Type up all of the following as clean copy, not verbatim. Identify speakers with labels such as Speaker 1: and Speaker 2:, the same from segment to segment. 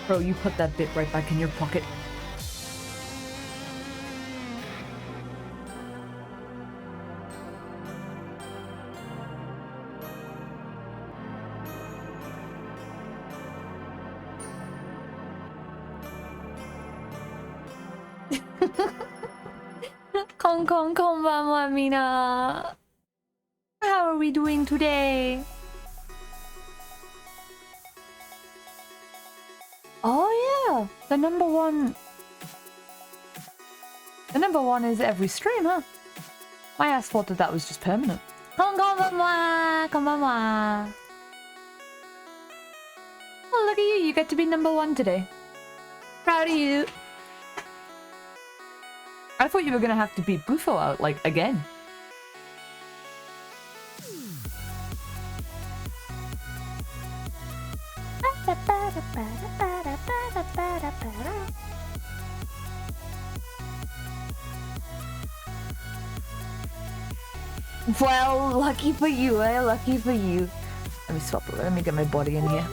Speaker 1: Bro, you put that bit right back in your pocket. Konbanwa, Mina. How are we doing today? Oh yeah, the number one is every stream, huh? My ass thought that was just permanent. Konbanwa. Oh, look at you, you get to be number one today. Proud of you. I thought you were gonna have to beat Bufo out, like, again. Well, lucky for you, eh? Lucky for you. Let me swap it. Let me get my body in here.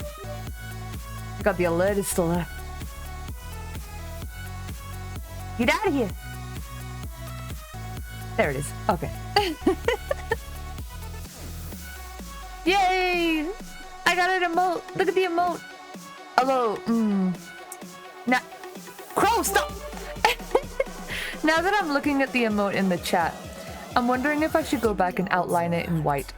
Speaker 1: I got the alert, it's still there. Get out of here! There it is. Okay. Yay! I got an emote! Look at the emote! Hello. Now, Crow, stop! Now that I'm looking at the emote in the chat, I'm wondering if I should go back and outline it in white.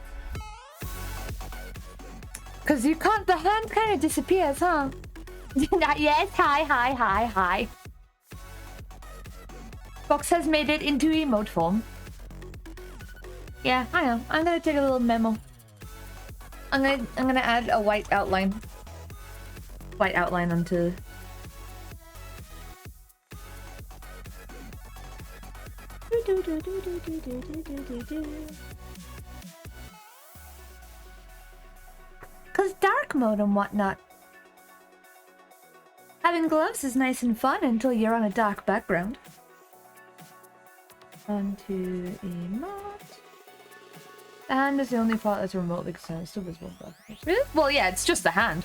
Speaker 1: Cause you can't, the hand kind of disappears, huh? Yes, hi. Fox has made it into emote form. Yeah, I know. I'm gonna take a little memo. I'm gonna add a white outline. White outline onto. Cause dark mode and whatnot. Having gloves is nice and fun until you're on a dark background. Onto emote. The hand is the only part that's remotely concerned. Still visible. Really? Well, yeah, it's just the hand.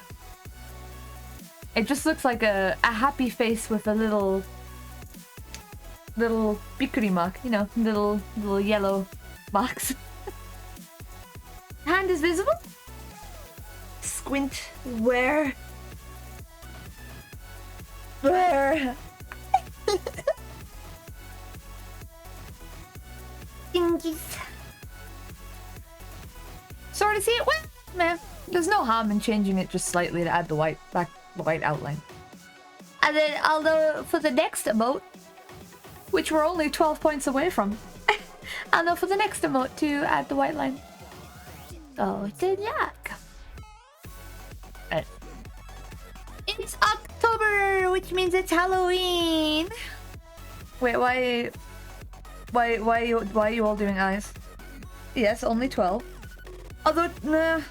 Speaker 1: It just looks like a happy face with a little bikuri mark, you know, little yellow marks. Hand is visible? Squint. Where? Where? Dingies. Sort of see it? Well, man, there's no harm in changing it just slightly to add the white outline. And then, although for the next emote, which we're only 12 points away from, I'll know for the next emote to add the white line. Oh, good luck. It's October, which means it's Halloween. Wait, why are you all doing eyes? Yes, only 12. Although, nah,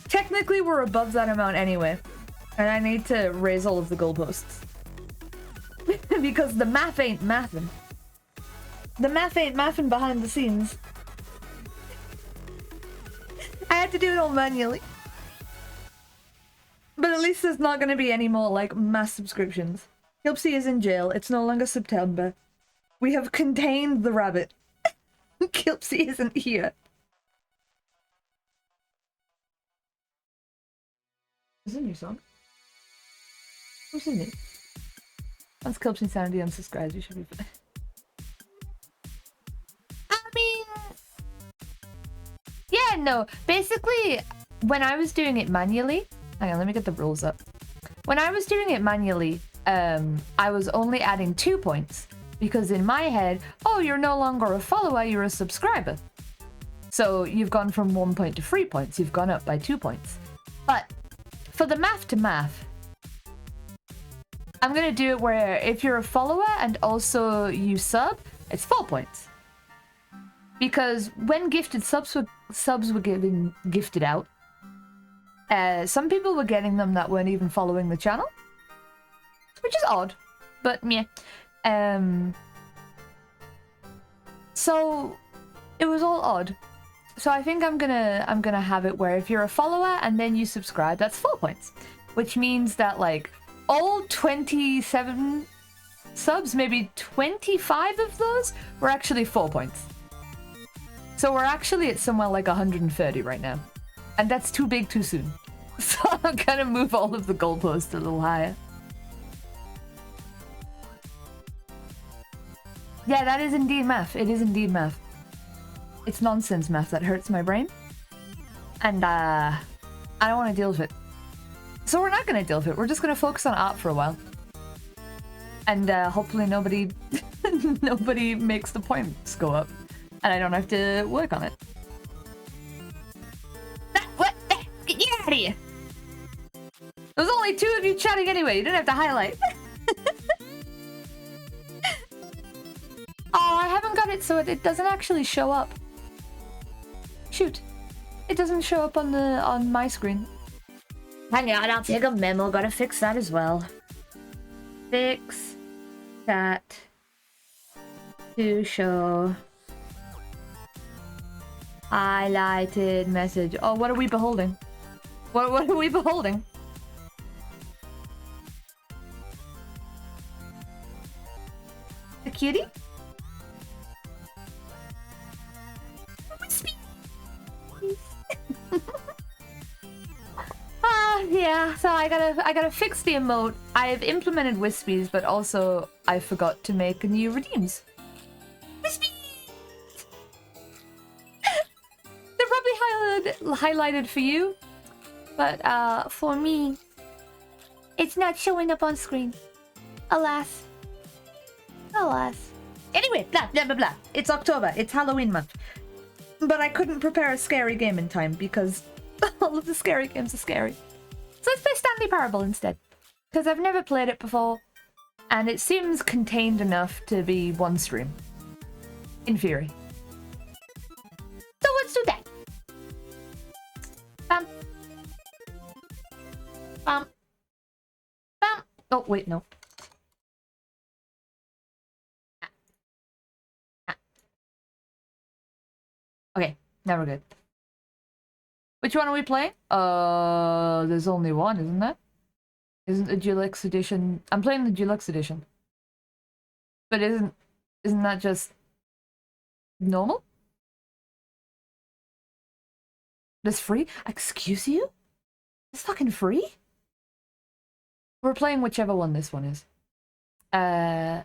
Speaker 1: technically we're above that amount anyway. And I need to raise all of the goalposts. Because the math ain't mathin'. The math ain't mathin' behind the scenes. I had to do it all manually. But at least there's not gonna be any more, like, mass subscriptions. Kilpsy is in jail. It's no longer September. We have contained the rabbit. Kilpsy isn't here. Is this a new song? Who's in it? Once Kilp's Insanity unsubscribes, you should be fine. I mean... yeah, no. Basically, when I was doing it manually... hang on, let me get the rules up. When I was doing it manually, I was only adding 2 points. Because in my head, oh, you're no longer a follower, you're a subscriber. So you've gone from 1 point to 3 points. You've gone up by 2 points. But for the math to math, I'm gonna do it where if you're a follower and also you sub, it's 4 points. Because when gifted subs were getting gifted out, some people were getting them that weren't even following the channel, which is odd, but yeah. So it was all odd. So I think I'm gonna have it where if you're a follower and then you subscribe, that's 4 points, which means that like all 27 subs, maybe 25 of those were actually 4 points. So we're actually at somewhere like 130 right now. And that's too big too soon. So I'm gonna move all of the goalposts a little higher. Yeah, that is indeed math. It is indeed math. It's nonsense math that hurts my brain. And I don't want to deal with it. So we're not going to deal with it. We're just going to focus on art for a while. And hopefully nobody nobody makes the points go up. And I don't have to work on it. What? Get out of here! There's only 2 of you chatting anyway. You didn't have to highlight. Oh, I haven't got it so it doesn't actually show up. Shoot. It doesn't show up on my screen. Hang on, I'll take a memo. Gotta fix that as well. Fix that to show highlighted message. Oh, what are we beholding? What are we beholding? The cutie? Yeah, so I gotta fix the emote. I have implemented Wispies, but also I forgot to make new redeems. Wispies! They're probably highlighted for you, but for me, it's not showing up on screen. Alas. Alas. Anyway, blah blah blah blah. It's October. It's Halloween month. But I couldn't prepare a scary game in time because all of the scary games are scary. So let's play Stanley Parable instead. Because I've never played it before. And it seems contained enough to be one stream. In theory. So let's do that. Bam. Bam. Bam. Oh, wait, no. Okay, now we're good. Which one are we playing? There's only one, isn't there? Isn't the Deluxe edition? I'm playing the Deluxe edition. But isn't that just normal? That's free? Excuse you? It's fucking free? We're playing whichever one this one is. I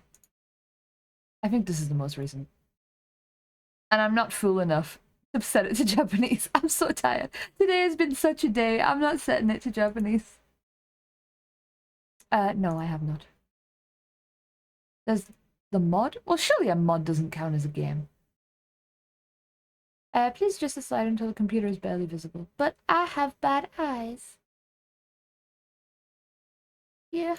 Speaker 1: think this is the most recent. And I'm not fool enough to set it to Japanese. I'm so tired. Today has been such a day. I'm not setting it to Japanese. No, I have not. There's the mod? Well, surely a mod doesn't count as a game. Please just slide until the computer is barely visible. But I have bad eyes. Yeah.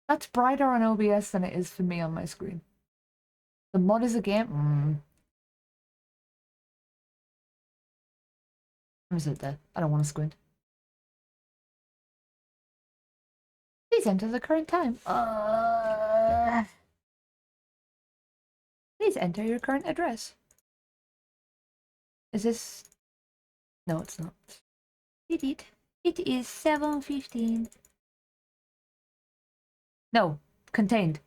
Speaker 1: That's brighter on OBS than it is for me on my screen. The mod is a game? I'm sit there. I don't want to squint. Please enter the current time. Please enter your current address. Is this... No, it's not. It is 7:15. No, contained.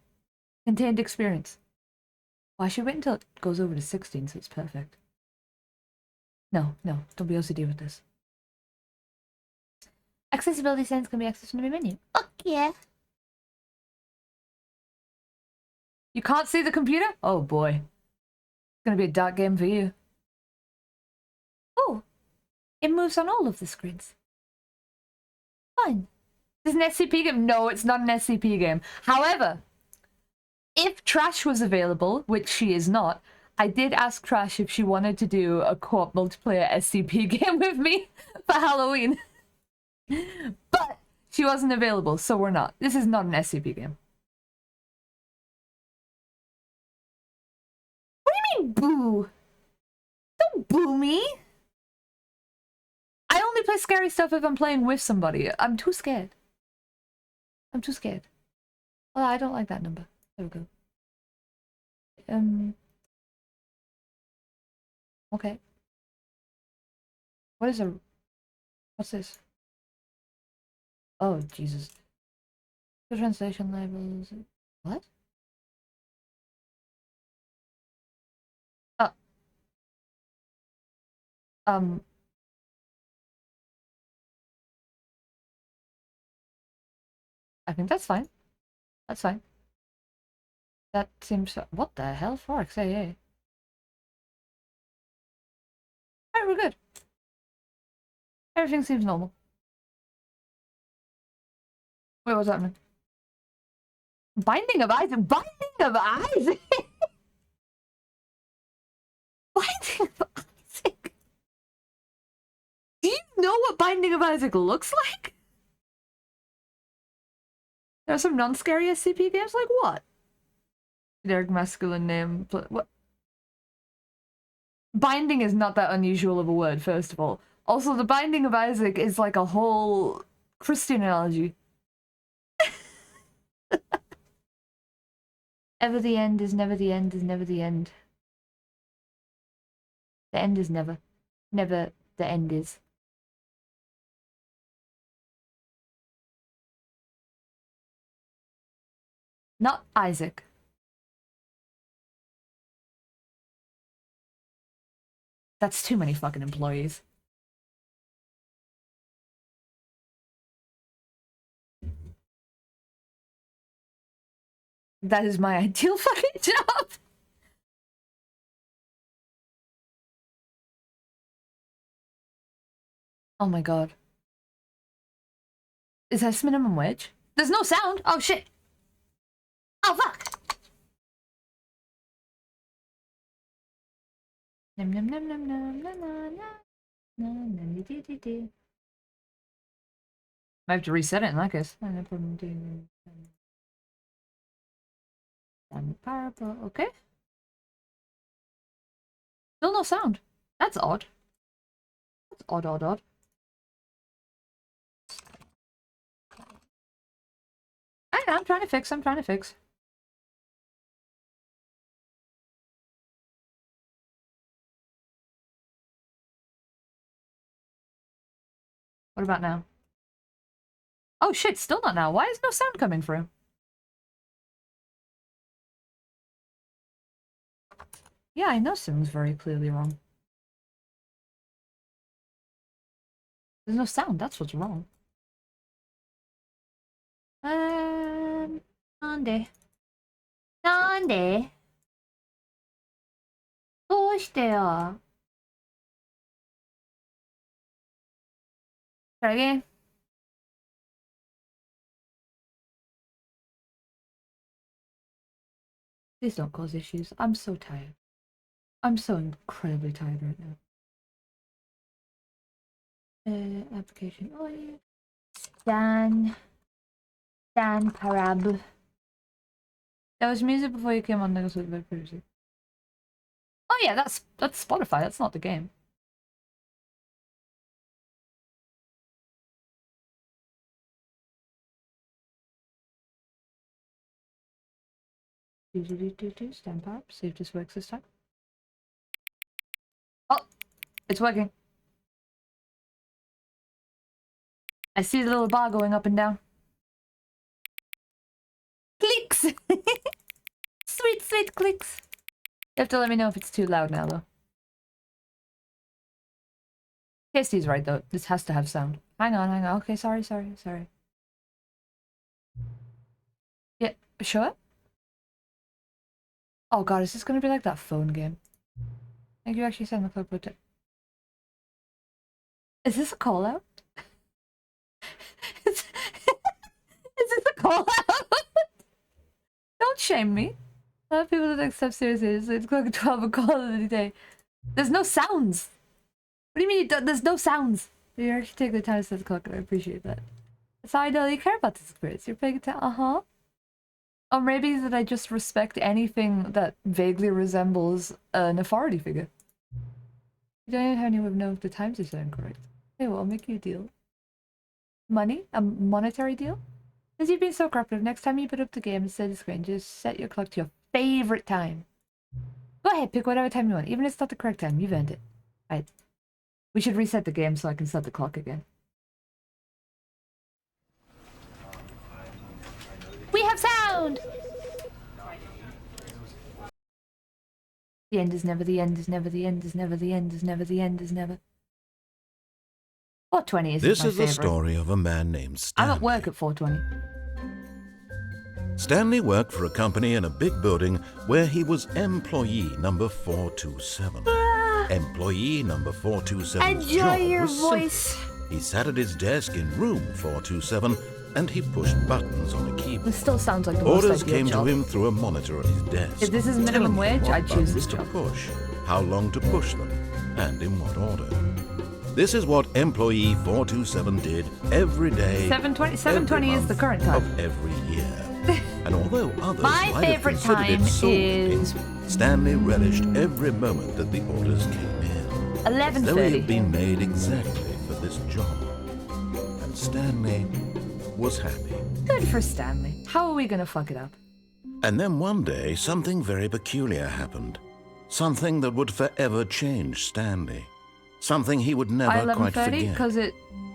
Speaker 1: Contained experience. Well, I should wait until it goes over to 16 so it's perfect. No, don't be OCD with this. Accessibility settings can be accessed from the menu. Okay. You can't see the computer? Oh boy. It's gonna be a dark game for you. Oh, it moves on all of the screens. Fine. Is this an SCP game? No, it's not an SCP game. However, if Trash was available, which she is not, I did ask Trash if she wanted to do a co-op multiplayer SCP game with me for Halloween. But She wasn't available, so we're not. This is not an SCP game. What do you mean, boo? Don't boo me! I only play scary stuff if I'm playing with somebody. I'm too scared. I'm too scared. Oh, I don't like that number. There we go. Okay. What is a... What's this? Oh, Jesus. The translation labels... What? I think that's fine. That's fine. That seems... What the hell? Forks, AA. Alright, we're good. Everything seems normal. Wait, what's happening? Binding of Isaac? Binding of Isaac? Binding of Isaac? Do you know what Binding of Isaac looks like? There are some non-scary SCP games? Like what? Generic masculine name. What? Binding is not that unusual of a word, first of all. Also, the Binding of Isaac is like a whole Christian analogy. Ever the end is never the end is never the end. The end is never. Never the end is. Not Isaac. That's too many fucking employees. That is my ideal fucking job. Oh my god. Is this minimum wage? There's no sound. Oh shit. Oh fuck. Nom nom nom nom nom nom nom nom nom dee dee dee. I have to reset it in that case. Stanley Parable. Okay. Still no sound. That's odd. That's odd, odd, odd. I'm trying to fix. I'm trying to fix. What about now? Oh shit, still not now. Why is no sound coming through? Yeah, I know something's very clearly wrong. There's no sound, that's what's wrong. Nande? Nande? どうしてよ? Try again. Please don't cause issues. I'm so tired. I'm so incredibly tired right now. Application. Oh yeah. Stan Parable. That was music before you came on. That was very previously. Oh yeah, that's Spotify. That's not the game. Stand up. See if this works this time. Oh, it's working. I see the little bar going up and down. Clicks! Sweet, sweet clicks. You have to let me know if it's too loud now, though. Casty's right, though. This has to have sound. Hang on, hang on. Okay, sorry. Yeah, sure? Oh god, is this gonna be like that phone game? Thank you actually sent the code protect. Is this a call out? Is this a call out? Don't shame me. A lot of people don't take stuff seriously. It's clock 12 a call of the day. There's no sounds. What do you mean there's no sounds? You actually take the time to set the clock. I appreciate that. So I don't really care about this experience. You're paying attention. Uh-huh. Or maybe that I just respect anything that vaguely resembles an authority figure. You don't even have any way of knowing if the times are incorrect. Hey, well, I'll make you a deal. Money? A monetary deal? Since you've been so cooperative, next time you put up the game instead of the screen, just set your clock to your favorite time. Go ahead, pick whatever time you want. Even if it's not the correct time, you've earned it. Alright. We should reset the game so I can set the clock again. We have sound! The end is never, the end is never, the end is never, the end is never, the end is never. 420 is my favorite.
Speaker 2: This is the story of a man named Stanley.
Speaker 1: I'm at work at 420.
Speaker 2: Stanley worked for a company in a big building where he was employee number 427. Employee number 427's
Speaker 1: Enjoy
Speaker 2: job
Speaker 1: your
Speaker 2: was
Speaker 1: voice.
Speaker 2: simple. He sat at his desk in room 427 and he pushed buttons on a keyboard.
Speaker 1: This still sounds like the most
Speaker 2: Orders
Speaker 1: ideal
Speaker 2: came
Speaker 1: job.
Speaker 2: to him through a monitor at his desk.
Speaker 1: If this is minimum
Speaker 2: telling him
Speaker 1: wage,
Speaker 2: what
Speaker 1: I'd choose this
Speaker 2: buttons
Speaker 1: job.
Speaker 2: to push, how long to push them, and in what order. This is what employee 427 did every day.
Speaker 1: 720 is the current time.
Speaker 2: Of every year. And although others
Speaker 1: My
Speaker 2: might have
Speaker 1: favorite
Speaker 2: considered
Speaker 1: time
Speaker 2: it soul-cooking,
Speaker 1: is
Speaker 2: Stanley relished every moment that the orders came in. As though he
Speaker 1: 11:30.
Speaker 2: had been made exactly for this job. And Stanley was happy.
Speaker 1: Good for Stanley. How are we gonna fuck it up?
Speaker 2: And then one day, something very peculiar happened. Something that would forever change Stanley. Something he would
Speaker 1: By
Speaker 2: never quite
Speaker 1: 11:30,
Speaker 2: forget.
Speaker 1: because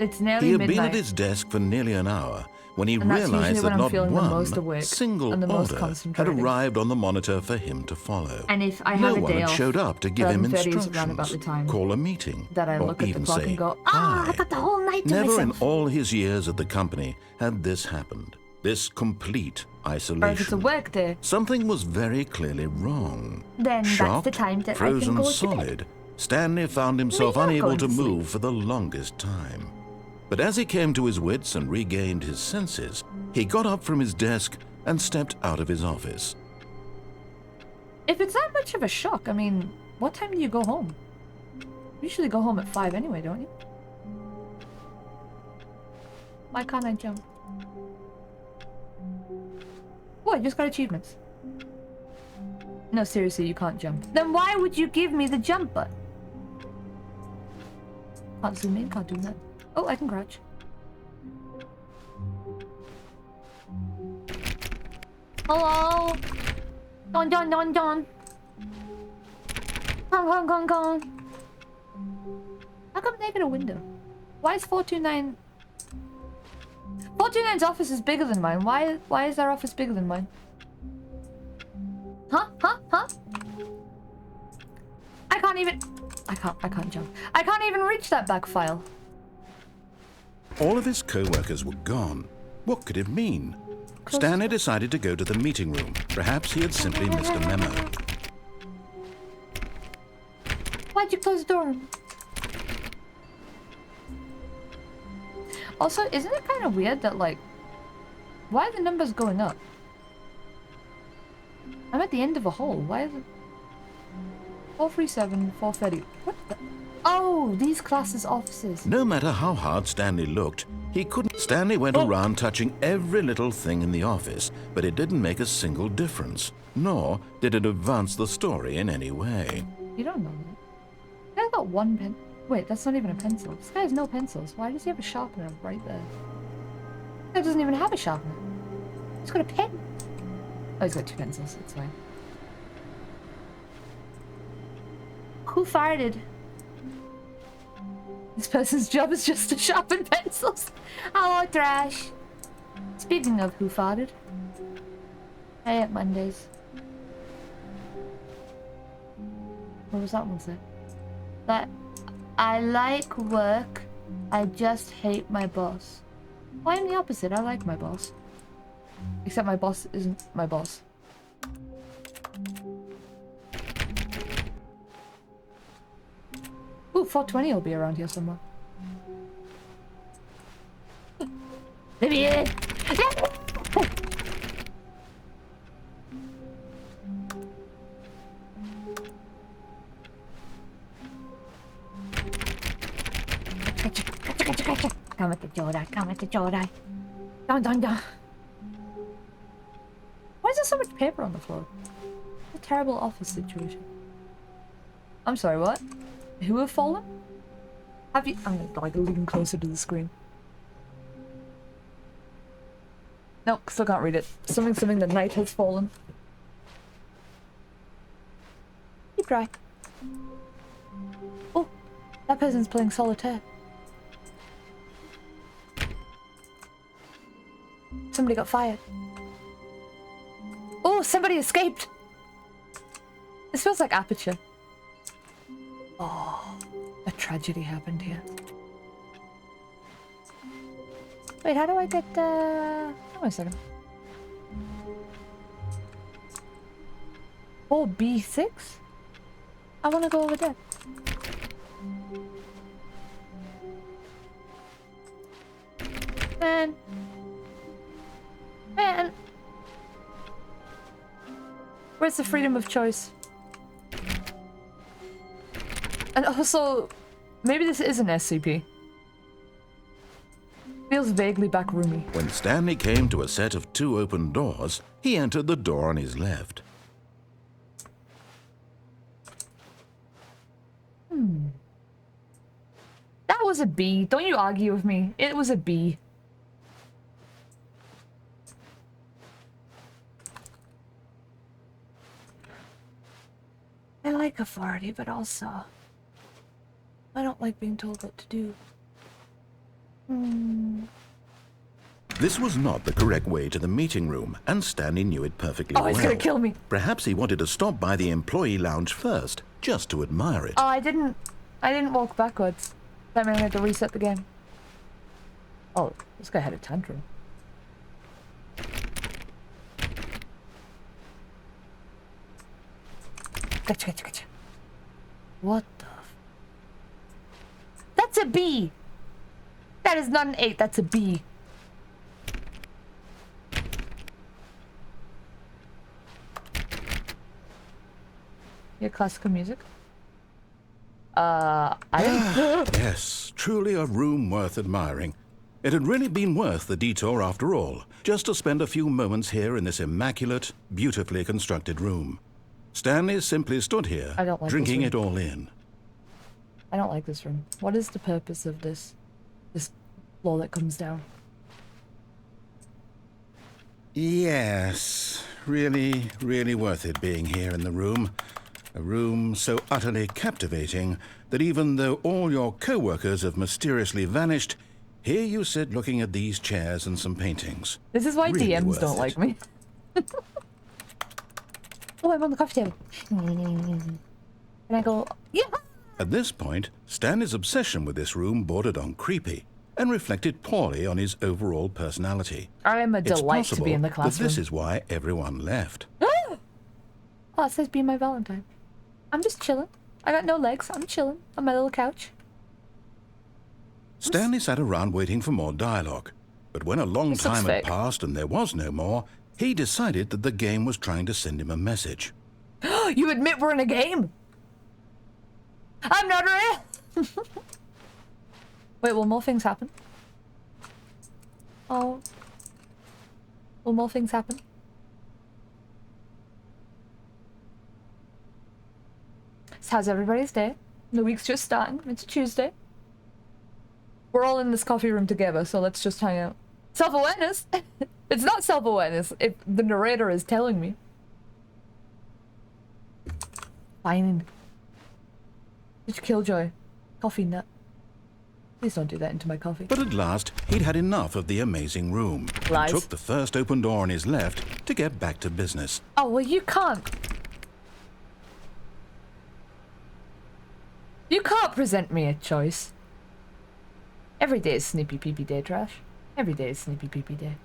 Speaker 1: it's nearly
Speaker 2: He had
Speaker 1: midnight.
Speaker 2: been at his desk for nearly an hour when he
Speaker 1: And that's usually
Speaker 2: realized
Speaker 1: when
Speaker 2: that
Speaker 1: I'm
Speaker 2: not
Speaker 1: feeling the
Speaker 2: one
Speaker 1: most awake
Speaker 2: single
Speaker 1: and the most
Speaker 2: order had
Speaker 1: concentrated.
Speaker 2: arrived on the monitor for him to follow.
Speaker 1: And if I
Speaker 2: No
Speaker 1: have a
Speaker 2: one
Speaker 1: day
Speaker 2: had
Speaker 1: off,
Speaker 2: showed up to give him
Speaker 1: 11:30 is
Speaker 2: instructions,
Speaker 1: around about the time
Speaker 2: call a meeting,
Speaker 1: that I
Speaker 2: or
Speaker 1: look at the
Speaker 2: even
Speaker 1: clock
Speaker 2: say
Speaker 1: and go,
Speaker 2: bye.
Speaker 1: I got the whole night to
Speaker 2: Never in
Speaker 1: myself.
Speaker 2: all his years at the company had this happened. This complete isolation.
Speaker 1: Or if it's a work day,
Speaker 2: Something was very clearly wrong.
Speaker 1: then
Speaker 2: Shocked,
Speaker 1: that's the time that I
Speaker 2: frozen
Speaker 1: can go to
Speaker 2: solid,
Speaker 1: bed.
Speaker 2: Stanley found himself
Speaker 1: We are
Speaker 2: unable
Speaker 1: going
Speaker 2: to
Speaker 1: to sleep.
Speaker 2: move for the longest time. But as he came to his wits and regained his senses, he got up from his desk and stepped out of his office.
Speaker 1: If it's that much of a shock, I mean, what time do you go home? You usually go home at 5 anyway, don't you? Why can't I jump? Oh, I just got achievements. No, seriously, you can't jump. Then why would you give me the jump button? Can't zoom in, can't do that. Oh, I can crouch. Hello? Don don don don. Gong gong gong gong. How come they get a window? Why is 429... 429's office is bigger than mine. Why is their office bigger than mine? Huh? I can't even... I can't jump. I can't even reach that back file.
Speaker 2: All of his co-workers were gone. What could it mean? Stanley decided to go to the meeting room. Perhaps he had simply missed a memo.
Speaker 1: Why'd you close the door? Also, isn't it kind of weird that, like, why are the numbers going up? I'm at the end of a hole. Why is it 437, 430? What the? Oh, these classes' offices.
Speaker 2: No matter how hard Stanley looked, he couldn't. Stanley went around touching every little thing in the office, but it didn't make a single difference, nor did it advance the story in any way.
Speaker 1: You don't know that. This guy's got one pen. Wait, that's not even a pencil. This guy has no pencils. Why does he have a sharpener right there? This guy doesn't even have a sharpener. He's got a pen. Oh, he's got two pencils. That's fine. Who farted? This person's job is just to sharpen pencils. Hello, trash. Speaking of who farted, I hate Mondays. What was that one say? That I like work, I just hate my boss. Well, I'm the opposite. I like my boss. Except my boss isn't my boss. Ooh, 420 will be around here somewhere. Vivian! Kamata Jodai, Kamata Jodai. Dun dun dun. Why is there so much paper on the floor? A terrible office situation. I'm sorry, what? Who have fallen? Have you? I'm gonna like lean closer to the screen. Nope, still can't read it. Something, the night has fallen. Keep dry. Oh, that person's playing solitaire. Somebody got fired. Oh, somebody escaped. This feels like Aperture. Oh, a tragedy happened here. Wait, how do I get, Hold on a second. 4B6? I want to go over there. Man. Where's the freedom of choice? And also, maybe this is an SCP. Feels vaguely backroomy.
Speaker 2: When Stanley came to a set of 2 open doors, he entered the door on his left.
Speaker 1: That was a B. Don't you argue with me. It was a B. I like authority, but also I don't like being told what to do.
Speaker 2: This was not the correct way to the meeting room, and Stanley knew it perfectly well.
Speaker 1: Oh, he's gonna kill me.
Speaker 2: Perhaps he wanted to stop by the employee lounge first, just to admire it.
Speaker 1: Oh, I didn't walk backwards. That meant I had to reset the game. Oh, this guy had a tantrum. Gotcha. What the That's a B! That is not an 8, that's a B. Your classical music? I didn't...
Speaker 2: Yes, truly a room worth admiring. It had really been worth the detour after all, just to spend a few moments here in this immaculate, beautifully constructed room. Stanley simply stood here, drinking it all in.
Speaker 1: I don't like this room. What is the purpose of this floor that comes down?
Speaker 2: Yes, really, really worth it being here in the room. A room so utterly captivating that even though all your co-workers have mysteriously vanished, here you sit looking at these chairs and some paintings.
Speaker 1: This is why
Speaker 2: really
Speaker 1: DMs don't like me. Oh, I'm on the coffee table. Can I go? Yeah!
Speaker 2: At this point, Stanley's obsession with this room bordered on creepy and reflected poorly on his overall personality.
Speaker 1: I am a delight to be in the classroom.
Speaker 2: That this is why everyone left.
Speaker 1: Oh, it says be my Valentine. I'm just chilling. I got no legs. I'm chilling on my little couch.
Speaker 2: Stanley sat around waiting for more dialogue. But when a long time had passed and there was no more, he decided that the game was trying to send him a message.
Speaker 1: You admit we're in a game? I'm not real! Wait, will more things happen? Oh. Will more things happen? So how's everybody's day? The week's just starting. It's Tuesday. We're all in this coffee room together, so let's just hang out. Self-awareness! It's not self-awareness if the narrator is telling me. Fine. It's Killjoy. Coffee nut. Please don't do that into my coffee.
Speaker 2: But at last, he'd had enough of the amazing room.
Speaker 1: Lies.
Speaker 2: And took the first open door on his left to get back to business.
Speaker 1: Oh, well, you can't. You can't present me a choice. Every day is Snippy Peepy Day, Trash. Every day is Snippy Peepy Day.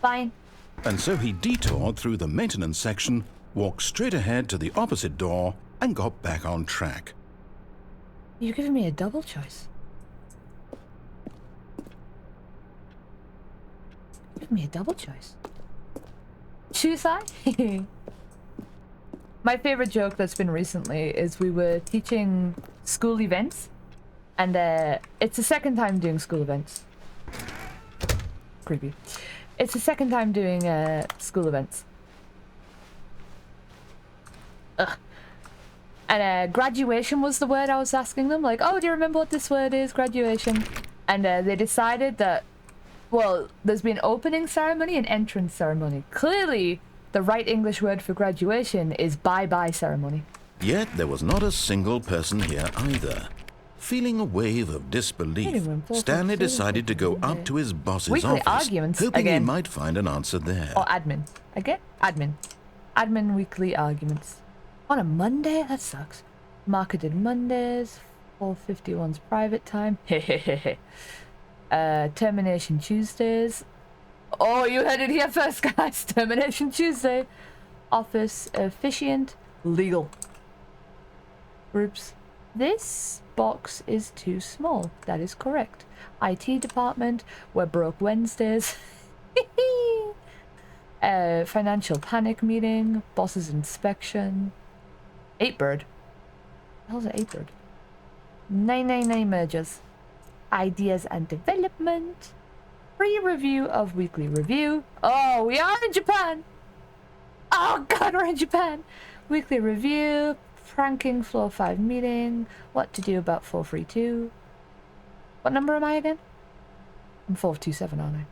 Speaker 1: Fine.
Speaker 2: And so he detoured through the maintenance section, walked straight ahead to the opposite door, and got back on track.
Speaker 1: You're giving me a double choice. Give me a double choice. Shusai? My favorite joke that's been recently is we were teaching school events, and it's the second time doing school events. Creepy. It's the second time doing school events. Ugh. And graduation was the word I was asking them. Like, oh, do you remember what this word is? Graduation. And they decided that, well, there's been opening ceremony and entrance ceremony. Clearly, the right English word for graduation is bye-bye ceremony.
Speaker 2: Yet there was not a single person here either. Feeling a wave of disbelief, Stanley decided to go up to his boss's
Speaker 1: Weekly
Speaker 2: office,
Speaker 1: arguments
Speaker 2: hoping
Speaker 1: again.
Speaker 2: he might find an answer there.
Speaker 1: Or admin. Again? Admin. Admin weekly arguments. On a Monday? That sucks. Marketed Mondays. 4:51's private time. Hehehe. Termination Tuesdays. Oh, you heard it here first, guys. Termination Tuesday. Office officiant. Legal. Groups. This box is too small. That is correct. IT department. We're broke Wednesdays. Financial panic meeting. Boss's inspection. 8bird. How's it 8bird? 999 mergers. Ideas and development. Pre-review of weekly review. Oh, we are in Japan. Oh god, we're in Japan. Weekly review. Pranking floor 5 meeting. What to do about 432. What number am I again? I'm 427, aren't I?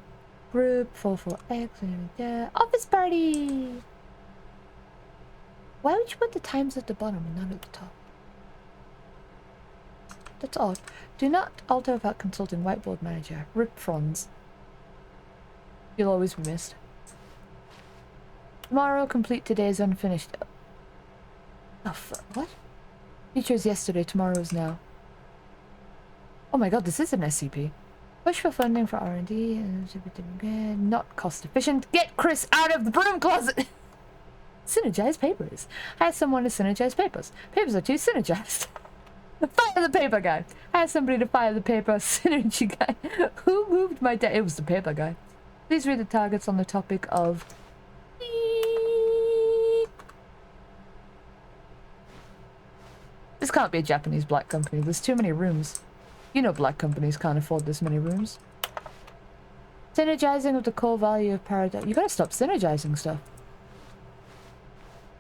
Speaker 1: Group 44X. Office party. Why would you put the times at the bottom and not at the top? That's odd. Do not alter without consulting whiteboard manager. Rip fronds. You'll always be missed. Tomorrow, complete today's unfinished. Oh, what? Features yesterday, tomorrow is now. Oh my god, this is an SCP. Push for funding for R&D. Not cost efficient. Get Chris out of the broom closet! Synergize papers. Hire someone to synergize papers. Papers are too synergized. Fire the paper guy. Hire somebody to fire the paper synergy guy. Who moved my It was the paper guy. Please read the targets on the topic of... This can't be a Japanese black company. There's too many rooms. You know black companies can't afford this many rooms. Synergizing with the core value of paradigm. You gotta stop synergizing stuff.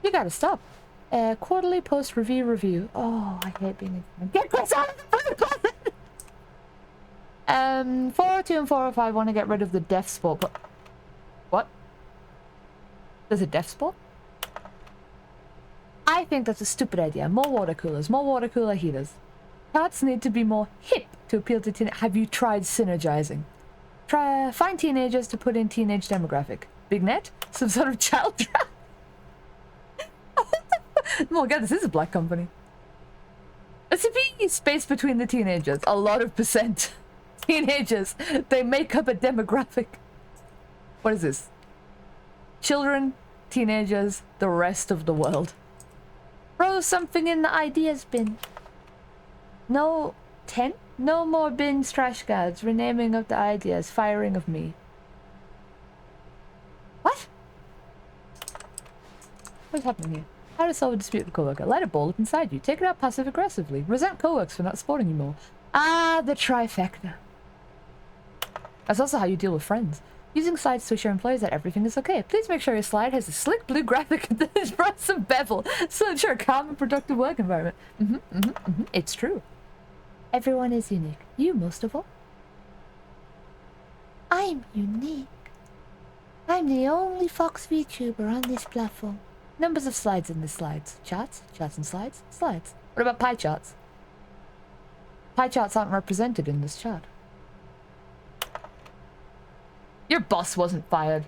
Speaker 1: You gotta stop. Quarterly post review. Oh, I hate being in. Get Chris out of the closet! 402 and 405 want to get rid of the death sport, but... What? There's a death sport? I think that's a stupid idea. More water coolers. More water cooler heaters. Cats need to be more hip to appeal to teen... Have you tried synergizing? Find teenagers to put in teenage demographic. Big net? Some sort of child trap? Oh my god, this is a black company. SCP space between the teenagers. A lot of percent. Teenagers. They make up a demographic. What is this? Children, teenagers, the rest of the world. Throw something in the ideas bin. No 10? No more bins, trash guards. Renaming of the ideas. Firing of me. What? What's happening here? How to solve a dispute with a coworker. Light a ball up inside you. Take it out passive-aggressively. Resent coworkers for not supporting you more. Ah, the trifecta. That's also how you deal with friends. Using slides to assure employees that everything is okay. Please make sure your slide has a slick blue graphic and some bevel so ensure a calm and productive work environment. It's true. Everyone is unique. You most of all. I'm unique. I'm the only Fox VTuber on this platform. Numbers of slides in the slides. Charts? Charts and slides? Slides. What about pie charts? Pie charts aren't represented in this chart. Your boss wasn't fired.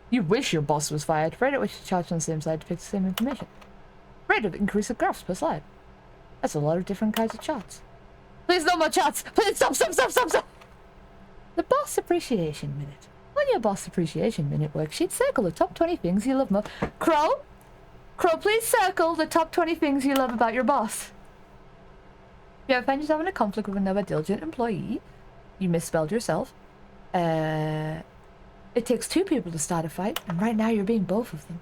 Speaker 1: You wish your boss was fired. Rate at which charts on the same slide depicts the same information. Rate of increase of graphs per slide. That's a lot of different kinds of charts. Please no more charts! Please stop! The Boss Appreciation Minute. On your Boss Appreciation Minute worksheet, circle the top 20 things you love most. Crow, please circle the top 20 things you love about your boss. If you ever find yourself in a conflict with another diligent employee, you misspelled yourself. It takes two people to start a fight, and right now you're being both of them.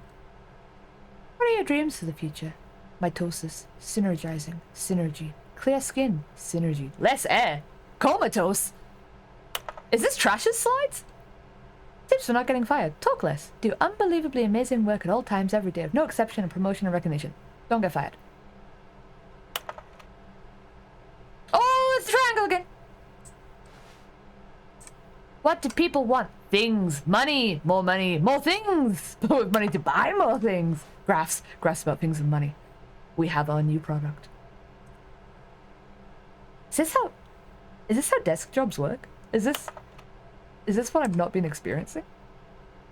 Speaker 1: What are your dreams for the future? Mitosis, synergizing, synergy, clear skin, synergy, less air, comatose. Is this Trash's slides? Tips for not getting fired. Talk less. Do unbelievably amazing work at all times every day, with no exception of promotion and recognition. Don't get fired. Oh, it's the triangle again. What do people want? Things. Money. More things. With money to buy more things. Graphs. Graphs about things and money. We have our new product. Is this how desk jobs work? Is this what I've not been experiencing?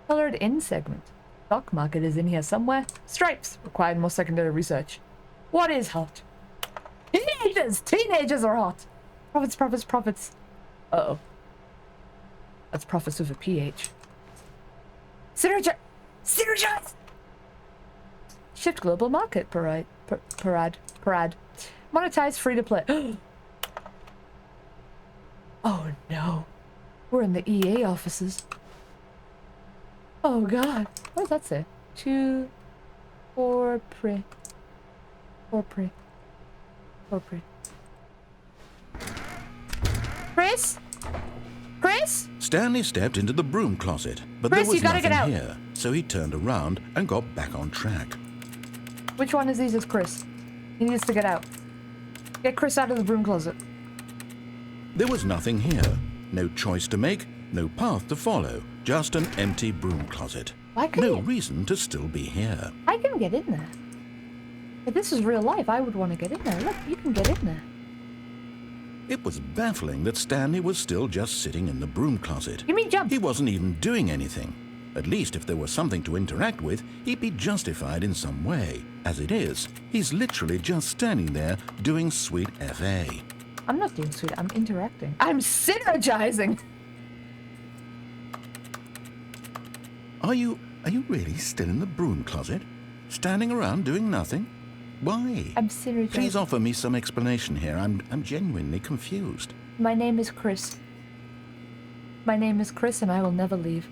Speaker 1: Colored in segment. Stock market is in here somewhere. Stripes. Required more secondary research. What is hot? Teenagers! Teenagers are hot! Profits. Uh-oh. That's profits with a PH. Synergize! Shift global market parade. Monetize free to play. Oh no. We're in the EA offices. Oh god. What does that say? For pre. Chris?
Speaker 2: Stanley stepped into the broom closet, but
Speaker 1: Chris,
Speaker 2: there was
Speaker 1: you gotta
Speaker 2: nothing
Speaker 1: get out.
Speaker 2: here, so he turned around and got back on track.
Speaker 1: Which one is these is Chris? He needs to get out. Get Chris out of the broom closet.
Speaker 2: There was nothing here. No choice to make, no path to follow, just an empty broom closet.
Speaker 1: Why couldn't
Speaker 2: No
Speaker 1: you?
Speaker 2: reason to still be here.
Speaker 1: I can get in there. If this is real life, I would want to get in there. Look, you can get in there.
Speaker 2: It was baffling that Stanley was still just sitting in the broom closet.
Speaker 1: You mean jump?
Speaker 2: He wasn't even doing anything. At least if there was something to interact with, he'd be justified in some way. As it is, he's literally just standing there doing sweet FA.
Speaker 1: I'm not doing sweet. I'm interacting. I'm synergizing.
Speaker 2: Are you really still in the broom closet? Standing around doing nothing? Why?
Speaker 1: I'm synergizing.
Speaker 2: Please offer me some explanation here. I'm genuinely confused.
Speaker 1: My name is Chris. My name is Chris, and I will never leave.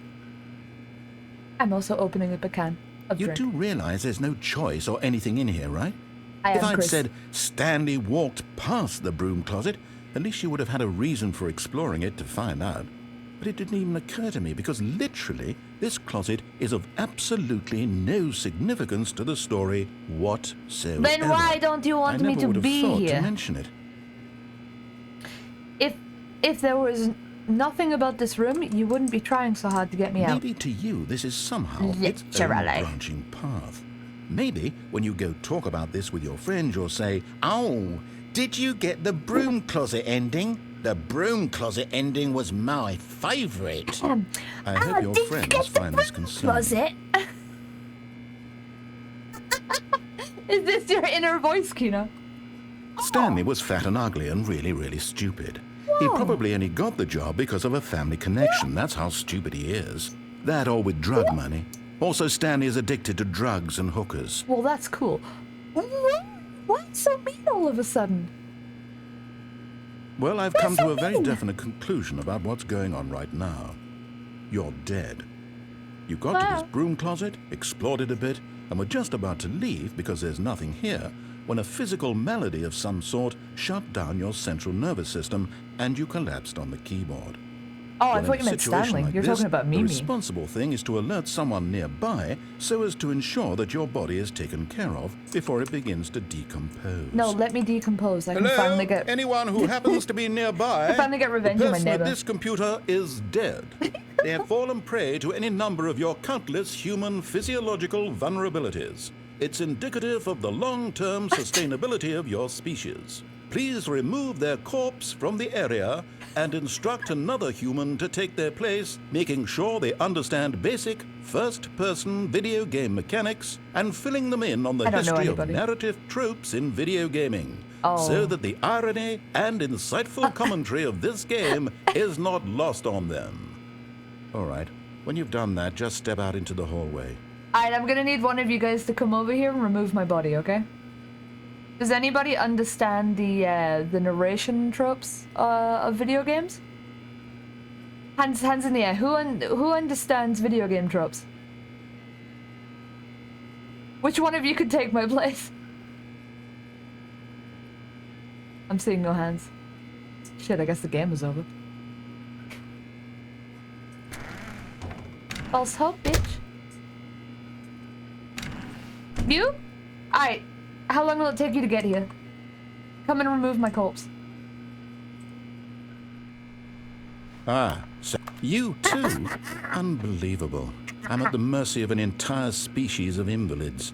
Speaker 1: I'm also opening up a can of
Speaker 2: You
Speaker 1: drink.
Speaker 2: do realize there's no choice or anything in here, right?
Speaker 1: I
Speaker 2: If
Speaker 1: am
Speaker 2: I'd
Speaker 1: Chris.
Speaker 2: said Stanley walked past the broom closet, at least you would have had a reason for exploring it to find out. But it didn't even occur to me because literally this closet is of absolutely no significance to the story whatsoever.
Speaker 1: Then why don't you want
Speaker 2: I
Speaker 1: me
Speaker 2: never
Speaker 1: to
Speaker 2: would have
Speaker 1: be
Speaker 2: thought
Speaker 1: here?
Speaker 2: to mention it.
Speaker 1: If there was nothing about this room, you wouldn't be trying so hard to get me out.
Speaker 2: Maybe to you this is somehow its own
Speaker 1: Literally.
Speaker 2: branching path. Maybe when you go talk about this with your friends, you'll say, "Oh, did you get the broom closet ending? The broom closet ending was my favourite." I hope your friends find this concerning.
Speaker 1: Is this your inner voice, Kina?
Speaker 2: Stanley was fat and ugly and really, really stupid. He probably only got the job because of a family connection. That's how stupid he is. That or with drug money. Also, Stanley is addicted to drugs and hookers.
Speaker 1: Well, that's cool. What's so mean all of a sudden?
Speaker 2: Well, I've come to a very definite conclusion about what's going on right now. You're dead. You got to this broom closet, explored it a bit, and were just about to leave because there's nothing here when a physical malady of some sort shut down your central nervous system and you collapsed on the keyboard.
Speaker 1: Oh, I
Speaker 2: Well, in
Speaker 1: thought
Speaker 2: a
Speaker 1: you meant
Speaker 2: situation
Speaker 1: Stanley.
Speaker 2: like
Speaker 1: You're
Speaker 2: this,
Speaker 1: talking about
Speaker 2: The
Speaker 1: Mimi.
Speaker 2: responsible thing is to alert someone nearby so as to ensure that your body is taken care of before it begins to decompose.
Speaker 1: No, let me decompose. I can
Speaker 2: Hello?
Speaker 1: finally get...
Speaker 2: Anyone who happens to be nearby.
Speaker 1: I finally get revenge
Speaker 2: the
Speaker 1: on my
Speaker 2: person at
Speaker 1: neighbor.
Speaker 2: this computer is dead. They have fallen prey to any number of your countless human physiological vulnerabilities. It's indicative of the long-term sustainability of your species. Please remove their corpse from the area and instruct another human to take their place, making sure they understand basic first-person video game mechanics and filling them in on the
Speaker 1: I don't know
Speaker 2: history of
Speaker 1: anybody.
Speaker 2: narrative tropes in video gaming,
Speaker 1: Oh.
Speaker 2: so that the irony and insightful commentary of this game is not lost on them. All right, when you've done that, just step out into the hallway.
Speaker 1: Alright, I'm gonna need one of you guys to come over here and remove my body, okay? Does anybody understand the narration tropes of video games? Hands in the air. Who understands video game tropes? Which one of you could take my place? I'm seeing no hands. Shit, I guess the game is over. False hope, bitch. You? Alright. How long will it take you to get here? Come and remove my corpse.
Speaker 2: Ah, so you too? Unbelievable. I'm at the mercy of an entire species of invalids.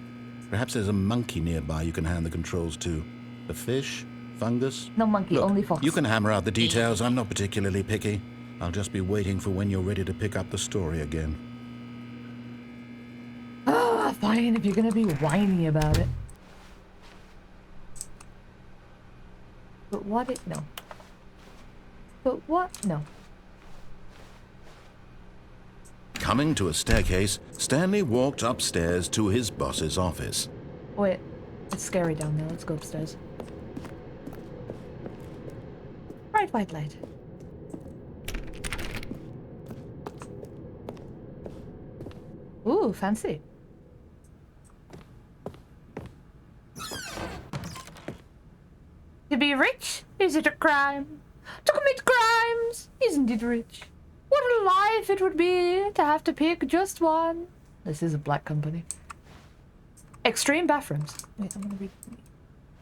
Speaker 2: Perhaps there's a monkey nearby you can hand the controls to. A fish? Fungus?
Speaker 1: No monkey,
Speaker 2: Look,
Speaker 1: only fox.
Speaker 2: you can hammer out the details. I'm not particularly picky. I'll just be waiting for when you're ready to pick up the story again.
Speaker 1: Ah, fine, if you're gonna be whiny about it. But what it... No. But what? No.
Speaker 2: Coming to a staircase, Stanley walked upstairs to his boss's office.
Speaker 1: Wait. It's scary down there. Let's go upstairs. Bright white light. Ooh, fancy. To be rich, is it a crime? To commit crimes, isn't it rich? What a life it would be to have to pick just one. This is a black company. Extreme bathrooms. Wait, I'm gonna read.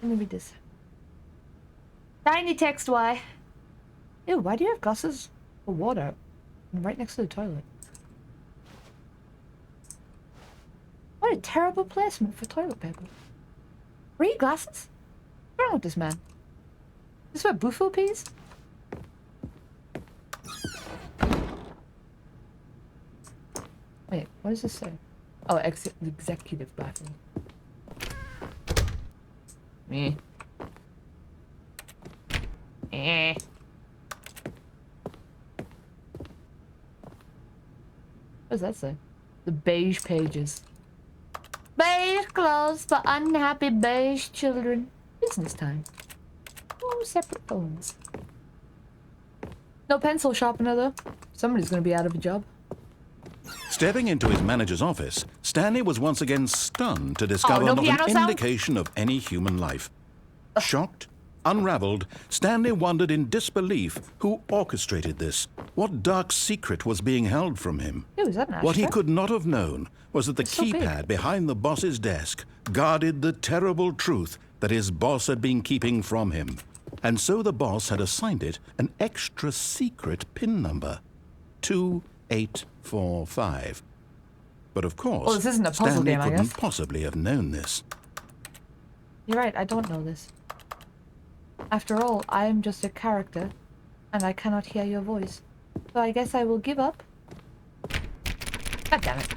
Speaker 1: Let me read this. Tiny text, why? Ew, why do you have glasses for water right next to the toilet? What a terrible placement for toilet paper. Read glasses? What's wrong with this man? Is this where Buffo pees? Wait, what does this say? Oh, executive bathroom. Me. Eh. What does that say? The beige pages. Beige clothes for unhappy beige children. Business time. Two separate phones. No pencil sharpener though. Somebody's gonna be out of a job.
Speaker 2: Stepping into his manager's office, Stanley was once again stunned to discover
Speaker 1: no
Speaker 2: not
Speaker 1: piano
Speaker 2: an
Speaker 1: sound?
Speaker 2: indication of any human life. Shocked, unraveled, Stanley wondered in disbelief who orchestrated this. What dark secret was being held from him?
Speaker 1: Ew, is that an
Speaker 2: What he
Speaker 1: ashtray?
Speaker 2: could not have known was that the
Speaker 1: so big.
Speaker 2: keypad behind the boss's desk guarded the terrible truth that his boss had been keeping from him. And so the boss had assigned it an extra secret PIN number. 2845. But of course,
Speaker 1: Well, this isn't a puzzle
Speaker 2: Stanley
Speaker 1: game, I
Speaker 2: couldn't
Speaker 1: guess.
Speaker 2: possibly have known this.
Speaker 1: You're right, I don't know this. After all, I am just a character, and I cannot hear your voice. So I guess I will give up. God damn it.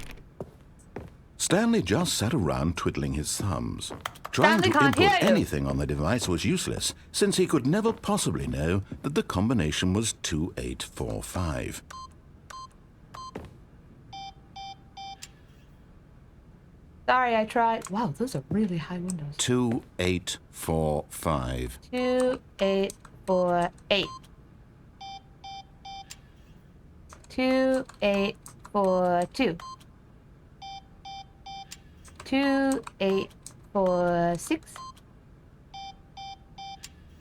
Speaker 2: Stanley just sat around twiddling his thumbs. Trying
Speaker 1: Stanley
Speaker 2: to
Speaker 1: can't
Speaker 2: input
Speaker 1: hear you.
Speaker 2: anything on the device was useless, since he could never possibly know that the combination was 2845.
Speaker 1: Sorry, I tried. Wow, those are really high windows.
Speaker 2: 2845.
Speaker 1: 2848. 2842. 2846.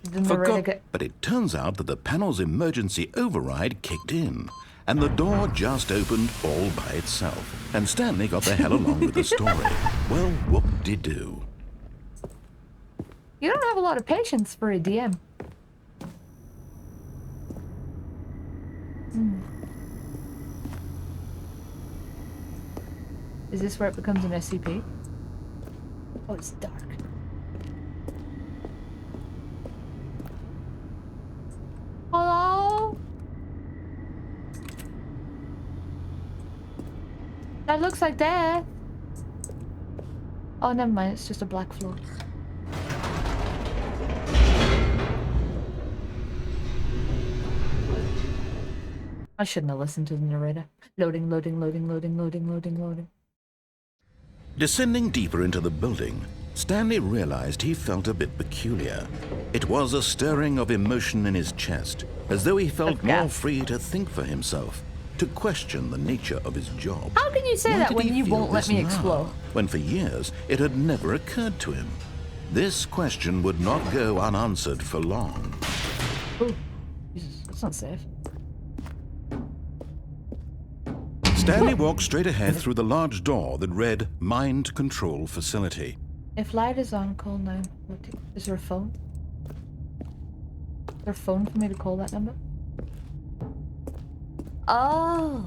Speaker 1: The narrator
Speaker 2: But it turns out that the panel's emergency override kicked in, and the door just opened all by itself, and Stanley got the hell along with the story. Well, whoop-de-doo.
Speaker 1: You don't have a lot of patience for a DM. Is this where it becomes an SCP? Oh, it's dark. Hello? That looks like death. Oh, never mind. It's just a black floor. I shouldn't have listened to the narrator. Loading, loading, loading, loading, loading, loading, loading.
Speaker 2: Descending deeper into the building, Stanley realized he felt a bit peculiar. It was a stirring of emotion in his chest, as though he felt more free to think for himself, to question the nature of his job.
Speaker 1: How can you say
Speaker 2: Why
Speaker 1: that
Speaker 2: did
Speaker 1: when
Speaker 2: he
Speaker 1: you
Speaker 2: feel
Speaker 1: won't let
Speaker 2: this
Speaker 1: me
Speaker 2: now,
Speaker 1: explode?
Speaker 2: when for years it had never occurred to him? This question would not go unanswered for long.
Speaker 1: Oh, Jesus, that's not safe.
Speaker 2: Stanley walked straight ahead through the large door that read Mind Control Facility.
Speaker 1: If light is on, call 9. Is there a phone? Is there a phone for me to call that number? Oh.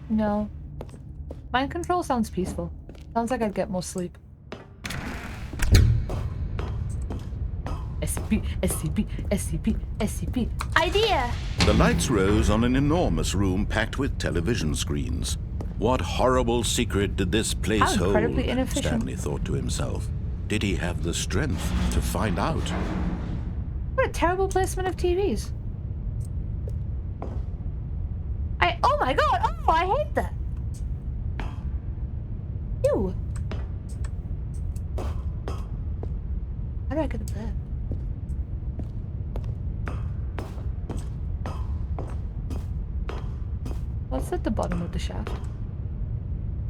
Speaker 1: No. Mind control sounds peaceful. Sounds like I'd get more sleep. SCP, SCP, SCP, SCP. Idea!
Speaker 2: The lights rose on an enormous room packed with television screens. What horrible secret did this place
Speaker 1: How
Speaker 2: hold?
Speaker 1: incredibly inefficient.
Speaker 2: Stanley thought to himself. Did he have the strength to find out?
Speaker 1: What a terrible placement of TVs. Oh my god! Oh, I hate that! Ew! How do I get up there? What's at the bottom of the shaft?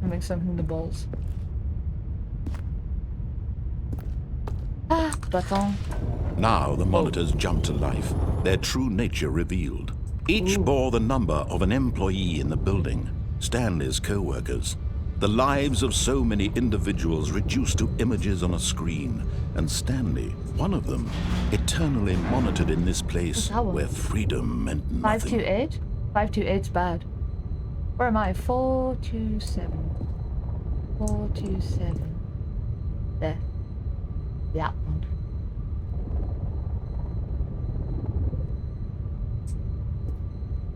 Speaker 1: Having something in the balls. Ah, button.
Speaker 2: Now the monitors jumped to life, their true nature revealed. Each bore the number of an employee in the building, Stanley's co-workers. The lives of so many individuals reduced to images on a screen, and Stanley, one of them, eternally monitored in this place where freedom meant nothing.
Speaker 1: 528? 528's bad. Where am I? 427. 427. There. That one.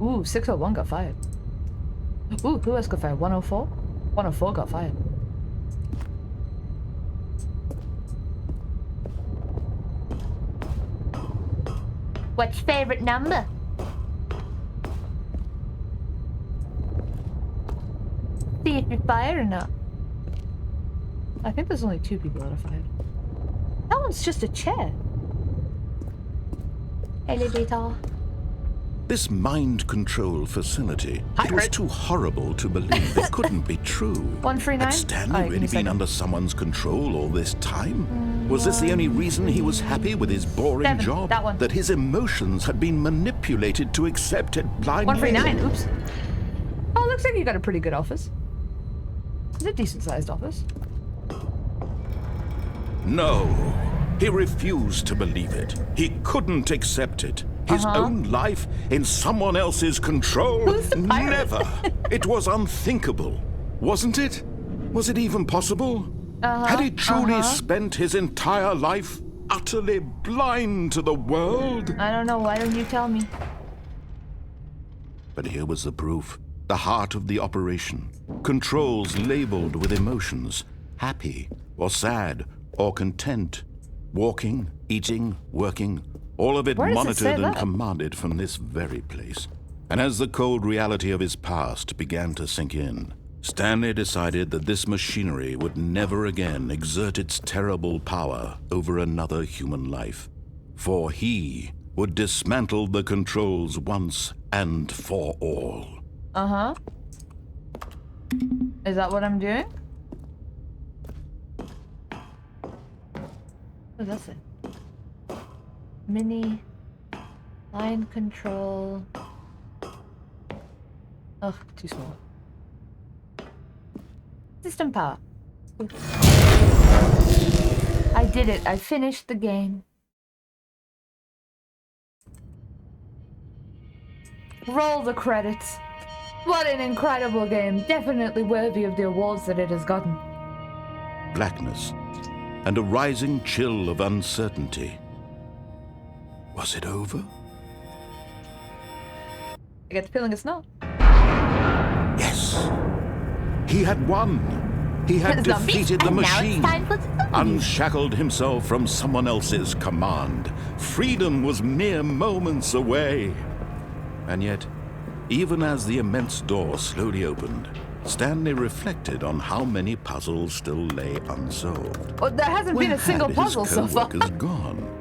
Speaker 1: Ooh, 601 got fired. Ooh, who else got fired? 104? 104 got fired. What's your favorite number? See if you're fired or not. I think there's only 2 people that are fired. That one's just a chair. Elevator.
Speaker 2: This mind control facility, it was too horrible to believe. It couldn't be true.
Speaker 1: 139?
Speaker 2: Had Stanley really been under someone's control all this time? Was this the only reason he was happy with his boring
Speaker 1: 7,
Speaker 2: job?
Speaker 1: that one.
Speaker 2: That his emotions had been manipulated to accept it blindly?
Speaker 1: 139, oops. Oh, looks like you got a pretty good office. It's a decent-sized office.
Speaker 2: No, he refused to believe it. He couldn't accept it. His own life in someone else's control?
Speaker 1: Who's the pirate?
Speaker 2: Never. It was unthinkable. Wasn't it? Was it even possible? Had he truly spent his entire life utterly blind to the world?
Speaker 1: I don't know. Why don't you tell me?
Speaker 2: But here was the proof. The heart of the operation. Controls labeled with emotions. Happy or sad or content. Walking, eating, working. All of it
Speaker 1: Where does it
Speaker 2: monitored
Speaker 1: say
Speaker 2: and
Speaker 1: that?
Speaker 2: commanded from this very place. And as the cold reality of his past began to sink in, Stanley decided that this machinery would never again exert its terrible power over another human life. For he would dismantle the controls once and for all.
Speaker 1: Is that what I'm doing? What does that say? Mini line control. Ugh, too small. System power. Ooh. I did it. I finished the game. Roll the credits. What an incredible game. Definitely worthy of the awards that it has gotten.
Speaker 2: Blackness and a rising chill of uncertainty. Was it over?
Speaker 1: I get the feeling it's not.
Speaker 2: Yes. He had won. He had defeated the machine. Unshackled himself from someone else's command. Freedom was mere moments away. And yet, Even as the immense door slowly opened, Stanley reflected on how many puzzles still lay unsolved.
Speaker 1: Well, there hasn't been a single puzzle so far.
Speaker 2: His co-workers gone?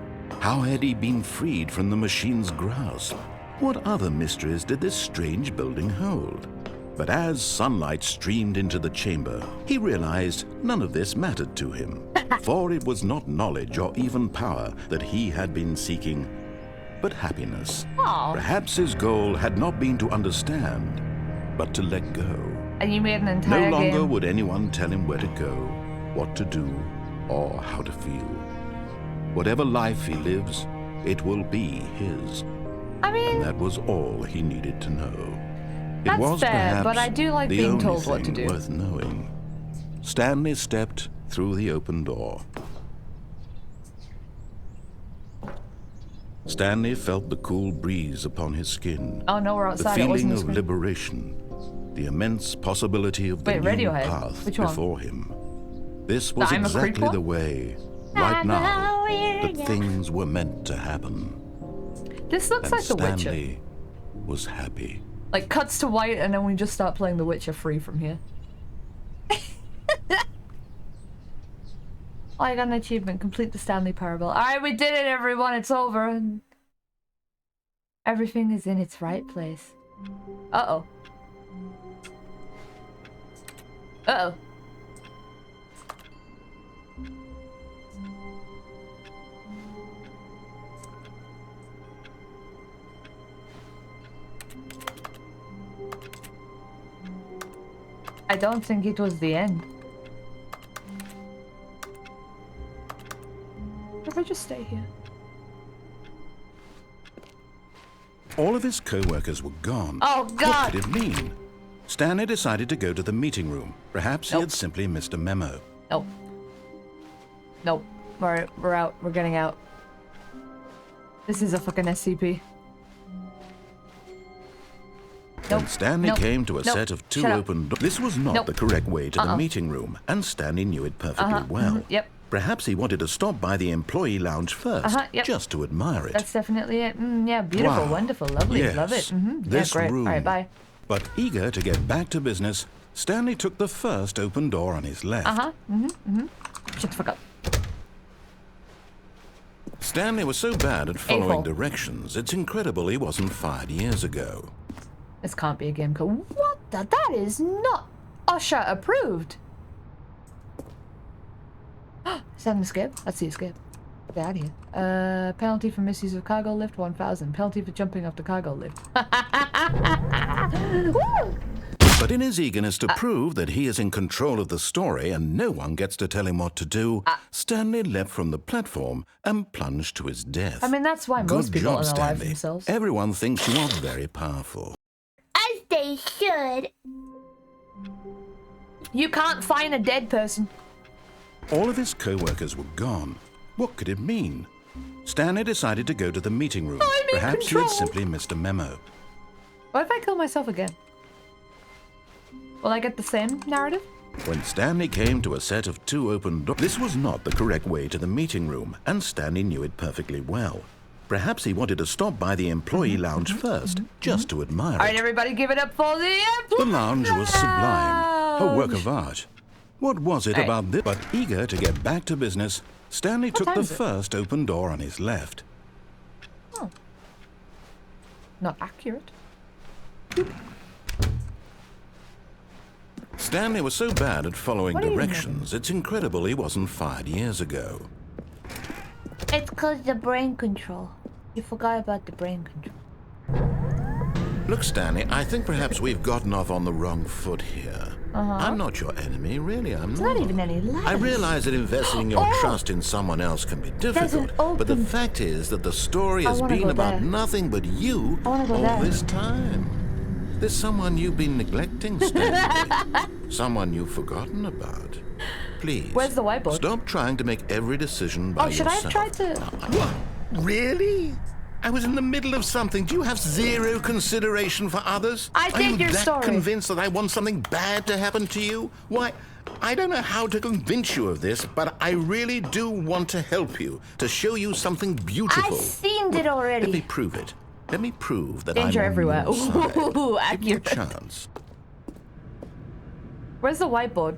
Speaker 2: How had he been freed from the machine's grasp? What other mysteries did this strange building hold? But as sunlight streamed into the chamber, he realized none of this mattered to him. For it was not knowledge or even power that he had been seeking, but happiness.
Speaker 1: Aww.
Speaker 2: Perhaps his goal had not been to understand, but to let go.
Speaker 1: And you made an entire
Speaker 2: No longer
Speaker 1: game.
Speaker 2: would anyone tell him where to go, what to do, or how to feel. Whatever life he lives, it will be his.
Speaker 1: I mean,
Speaker 2: And that was all he needed to know.
Speaker 1: That's
Speaker 2: It was
Speaker 1: fair,
Speaker 2: perhaps
Speaker 1: but I do like
Speaker 2: the
Speaker 1: being
Speaker 2: only
Speaker 1: told what to
Speaker 2: thing
Speaker 1: do.
Speaker 2: worth knowing. Stanley stepped through the open door. Stanley felt the cool breeze upon his skin.
Speaker 1: oh no, we're
Speaker 2: The
Speaker 1: outside. It
Speaker 2: feeling
Speaker 1: wasn't a
Speaker 2: of
Speaker 1: screen.
Speaker 2: liberation. The immense possibility of the
Speaker 1: Wait,
Speaker 2: new
Speaker 1: Radiohead?
Speaker 2: path
Speaker 1: Which one?
Speaker 2: before him. This was
Speaker 1: I'm a creep
Speaker 2: exactly
Speaker 1: one?
Speaker 2: the way, right now, that things were meant to happen.
Speaker 1: This looks
Speaker 2: And
Speaker 1: like The Witcher.
Speaker 2: Stanley was happy.
Speaker 1: Like cuts to white, and then we just start playing The Witcher free from here. Oh, I got an achievement. Complete the Stanley Parable. Alright, we did it, everyone. It's over. And everything is in its right place. Uh-oh. Uh-oh. I don't think it was the end. If I just stay here.
Speaker 2: All of his co-workers were gone.
Speaker 1: Oh, God!
Speaker 2: What could it mean? Stanley decided to go to the meeting room. Perhaps he
Speaker 1: Nope.
Speaker 2: had simply missed a memo.
Speaker 1: Nope. Nope. We're out. We're getting out. This is a fucking SCP. Nope.
Speaker 2: When Stanley
Speaker 1: Nope.
Speaker 2: came to a
Speaker 1: Nope.
Speaker 2: set of two
Speaker 1: Shut up.
Speaker 2: open doors, this was not
Speaker 1: Nope.
Speaker 2: the correct way to the
Speaker 1: Uh-uh.
Speaker 2: meeting room, and Stanley knew it perfectly well.
Speaker 1: Yep.
Speaker 2: Perhaps he wanted to stop by the employee lounge first,
Speaker 1: Yep.
Speaker 2: just to admire it.
Speaker 1: That's definitely it. Yeah, beautiful,
Speaker 2: Wow.
Speaker 1: wonderful, lovely.
Speaker 2: Yes.
Speaker 1: Love it.
Speaker 2: This
Speaker 1: yeah, great.
Speaker 2: room.
Speaker 1: All right, bye.
Speaker 2: But eager to get back to business, Stanley took the first open door on his left.
Speaker 1: Shut the fuck up.
Speaker 2: Stanley was so bad at following
Speaker 1: A-hole.
Speaker 2: directions, it's incredible he wasn't fired years ago.
Speaker 1: This can't be a game code. What the? That is not Usher approved. Is that an escape? That's the escape. Get out of here. Penalty for misuse of cargo lift, 1,000. Penalty for jumping off the cargo lift. Woo!
Speaker 2: But in his eagerness to prove that he is in control of the story and no one gets to tell him what to do, Stanley leapt from the platform and plunged to his death.
Speaker 1: I mean, that's why most
Speaker 2: Good
Speaker 1: people
Speaker 2: job,
Speaker 1: unalive
Speaker 2: Stanley.
Speaker 1: themselves.
Speaker 2: Everyone thinks you are very powerful.
Speaker 3: As they should.
Speaker 1: You can't find a dead person.
Speaker 2: All of his co-workers were gone. What could it mean? Stanley decided to go to the meeting room.
Speaker 1: I'm in
Speaker 2: Perhaps he
Speaker 1: control.
Speaker 2: had simply missed a memo.
Speaker 1: What if I kill myself again? Will I get the same narrative?
Speaker 2: When Stanley came to a set of two open doors, this was not the correct way to the meeting room, and Stanley knew it perfectly well. Perhaps he wanted to stop by the employee lounge first, just to admire
Speaker 1: All right,
Speaker 2: it.
Speaker 1: everybody, give it up for the
Speaker 2: The lounge was sublime, a work of art. What was it
Speaker 1: Hey.
Speaker 2: about this? But eager to get back to business, Stanley took
Speaker 1: time
Speaker 2: the
Speaker 1: is it?
Speaker 2: first open door on his left.
Speaker 1: Oh. Not accurate.
Speaker 2: Stanley was so bad at following
Speaker 1: What are you
Speaker 2: directions, it's incredible he wasn't fired years ago.
Speaker 3: It's cause the brain control.
Speaker 1: You forgot about the brain control.
Speaker 2: Look, Stanley, I think perhaps we've gotten off on the wrong foot here. I'm not your enemy, really, I'm
Speaker 1: It's
Speaker 2: not.
Speaker 1: not even any lies.
Speaker 2: I realize that investing your
Speaker 1: Oh!
Speaker 2: trust in someone else can be
Speaker 1: an
Speaker 2: difficult, but the
Speaker 1: open-
Speaker 2: fact is that the story
Speaker 1: I
Speaker 2: has
Speaker 1: wanna
Speaker 2: been
Speaker 1: go
Speaker 2: about
Speaker 1: there.
Speaker 2: nothing but you
Speaker 1: I wanna go
Speaker 2: all
Speaker 1: there.
Speaker 2: this time. There's someone you've been neglecting, Stanley. Someone you've forgotten about. Please.
Speaker 1: Where's the whiteboard?
Speaker 2: Stop trying to make every decision by
Speaker 1: Oh, should I have
Speaker 2: yourself.
Speaker 1: tried to...
Speaker 2: What? Really? I was in the middle of something. Do you have zero consideration for others?
Speaker 1: I
Speaker 2: Are
Speaker 1: did
Speaker 2: you
Speaker 1: your
Speaker 2: that
Speaker 1: story.
Speaker 2: convinced that I want something bad to happen to you? Why, I don't know how to convince you of this, but I really do want to help you, to show you something beautiful.
Speaker 3: I've seen it
Speaker 2: Let me
Speaker 3: already.
Speaker 2: prove it. Let me prove that
Speaker 1: Danger
Speaker 2: I'm
Speaker 1: everywhere.
Speaker 2: on your side.
Speaker 1: Ooh,
Speaker 2: Give me a
Speaker 1: accurate.
Speaker 2: chance.
Speaker 1: Where's the whiteboard?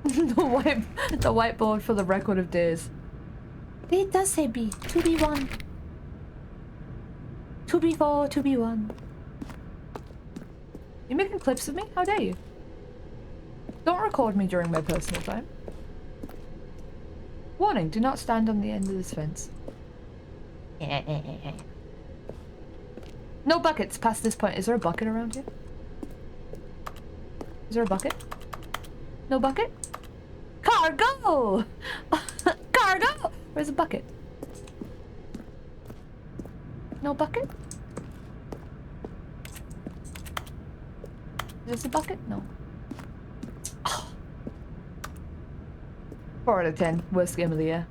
Speaker 1: the whiteboard for the record of days. It does say B. 2B1. 2B4, 2B1. You making clips of me? How dare you? Don't record me during my personal time. Warning, do not stand on the end of this fence. No buckets past this point. Is there a bucket around here? Is there a bucket? No bucket? Cargo! Cargo! Where's the bucket? No bucket? Is this a bucket? No. Oh. 4 out of 10. Worst game of the year.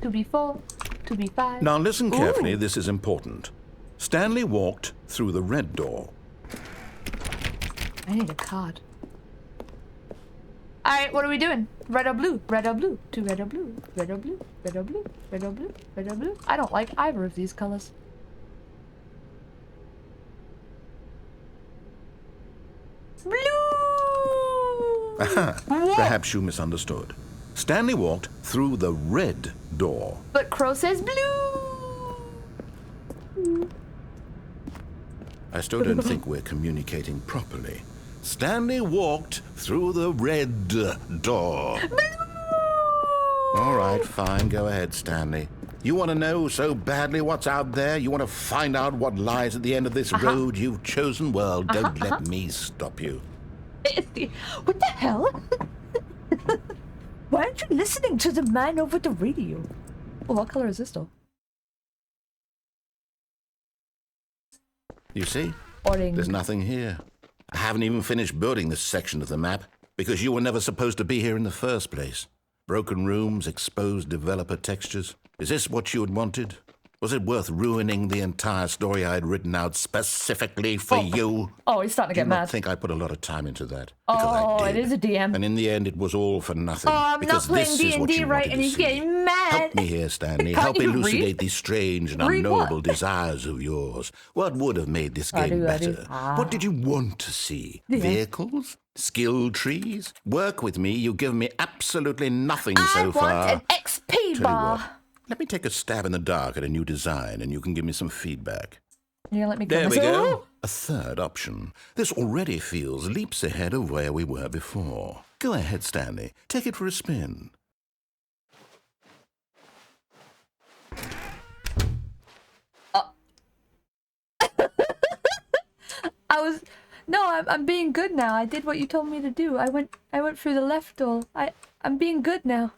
Speaker 1: To be 4, to be 5.
Speaker 2: Now listen carefully,
Speaker 1: Ooh.
Speaker 2: this is important. Stanley walked through the red door.
Speaker 1: I need a card. Alright, what are we doing? Red or blue? Red or blue? To red or blue? Red or blue? Red or blue? Red or blue? Red or blue? I don't like either of these colors. Blue!
Speaker 2: Aha, perhaps you misunderstood. Stanley walked through the red door.
Speaker 1: But Crow says blue!
Speaker 2: I still don't think we're communicating properly. Stanley walked through the red door. All right, fine. Go ahead, Stanley. You want to know so badly what's out there? You want to find out what lies at the end of this road you've chosen? Well, don't let me stop you.
Speaker 1: What the hell? Why aren't you listening to the man over the radio? Oh, what color is this door?
Speaker 2: You see?
Speaker 1: Orange.
Speaker 2: There's nothing here. I haven't even finished building this section of the map because you were never supposed to be here in the first place. Broken rooms, exposed developer textures. Is this what you had wanted? Was it worth ruining the entire story I had written out specifically for you?
Speaker 1: Oh, he's starting to get
Speaker 2: Do not
Speaker 1: mad.
Speaker 2: think I put a lot of time into that. Because
Speaker 1: Oh,
Speaker 2: I did.
Speaker 1: it is a DM.
Speaker 2: And in the end, it was all for nothing.
Speaker 1: Oh, I'm not
Speaker 2: because
Speaker 1: playing
Speaker 2: this is what
Speaker 1: D&D
Speaker 2: you
Speaker 1: right,
Speaker 2: wanted
Speaker 1: and
Speaker 2: to
Speaker 1: he's
Speaker 2: see.
Speaker 1: getting mad.
Speaker 2: Help me here, Stanley.
Speaker 1: Can't
Speaker 2: Help
Speaker 1: you
Speaker 2: elucidate
Speaker 1: read?
Speaker 2: these strange and
Speaker 1: Read
Speaker 2: unknowable
Speaker 1: what?
Speaker 2: desires of yours. What would have made this game
Speaker 1: I do.
Speaker 2: better? What did you want to see?
Speaker 1: Yeah.
Speaker 2: Vehicles? Skill trees? Work with me. You've given me absolutely nothing so far.
Speaker 1: I want an XP
Speaker 2: Tell you
Speaker 1: bar.
Speaker 2: what, let me take a stab in the dark at a new design and you can give me some feedback.
Speaker 1: You gonna let me
Speaker 2: There we
Speaker 1: myself?
Speaker 2: go. A third option. This already feels leaps ahead of where we were before. Go ahead, Stanley. Take it for a spin.
Speaker 1: I'm being good now. I did what you told me to do. I went through the left door. I'm being good now.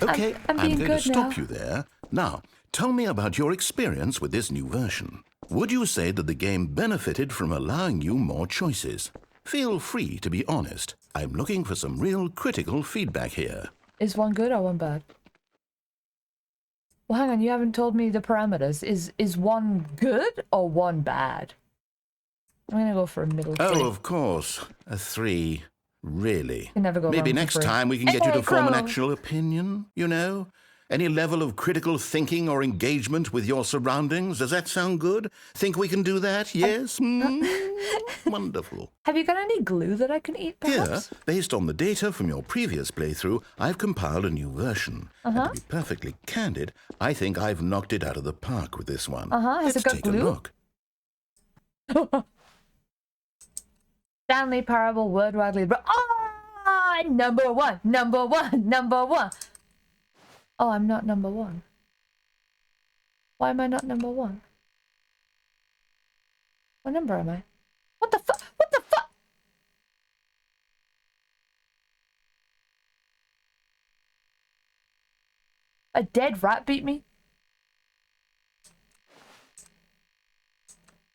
Speaker 2: Okay,
Speaker 1: I'm
Speaker 2: I'm
Speaker 1: being
Speaker 2: going to
Speaker 1: good
Speaker 2: stop
Speaker 1: now.
Speaker 2: you there. Now, tell me about your experience with this new version. Would you say that the game benefited from allowing you more choices? Feel free to be honest. I'm looking for some real critical feedback here.
Speaker 1: Is one good or one bad? Well, hang on. You haven't told me the parameters. Is one good or one bad? I'm gonna go for a middle.
Speaker 2: Oh,
Speaker 1: three.
Speaker 2: of course. A 3. Really?
Speaker 1: Can never go
Speaker 2: Maybe
Speaker 1: wrong with
Speaker 2: next
Speaker 1: 3.
Speaker 2: time we can get you
Speaker 1: Hey,
Speaker 2: to form an
Speaker 1: Crow.
Speaker 2: actual opinion, you know? Any level of critical thinking or engagement with your surroundings? Does that sound good? Think we can do that? Yes? Wonderful.
Speaker 1: Have you got any glue that I can eat,
Speaker 2: Here,
Speaker 1: perhaps?
Speaker 2: based on the data from your previous playthrough, I've compiled a new version. And to be perfectly candid, I think I've knocked it out of the park with this one.
Speaker 1: Has
Speaker 2: Let's
Speaker 1: it got
Speaker 2: take
Speaker 1: glue?
Speaker 2: a look.
Speaker 1: Stanley Parable, word widely. Ah, number one, number one, number one. Oh, I'm not number one. Why am I not number one? What number am I? What the fuck? What the fuck? A dead rat beat me?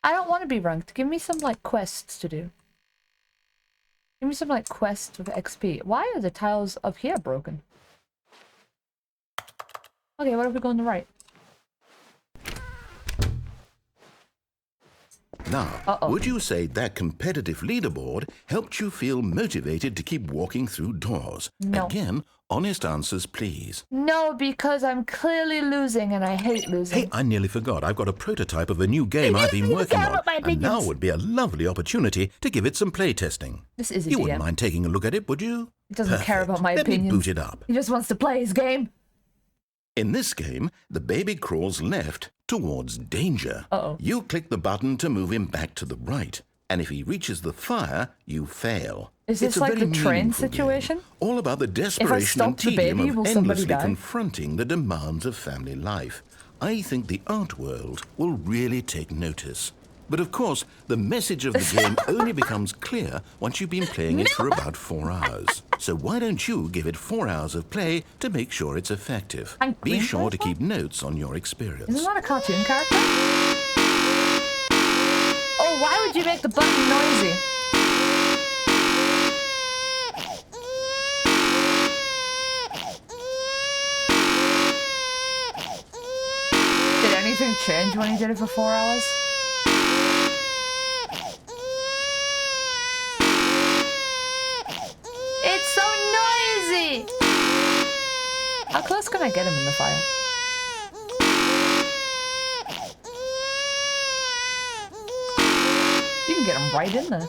Speaker 1: I don't want to be ranked. Give me some, like, quests to do. Give me some, like, quests with XP. Why are the tiles up here broken? Okay, what if we go on the right?
Speaker 2: Now, would you say that competitive leaderboard helped you feel motivated to keep walking through doors?
Speaker 1: No.
Speaker 2: Again, honest answers, please.
Speaker 1: No, because I'm clearly losing and I hate losing.
Speaker 2: Hey, I nearly forgot. I've got a prototype of a new game I've been working on, and now would be a lovely opportunity to give it some playtesting.
Speaker 1: This is a
Speaker 2: You
Speaker 1: DM.
Speaker 2: wouldn't mind taking a look at it, would you?
Speaker 1: He doesn't care about my
Speaker 2: Let
Speaker 1: opinions.
Speaker 2: me boot it up.
Speaker 1: He just wants to play his game.
Speaker 2: In this game, the baby crawls left towards danger.
Speaker 1: Uh-oh.
Speaker 2: You click the button to move him back to the right, and if he reaches the fire, you fail.
Speaker 1: Is this
Speaker 2: It's a
Speaker 1: like
Speaker 2: very
Speaker 1: the train
Speaker 2: meaningful
Speaker 1: situation?
Speaker 2: game, all about the desperation and
Speaker 1: stop the
Speaker 2: tedium
Speaker 1: baby, will
Speaker 2: of
Speaker 1: somebody
Speaker 2: endlessly
Speaker 1: die?
Speaker 2: confronting the demands of family life. I think the art world will really take notice. But of course, the message of the game only becomes clear once you've been playing it for about 4 hours. So why don't you give it 4 hours of play to make sure it's effective?
Speaker 1: And
Speaker 2: Be
Speaker 1: Green
Speaker 2: sure to
Speaker 1: Purple?
Speaker 2: keep notes on your experience.
Speaker 1: Isn't that a cartoon character? Oh, why would you make the button noisy? Did anything change when you did it for 4 hours? It's so noisy! How close can I get him in the fire? You can get him right in there.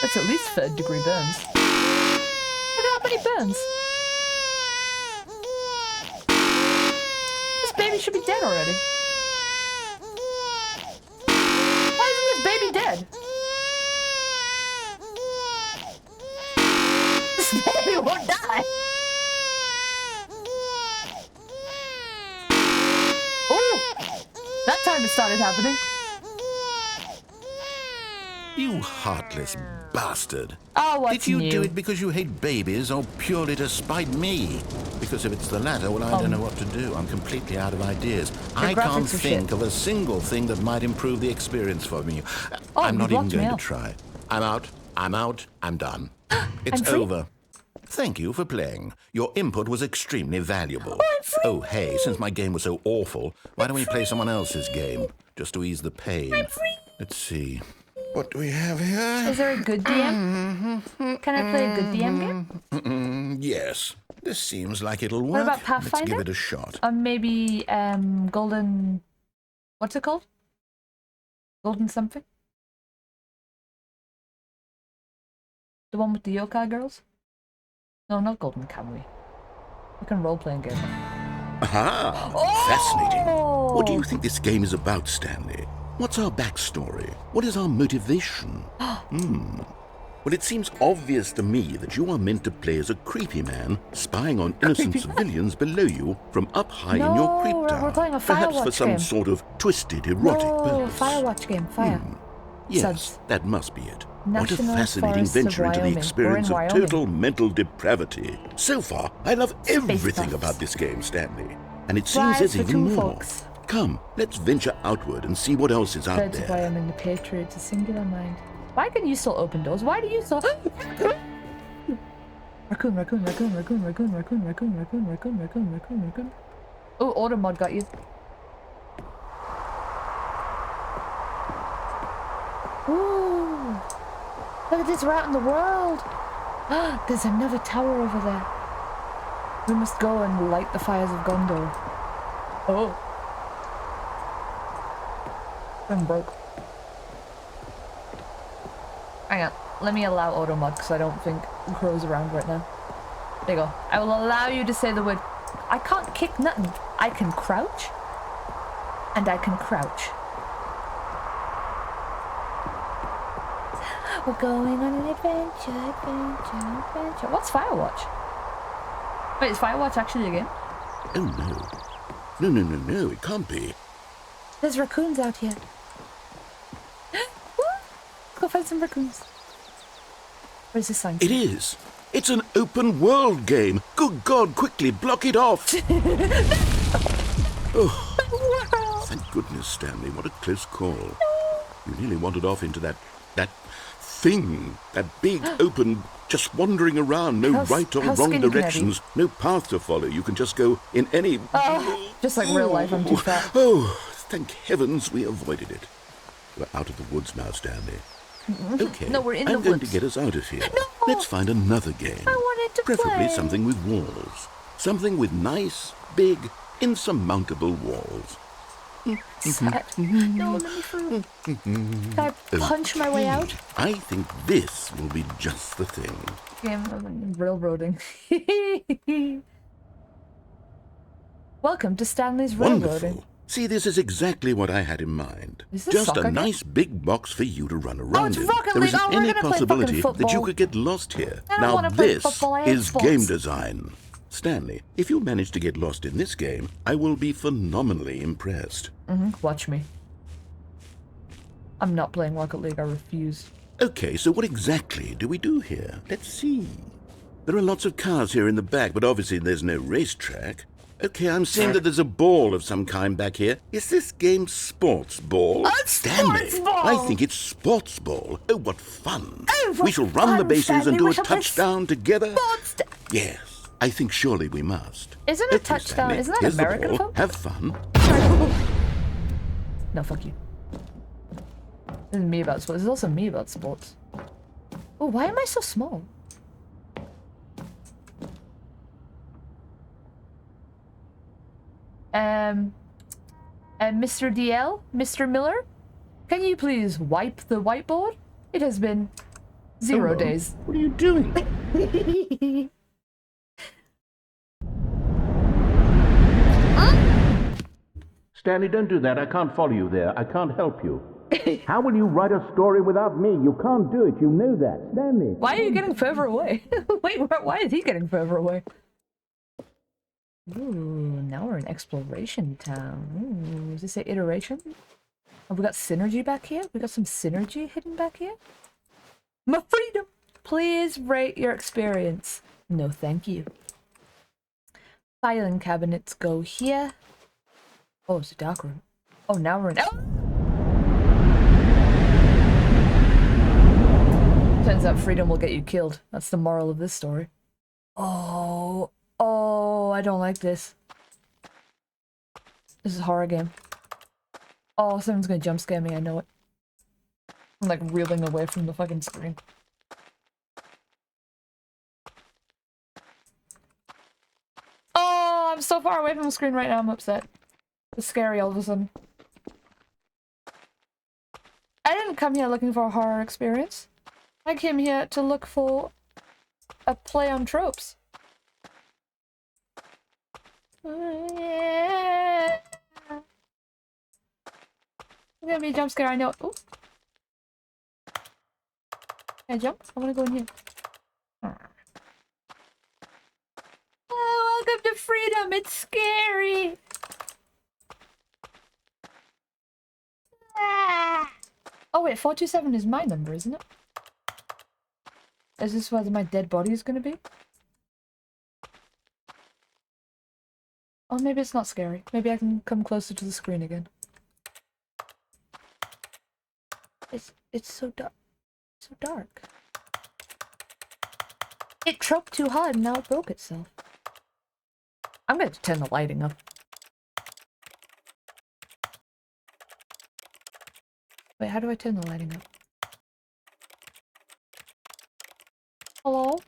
Speaker 1: That's at least 3rd degree burns. Look at how many burns. This baby should be dead already. Why isn't this baby dead? This baby won't die. Oh! That time it started happening.
Speaker 2: You heartless bastard.
Speaker 1: Oh, what's
Speaker 2: Did you
Speaker 1: new?
Speaker 2: do it because you hate babies or purely to spite me? Because if it's the latter, well, I don't know what to do. I'm completely out of ideas. I can't
Speaker 1: graphics are
Speaker 2: think
Speaker 1: shit.
Speaker 2: of a single thing that might improve the experience for me.
Speaker 1: Oh,
Speaker 2: I'm not
Speaker 1: you
Speaker 2: even
Speaker 1: blocked me
Speaker 2: going to
Speaker 1: out.
Speaker 2: try. I'm out. I'm done. It's
Speaker 1: I'm free.
Speaker 2: over. Thank you for playing. Your input was extremely valuable.
Speaker 1: I'm free.
Speaker 2: Oh, hey, since my game was so awful, why don't we play someone else's game? Just to ease the pain.
Speaker 1: I'm free.
Speaker 2: Let's see. What do we have here?
Speaker 1: Is there a good DM? Can I play a good DM game?
Speaker 2: Yes. This seems like it'll work.
Speaker 1: What about
Speaker 2: Let's give
Speaker 1: Pathfinder?
Speaker 2: it a shot.
Speaker 1: Or maybe Golden... What's it called? Golden something? The one with the yokai girls? No, not Golden Camry. Like a role-playing game.
Speaker 2: Aha! Fascinating. What do you think this game is about, Stanley? What's our backstory? What is our motivation? Well, it seems obvious to me that you are meant to play as a creepy man spying on innocent civilians below you from up high in your creep
Speaker 1: No,
Speaker 2: tower.
Speaker 1: we're playing a
Speaker 2: Perhaps for
Speaker 1: Firewatch
Speaker 2: some
Speaker 1: game.
Speaker 2: sort of twisted erotic
Speaker 1: No,
Speaker 2: purpose.
Speaker 1: Firewatch game, fire.
Speaker 2: Yes,
Speaker 1: Suds.
Speaker 2: that must be it.
Speaker 1: National
Speaker 2: what a fascinating
Speaker 1: Forests of
Speaker 2: venture into the
Speaker 1: Wyoming.
Speaker 2: experience
Speaker 1: We're in
Speaker 2: of
Speaker 1: Wyoming.
Speaker 2: total mental depravity. So far, I love everything
Speaker 1: buffs.
Speaker 2: about this game, Stanley. And it seems
Speaker 1: Rise
Speaker 2: there's
Speaker 1: for
Speaker 2: even
Speaker 1: two
Speaker 2: more.
Speaker 1: folks.
Speaker 2: Come, let's venture outward and see what else is out
Speaker 1: Birds of
Speaker 2: there.
Speaker 1: Wyoming, the Patriots, a singular mind. Why can you still open doors? Why do you still... Raccoon, raccoon, raccoon, raccoon, raccoon, raccoon, raccoon, raccoon, raccoon, raccoon, raccoon, raccoon. Oh, auto mod got you. Ooh. Look at this, we're out in the world. There's another tower over there. We must go and light the fires of Gondor. Oh. I'm broke. Hang on, let me allow auto mod because I don't think Crow's around right now. There you go. I will allow you to say the word. I can't kick nothing. I can crouch. And I can crouch. We're going on an adventure, adventure, adventure. What's Firewatch? Wait, is Firewatch actually a game?
Speaker 2: Oh, no. No, it can't be.
Speaker 1: There's raccoons out here. Let's go find some raccoons. Where's this sign?
Speaker 2: It is. It's an open world game. Good God, quickly block it off. Oh, thank goodness, Stanley. What a close call. You nearly wandered off into that thing. That big, open, just wandering around. No right or
Speaker 1: how
Speaker 2: wrong
Speaker 1: skinny can I be?
Speaker 2: directions. No path to follow. You can just go in any...
Speaker 1: Oh, just like real life, I'm too fat.
Speaker 2: Oh, thank heavens we avoided it. We're out of the woods now, Stanley. Okay,
Speaker 1: No, we're in the
Speaker 2: I'm going
Speaker 1: woods.
Speaker 2: to get us out of here.
Speaker 1: No!
Speaker 2: Let's find another game.
Speaker 1: I wanted to
Speaker 2: Preferably
Speaker 1: play.
Speaker 2: something with walls. Something with nice, big, insurmountable walls.
Speaker 1: No, let me through. Can I punch my way out?
Speaker 2: I think this will be just the thing.
Speaker 1: Game of railroading. Welcome to Stanley's Railroading.
Speaker 2: Wonderful. See, this is exactly what I had in mind.
Speaker 1: Is this
Speaker 2: Just
Speaker 1: soccer
Speaker 2: a
Speaker 1: game?
Speaker 2: nice big box for you to run around
Speaker 1: it's
Speaker 2: in.
Speaker 1: Rocket
Speaker 2: There
Speaker 1: League.
Speaker 2: isn't
Speaker 1: Oh, we're
Speaker 2: any
Speaker 1: gonna play
Speaker 2: possibility
Speaker 1: fucking
Speaker 2: that you
Speaker 1: football.
Speaker 2: could get lost here.
Speaker 1: I don't
Speaker 2: Now
Speaker 1: wanna play
Speaker 2: this
Speaker 1: football, I hate
Speaker 2: is
Speaker 1: sports.
Speaker 2: game design. Stanley, if you manage to get lost in this game, I will be phenomenally impressed.
Speaker 1: Watch me. I'm not playing Rocket League. I refuse.
Speaker 2: Okay, so what exactly do we do here? Let's see. There are lots of cars here in the back, but obviously there's no racetrack. Okay, I'm seeing that there's a ball of some kind back here. Is this game sports ball?
Speaker 1: It's
Speaker 2: Stanley,
Speaker 1: sports ball!
Speaker 2: I think it's sports ball. Oh, what fun.
Speaker 1: Oh, what
Speaker 2: we shall run the
Speaker 1: fun,
Speaker 2: bases
Speaker 1: Stanley.
Speaker 2: and do
Speaker 1: We
Speaker 2: a
Speaker 1: shall play
Speaker 2: touchdown together. Yes, I think surely we must.
Speaker 1: Isn't a
Speaker 2: Okay,
Speaker 1: touchdown?
Speaker 2: Stanley,
Speaker 1: Isn't that
Speaker 2: here's the
Speaker 1: American
Speaker 2: ball.
Speaker 1: football?
Speaker 2: Have fun.
Speaker 1: No, fuck you. This is me about sports. This is also me about sports. Oh, why am I so small? Mr. DL? Mr. Miller? Can you please wipe the whiteboard? It has been 0
Speaker 2: Hello?
Speaker 1: days.
Speaker 2: What are you doing?
Speaker 4: Stanley, don't do that. I can't follow you there. I can't help you. How will you write a story without me? You can't do it. You know that. Stanley.
Speaker 1: Why are you getting further away? Wait, why is he getting further away? Ooh, now we're in exploration town. Ooh, does this say iteration? Have we got synergy back here? We got some synergy hidden back here? My freedom! Please rate your experience. No, thank you. Filing cabinets go here. Oh, it's a dark room. Oh, now we're in... Oh! Turns out freedom will get you killed. That's the moral of this story. Oh, I don't like this. This is a horror game. Oh, someone's gonna jump scare me, I know it. I'm like reeling away from the fucking screen. Oh, I'm so far away from the screen right now, I'm upset. It's scary all of a sudden. I didn't come here looking for a horror experience. I came here to look for a play on tropes. It's gonna be a jump scare, I know. Ooh. Can I jump? I wanna go in here. Oh, welcome to freedom! It's scary! Oh wait, 427 is my number, isn't it? Is this where my dead body is gonna be? Oh, maybe it's not scary. Maybe I can come closer to the screen again. It's so dark. So dark. It troped too hard and now it broke itself. I'm going to turn the lighting up. Wait, how do I turn the lighting up? Hello?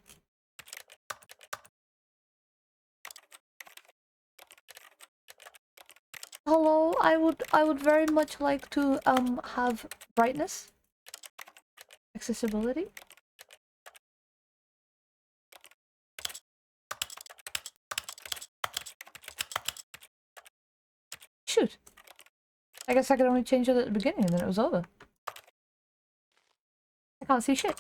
Speaker 1: Hello, I would very much like to have brightness. Accessibility. Shoot. I guess I could only change it at the beginning and then it was over. I can't see shit.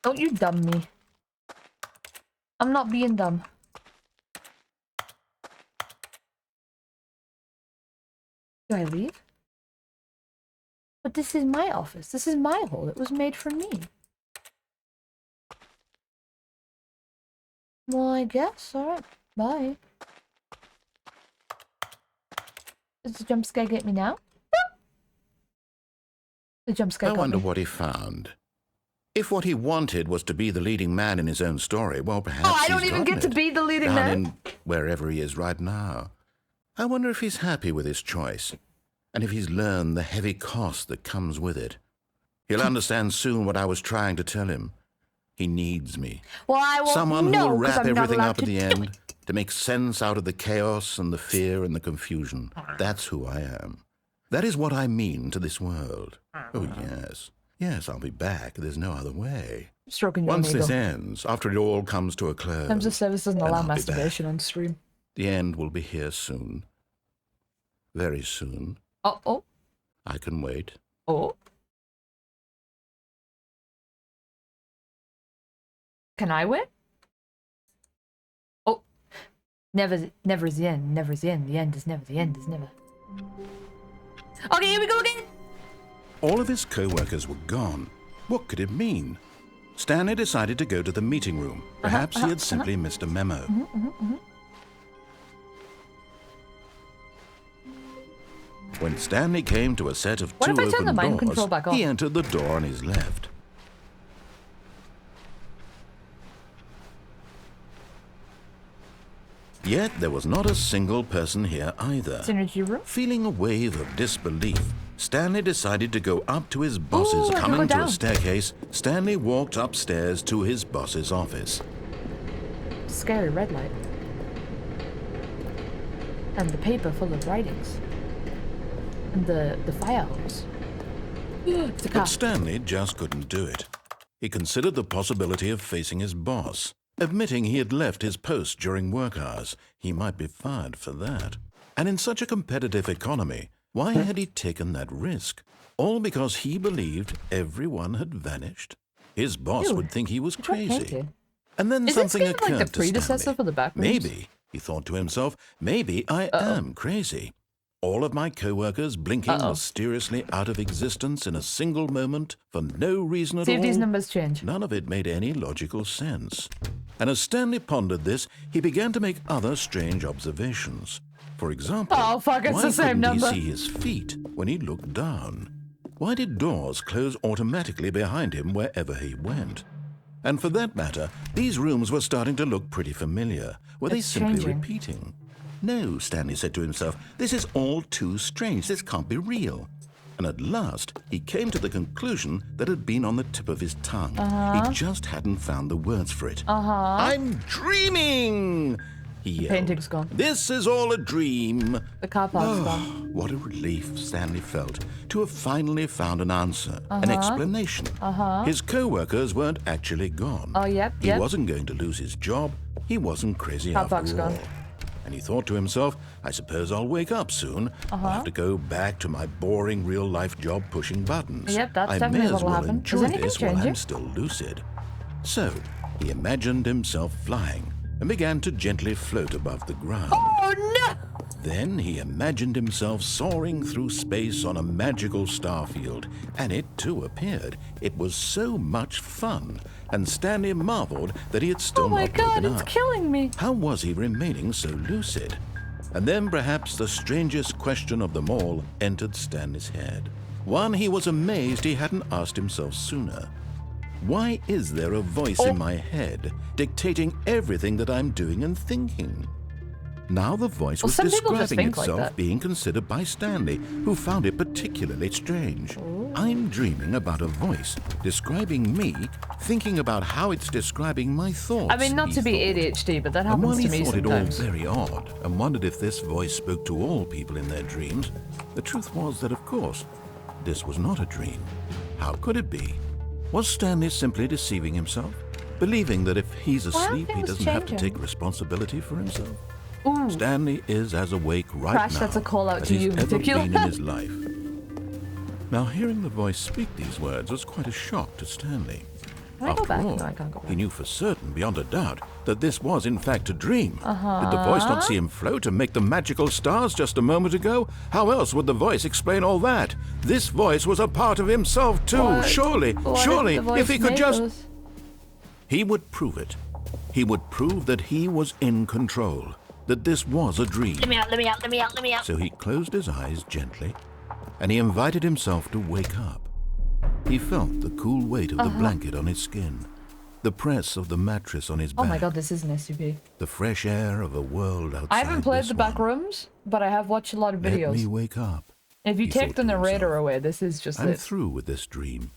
Speaker 1: Don't you dumb me. I'm not being dumb. Do I leave? But this is my office. This is my hole. It was made for me. Well, I guess. Alright. Bye. Does the jump scare get me now? The jump scare
Speaker 2: I
Speaker 1: got
Speaker 2: wonder
Speaker 1: me.
Speaker 2: what he found. If what he wanted was to be the leading man in his own story, well, perhaps
Speaker 1: Oh, I don't
Speaker 2: he's
Speaker 1: even
Speaker 2: gotten
Speaker 1: get to
Speaker 2: it.
Speaker 1: be the leading
Speaker 2: Down
Speaker 1: man.
Speaker 2: in wherever he is right now. I wonder if he's happy with his choice, and if he's learned the heavy cost that comes with it. He'll understand soon what I was trying to tell him. He needs me.
Speaker 1: Well, I won't
Speaker 2: Someone
Speaker 1: know
Speaker 2: who will
Speaker 1: 'cause
Speaker 2: wrap
Speaker 1: I'm not
Speaker 2: everything
Speaker 1: allowed
Speaker 2: up at
Speaker 1: to
Speaker 2: the
Speaker 1: do
Speaker 2: end
Speaker 1: it.
Speaker 2: to make sense out of the chaos and the fear and the confusion. That's who I am. That is what I mean to this world. Oh, yes. Yes, I'll be back. There's no other way.
Speaker 1: Stroking your
Speaker 2: Once
Speaker 1: ego.
Speaker 2: this ends, after it all comes to a close,
Speaker 1: Terms of service doesn't
Speaker 2: then
Speaker 1: allow
Speaker 2: I'll be
Speaker 1: masturbation
Speaker 2: back.
Speaker 1: on stream.
Speaker 2: The end will be here soon. Very soon.
Speaker 1: Oh.
Speaker 2: I can wait.
Speaker 1: Oh. Can I win? Oh. Never is the end. Never is the end. The end is never. The end is never. Okay, here we go again.
Speaker 2: All of his co-workers were gone. What could it mean? Stanley decided to go to the meeting room. Perhaps he had simply missed a memo. When Stanley came to a set of
Speaker 1: What
Speaker 2: two
Speaker 1: if I turn the
Speaker 2: open
Speaker 1: mind control
Speaker 2: doors,
Speaker 1: back on?
Speaker 2: he entered the door on his left. Yet there was not a single person here either.
Speaker 1: Synergy room.
Speaker 2: Feeling a wave of disbelief, Stanley decided to go up to his boss's.
Speaker 1: Ooh, I can
Speaker 2: Coming
Speaker 1: go
Speaker 2: to a
Speaker 1: down.
Speaker 2: staircase, Stanley walked upstairs to his boss's office.
Speaker 1: Scary red light. And the paper full of writings. And the fire hose. It's a car.
Speaker 2: But Stanley just couldn't do it. He considered the possibility of facing his boss. Admitting he had left his post during work hours, he might be fired for that. And in such a competitive economy, why had he taken that risk? All because he believed everyone had vanished? His boss
Speaker 1: Ew,
Speaker 2: would think he was
Speaker 1: it's all
Speaker 2: crazy.
Speaker 1: painted.
Speaker 2: And then
Speaker 1: Is this
Speaker 2: something
Speaker 1: game
Speaker 2: occurred
Speaker 1: like the
Speaker 2: to
Speaker 1: predecessor
Speaker 2: Stanley.
Speaker 1: for the back rooms?
Speaker 2: Maybe, he thought to himself, maybe I am crazy. All of my co-workers blinking mysteriously out of existence in a single moment for no reason at
Speaker 1: See if
Speaker 2: all.
Speaker 1: these numbers change.
Speaker 2: None of it made any logical sense. And as Stanley pondered this, he began to make other strange observations. For example,
Speaker 1: Oh, fuck, it's
Speaker 2: why
Speaker 1: the same
Speaker 2: couldn't
Speaker 1: number.
Speaker 2: he see his feet when he looked down? Why did doors close automatically behind him wherever he went? And for that matter, these rooms were starting to look pretty familiar. Were they
Speaker 1: It's
Speaker 2: simply
Speaker 1: changing.
Speaker 2: repeating? No, Stanley said to himself, this is all too strange. This can't be real. And at last, he came to the conclusion that had been on the tip of his tongue. He just hadn't found the words for it. I'm dreaming! He yelled.
Speaker 1: painting's gone.
Speaker 2: This is all a dream.
Speaker 1: The car park's gone.
Speaker 2: What a relief Stanley felt to have finally found an answer, an explanation. His co-workers weren't actually gone.
Speaker 1: Oh, yep,
Speaker 2: He
Speaker 1: yep.
Speaker 2: wasn't going to lose his job. He wasn't crazy
Speaker 1: Car
Speaker 2: after
Speaker 1: park's
Speaker 2: all.
Speaker 1: gone.
Speaker 2: And he thought to himself, I suppose I'll wake up soon. I'll have to go back to my boring real-life job pushing buttons.
Speaker 1: Yep, that's
Speaker 2: I
Speaker 1: definitely
Speaker 2: may as
Speaker 1: what'll
Speaker 2: well
Speaker 1: happen. Is
Speaker 2: enjoy
Speaker 1: anything
Speaker 2: this while
Speaker 1: changing?
Speaker 2: I'm still lucid. So, he imagined himself flying and began to gently float above the ground.
Speaker 1: Oh no!
Speaker 2: Then he imagined himself soaring through space on a magical starfield, and it too appeared. It was so much fun, and Stanley marveled that he had still
Speaker 1: Oh my
Speaker 2: not
Speaker 1: god,
Speaker 2: woken
Speaker 1: it's
Speaker 2: up.
Speaker 1: killing me.
Speaker 2: How was he remaining so lucid? And then perhaps the strangest question of them all entered Stanley's head. One he was amazed he hadn't asked himself sooner. Why is there a voice in my head dictating everything that I'm doing and thinking? Now the voice was
Speaker 1: some people just
Speaker 2: describing
Speaker 1: think like
Speaker 2: itself
Speaker 1: that.
Speaker 2: being considered by Stanley, who found it particularly strange. I'm dreaming about a voice describing me, thinking about how it's describing my thoughts.
Speaker 1: I mean, not
Speaker 2: he
Speaker 1: to be
Speaker 2: thought.
Speaker 1: ADHD, but that
Speaker 2: And while
Speaker 1: happens
Speaker 2: he
Speaker 1: to me
Speaker 2: thought it all
Speaker 1: sometimes.
Speaker 2: very odd and wondered if this voice spoke to all people in their dreams, the truth was that, of course, this was not a dream. How could it be? Was Stanley simply deceiving himself? Believing that if he's asleep, he
Speaker 1: things
Speaker 2: doesn't have to
Speaker 1: changing.
Speaker 2: take responsibility for himself?
Speaker 1: Ooh.
Speaker 2: Stanley is as awake right
Speaker 1: Crash,
Speaker 2: now
Speaker 1: that's a call out
Speaker 2: as
Speaker 1: to
Speaker 2: he's
Speaker 1: you in
Speaker 2: ever
Speaker 1: particular.
Speaker 2: been in his life. Now, hearing the voice speak these words was quite a shock to Stanley.
Speaker 1: Can I go
Speaker 2: After
Speaker 1: back?
Speaker 2: all,
Speaker 1: No, I can't go back.
Speaker 2: he knew for certain, beyond a doubt, that this was in fact a dream. Did the voice not see him float and make the magical stars just a moment ago? How else would the voice explain all that? This voice was a part of himself too,
Speaker 1: What?
Speaker 2: surely,
Speaker 1: What
Speaker 2: surely,
Speaker 1: the voice
Speaker 2: if he could
Speaker 1: made
Speaker 2: just...
Speaker 1: those?
Speaker 2: He would prove it. He would prove that he was in control, that this was a dream.
Speaker 3: Let me out, let me out, let me out, let me out.
Speaker 2: So he closed his eyes gently, and he invited himself to wake up. He felt the cool weight of the blanket on his skin, The press of the mattress on his back.
Speaker 1: Oh my god, this is an SUV.
Speaker 2: The fresh air of a world outside.
Speaker 1: I haven't played
Speaker 2: this
Speaker 1: the back
Speaker 2: one.
Speaker 1: rooms, but I have watched a lot of
Speaker 2: Let
Speaker 1: videos.
Speaker 2: me wake up.
Speaker 1: If you
Speaker 2: he
Speaker 1: take
Speaker 2: thought
Speaker 1: the
Speaker 2: to
Speaker 1: narrator
Speaker 2: himself.
Speaker 1: away, this is just
Speaker 2: I'm
Speaker 1: it.
Speaker 2: through with this dream.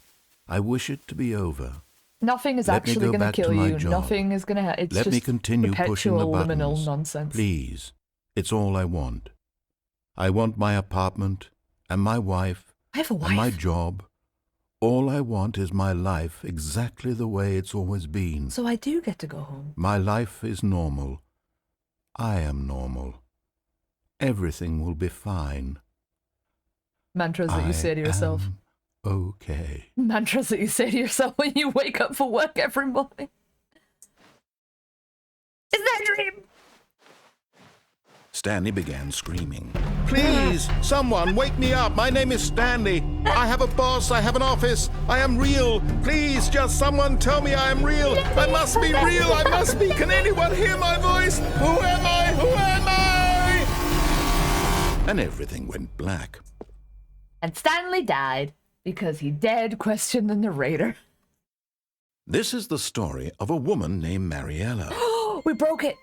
Speaker 2: I wish it to be over.
Speaker 1: Nothing is
Speaker 2: Let me
Speaker 1: actually
Speaker 2: go
Speaker 1: going to
Speaker 2: back to
Speaker 1: kill
Speaker 2: my
Speaker 1: you.
Speaker 2: job.
Speaker 1: Nothing is going to... It's
Speaker 2: Let
Speaker 1: just
Speaker 2: me continue pushing the
Speaker 1: perpetual liminal
Speaker 2: buttons.
Speaker 1: nonsense.
Speaker 2: Please. It's all I want. I want my apartment and my wife
Speaker 1: I have a wife.
Speaker 2: and my job. All I want is my life exactly the way it's always been.
Speaker 1: So I do get to go home.
Speaker 2: My life is normal. I am normal. Everything will be fine.
Speaker 1: Mantras that you say to yourself.
Speaker 2: Am okay.
Speaker 1: Mantras that you say to yourself when you wake up for work every morning. Is that a dream?
Speaker 2: Stanley began screaming. Please, someone, wake me up. My name is Stanley. I have a boss. I have an office. I am real. Please, just someone tell me I am real. I must be real. I must be. Can anyone hear my voice? Who am I? Who am I? And everything went black.
Speaker 1: And Stanley died because he dared question the narrator.
Speaker 2: This is the story of a woman named Mariella.
Speaker 1: We broke it.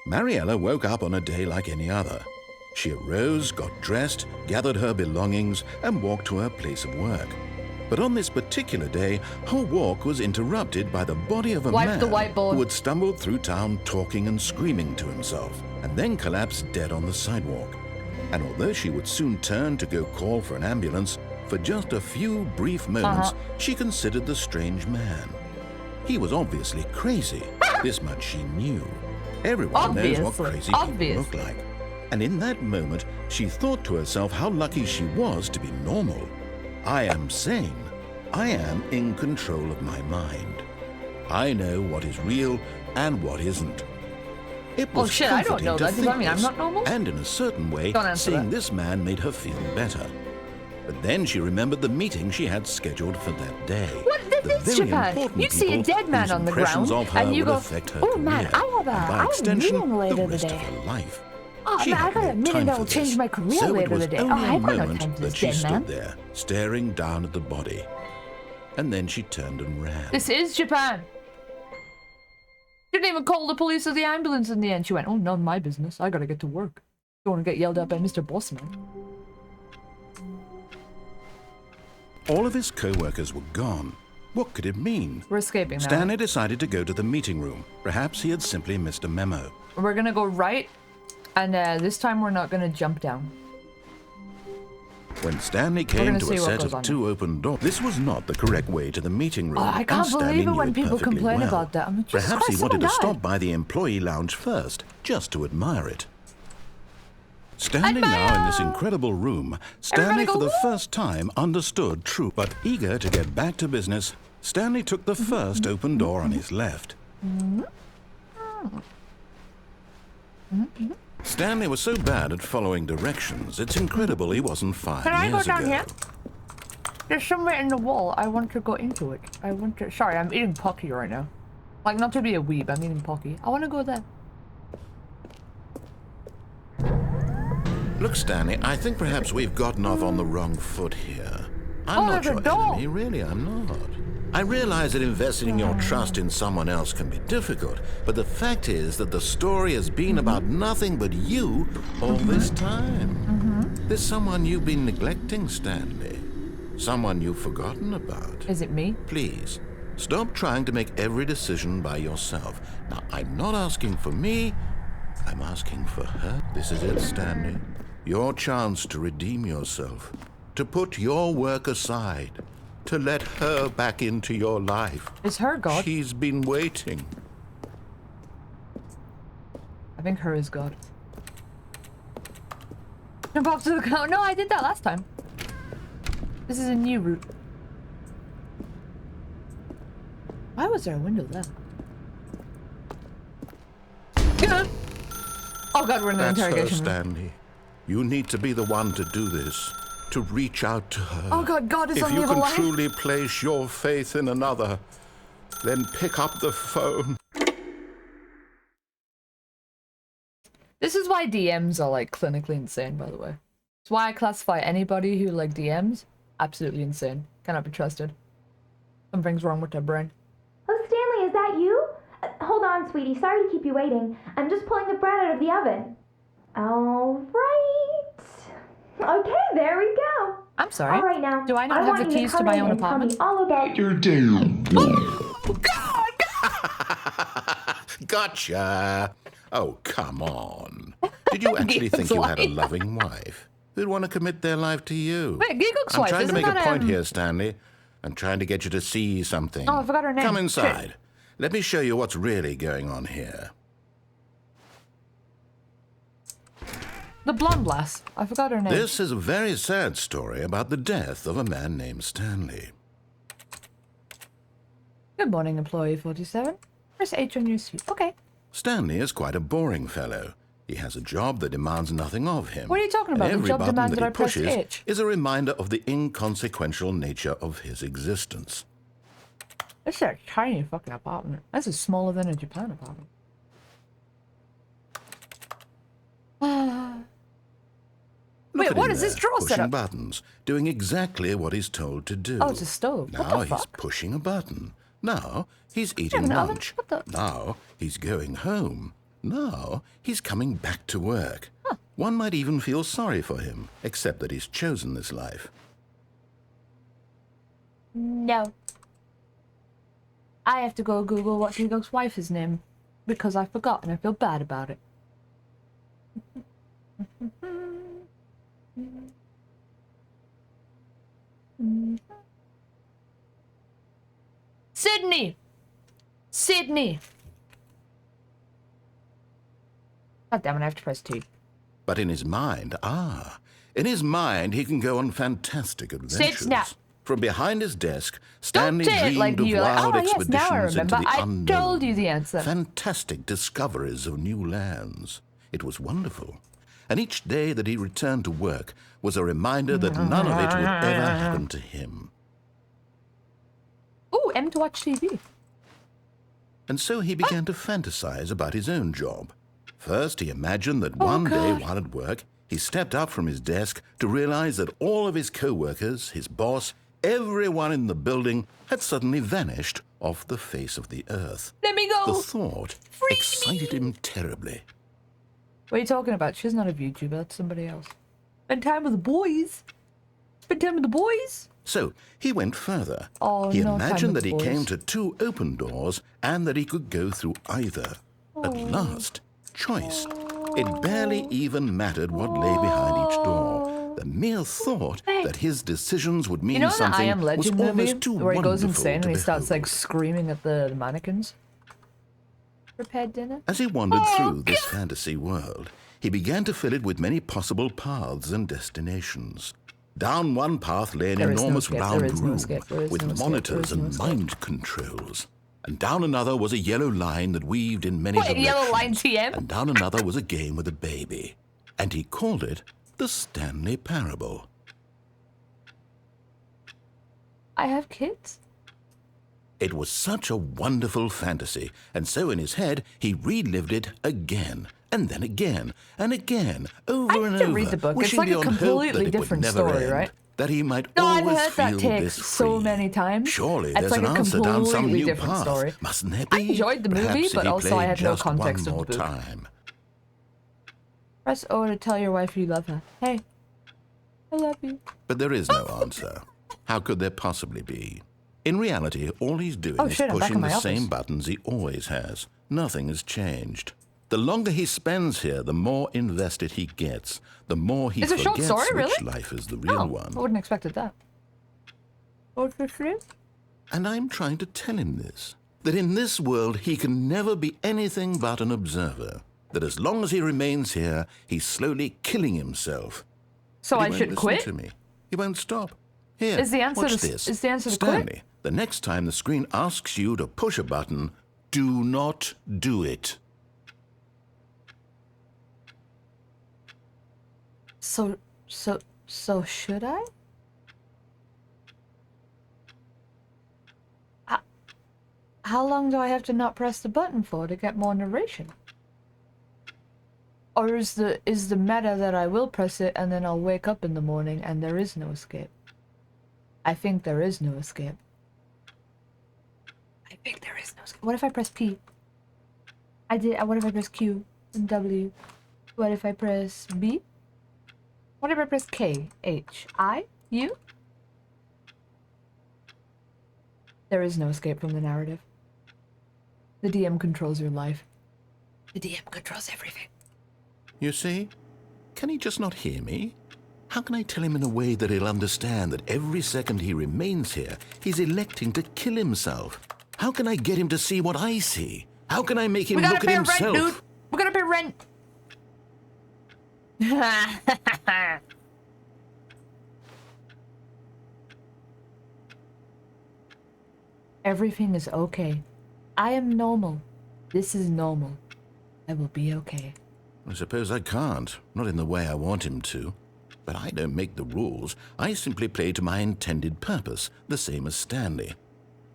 Speaker 2: Mariella woke up on a day like any other. She arose, got dressed, gathered her belongings, and walked to her place of work. But on this particular day, her walk was interrupted by the body of a man
Speaker 1: The whiteboard.
Speaker 2: who had stumbled through town talking and screaming to himself, and then collapsed dead on the sidewalk. And although she would soon turn to go call for an ambulance, for just a few brief moments, she considered the strange man. He was obviously crazy. This much she knew. Everyone knows what crazy people look like. And in that moment, she thought to herself how lucky she was to be normal. I am sane. I am in control of my mind. I know what is real and what isn't. It was
Speaker 1: shit, I don't
Speaker 2: comforting
Speaker 1: know
Speaker 2: to
Speaker 1: that. Does that
Speaker 2: think
Speaker 1: mean I'm
Speaker 2: this,
Speaker 1: not normal?
Speaker 2: And in a certain way,
Speaker 1: Don't answer
Speaker 2: seeing
Speaker 1: that.
Speaker 2: this man made her feel better. But then she remembered the meeting she had scheduled for that day.
Speaker 1: What?
Speaker 2: The
Speaker 1: This is
Speaker 2: very
Speaker 1: Japan.
Speaker 2: important
Speaker 1: You see a
Speaker 2: people
Speaker 1: dead man
Speaker 2: whose
Speaker 1: on the
Speaker 2: impressions
Speaker 1: ground,
Speaker 2: of her
Speaker 1: and you
Speaker 2: would
Speaker 1: go,
Speaker 2: affect her
Speaker 1: "Oh, man,
Speaker 2: career,
Speaker 1: I have a-
Speaker 2: and by
Speaker 1: I have a
Speaker 2: extension,
Speaker 1: meeting later
Speaker 2: the rest
Speaker 1: today."
Speaker 2: of her life.
Speaker 1: Oh,
Speaker 2: She
Speaker 1: man, I
Speaker 2: had
Speaker 1: got a
Speaker 2: no
Speaker 1: meeting
Speaker 2: time
Speaker 1: that
Speaker 2: for
Speaker 1: will change
Speaker 2: this,
Speaker 1: my career
Speaker 2: so it
Speaker 1: later
Speaker 2: was
Speaker 1: today.
Speaker 2: only
Speaker 1: Oh, I
Speaker 2: a
Speaker 1: have got no
Speaker 2: moment
Speaker 1: time for
Speaker 2: that
Speaker 1: this
Speaker 2: she
Speaker 1: dead
Speaker 2: stood
Speaker 1: man.
Speaker 2: there, staring down at the body. And then she turned and ran.
Speaker 1: This is Japan. Didn't even call the police or the ambulance in the end. She went, "Oh, none of my business. I gotta get to work. Don't want to get yelled at by Mr. Bossman."
Speaker 2: All of his co-workers were gone. What could it mean?
Speaker 1: We're escaping now.
Speaker 2: Stanley decided to go to the meeting room. Perhaps he had simply missed a memo.
Speaker 1: We're gonna go right, and this time we're not gonna jump down.
Speaker 2: When Stanley came
Speaker 1: gonna
Speaker 2: to
Speaker 1: see
Speaker 2: a
Speaker 1: what
Speaker 2: set
Speaker 1: goes
Speaker 2: of
Speaker 1: on.
Speaker 2: two open doors, this was not the correct way to the meeting room.
Speaker 1: Oh, I
Speaker 2: and
Speaker 1: can't
Speaker 2: Stanley
Speaker 1: believe it
Speaker 2: knew
Speaker 1: when people
Speaker 2: perfectly
Speaker 1: complain
Speaker 2: well.
Speaker 1: about that. I'm like, Jesus
Speaker 2: Perhaps
Speaker 1: Christ,
Speaker 2: he wanted to
Speaker 1: someone
Speaker 2: stop by the employee lounge first, just to admire it. Standing
Speaker 1: Admire!
Speaker 2: now in this incredible room, Stanley
Speaker 1: Everybody go,
Speaker 2: for the
Speaker 1: "Woo!"
Speaker 2: first time understood true. But eager to get back to business, Stanley took the first open door on his left. Stanley was so bad at following directions, it's incredible he wasn't 5
Speaker 1: Can I go
Speaker 2: years
Speaker 1: down
Speaker 2: ago.
Speaker 1: here? There's somewhere in the wall. I want to go into it. Sorry, I'm eating Pocky right now. Like, not to be a weeb, I'm eating Pocky. I want to go there.
Speaker 2: Look, Stanley, I think perhaps we've gotten off on the wrong foot here. I'm
Speaker 1: Oh,
Speaker 2: not
Speaker 1: there's a
Speaker 2: your
Speaker 1: door.
Speaker 2: enemy, really, I'm not. I realize that investing your trust in someone else can be difficult, but the fact is that the story has been about nothing but you all this time. There's someone you've been neglecting, Stanley. Someone you've forgotten about.
Speaker 1: Is it me?
Speaker 2: Please, stop trying to make every decision by yourself. Now, I'm not asking for me, I'm asking for her. This is it, Stanley. Your chance to redeem yourself, to put your work aside, to let her back into your life.
Speaker 1: Is her God?
Speaker 2: She's been waiting.
Speaker 1: I think her is God. Jump off to the ground. No, I did that last time. This is a new route. Why was there a window there? Oh god, we're in the
Speaker 2: That's her,
Speaker 1: interrogation room.
Speaker 2: Stanley. You need to be the one to do this, to reach out to her.
Speaker 1: Oh god, God is
Speaker 2: If
Speaker 1: on the
Speaker 2: you
Speaker 1: other
Speaker 2: can
Speaker 1: line.
Speaker 2: truly place your faith in another, then pick up the phone.
Speaker 1: This is why DMs are like clinically insane, by the way. It's why I classify anybody who like DMs absolutely insane. Cannot be trusted. Something's wrong with their brain.
Speaker 5: that you? Hold on, sweetie. Sorry to keep you waiting. I'm just pulling the bread out of the oven. All right. Okay, there we go.
Speaker 1: I'm sorry.
Speaker 5: All right, now.
Speaker 1: Do I not
Speaker 5: I
Speaker 1: have
Speaker 5: want
Speaker 1: the
Speaker 5: you
Speaker 1: keys
Speaker 5: to
Speaker 1: to
Speaker 5: come
Speaker 1: my
Speaker 5: in
Speaker 1: own
Speaker 5: and tell me
Speaker 1: apartment?
Speaker 5: all about
Speaker 4: You're damn.
Speaker 1: Oh, God!
Speaker 2: Gotcha! Oh, come on. Did you actually think you had a loving wife who'd want to commit their life to you?
Speaker 1: Wait, Geek's
Speaker 2: I'm
Speaker 1: wife,
Speaker 2: trying to
Speaker 1: isn't
Speaker 2: make a
Speaker 1: that,
Speaker 2: point here, Stanley. I'm trying to get you to see something.
Speaker 1: Oh, I forgot her name.
Speaker 2: Come
Speaker 1: Shit.
Speaker 2: inside. Let me show you what's really going on here.
Speaker 1: The blonde lass. I forgot her name.
Speaker 2: This is a very sad story about the death of a man named Stanley.
Speaker 1: Good morning, employee 47. Press H on your suit. Okay.
Speaker 2: Stanley is quite a boring fellow. He has a job that demands nothing of him.
Speaker 1: What are you talking about? The
Speaker 2: Every
Speaker 1: job
Speaker 2: button
Speaker 1: demands
Speaker 2: that
Speaker 1: that
Speaker 2: he
Speaker 1: I press
Speaker 2: pushes
Speaker 1: H.
Speaker 2: is a reminder of the inconsequential nature of his existence.
Speaker 1: This is a tiny fucking apartment. This is smaller than a Japan apartment.
Speaker 2: Look
Speaker 1: Wait,
Speaker 2: at
Speaker 1: what
Speaker 2: him
Speaker 1: is this
Speaker 2: there,
Speaker 1: drawer
Speaker 2: pushing
Speaker 1: setup?
Speaker 2: buttons, doing exactly what he's told to do.
Speaker 1: Oh, it's a stove. What
Speaker 2: Now
Speaker 1: the
Speaker 2: he's
Speaker 1: fuck?
Speaker 2: pushing a button. Now he's eating
Speaker 1: an oven?
Speaker 2: lunch.
Speaker 1: What the-
Speaker 2: Now he's going home. Now he's coming back to work. One might even feel sorry for him, except that he's chosen this life.
Speaker 1: No. I have to go Google what Geek's wife's name because I forgot and I feel bad about it. Sydney! Sydney! God damn it, I have to press T.
Speaker 2: But in his mind, he can go on fantastic adventures.
Speaker 1: now.
Speaker 2: From behind his desk,
Speaker 1: Don't
Speaker 2: Stanley
Speaker 1: say it
Speaker 2: dreamed
Speaker 1: like
Speaker 2: of
Speaker 1: you like,
Speaker 2: wild
Speaker 1: oh yes, now I
Speaker 2: expeditions into
Speaker 1: remember.
Speaker 2: the
Speaker 1: I
Speaker 2: unknown.
Speaker 1: told you the answer.
Speaker 2: Fantastic discoveries of new lands. It was wonderful. And each day that he returned to work was a reminder that none of it would ever happen to him.
Speaker 1: Ooh, M to watch TV.
Speaker 2: And so he began to fantasize about his own job. First, he imagined that one day while at work, he stepped up from his desk to realize that all of his co-workers, his boss, everyone in the building had suddenly vanished off the face of the earth.
Speaker 1: Let me go!
Speaker 2: The thought excited him terribly.
Speaker 1: What are you talking about? She's not a VTuber, that's somebody else. Spend time with the boys. Spend time with the boys.
Speaker 2: So he went further.
Speaker 1: Oh,
Speaker 2: He
Speaker 1: no time
Speaker 2: imagined
Speaker 1: with
Speaker 2: that he
Speaker 1: boys.
Speaker 2: came to two open doors and that he could go through either. At last, choice. It barely even mattered what lay behind each door. The mere thought that his decisions would mean
Speaker 1: You know in the I
Speaker 2: something
Speaker 1: Am
Speaker 2: was
Speaker 1: Legend movie
Speaker 2: almost too
Speaker 1: where he goes
Speaker 2: wonderful
Speaker 1: insane
Speaker 2: to
Speaker 1: and he starts like
Speaker 2: behold.
Speaker 1: screaming at the mannequins? Prepared dinner?
Speaker 2: As he wandered through this fantasy world, he began to fill it with many possible paths and destinations. Down one path lay an
Speaker 1: There is no
Speaker 2: enormous
Speaker 1: escape,
Speaker 2: round
Speaker 1: there is no
Speaker 2: room
Speaker 1: escape, there is
Speaker 2: with
Speaker 1: no escape,
Speaker 2: monitors
Speaker 1: there is no
Speaker 2: and
Speaker 1: escape.
Speaker 2: mind controls. And down another was a yellow line that weaved in many
Speaker 1: Wait,
Speaker 2: directions.
Speaker 1: yellow line TM?
Speaker 2: And down another was a game with a baby. And he called it the Stanley Parable.
Speaker 1: I have kids?
Speaker 2: It was such a wonderful fantasy, and so in his head he relived it again, and then again, and again, over
Speaker 1: I
Speaker 2: and
Speaker 1: need to
Speaker 2: over,
Speaker 1: read the book. It's
Speaker 2: wishing
Speaker 1: like a
Speaker 2: beyond hope
Speaker 1: completely
Speaker 2: that it would
Speaker 1: different
Speaker 2: never
Speaker 1: story,
Speaker 2: end,
Speaker 1: right?
Speaker 2: that he might
Speaker 1: No, I've
Speaker 2: always
Speaker 1: heard that
Speaker 2: feel
Speaker 1: take
Speaker 2: this
Speaker 1: so
Speaker 2: free.
Speaker 1: many times.
Speaker 2: Surely
Speaker 1: It's
Speaker 2: there's
Speaker 1: like
Speaker 2: an
Speaker 1: a
Speaker 2: answer down some
Speaker 1: completely
Speaker 2: new
Speaker 1: different
Speaker 2: path.
Speaker 1: story.
Speaker 2: Mustn't there
Speaker 1: I
Speaker 2: be?
Speaker 1: enjoyed the movie,
Speaker 2: Perhaps
Speaker 1: but
Speaker 2: if he
Speaker 1: also I
Speaker 2: played
Speaker 1: had no
Speaker 2: just
Speaker 1: context
Speaker 2: one
Speaker 1: of
Speaker 2: more
Speaker 1: the book.
Speaker 2: time.
Speaker 1: Press O to tell your wife you love her. Hey, I love you.
Speaker 2: But there is no answer. How could there possibly be? In reality, all he's doing
Speaker 1: Oh,
Speaker 2: is
Speaker 1: shit, I'm back
Speaker 2: pushing
Speaker 1: in
Speaker 2: the
Speaker 1: my
Speaker 2: same
Speaker 1: office.
Speaker 2: buttons he always has. Nothing has changed. The longer he spends here, the more invested he gets. The more he
Speaker 1: It's a short
Speaker 2: forgets
Speaker 1: story,
Speaker 2: which
Speaker 1: really?
Speaker 2: life is the real
Speaker 1: Oh,
Speaker 2: one.
Speaker 1: I wouldn't have expected that. What for free?
Speaker 2: And I'm trying to tell him this. That in this world, he can never be anything but an observer. That as long as he remains here, he's slowly killing himself.
Speaker 1: So
Speaker 2: But he
Speaker 1: I
Speaker 2: won't
Speaker 1: should
Speaker 2: listen
Speaker 1: quit?
Speaker 2: to me. He won't stop. Here,
Speaker 1: Is the answer
Speaker 2: watch
Speaker 1: to-
Speaker 2: this.
Speaker 1: is the answer to quit?
Speaker 2: Stanley, the next time the screen asks you to push a button, do not do it.
Speaker 1: So should I? How long do I have to not press the button for to get more narration? Or is the meta that I will press it and then I'll wake up in the morning and there is no escape? I think there is no escape. I think there is no escape. What if I press P? I did. What if I press Q and W? What if I press B? What if I press K, H, I, U? There is no escape from the narrative. The DM controls your life. The DM controls everything.
Speaker 2: You see? Can he just not hear me? How can I tell him in a way that he'll understand that every second he remains here, he's electing to kill himself? How can I get him to see what I see? How can I make him
Speaker 1: We gotta
Speaker 2: look at
Speaker 1: pay
Speaker 2: himself?
Speaker 1: rent, dude. We gotta pay rent. Everything is okay. I am normal. This is normal. I will be okay.
Speaker 2: I suppose I can't. Not in the way I want him to. But I don't make the rules. I simply play to my intended purpose, the same as Stanley.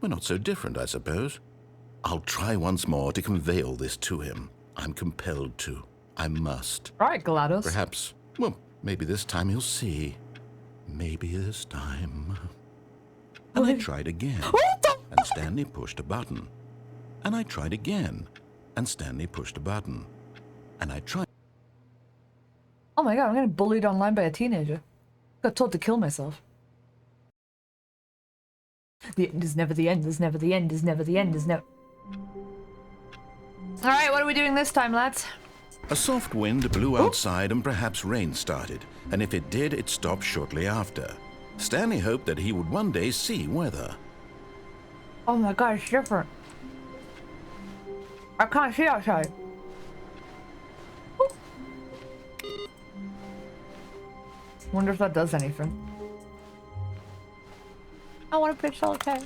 Speaker 2: We're not so different, I suppose. I'll try once more to convey all this to him. I'm compelled to. I must.
Speaker 1: All right, GLaDOS.
Speaker 2: Perhaps, well, maybe this time he'll see. Maybe this time. And I tried again. And Stanley pushed a button. And I tried again. And Stanley pushed a button. And I tried.
Speaker 1: Oh my god, I'm getting bullied online by a teenager. Got told to kill myself. The end is never the end, is never the end, is never the end, is never... Alright, what are we doing this time, lads?
Speaker 2: A soft wind blew outside and perhaps rain started. And if it did, it stopped shortly after. Stanley hoped that he would one day see weather.
Speaker 1: Oh my god, it's different. I can't see outside. Wonder if that does anything. I want to play solitaire.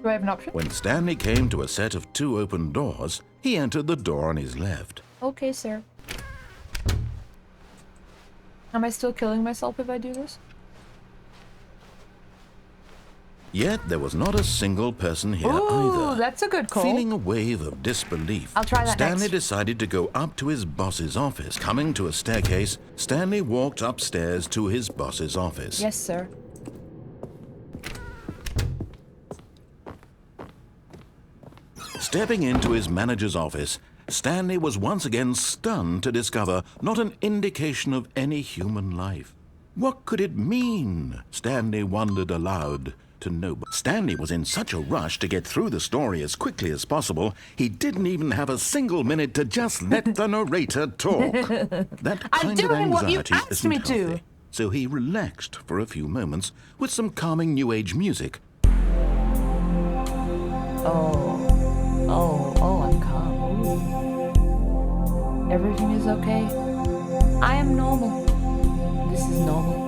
Speaker 1: Do I have an option?
Speaker 2: When Stanley came to a set of 2 open doors, he entered the door on his left.
Speaker 1: Okay, sir. Am I still killing myself if I do this?
Speaker 2: Yet there was not a single person here
Speaker 1: Ooh,
Speaker 2: either.
Speaker 1: that's a good call.
Speaker 2: Feeling a wave of disbelief,
Speaker 1: I'll try that
Speaker 2: Stanley
Speaker 1: next.
Speaker 2: decided to go up to his boss's office. Coming to a staircase, Stanley walked upstairs to his boss's office.
Speaker 1: Yes, sir.
Speaker 2: Stepping into his manager's office, Stanley was once again stunned to discover not an indication of any human life. What could it mean? Stanley wondered aloud to nobody. Stanley was in such a rush to get through the story as quickly as possible, he didn't even have a single minute to just let the narrator talk. That
Speaker 1: I'm
Speaker 2: kind of
Speaker 1: doing what you
Speaker 2: anxiety
Speaker 1: asked
Speaker 2: isn't
Speaker 1: me to.
Speaker 2: healthy. So he relaxed for a few moments with some calming New Age music.
Speaker 1: Oh, I'm calm. Everything is okay. I am normal. This is normal.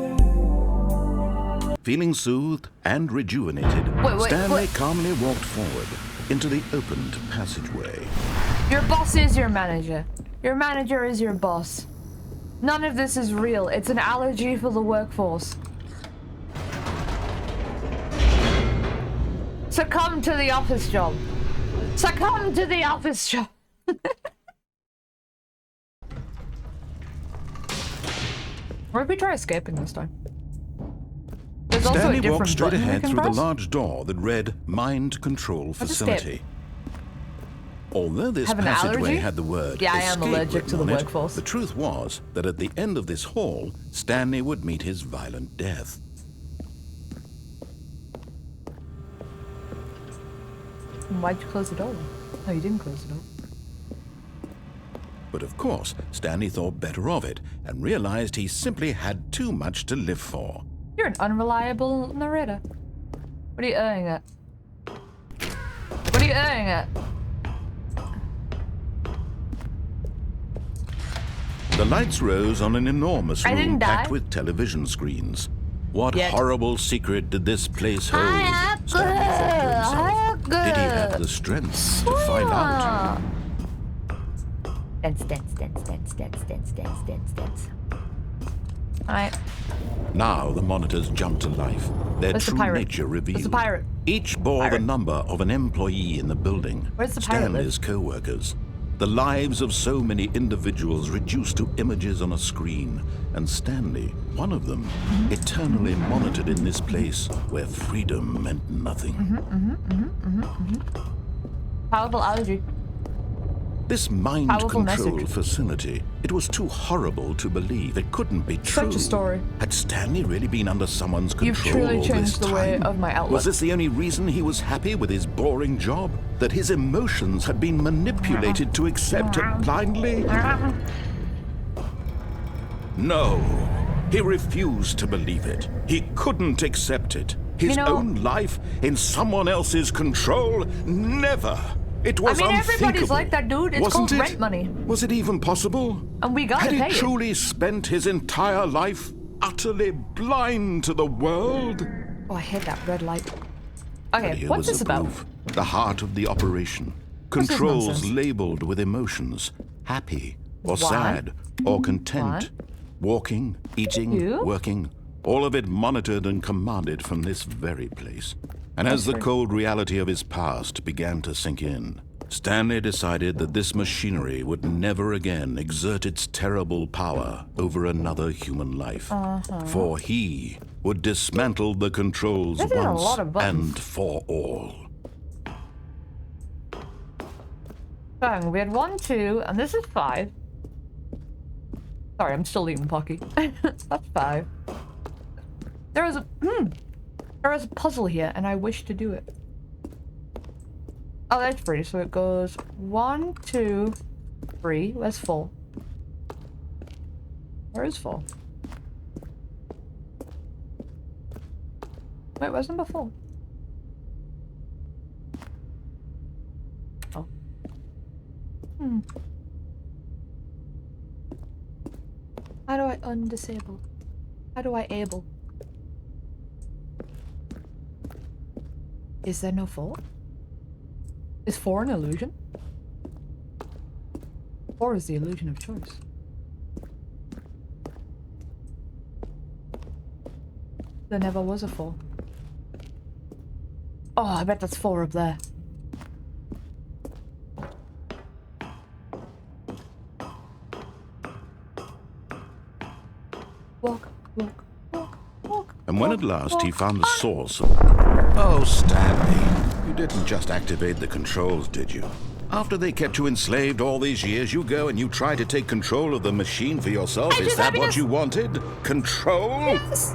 Speaker 2: Feeling soothed and rejuvenated, Stanley calmly walked forward into the opened passageway.
Speaker 1: Your boss is your manager. Your manager is your boss. None of this is real. It's an allergy for the workforce. Succumb to the office job. Succumb to the office job. What if we try escaping this time? There's also a
Speaker 2: Stanley
Speaker 1: different
Speaker 2: walked straight
Speaker 1: button we
Speaker 2: ahead
Speaker 1: can
Speaker 2: through the
Speaker 1: press.
Speaker 2: large door that read Mind Control
Speaker 1: Let's
Speaker 2: Facility. Although this
Speaker 1: Have an
Speaker 2: passageway
Speaker 1: allergy?
Speaker 2: had the word
Speaker 1: Yeah, I am
Speaker 2: escape
Speaker 1: allergic to
Speaker 2: written
Speaker 1: the
Speaker 2: on it,
Speaker 1: workforce.
Speaker 2: the truth was that at the end of this hall, Stanley would meet his violent death.
Speaker 1: Why'd you close the door? No, you didn't close the door.
Speaker 2: But of course, Stanley thought better of it and realized he simply had too much to live for.
Speaker 1: You're an unreliable narrator. What are you aiming at? What are you aiming at?
Speaker 2: The lights rose on an enormous
Speaker 1: I
Speaker 2: room
Speaker 1: didn't
Speaker 2: packed
Speaker 1: die.
Speaker 2: with television screens. What
Speaker 1: Yet.
Speaker 2: horrible secret did this place hold? Stanley thought to himself. Did he have the strength to find out?
Speaker 1: Dance. Alright.
Speaker 2: Now the monitors jumped to life, their
Speaker 1: Where's the
Speaker 2: true
Speaker 1: pirate?
Speaker 2: nature revealed.
Speaker 1: Where's the pirate?
Speaker 2: Each bore
Speaker 1: Pirate.
Speaker 2: the number of an employee in the building.
Speaker 1: Where's the pirate live?
Speaker 2: Stanley's co-workers. The lives of so many individuals reduced to images on a screen, and Stanley, one of them, eternally monitored in this place where freedom meant nothing.
Speaker 1: Powerful allergy.
Speaker 2: This mind
Speaker 1: Powerful
Speaker 2: control
Speaker 1: message.
Speaker 2: facility, it was too horrible to believe. It couldn't be true.
Speaker 1: Such a story.
Speaker 2: Had Stanley really been under someone's control
Speaker 1: You've truly
Speaker 2: all
Speaker 1: changed
Speaker 2: this
Speaker 1: the way
Speaker 2: time?
Speaker 1: of my outlook.
Speaker 2: Was this the only reason he was happy with his boring job? That his emotions had been manipulated to accept it blindly? No. He refused to believe it. He couldn't accept it. His own life in someone else's control? Never. It was
Speaker 1: everybody's
Speaker 2: unthinkable.
Speaker 1: like that, dude. It's
Speaker 2: Wasn't
Speaker 1: called
Speaker 2: it?
Speaker 1: rent money.
Speaker 2: Was it even possible?
Speaker 1: And we gotta
Speaker 2: Had
Speaker 1: pay
Speaker 2: he
Speaker 1: it.
Speaker 2: truly spent his entire life utterly blind to the world?
Speaker 1: Oh, I hate that red light.
Speaker 2: But
Speaker 1: Okay,
Speaker 2: here
Speaker 1: what's
Speaker 2: was
Speaker 1: this
Speaker 2: the
Speaker 1: about?
Speaker 2: proof. The heart of the operation.
Speaker 1: What's this
Speaker 2: Controls
Speaker 1: nonsense?
Speaker 2: labeled with emotions. Happy or
Speaker 1: What?
Speaker 2: sad or content. Walking, eating,
Speaker 1: You?
Speaker 2: working. All of it monitored and commanded from this very place. And as the cold reality of his past began to sink in, Stanley decided that this machinery would never again exert its terrible power over another human life. For he would dismantle the controls
Speaker 1: This is a
Speaker 2: once
Speaker 1: lot of buttons.
Speaker 2: and for all.
Speaker 1: So we had 1, 2, and this is 5. Sorry, I'm still eating Pocky. That's 5. There is a puzzle here, and I wish to do it. Oh, that's 3. So it goes 1, 2, 3. Where's 4? Where is 4? Wait, where's number 4? Oh. How do I undisable? How do I able? Is there no 4? Is 4 an illusion? 4 is the illusion of choice. There never was a 4. Oh, I bet that's 4 up there. Walk, walk, walk, walk.
Speaker 2: And when
Speaker 1: walk,
Speaker 2: at last he
Speaker 1: walk.
Speaker 2: found the source of... Oh, Stanley, you didn't just activate the controls, did you? After they kept you enslaved all these years, you go and you try to take control of the machine for yourself. Is that what you wanted? Control?
Speaker 1: Yes.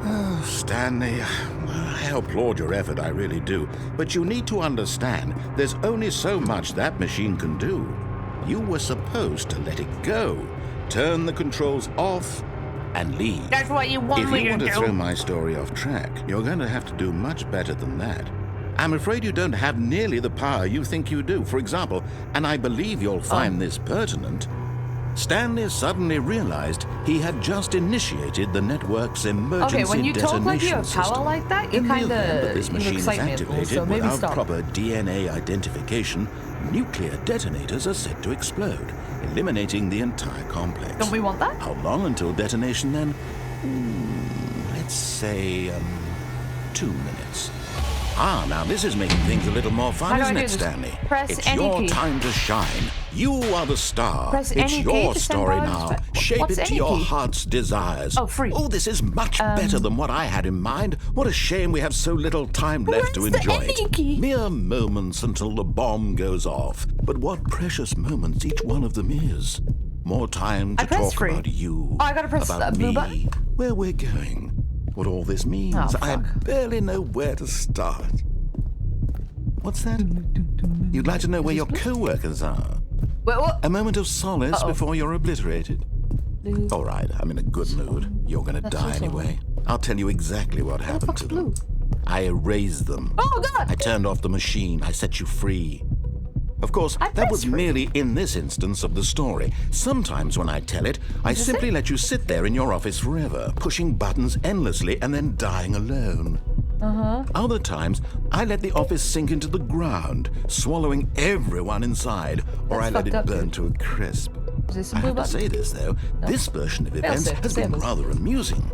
Speaker 2: Oh, Stanley, I applaud your effort, I really do. But you need to understand, there's only so much that machine can do. You were supposed to let it go, turn the controls off, and leave.
Speaker 1: That's what you want
Speaker 2: If
Speaker 1: me
Speaker 2: you
Speaker 1: to
Speaker 2: want to
Speaker 1: do.
Speaker 2: throw my story off track, you're going to have to do much better than that. I'm afraid you don't have nearly the power you think you do. For example, and I believe you'll find this pertinent, Stanley suddenly realized he had just initiated the network's emergency
Speaker 1: Okay, when you talk like you
Speaker 2: detonation
Speaker 1: have power
Speaker 2: system.
Speaker 1: like that, you
Speaker 2: In the
Speaker 1: kinda-
Speaker 2: event that this
Speaker 1: you
Speaker 2: machine is
Speaker 1: excite me a little,
Speaker 2: activated
Speaker 1: so maybe
Speaker 2: without
Speaker 1: stop.
Speaker 2: proper DNA identification, nuclear detonators are set to explode, eliminating the entire complex.
Speaker 1: Don't we want that?
Speaker 2: How long until detonation then? Let's say, 2 minutes. Ah, now this is making things a little more
Speaker 1: How
Speaker 2: fun,
Speaker 1: do I
Speaker 2: isn't
Speaker 1: do
Speaker 2: it,
Speaker 1: this?
Speaker 2: Stanley?
Speaker 1: Press
Speaker 2: It's
Speaker 1: any
Speaker 2: your
Speaker 1: key.
Speaker 2: time to shine. You are the star.
Speaker 1: Press
Speaker 2: It's
Speaker 1: any key
Speaker 2: your
Speaker 1: to send
Speaker 2: story
Speaker 1: buttons
Speaker 2: now.
Speaker 1: back.
Speaker 2: Shape
Speaker 1: What's
Speaker 2: it to
Speaker 1: any
Speaker 2: your
Speaker 1: key?
Speaker 2: heart's desires.
Speaker 1: Oh, free.
Speaker 2: Oh, this is much better than what I had in mind. What a shame we have so little time left to
Speaker 1: Where's the
Speaker 2: enjoy
Speaker 1: any
Speaker 2: it.
Speaker 1: key?
Speaker 2: Mere moments until the bomb goes off. But what precious moments each one of them is. More time to
Speaker 1: I pressed
Speaker 2: talk
Speaker 1: free.
Speaker 2: about you.
Speaker 1: Oh, I gotta press
Speaker 2: about
Speaker 1: the blue
Speaker 2: me,
Speaker 1: button?
Speaker 2: where we're going, what all this means.
Speaker 1: Oh,
Speaker 2: I
Speaker 1: fuck.
Speaker 2: barely know where to start. What's that? You'd like to know where your co-workers are?
Speaker 1: Wait, what?
Speaker 2: A moment of solace before you're obliterated.
Speaker 1: Blue.
Speaker 2: All right, I'm in a good mood. You're gonna
Speaker 1: That's
Speaker 2: die
Speaker 1: also
Speaker 2: anyway. I'll tell you exactly what happened
Speaker 1: fuck's
Speaker 2: to them.
Speaker 1: blue?
Speaker 2: I erased them.
Speaker 1: Oh, God!
Speaker 2: I turned off the machine. I set you free. Of course,
Speaker 1: I
Speaker 2: that was
Speaker 1: pressed free.
Speaker 2: merely in this instance of the story. Sometimes when I tell it, I
Speaker 1: this
Speaker 2: simply
Speaker 1: it?
Speaker 2: let you sit there in your office forever, pushing buttons endlessly and then dying alone. Other times, I let the office sink into the ground, swallowing everyone inside, or
Speaker 1: That's
Speaker 2: I let it
Speaker 1: fucked up,
Speaker 2: burn
Speaker 1: dude.
Speaker 2: to a crisp.
Speaker 1: Is this a
Speaker 2: I
Speaker 1: blue
Speaker 2: have to
Speaker 1: button?
Speaker 2: say this, though. This version of events
Speaker 1: safe,
Speaker 2: has been
Speaker 1: disabled.
Speaker 2: rather amusing.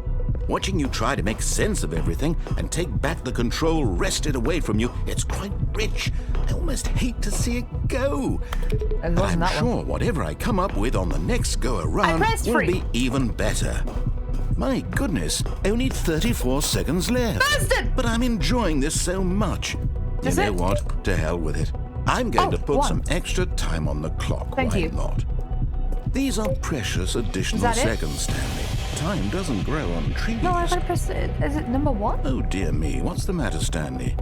Speaker 2: Watching you try to make sense of everything and take back the control wrested away from you, it's quite rich. I almost hate to see it go.
Speaker 1: And
Speaker 2: But
Speaker 1: wasn't
Speaker 2: I'm
Speaker 1: that
Speaker 2: sure
Speaker 1: one?
Speaker 2: whatever I come up with on the next go around
Speaker 1: pressed
Speaker 2: will
Speaker 1: free.
Speaker 2: be even better. My goodness, only 34 seconds left.
Speaker 1: Bastard!
Speaker 2: But I'm enjoying this so much. You
Speaker 1: Is
Speaker 2: know
Speaker 1: it?
Speaker 2: what? To hell with it. I'm going to put
Speaker 1: one.
Speaker 2: some extra time on the clock.
Speaker 1: Thank
Speaker 2: Why
Speaker 1: you.
Speaker 2: not? These are precious additional
Speaker 1: that it?
Speaker 2: seconds, Stanley. Time doesn't grow on trees.
Speaker 1: No, I gotta press it. Is it number 1?
Speaker 2: Oh dear me, what's the matter, Stanley?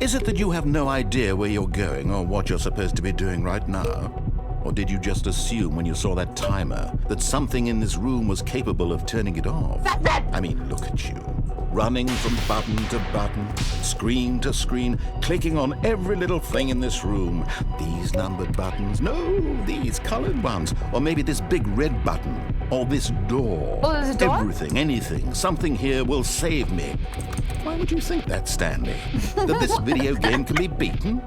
Speaker 2: Is it that you have no idea where you're going or what you're supposed to be doing right now? Or did you just assume when you saw that timer that something in this room was capable of turning it off? I mean, look at you. Running from button to button, screen to screen, clicking on every little thing in this room. These numbered buttons, no, these colored ones. Or maybe this big red button, or this door.
Speaker 1: Oh, there's a door?
Speaker 2: Everything, anything, something here will save me. Why would you think that, Stanley? That this video game can be beaten?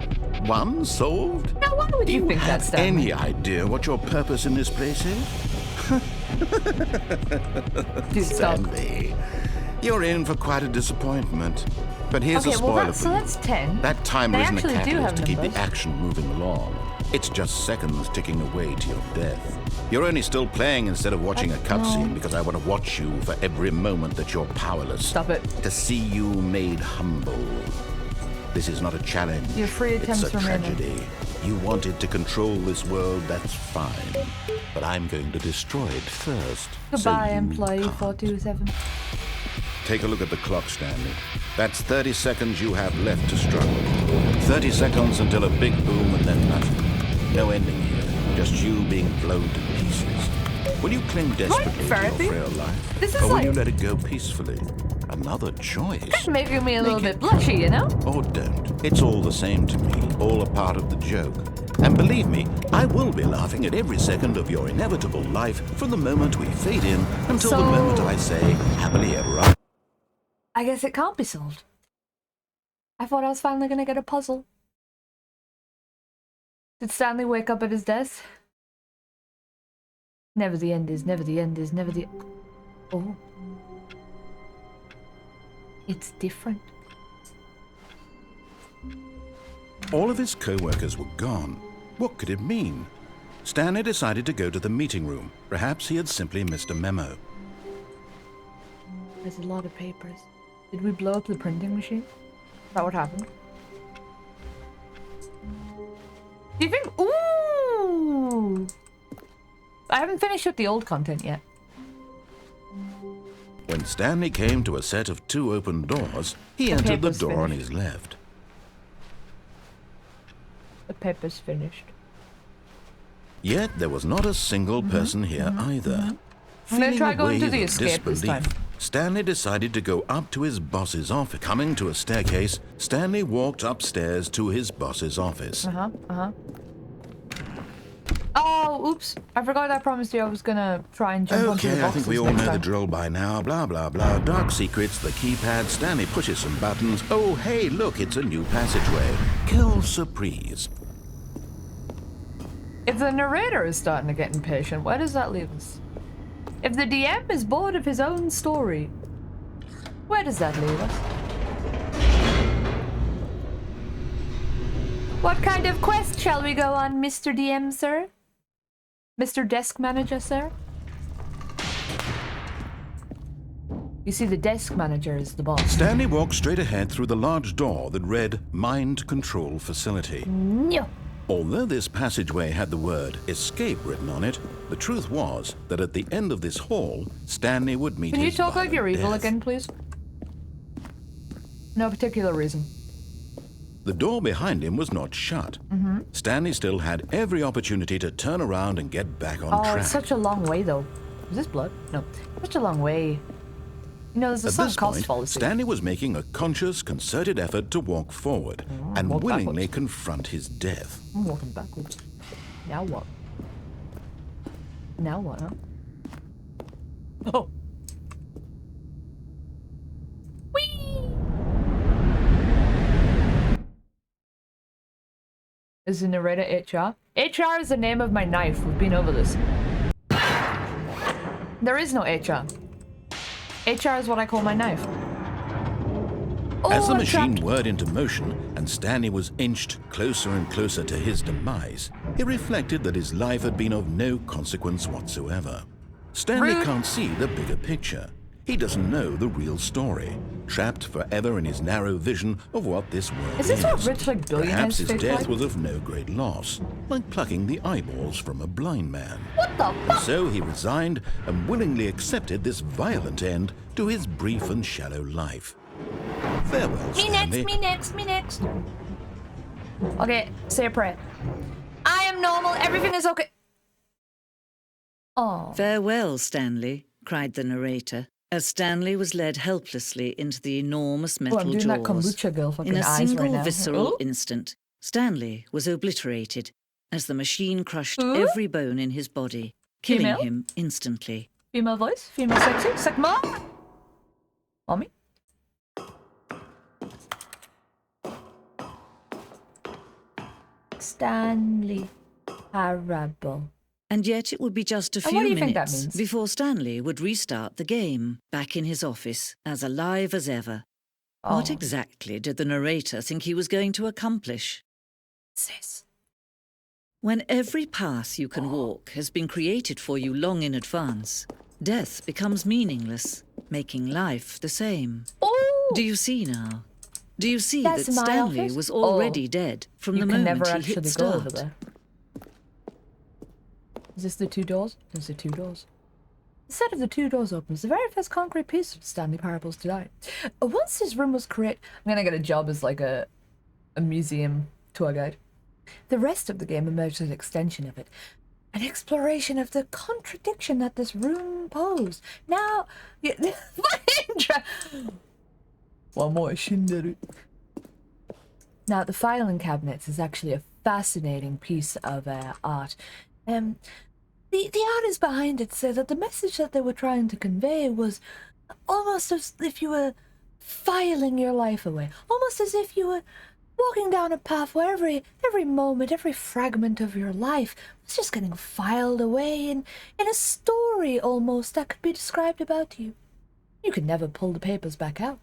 Speaker 2: Won? Solved?
Speaker 1: Now, why would
Speaker 2: Do
Speaker 1: you
Speaker 2: you
Speaker 1: think
Speaker 2: have
Speaker 1: that's Stanley?
Speaker 2: any idea what your purpose in this place is?
Speaker 1: Dude, stop.
Speaker 2: Stanley, you're in for quite a disappointment. But here's a
Speaker 1: Okay, well,
Speaker 2: spoiler
Speaker 1: so
Speaker 2: for you.
Speaker 1: that's 10.
Speaker 2: That timer
Speaker 1: They
Speaker 2: isn't a
Speaker 1: actually do
Speaker 2: catalyst
Speaker 1: have
Speaker 2: to keep the
Speaker 1: numbers.
Speaker 2: action moving along. It's just seconds ticking away to your death. You're only still playing instead of watching a cutscene because I want to watch you for every moment that you're powerless.
Speaker 1: Stop it.
Speaker 2: To see you made humble. This is not a challenge.
Speaker 1: Your free attempts
Speaker 2: It's a
Speaker 1: remaining.
Speaker 2: tragedy. You wanted to control this world, that's fine. But I'm going to destroy it first.
Speaker 1: Goodbye,
Speaker 2: so you
Speaker 1: employee
Speaker 2: can't.
Speaker 1: 427.
Speaker 2: Take a look at the clock, Stanley. That's 30 seconds you have left to struggle. 30 seconds until a big boom and then nothing. No ending here. Just you being blown to pieces. Will you cling desperately to
Speaker 1: therapy?
Speaker 2: your frail life?
Speaker 1: This is
Speaker 2: or will
Speaker 1: like-
Speaker 2: you let it go peacefully? Another choice.
Speaker 1: Making me a little
Speaker 2: Make
Speaker 1: bit blushy, you know?
Speaker 2: Or don't. It's all the same to me. All a part of the joke. And believe me, I will be laughing at every second of your inevitable life from the moment we fade in until the
Speaker 1: So-
Speaker 2: moment I say, happily ever after.
Speaker 1: I guess it can't be solved. I thought I was finally gonna get a puzzle. Did Stanley wake up at his desk? Never the end is, never the end is, never the... Oh. It's different.
Speaker 2: All of his co-workers were gone. What could it mean? Stanley decided to go to the meeting room. Perhaps he had simply missed a memo.
Speaker 1: There's a lot of papers. Did we blow up the printing machine? Is that what happened? Do you think... Ooh! I haven't finished with the old content yet.
Speaker 2: When Stanley came to a set of 2 open doors, he entered the
Speaker 1: paper's
Speaker 2: door on
Speaker 1: finished.
Speaker 2: his left.
Speaker 1: The paper's finished.
Speaker 2: Yet there was not a single person here either.
Speaker 1: I'm gonna
Speaker 2: Feeling
Speaker 1: try
Speaker 2: a
Speaker 1: going to
Speaker 2: wave
Speaker 1: the
Speaker 2: of
Speaker 1: escape this time.
Speaker 2: disbelief, Stanley decided to go up to his boss's office. Coming to a staircase, Stanley walked upstairs to his boss's office.
Speaker 1: Oh, oops. I forgot I promised you I was gonna try and jump onto the
Speaker 2: Okay, I
Speaker 1: boxes
Speaker 2: think we all
Speaker 1: next
Speaker 2: know the
Speaker 1: time.
Speaker 2: drill by now. Blah, blah, blah. Dark secrets, the keypad. Stanley pushes some buttons. Oh, hey, look, it's a new passageway. Quelle surprise.
Speaker 1: If the narrator is starting to get impatient, where does that leave us? If the DM is bored of his own story, where does that leave us? What kind of quest shall we go on, Mr. DM, sir? Mr. Desk Manager, sir? You see, the desk manager is the boss.
Speaker 2: Stanley walked straight ahead through the large door that read Mind Control Facility.
Speaker 1: No.
Speaker 2: Although this passageway had the word escape written on it, the truth was that at the end of this hall, Stanley would meet
Speaker 1: Can you
Speaker 2: his
Speaker 1: talk like you're
Speaker 2: violent
Speaker 1: evil
Speaker 2: death.
Speaker 1: again, please? No particular reason.
Speaker 2: The door behind him was not shut. Stanley still had every opportunity to turn around and get back on
Speaker 1: Oh,
Speaker 2: track.
Speaker 1: it's such a long way, though. Is this blood? No. Such a long way. You know, there's a
Speaker 2: At
Speaker 1: sunk
Speaker 2: this
Speaker 1: cost
Speaker 2: point,
Speaker 1: fallacy.
Speaker 2: Stanley was making a conscious, concerted effort to walk forward and
Speaker 1: walk
Speaker 2: willingly
Speaker 1: backwards.
Speaker 2: confront his death.
Speaker 1: I'm walking backwards. Now what? Now what, huh? Oh. Whee! Is the narrator HR? HR is the name of my knife. We've been over this. There is no HR. HR is what I call my knife.
Speaker 2: As the
Speaker 1: I'm
Speaker 2: machine
Speaker 1: trapped.
Speaker 2: whirred into motion and Stanley was inched closer and closer to his demise, he reflected that his life had been of no consequence whatsoever. Stanley
Speaker 1: Rude.
Speaker 2: can't see the bigger picture. He doesn't know the real story, trapped forever in his narrow vision of what this world
Speaker 1: Is this what rich, like, billionaires
Speaker 2: Perhaps his
Speaker 1: think
Speaker 2: death
Speaker 1: like?
Speaker 2: was of no great loss, like plucking the eyeballs from a blind man.
Speaker 1: What the
Speaker 2: And
Speaker 1: fuck?
Speaker 2: so he resigned and willingly accepted this violent end to his brief and shallow life. Farewell,
Speaker 1: Me
Speaker 2: Stanley.
Speaker 1: next, me next, me next. Okay, say a prayer. I am normal, everything is okay. Oh.
Speaker 6: Farewell, Stanley, cried the narrator, as Stanley was led helplessly into the enormous metal
Speaker 1: I'm doing that
Speaker 6: jaws.
Speaker 1: kombucha girl fucking
Speaker 6: In a
Speaker 1: eyes
Speaker 6: single
Speaker 1: right now.
Speaker 6: visceral
Speaker 1: Ooh.
Speaker 6: instant, Stanley was obliterated as the machine crushed
Speaker 1: Ooh.
Speaker 6: every bone in his body, killing
Speaker 1: Female?
Speaker 6: him instantly.
Speaker 1: Female voice, female sexy, suck mom. Mommy? Stanley Parable.
Speaker 6: And yet it would be just a
Speaker 1: And what
Speaker 6: few
Speaker 1: do you think that
Speaker 6: minutes
Speaker 1: means?
Speaker 6: before Stanley would restart the game, back in his office, as alive as ever. What
Speaker 1: Oh.
Speaker 6: exactly did the narrator think he was going to accomplish?
Speaker 1: Sis.
Speaker 6: When every path you can walk has been created for you long in advance, death becomes meaningless, making life the same.
Speaker 1: Oh!
Speaker 6: Do you see now? Do you see
Speaker 1: That's
Speaker 6: that
Speaker 1: my
Speaker 6: Stanley
Speaker 1: office?
Speaker 6: was already
Speaker 1: Oh.
Speaker 6: dead from
Speaker 1: You
Speaker 6: the
Speaker 1: can
Speaker 6: moment
Speaker 1: never
Speaker 6: he hit
Speaker 1: actually go over
Speaker 6: start?
Speaker 1: there. Is this the two doors? There's the two doors. The set of the two doors opens. The very first concrete piece of Stanley Parable's design. Once this room was created, I'm gonna get a job as like a museum tour guide. The rest of the game emerged as an extension of it. An exploration of the contradiction that this room posed. Now, one more shinderu. Now, the filing cabinets is actually a fascinating piece of art. The artist behind it said that the message that they were trying to convey was almost as if you were filing your life away, almost as if you were walking down a path where every moment, every fragment of your life was just getting filed away in a story almost that could be described about you. You can never pull the papers back out.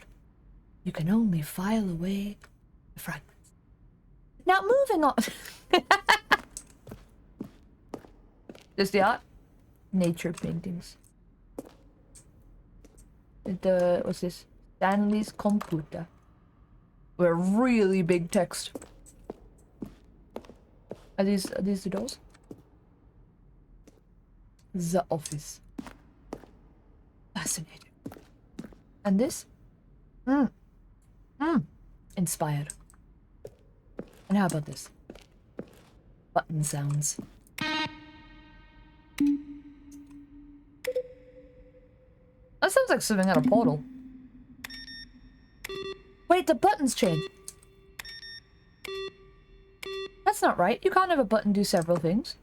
Speaker 1: You can only file away the fragments. Now, moving on. There's the art. Nature paintings. What's this? Stanley's computer. With really big text. Are these the doors? The office. Fascinating. And this? Inspired. And how about this? Button sounds. That sounds like something out of Portal. Wait, the buttons change. That's not right. You can't have a button do several things.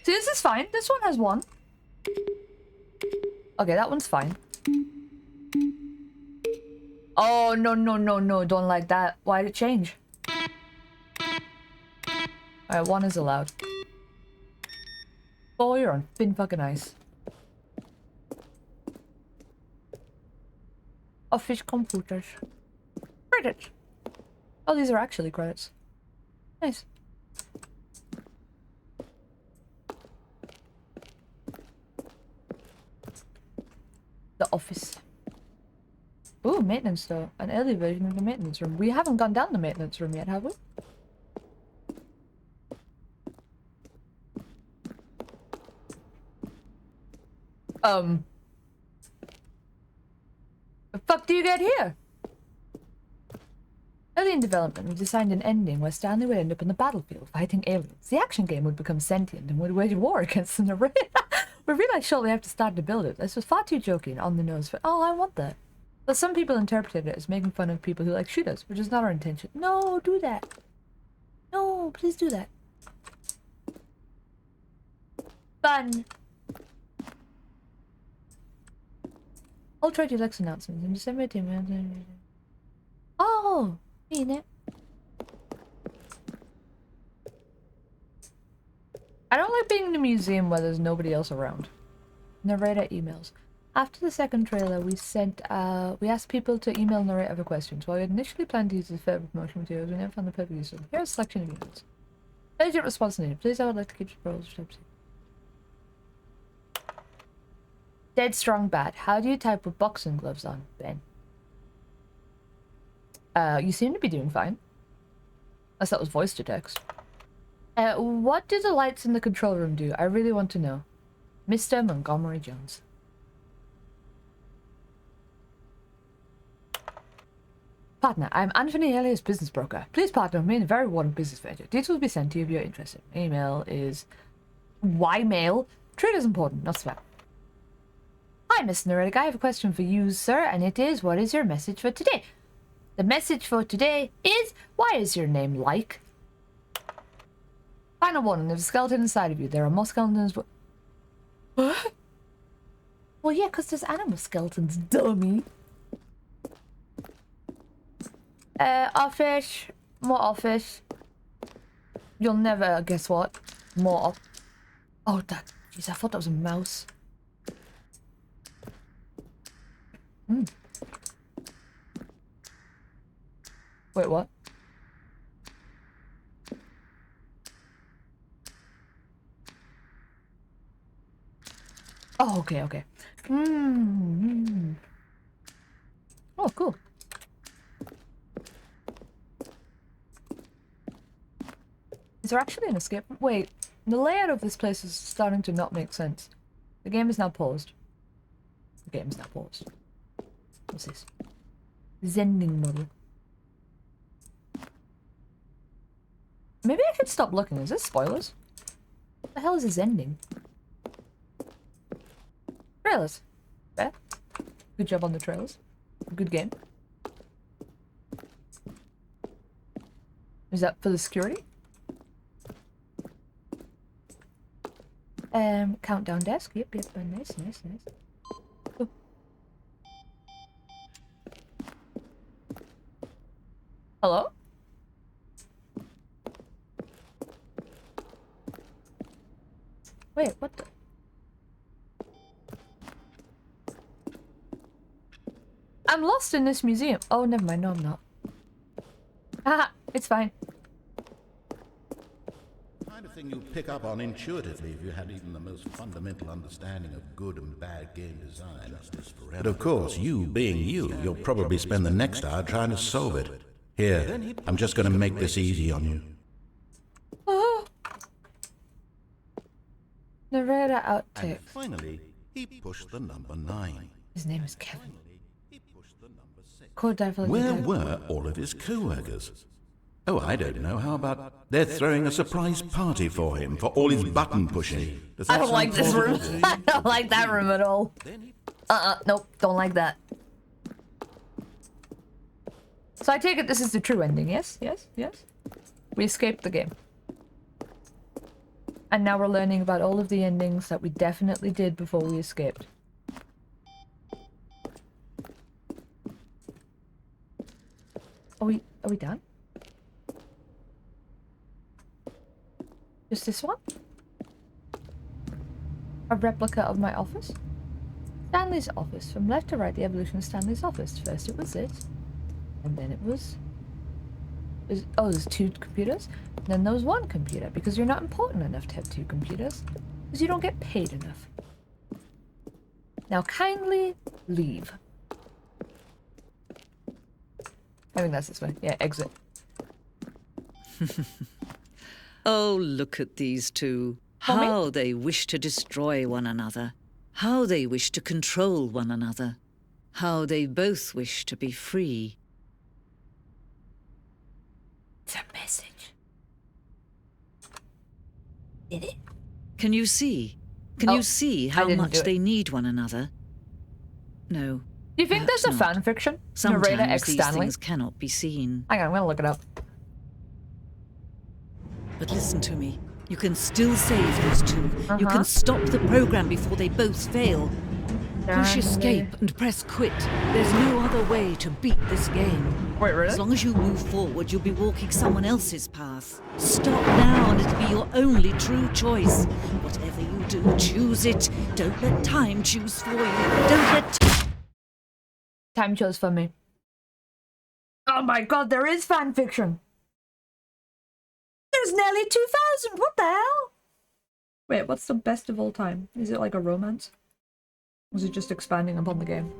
Speaker 1: See, this is fine. This one has one. Okay, that one's fine. Oh, no, no, no, no. Don't like that. Why'd it change? Alright, one is allowed. Oh, you're on thin fucking ice. Office computers. Credits. Oh, these are actually credits. Nice. The office. Ooh, maintenance though. An early version of the maintenance room. We haven't gone down the maintenance room yet, have we? The fuck do you get here? Early in development, we designed an ending where Stanley would end up in the battlefield fighting aliens. The action game would become sentient and would wage war against the narrator. We realized shortly after starting to build it, this was far too jokey and on the nose for, oh, I want that. But some people interpreted it as making fun of people who like shooters, which is not our intention. No, do that. No, please do that. Fun. Ultra Deluxe announcements in December 10. Oh, mean it. I don't like being in a museum where there's nobody else around. Narrator emails. After the second trailer, we asked people to email narrator for questions. While we had initially planned to use this for promotional materials, we never found the perfect use of them. Here's a selection of emails. Urgent response needed. Please, I would like to keep the pros. Dead strong bad. How do you type with boxing gloves on, Ben? You seem to be doing fine. Unless that was voice to text. What do the lights in the control room do? I really want to know. Mr. Montgomery Jones. Partner, I'm Anthony Elias, business broker. Please partner with me in a very warm business venture. Details will be sent to you if you're interested. Email is ymail. Trade is important, not spam. Hi, Mr. Narrator. I have a question for you, sir, and it is, what is your message for today? The message for today is, why is your name like? Final warning, there's a skeleton inside of you. There are more skeletons. What? Well, yeah, because there's animal skeletons, dummy. Office. More office. You'll never guess what. More Oh, that. Jeez, I thought that was a mouse. Wait, what? Oh, okay, okay. Oh, cool. Is there actually an escape? Wait, the layout of this place is starting to not make sense. The game is now paused. The game is now paused. What's this? Zending model. Maybe I should stop looking. Is this spoilers? What the hell is a Zending? Trailers. Fair. Good job on the trailers. Good game. Is that for the security? Countdown desk. Yep, nice. Oh. Hello? Wait, what the? I'm lost in this museum. Oh, never mind. No, I'm not. Haha, it's fine.
Speaker 2: Kind of thing you'd pick up on intuitively if you had even the most fundamental understanding of good and bad game design. But of course, you being you'll probably spend the next hour trying to solve it. Here, I'm just going to make this easy on you.
Speaker 1: Oh. Narrator
Speaker 2: And
Speaker 1: outtake.
Speaker 2: finally, he pushed the number 9.
Speaker 1: His name is Kevin.
Speaker 2: He pushed the number 6.
Speaker 1: Code diver.
Speaker 2: Where were all of his co-workers? Oh, I don't know. How about they're throwing a surprise party for him for all his button pushing? Does that
Speaker 1: I don't
Speaker 2: sound
Speaker 1: like this room.
Speaker 2: plausible?
Speaker 1: I don't like that room at all. Nope, don't like that. So I take it this is the true ending, yes? Yes? We escaped the game. And now we're learning about all of the endings that we definitely did before we escaped. Are we done? Just this one? A replica of my office? Stanley's office. From left to right, the evolution of Stanley's office. First it was this. And then it was... Oh, there's 2 computers? Then there was 1 computer. Because you're not important enough to have 2 computers. Because you don't get paid enough. Now kindly leave. I think that's this way. Yeah, exit.
Speaker 6: Oh, look at these two. How they wish to destroy one another. How they wish to control one another. How they both wish to be free.
Speaker 1: It's a message. Did it?
Speaker 6: Can you see? Can you see how much they need one another? No.
Speaker 1: Do you think there's a fan fiction? Narrator
Speaker 6: Sometimes
Speaker 1: X
Speaker 6: these
Speaker 1: Stanley?
Speaker 6: things cannot be seen.
Speaker 1: Hang on, I'm gonna look it up.
Speaker 6: But listen to me. You can still save these two. You can stop the program before they both fail. Push escape and press quit. There's no other way to beat this game.
Speaker 1: Wait, really?
Speaker 6: As long as you move forward, you'll be walking someone else's path. Stop now and it'll be your only true choice. Whatever you do, choose it. Don't let time choose for you. Don't let
Speaker 1: Time chose for me. Oh my god, there is fan fiction. There's nearly 2,000. What the hell? Wait, what's the best of all time? Is it like a romance? Or is it just expanding upon the game?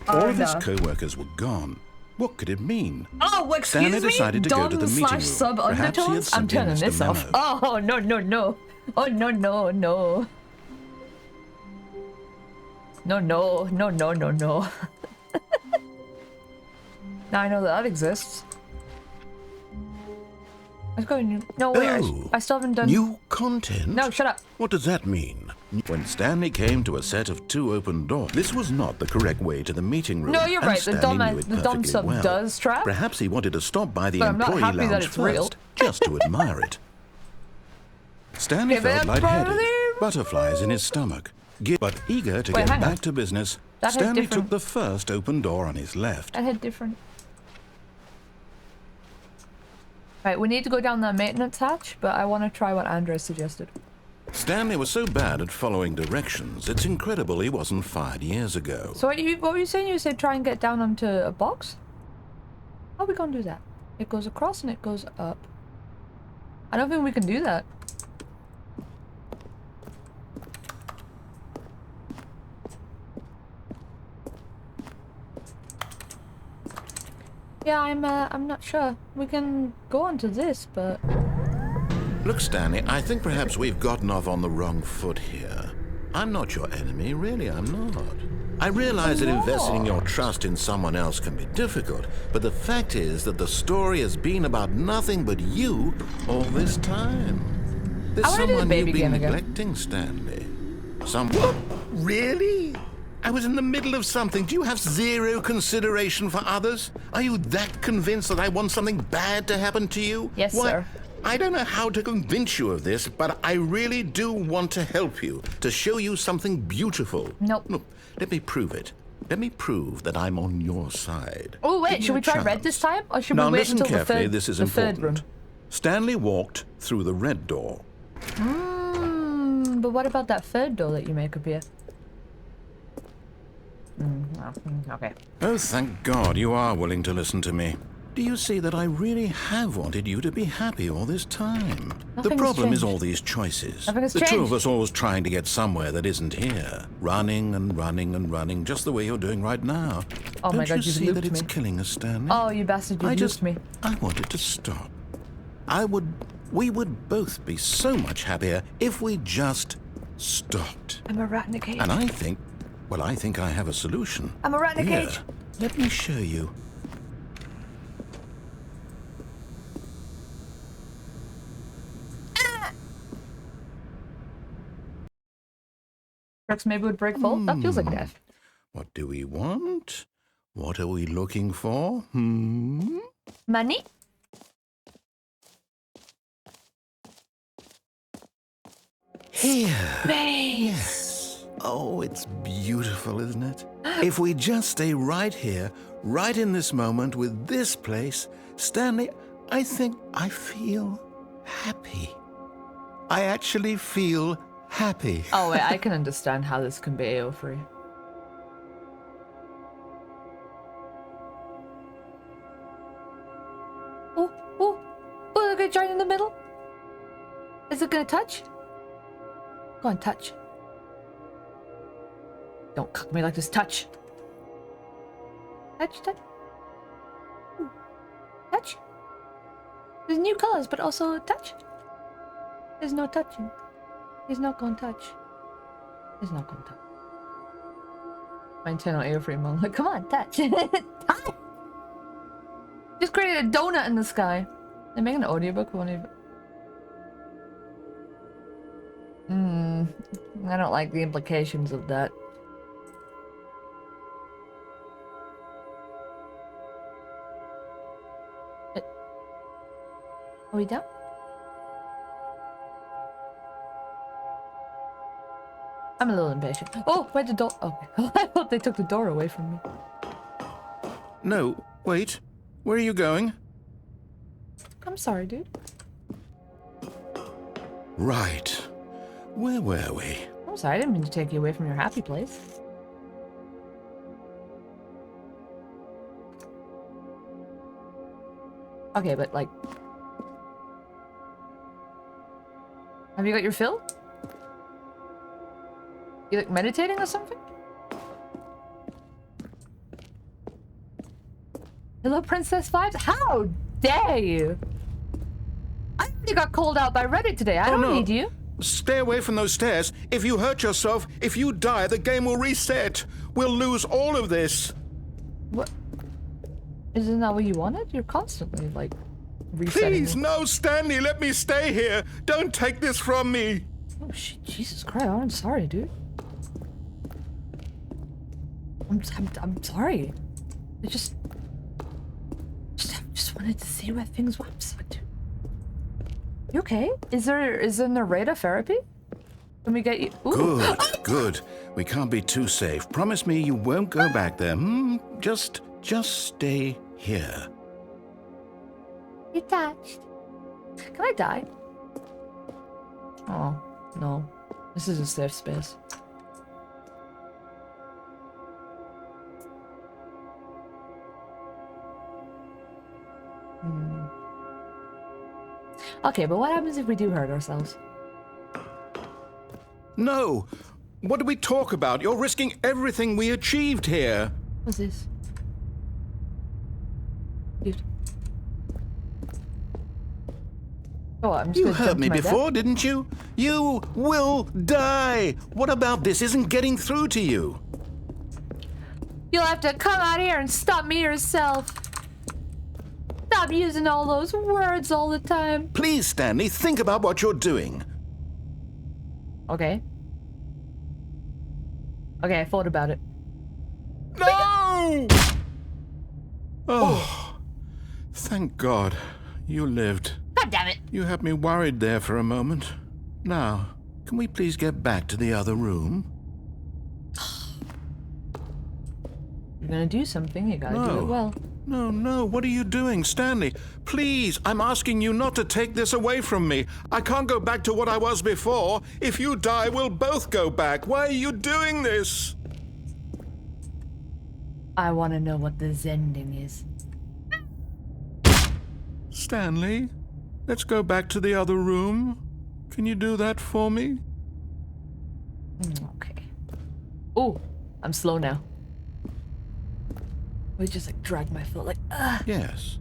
Speaker 2: All of his co-workers were gone. What could it mean?
Speaker 1: Oh, excuse
Speaker 2: Stanley
Speaker 1: me?
Speaker 2: decided to go to the meeting room.
Speaker 1: Sub
Speaker 2: Perhaps he had
Speaker 1: undertones? I'm
Speaker 2: simply
Speaker 1: turning
Speaker 2: missed a
Speaker 1: this off.
Speaker 2: memo.
Speaker 1: Oh, no, no, no. Oh, no, no, no. No, no, no, no, no, no. Now I know that exists. Let's go. No, wait, I still haven't done...
Speaker 2: New content?
Speaker 1: No, shut up.
Speaker 2: What does that mean? When Stanley came to a set of 2 open doors, this was not the correct way to the meeting room.
Speaker 1: No, you're
Speaker 2: and
Speaker 1: right. The
Speaker 2: Stanley
Speaker 1: Dom,
Speaker 2: knew it
Speaker 1: the Dom
Speaker 2: perfectly
Speaker 1: sub
Speaker 2: well.
Speaker 1: does trap.
Speaker 2: Perhaps he wanted to stop by the
Speaker 1: But I'm not
Speaker 2: employee
Speaker 1: happy that
Speaker 2: lounge
Speaker 1: it's
Speaker 2: first,
Speaker 1: real.
Speaker 2: just to admire it. Stanley
Speaker 1: Yeah, but
Speaker 2: felt
Speaker 1: that's
Speaker 2: lightheaded,
Speaker 1: probably-
Speaker 2: butterflies in his stomach. But eager to
Speaker 1: Wait,
Speaker 2: get
Speaker 1: hang on.
Speaker 2: back to business,
Speaker 1: That had
Speaker 2: Stanley
Speaker 1: different-
Speaker 2: took the first open door on his left.
Speaker 1: I had different... Right, we need to go down the maintenance hatch, but I want to try what Andres suggested.
Speaker 2: Stanley was so bad at following directions, it's incredible he wasn't fired years ago.
Speaker 1: So what were you saying? You said try and get down onto a box? How are we gonna do that? It goes across and it goes up. I don't think we can do that. Yeah, I'm not sure. We can go onto this, but...
Speaker 2: Look, Stanley, I think perhaps we've gotten off on the wrong foot here. I'm not your enemy, really, I'm not. I realize that investing your trust in someone else can be difficult, but the fact is that the story has been about nothing but you all this time. There's
Speaker 1: I wanna do the
Speaker 2: someone
Speaker 1: baby
Speaker 2: you've been
Speaker 1: game again.
Speaker 2: neglecting, Stanley. What? Really? I was in the middle of something. Do you have zero consideration for others? Are you that convinced that I want something bad to happen to you?
Speaker 1: Yes,
Speaker 2: Why,
Speaker 1: sir.
Speaker 2: I don't know how to convince you of this, but I really do want to help you, to show you something beautiful.
Speaker 1: Nope.
Speaker 2: Look, let me prove it. Let me prove that I'm on your side.
Speaker 1: Oh wait,
Speaker 2: Give
Speaker 1: should
Speaker 2: me
Speaker 1: we
Speaker 2: a
Speaker 1: try red
Speaker 2: chance.
Speaker 1: this time? Or should
Speaker 2: Now
Speaker 1: we wait
Speaker 2: listen
Speaker 1: until
Speaker 2: carefully,
Speaker 1: the
Speaker 2: this is
Speaker 1: third
Speaker 2: important.
Speaker 1: room?
Speaker 2: Stanley walked through the red door.
Speaker 1: But what about that third door that you make appear? Okay.
Speaker 2: Oh, thank God you are willing to listen to me. Do you see that I really have wanted you to be happy all this time?
Speaker 1: Nothing
Speaker 2: The
Speaker 1: has
Speaker 2: problem is
Speaker 1: changed.
Speaker 2: all these choices.
Speaker 1: Nothing has
Speaker 2: The two of
Speaker 1: changed.
Speaker 2: us always trying to get somewhere that isn't here. Running and running and running, just the way you're doing right now.
Speaker 1: Oh my
Speaker 2: Don't
Speaker 1: God,
Speaker 2: you
Speaker 1: you've
Speaker 2: see that
Speaker 1: looped
Speaker 2: it's
Speaker 1: me.
Speaker 2: killing us, Stanley?
Speaker 1: Oh, you bastard, you looped me.
Speaker 2: I want it to stop. We would both be so much happier if we just stopped.
Speaker 1: I'm a rat in a cage.
Speaker 2: And I think I have a solution.
Speaker 1: I'm a rat in a
Speaker 2: Here,
Speaker 1: cage.
Speaker 2: let me show you.
Speaker 1: Rex maybe would break full. That feels like death.
Speaker 2: What do we want? What are we looking for?
Speaker 1: Money?
Speaker 2: Here.
Speaker 1: Space.
Speaker 2: Yes. Oh, it's beautiful, isn't it? If we just stay right here, right in this moment with this place, Stanley, I think I feel happy. I actually feel happy.
Speaker 1: Oh wait, I can understand how this can be AO3. Oh, look at join in the middle. Is it gonna touch? Go on, touch. Don't cuck me like this. Touch. Touch. Ooh. Touch. There's new colors, but also touch. There's no touching. He's not gonna touch. He's not gonna touch. My internal airframe on. Like, come on, touch. Touch. Just created a donut in the sky. They're making an audiobook. Won't even. I don't like the implications of that. Are we done? I'm a little impatient. Oh, where'd the door? Okay. I thought they took the door away from me.
Speaker 2: No, wait. Where are you going?
Speaker 1: I'm sorry, dude.
Speaker 2: Right. Where were we?
Speaker 1: I'm sorry, I didn't mean to take you away from your happy place. Okay, but like... Have you got your fill? You like meditating or something? Hello, Princess Vibes? How dare you? I already got called out by Reddit today. I don't need you.
Speaker 2: Stay away from those stairs. If you hurt yourself, if you die, the game will reset. We'll lose all of this.
Speaker 1: What? Isn't that what you wanted? You're constantly, like, resetting.
Speaker 2: Please, no, Stanley, let me stay here. Don't take this from me.
Speaker 1: Oh, shit, Jesus Christ. I'm sorry, dude. I'm sorry. I just wanted to see where things were. You okay? Is there narrator therapy? Can we get you? Ooh.
Speaker 2: Good, good. We can't be too safe. Promise me you won't go back there. Just stay here.
Speaker 1: You touched. Can I die? Oh, no. This is a safe space. Okay, but what happens if we do hurt ourselves?
Speaker 2: No! What do we talk about? You're risking everything we achieved here.
Speaker 1: What's this? Dude. Oh, I'm just
Speaker 2: You
Speaker 1: gonna
Speaker 2: heard
Speaker 1: jump
Speaker 2: me
Speaker 1: to my
Speaker 2: before,
Speaker 1: death.
Speaker 2: didn't you? You will die. What about this isn't getting through to you?
Speaker 1: You'll have to come out here and stop me yourself. Stop using all those words all the time.
Speaker 2: Please, Stanley, think about what you're doing.
Speaker 1: Okay. Okay, I thought about it.
Speaker 2: No! Oh, thank God you lived.
Speaker 1: God damn it.
Speaker 2: You had me worried there for a moment. Now, can we please get back to the other room?
Speaker 1: You're gonna do something, you gotta do it well.
Speaker 2: No, what are you doing, Stanley? Please, I'm asking you not to take this away from me. I can't go back to what I was before. If you die, we'll both go back. Why are you doing this?
Speaker 1: I wanna know what the Zending is.
Speaker 2: Stanley, let's go back to the other room. Can you do that for me?
Speaker 1: Okay. Oh, I'm slow now. We just like drag my foot like,
Speaker 2: Yes.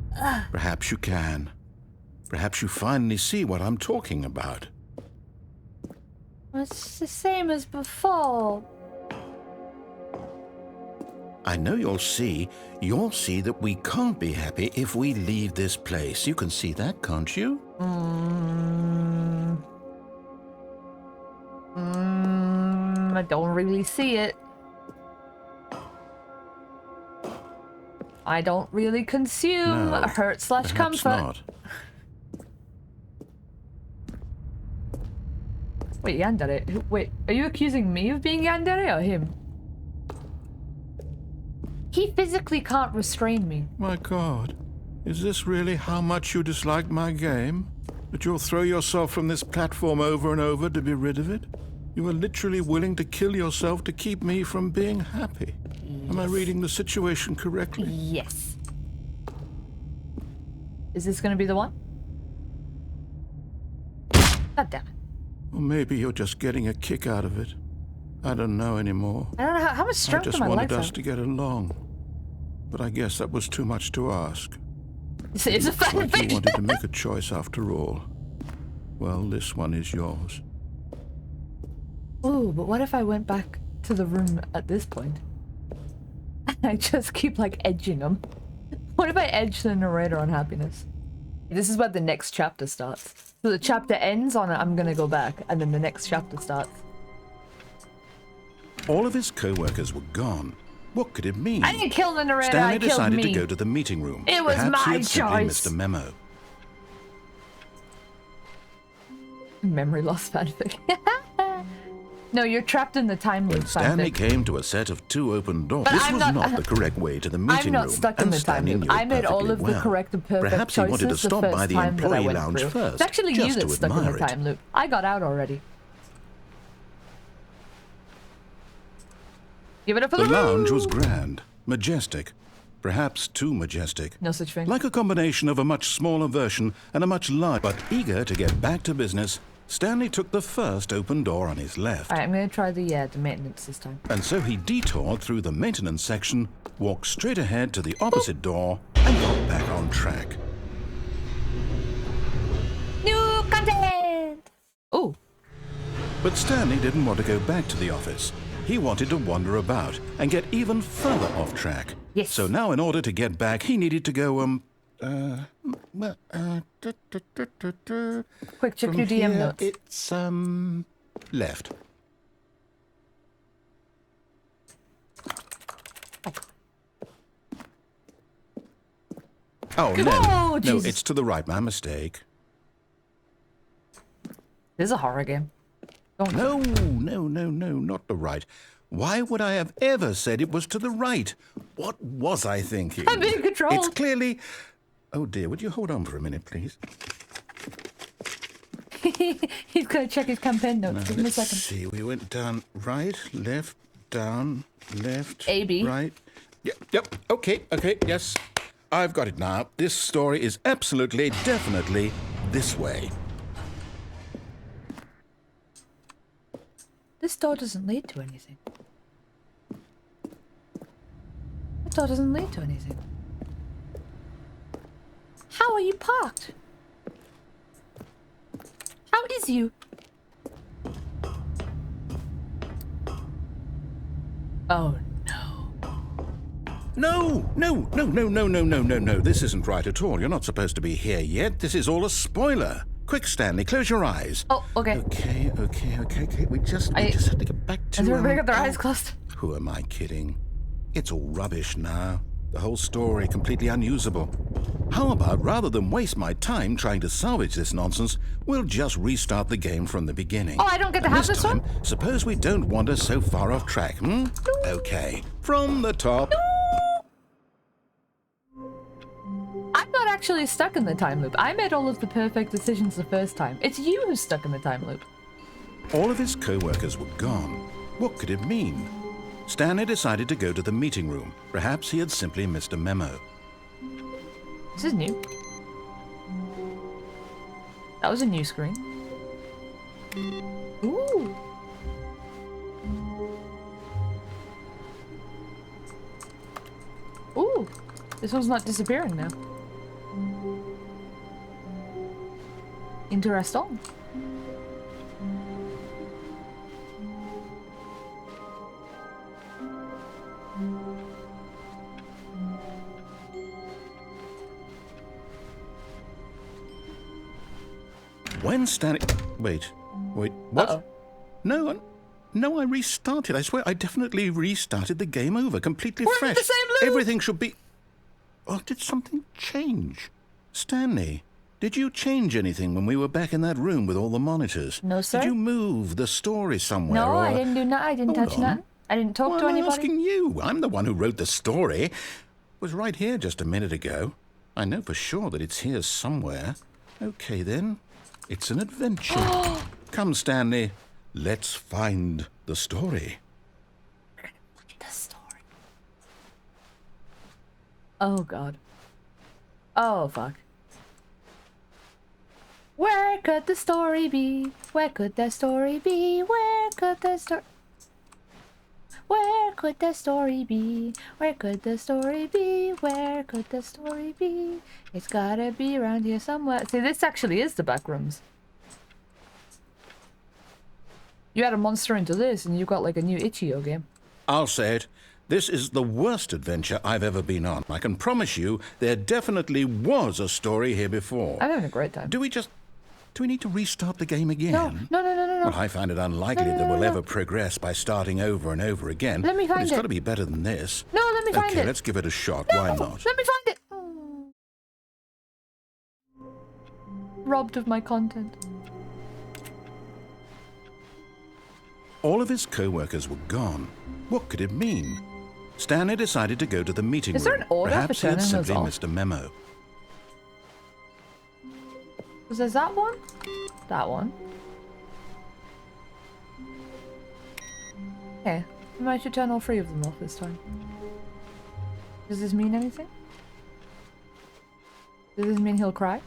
Speaker 2: Perhaps you can. Perhaps you finally see what I'm talking about.
Speaker 1: It's the same as before.
Speaker 2: I know you'll see. You'll see that we can't be happy if we leave this place. You can see that, can't you?
Speaker 1: I don't really see it. I don't really consume
Speaker 2: No,
Speaker 1: hurt slash
Speaker 2: perhaps
Speaker 1: comfort.
Speaker 2: not.
Speaker 1: Wait, yandere? Wait, are you accusing me of being yandere or him? He physically can't restrain me.
Speaker 2: My God, is this really how much you dislike my game? That you'll throw yourself from this platform over and over to be rid of it? You are literally willing to kill yourself to keep me from being happy. Am I reading the situation correctly?
Speaker 1: Yes. Is this gonna be the one? God damn it.
Speaker 2: Or maybe you're just getting a kick out of it. I don't know anymore.
Speaker 1: I don't know how much
Speaker 2: I
Speaker 1: strength
Speaker 2: just
Speaker 1: do my
Speaker 2: wanted
Speaker 1: legs
Speaker 2: us
Speaker 1: have.
Speaker 2: to get along. But I guess that was too much to ask.
Speaker 1: It's a
Speaker 2: Like you
Speaker 1: fanfic.
Speaker 2: wanted to make a choice after all. Well, this one is yours.
Speaker 1: Ooh, but what if I went back to the room at this point? I just keep like edging them. What if I edge the narrator on happiness? This is where the next chapter starts. So the chapter ends on I'm gonna go back, and then the next chapter starts.
Speaker 2: All of his co-workers were gone. What could it mean?
Speaker 1: I didn't kill the narrator,
Speaker 2: Stanley
Speaker 1: I killed
Speaker 2: decided
Speaker 1: me.
Speaker 2: to go to the meeting room.
Speaker 1: It was
Speaker 2: Perhaps
Speaker 1: my
Speaker 2: he had simply
Speaker 1: choice.
Speaker 2: missed a memo.
Speaker 1: Memory loss fanfic. No, you're trapped in the time loop.
Speaker 2: When Stanley came to a set of 2 open doors,
Speaker 1: But
Speaker 2: this
Speaker 1: I'm
Speaker 2: was not the correct way to the meeting
Speaker 1: I'm
Speaker 2: room.
Speaker 1: not stuck in
Speaker 2: and
Speaker 1: the time
Speaker 2: Stanley
Speaker 1: loop.
Speaker 2: knew it
Speaker 1: I made all
Speaker 2: perfectly
Speaker 1: of the
Speaker 2: well.
Speaker 1: correct and perfect
Speaker 2: Perhaps he
Speaker 1: choices
Speaker 2: wanted to
Speaker 1: the
Speaker 2: stop
Speaker 1: first
Speaker 2: by the
Speaker 1: time that I
Speaker 2: employee
Speaker 1: went
Speaker 2: lounge
Speaker 1: through.
Speaker 2: first,
Speaker 1: It's actually you
Speaker 2: just
Speaker 1: that's
Speaker 2: to
Speaker 1: stuck in the
Speaker 2: admire it.
Speaker 1: time loop. I got out already. Give it up for
Speaker 2: The
Speaker 1: the
Speaker 2: lounge
Speaker 1: room.
Speaker 2: was grand, majestic, perhaps too majestic.
Speaker 1: No such thing.
Speaker 2: Like a combination of a much smaller version and a much larger. But eager to get back to business, Stanley took the first open door on his left.
Speaker 1: Alright, I'm gonna try the maintenance this time.
Speaker 2: And so he detoured through the maintenance section, walked straight ahead to the opposite door, and got back on track.
Speaker 1: New content! Oh,
Speaker 2: But Stanley didn't want to go back to the office. He wanted to wander about and get even further off track.
Speaker 1: Yes.
Speaker 2: So now in order to get back, he needed to go,
Speaker 1: quick, check
Speaker 2: from
Speaker 1: your DM
Speaker 2: here,
Speaker 1: notes.
Speaker 2: It's, left. Oh, no.
Speaker 1: Oh,
Speaker 2: No,
Speaker 1: Jesus.
Speaker 2: it's to the right. My mistake.
Speaker 1: This is a horror game. Don't
Speaker 2: No, not the right. Why would I have ever said it was to the right? What was I thinking?
Speaker 1: I'm being controlled.
Speaker 2: It's clearly... Oh, dear, would you hold on for a minute, please?
Speaker 1: He's gonna check his campaign notes. Give him a
Speaker 2: Let's
Speaker 1: second.
Speaker 2: see, we went down right, left, down, left,
Speaker 1: A-B.
Speaker 2: right. Yep, okay, yes. I've got it now. This story is absolutely, definitely this way.
Speaker 1: This door doesn't lead to anything. This door doesn't lead to anything. How are you parked? How is you? Oh no.
Speaker 2: No. This isn't right at all. You're not supposed to be here yet. This is all a spoiler. Quick, Stanley, close your eyes.
Speaker 1: Oh, okay.
Speaker 2: Okay. We just have to get back to...
Speaker 1: Has everybody got their eyes closed?
Speaker 2: Who am I kidding? It's all rubbish now. The whole story completely unusable. How about, rather than waste my time trying to salvage this nonsense, we'll just restart the game from the beginning.
Speaker 1: Oh, I don't get to
Speaker 2: And
Speaker 1: have this
Speaker 2: time,
Speaker 1: one?
Speaker 2: suppose we don't wander so far off track, Okay, from the top.
Speaker 1: I'm not actually stuck in the time loop. I made all of the perfect decisions the first time. It's you who's stuck in the time loop.
Speaker 2: All of his co-workers were gone. What could it mean? Stanley decided to go to the meeting room. Perhaps he had simply missed a memo.
Speaker 1: This is new. That was a new screen. Ooh. Ooh. This one's not disappearing now. Interesting.
Speaker 2: When Stanley... Wait, what?
Speaker 1: Uh-oh.
Speaker 2: No, I restarted. I swear, I definitely restarted the game over, completely
Speaker 1: We're in
Speaker 2: fresh.
Speaker 1: the same loop!
Speaker 2: Everything should be... Oh, did something change? Stanley, did you change anything when we were back in that room with all the monitors?
Speaker 1: No, sir.
Speaker 2: Did you move the story somewhere?
Speaker 1: No,
Speaker 2: or...
Speaker 1: I didn't do nothing. I didn't
Speaker 2: Hold
Speaker 1: touch
Speaker 2: on.
Speaker 1: nothing. I didn't talk
Speaker 2: Well,
Speaker 1: to
Speaker 2: I'm
Speaker 1: anybody.
Speaker 2: asking you. I'm the one who wrote the story. It was right here just a minute ago. I know for sure that it's here somewhere. Okay, then. It's an adventure. Come, Stanley. Let's find the story.
Speaker 1: The story. Oh god. Oh fuck. Where could the story be? Where could the story be? Where could the story... Where could the story be? Where could the story be? Where could the story be? It's gotta be around here somewhere. See, this actually is the back rooms. You add a monster into this and you got like a new Itch.io game.
Speaker 2: I'll say it. This is the worst adventure I've ever been on. I can promise you there definitely was a story here before.
Speaker 1: I'm having a great time.
Speaker 2: Do we need to restart the game again?
Speaker 1: No.
Speaker 2: Well, I find it unlikely that we'll ever progress by starting over and over again.
Speaker 1: Let me
Speaker 2: But
Speaker 1: find
Speaker 2: it's
Speaker 1: it.
Speaker 2: got to be better than this.
Speaker 1: No, let me find
Speaker 2: Okay,
Speaker 1: it.
Speaker 2: let's give it a shot. Why not?
Speaker 1: Let me find it. Robbed of my content.
Speaker 2: All of his co-workers were gone. What could it mean? Stanley decided to go to the meeting room.
Speaker 1: Is there an order for
Speaker 2: Perhaps he had
Speaker 1: turning those
Speaker 2: simply
Speaker 1: off?
Speaker 2: missed a memo.
Speaker 1: Was there that one? That one. Okay. Maybe I should turn all 3 of them off this time. Does this mean anything? Does this mean he'll cry?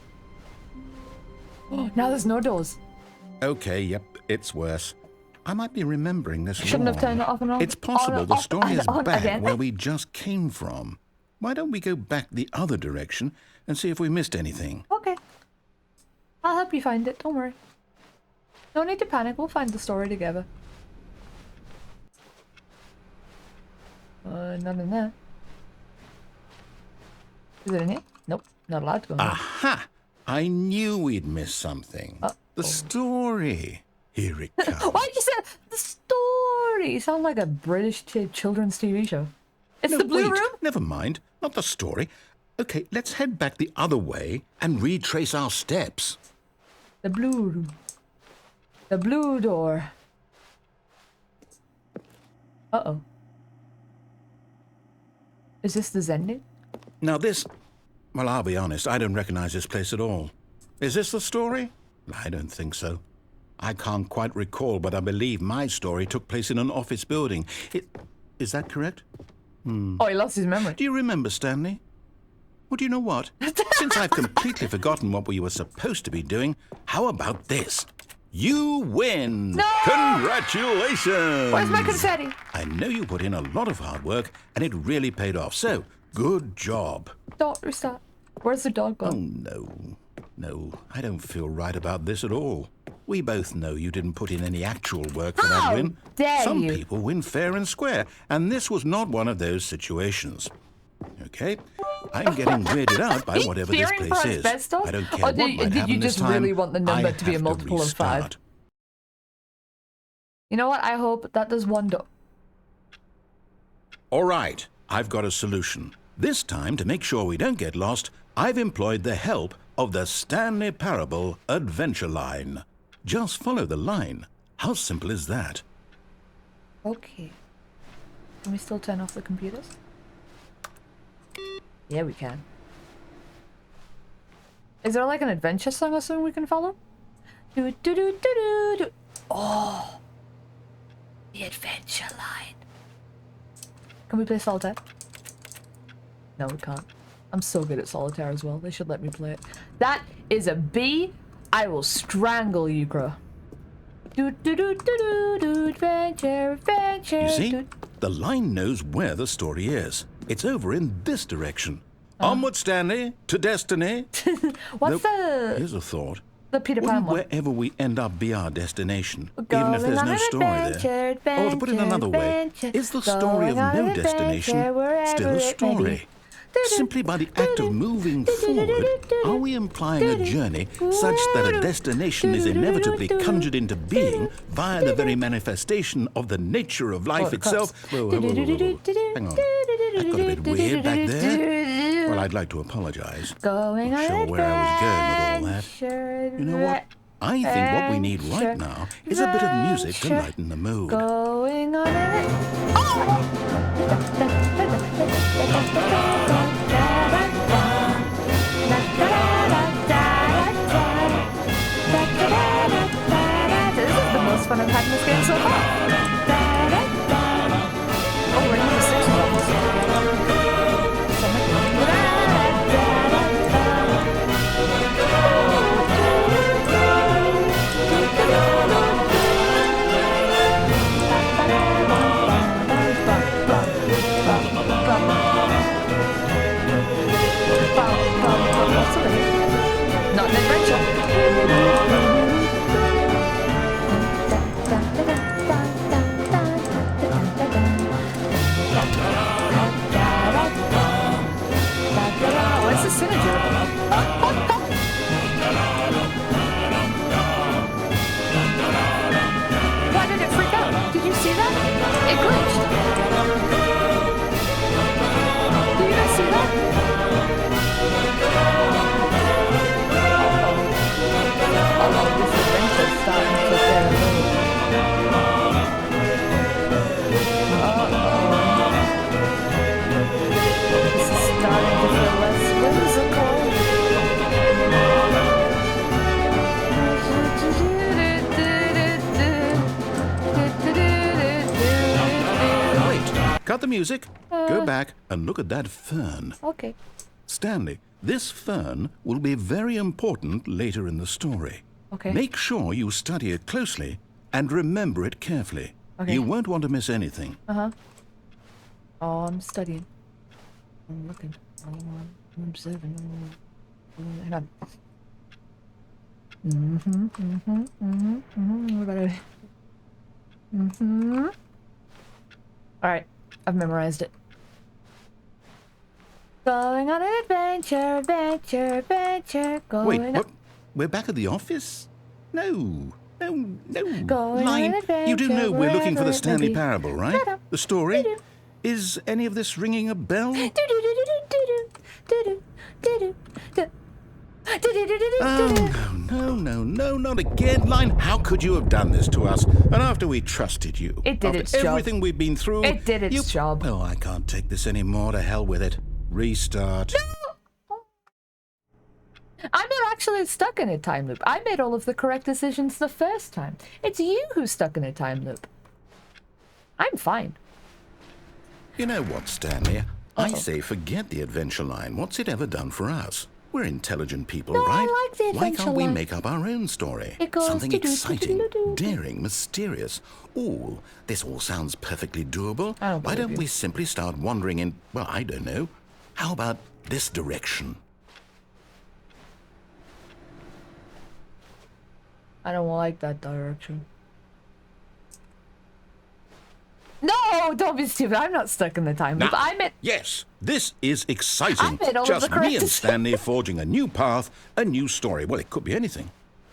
Speaker 1: Oh, now there's no doors.
Speaker 2: Okay, yep, it's worse. I might be remembering this
Speaker 1: Shouldn't have
Speaker 2: wrong.
Speaker 1: turned it off and on.
Speaker 2: It's possible
Speaker 1: On,
Speaker 2: the
Speaker 1: off,
Speaker 2: story
Speaker 1: and
Speaker 2: is
Speaker 1: on
Speaker 2: back
Speaker 1: again.
Speaker 2: where we just came from. Why don't we go back the other direction and see if we missed anything?
Speaker 1: Okay. I'll help you find it, don't worry. No need to panic, we'll find the story together. None in there. Is it in here? Nope, not allowed to go in here.
Speaker 2: Aha! I knew we'd missed something. The story. Here it comes.
Speaker 1: Why'd you say the story? You sound like a British children's TV show. It's
Speaker 2: No,
Speaker 1: the blue
Speaker 2: wait,
Speaker 1: room?
Speaker 2: never mind. Not the story. Okay, let's head back the other way and retrace our steps.
Speaker 1: The blue room. The blue door. Uh-oh. Is this the Zending?
Speaker 2: Now this... Well, I'll be honest, I don't recognize this place at all. Is this the story? I don't think so. I can't quite recall, but I believe my story took place in an office building. Is that correct?
Speaker 1: Oh, he lost his memory.
Speaker 2: Do you remember, Stanley? Well, do you know what? Since I've completely forgotten what we were supposed to be doing, how about this? You win!
Speaker 1: No!
Speaker 2: Congratulations!
Speaker 1: Where's my confetti?
Speaker 2: I know you put in a lot of hard work, and it really paid off, so good job.
Speaker 1: Don't restart. Where's the dog
Speaker 2: Oh,
Speaker 1: gone?
Speaker 2: no. No, I don't feel right about this at all. We both know you didn't put in any actual work for that
Speaker 1: How
Speaker 2: win.
Speaker 1: dare
Speaker 2: Some
Speaker 1: you.
Speaker 2: people win fair and square, and this was not one of those situations. Okay, I'm getting weirded out by whatever this
Speaker 1: Fearing
Speaker 2: place
Speaker 1: for
Speaker 2: is.
Speaker 1: asbestos?
Speaker 2: I don't care
Speaker 1: Or
Speaker 2: what
Speaker 1: did
Speaker 2: might happen
Speaker 1: you
Speaker 2: this
Speaker 1: just
Speaker 2: time.
Speaker 1: really want the number
Speaker 2: I
Speaker 1: to be a
Speaker 2: have
Speaker 1: multiple of 5?
Speaker 2: restart.
Speaker 1: You know what? I hope that does one door.
Speaker 2: All right, I've got a solution. This time, to make sure we don't get lost, I've employed the help of the Stanley Parable Adventure Line. Just follow the line. How simple is that?
Speaker 1: Okay. Can we still turn off the computers? Yeah, we can. Is there like an adventure song or something we can follow? Do do do do do do. Oh, the adventure line. Can we play solitaire? No, we can't. I'm so good at solitaire as well. They should let me play it. That is a B. I will strangle you, Crow. Do do do do do do. Adventure, adventure.
Speaker 2: You see,
Speaker 1: do.
Speaker 2: the line knows where the story is. It's over in this direction. Onward, Stanley, to destiny.
Speaker 1: What's
Speaker 2: Though, here's a thought.
Speaker 1: the Peter Pan
Speaker 2: Wouldn't
Speaker 1: one?
Speaker 2: wherever we end up be our destination,
Speaker 1: We're
Speaker 2: even if
Speaker 1: going
Speaker 2: there's
Speaker 1: on
Speaker 2: no
Speaker 1: an
Speaker 2: story there?
Speaker 1: adventure,
Speaker 2: Or to put it another way,
Speaker 1: adventure,
Speaker 2: is the story of
Speaker 1: going on
Speaker 2: no
Speaker 1: an
Speaker 2: destination
Speaker 1: adventure wherever
Speaker 2: still a
Speaker 1: it may be.
Speaker 2: story? Simply by the act of moving forward, are we implying a journey such that a destination is inevitably conjured into being via the very manifestation of the nature of life
Speaker 1: the
Speaker 2: itself?
Speaker 1: cops.
Speaker 2: Whoa, whoa, whoa, whoa, whoa. Hang on. That got a bit weird back there. Well, I'd like to apologize.
Speaker 1: Going
Speaker 2: Not
Speaker 1: on
Speaker 2: sure where I was going with all that.
Speaker 1: adventure,
Speaker 2: You know what? I think what we need right now is a bit of music to lighten the mood.
Speaker 1: Going on an This is the most fun I've had in this game so far. Oh, we're in the section Not an adventure. What's the synergy? Why did it freak out? Did you see that? It glitched. Did you guys see that?
Speaker 2: music. Go back and look at that fern.
Speaker 1: Okay.
Speaker 2: Stanley, this fern will be very important later in the story.
Speaker 1: Okay.
Speaker 2: Make sure you study it closely and remember it carefully.
Speaker 1: Okay.
Speaker 2: You won't want to miss anything.
Speaker 1: Uh-huh. Oh, I'm studying. I'm looking. I'm observing. Hang on. What about it? Alright. I've memorized it. Going on an adventure, adventure, adventure.
Speaker 2: Wait, what? We're back at the office? No.
Speaker 1: Going
Speaker 2: Line,
Speaker 1: on an
Speaker 2: you do know we're looking for the
Speaker 1: adventure,
Speaker 2: Stanley
Speaker 1: wherever it
Speaker 2: Parable,
Speaker 1: may
Speaker 2: right?
Speaker 1: be.
Speaker 2: The story? Is any of this ringing a bell? Oh, no, not again. Line, how could you have done this to us? And after we trusted you.
Speaker 1: It did
Speaker 2: after
Speaker 1: its job.
Speaker 2: everything we've been through.
Speaker 1: It did its job.
Speaker 2: Oh, I can't take this anymore. To hell with it. Restart.
Speaker 1: I'm not actually stuck in a time loop. I made all of the correct decisions the first time. It's you who's stuck in a time loop. I'm fine.
Speaker 2: You know what, Stanley? I say forget the adventure line. What's it ever done for us? We're intelligent people,
Speaker 1: No, I
Speaker 2: right?
Speaker 1: like the
Speaker 2: Why
Speaker 1: adventure
Speaker 2: can't we
Speaker 1: line.
Speaker 2: make up our own story?
Speaker 1: It goes
Speaker 2: Something
Speaker 1: do-do,
Speaker 2: exciting,
Speaker 1: do-do-do-do.
Speaker 2: daring, mysterious. Ooh, this all sounds perfectly doable.
Speaker 1: I don't
Speaker 2: Why
Speaker 1: believe
Speaker 2: don't
Speaker 1: you.
Speaker 2: we simply start wandering in, well, I don't know. How about this direction?
Speaker 1: I don't like that direction. No, don't be stupid. I'm not stuck in the time loop. I'm at...
Speaker 2: Yes, this is exciting.
Speaker 1: I made all of
Speaker 2: Just
Speaker 1: the correct
Speaker 2: me and
Speaker 1: decisions.
Speaker 2: Stanley forging a new path, a new story. Well, it could be anything.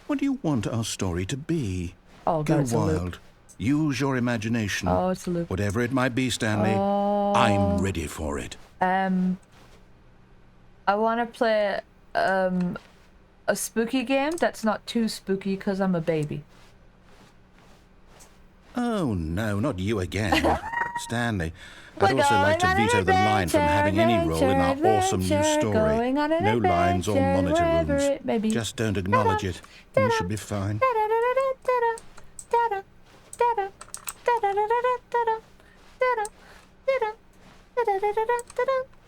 Speaker 2: What do you want our story to be?
Speaker 1: Oh,
Speaker 2: Go
Speaker 1: God, it's a loop.
Speaker 2: wild. Use your imagination.
Speaker 1: Oh, it's a loop.
Speaker 2: Whatever it might be, Stanley, I'm ready for it.
Speaker 1: I want to play a spooky game that's not too spooky because I'm a baby.
Speaker 2: Oh, no, not you again. Stanley,
Speaker 1: We're
Speaker 2: I'd also like to
Speaker 1: going on an
Speaker 2: veto the line from having any role in our
Speaker 1: adventure,
Speaker 2: awesome new
Speaker 1: adventure,
Speaker 2: story.
Speaker 1: going on an
Speaker 2: No lines or
Speaker 1: adventure,
Speaker 2: monitor
Speaker 1: wherever
Speaker 2: rooms.
Speaker 1: it may be.
Speaker 2: Just don't acknowledge it. We should be fine.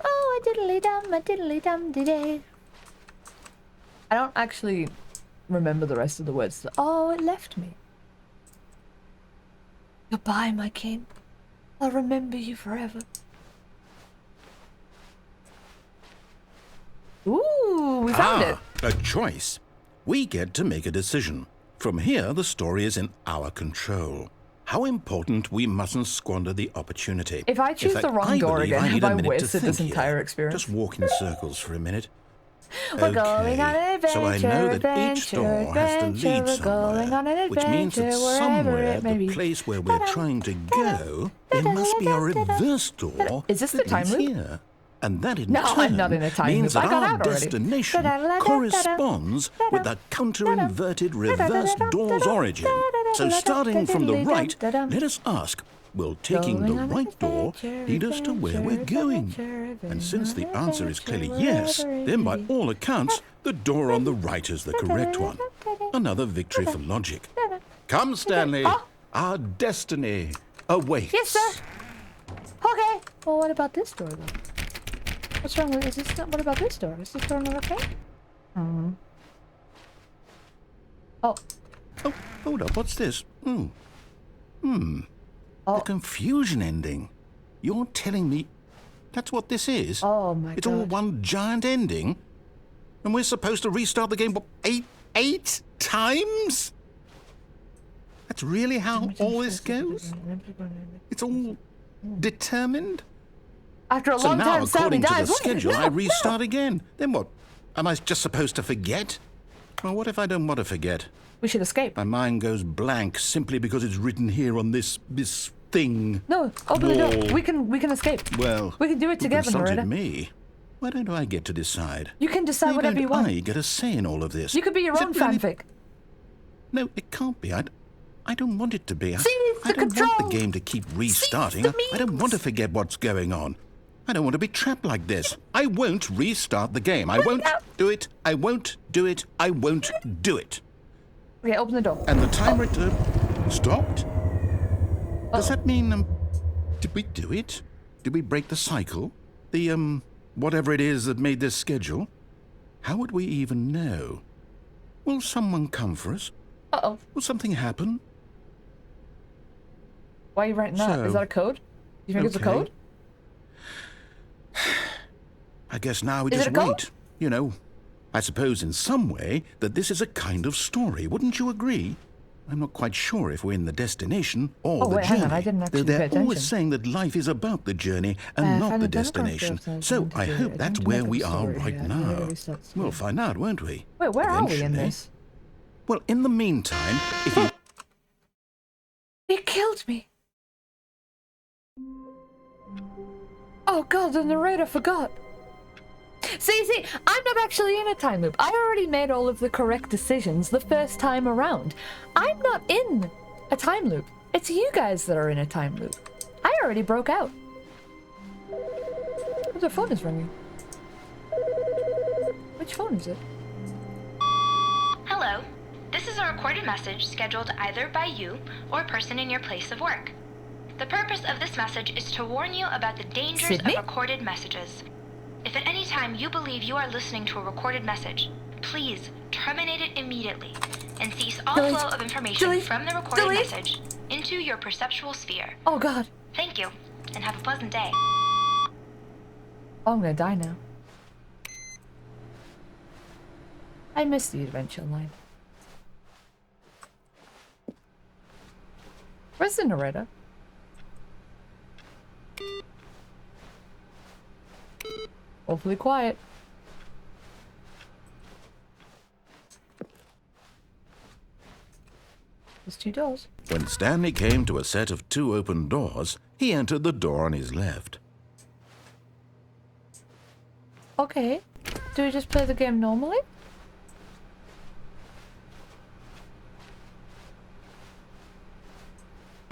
Speaker 1: Oh, a diddly dum today. I don't actually remember the rest of the words. Oh, it left me. Goodbye, my king. I'll remember you forever. Ooh, we found it.
Speaker 2: A choice. We get to make a decision. From here, the story is in our control. How important we mustn't squander the opportunity.
Speaker 1: If I choose
Speaker 2: In
Speaker 1: the
Speaker 2: fact,
Speaker 1: wrong
Speaker 2: I
Speaker 1: door
Speaker 2: believe
Speaker 1: again,
Speaker 2: I need
Speaker 1: have
Speaker 2: a
Speaker 1: I
Speaker 2: minute to
Speaker 1: wasted
Speaker 2: think
Speaker 1: this entire
Speaker 2: here.
Speaker 1: experience?
Speaker 2: Just walk in circles for a minute.
Speaker 1: We're going on an adventure,
Speaker 2: so I know that each door has to
Speaker 1: adventure,
Speaker 2: lead
Speaker 1: we're going on an
Speaker 2: somewhere, which means that
Speaker 1: adventure, wherever
Speaker 2: somewhere,
Speaker 1: it may
Speaker 2: the
Speaker 1: be.
Speaker 2: place where we're trying to go, there must be a reverse door
Speaker 1: Is this the
Speaker 2: that
Speaker 1: time
Speaker 2: leads
Speaker 1: loop?
Speaker 2: here. And that in
Speaker 1: No,
Speaker 2: turn
Speaker 1: I'm not in a time
Speaker 2: means
Speaker 1: loop. I
Speaker 2: that
Speaker 1: got
Speaker 2: our
Speaker 1: out already.
Speaker 2: destination corresponds with the counter-inverted reverse door's origin. So starting from the right, let us ask, will taking the right door lead us to where we're going? And since the answer is clearly yes, then by all accounts, the door on the right is the correct one. Another victory for logic. Come, Stanley. Our destiny awaits.
Speaker 1: Yes, sir. Okay. Well, what about this door, though? What's wrong with... Is this not... What about this door? Is this door not okay? Oh.
Speaker 2: Oh, hold up. What's this? The confusion ending. You're telling me that's what this is?
Speaker 1: Oh, my
Speaker 2: It's all
Speaker 1: God.
Speaker 2: one giant ending? And we're supposed to restart the game, what, eight times? That's really how all this goes? It's all determined?
Speaker 1: After a
Speaker 2: So
Speaker 1: long
Speaker 2: now,
Speaker 1: time, Sally
Speaker 2: according to the
Speaker 1: dies.
Speaker 2: schedule, I restart again. Then what? Am I just supposed to forget? Well, what if I don't want to forget?
Speaker 1: We should escape.
Speaker 2: My mind goes blank simply because it's written here on this thing.
Speaker 1: No, open the door.
Speaker 2: Wall.
Speaker 1: We can escape.
Speaker 2: Well,
Speaker 1: We can do it
Speaker 2: you
Speaker 1: together,
Speaker 2: consulted
Speaker 1: Loretta.
Speaker 2: me. Why don't I get to decide?
Speaker 1: You can decide
Speaker 2: Why
Speaker 1: whatever
Speaker 2: don't
Speaker 1: you want.
Speaker 2: I get a say in all of this?
Speaker 1: You could be your
Speaker 2: Is
Speaker 1: own
Speaker 2: it really-
Speaker 1: fanfic.
Speaker 2: No, it can't be. I don't want it to be.
Speaker 1: See,
Speaker 2: I
Speaker 1: the
Speaker 2: don't want
Speaker 1: control.
Speaker 2: the game to keep restarting.
Speaker 1: the
Speaker 2: I don't want to forget what's going on. I don't want to be trapped like this. I won't restart the game. I won't do it. I won't do it. I won't do it.
Speaker 1: Okay, open the door.
Speaker 2: And the timer stopped? Does that mean, did we do it? Did we break the cycle? The, whatever it is that made this schedule? How would we even know? Will someone come for us?
Speaker 1: Uh-oh.
Speaker 2: Will something happen?
Speaker 1: Why are you writing that? Is
Speaker 2: So-
Speaker 1: that a code? You think it's a
Speaker 2: Okay.
Speaker 1: code?
Speaker 2: I guess now we
Speaker 1: Is
Speaker 2: just
Speaker 1: it a code?
Speaker 2: wait. You know, I suppose in some way that this is a kind of story. Wouldn't you agree? I'm not quite sure if we're in the destination or
Speaker 1: Oh,
Speaker 2: the
Speaker 1: wait,
Speaker 2: journey.
Speaker 1: hang on, I didn't actually
Speaker 2: though they're
Speaker 1: pay
Speaker 2: always
Speaker 1: attention.
Speaker 2: saying that life is about the journey and not
Speaker 1: find
Speaker 2: the
Speaker 1: a demographic
Speaker 2: destination.
Speaker 1: of
Speaker 2: So
Speaker 1: something
Speaker 2: I
Speaker 1: to do.
Speaker 2: hope
Speaker 1: I
Speaker 2: that's
Speaker 1: think to
Speaker 2: where
Speaker 1: make
Speaker 2: we
Speaker 1: up a
Speaker 2: are
Speaker 1: story,
Speaker 2: right
Speaker 1: yeah,
Speaker 2: now.
Speaker 1: really starts
Speaker 2: We'll
Speaker 1: with-
Speaker 2: find out, won't we?
Speaker 1: Wait, where are we in
Speaker 2: Eventually.
Speaker 1: this?
Speaker 2: Well, in the meantime, if you...
Speaker 1: He killed me. Oh god, the narrator forgot. See, I'm not actually in a time loop. I already made all of the correct decisions the first time around. I'm not in a time loop. It's you guys that are in a time loop. I already broke out. Oh, the phone is ringing. Which phone is it?
Speaker 7: Hello. This is a recorded message scheduled either by you or a person in your place of work. The purpose of this message is to warn you about the dangers
Speaker 1: Sydney?
Speaker 7: of recorded messages. If at any time you believe you are listening to a recorded message, please terminate it immediately and cease all
Speaker 1: Delete.
Speaker 7: flow of information
Speaker 1: Delete.
Speaker 7: from the recorded
Speaker 1: Delete.
Speaker 7: message into your perceptual sphere.
Speaker 1: Oh god.
Speaker 7: Thank you, and have a pleasant day.
Speaker 1: Oh, I'm gonna die now. I missed the adventure line. Where's the narrator? Hopefully quiet. There's two doors.
Speaker 2: When Stanley came to a set of 2 open doors, he entered the door on his left.
Speaker 1: Okay. Do we just play the game normally?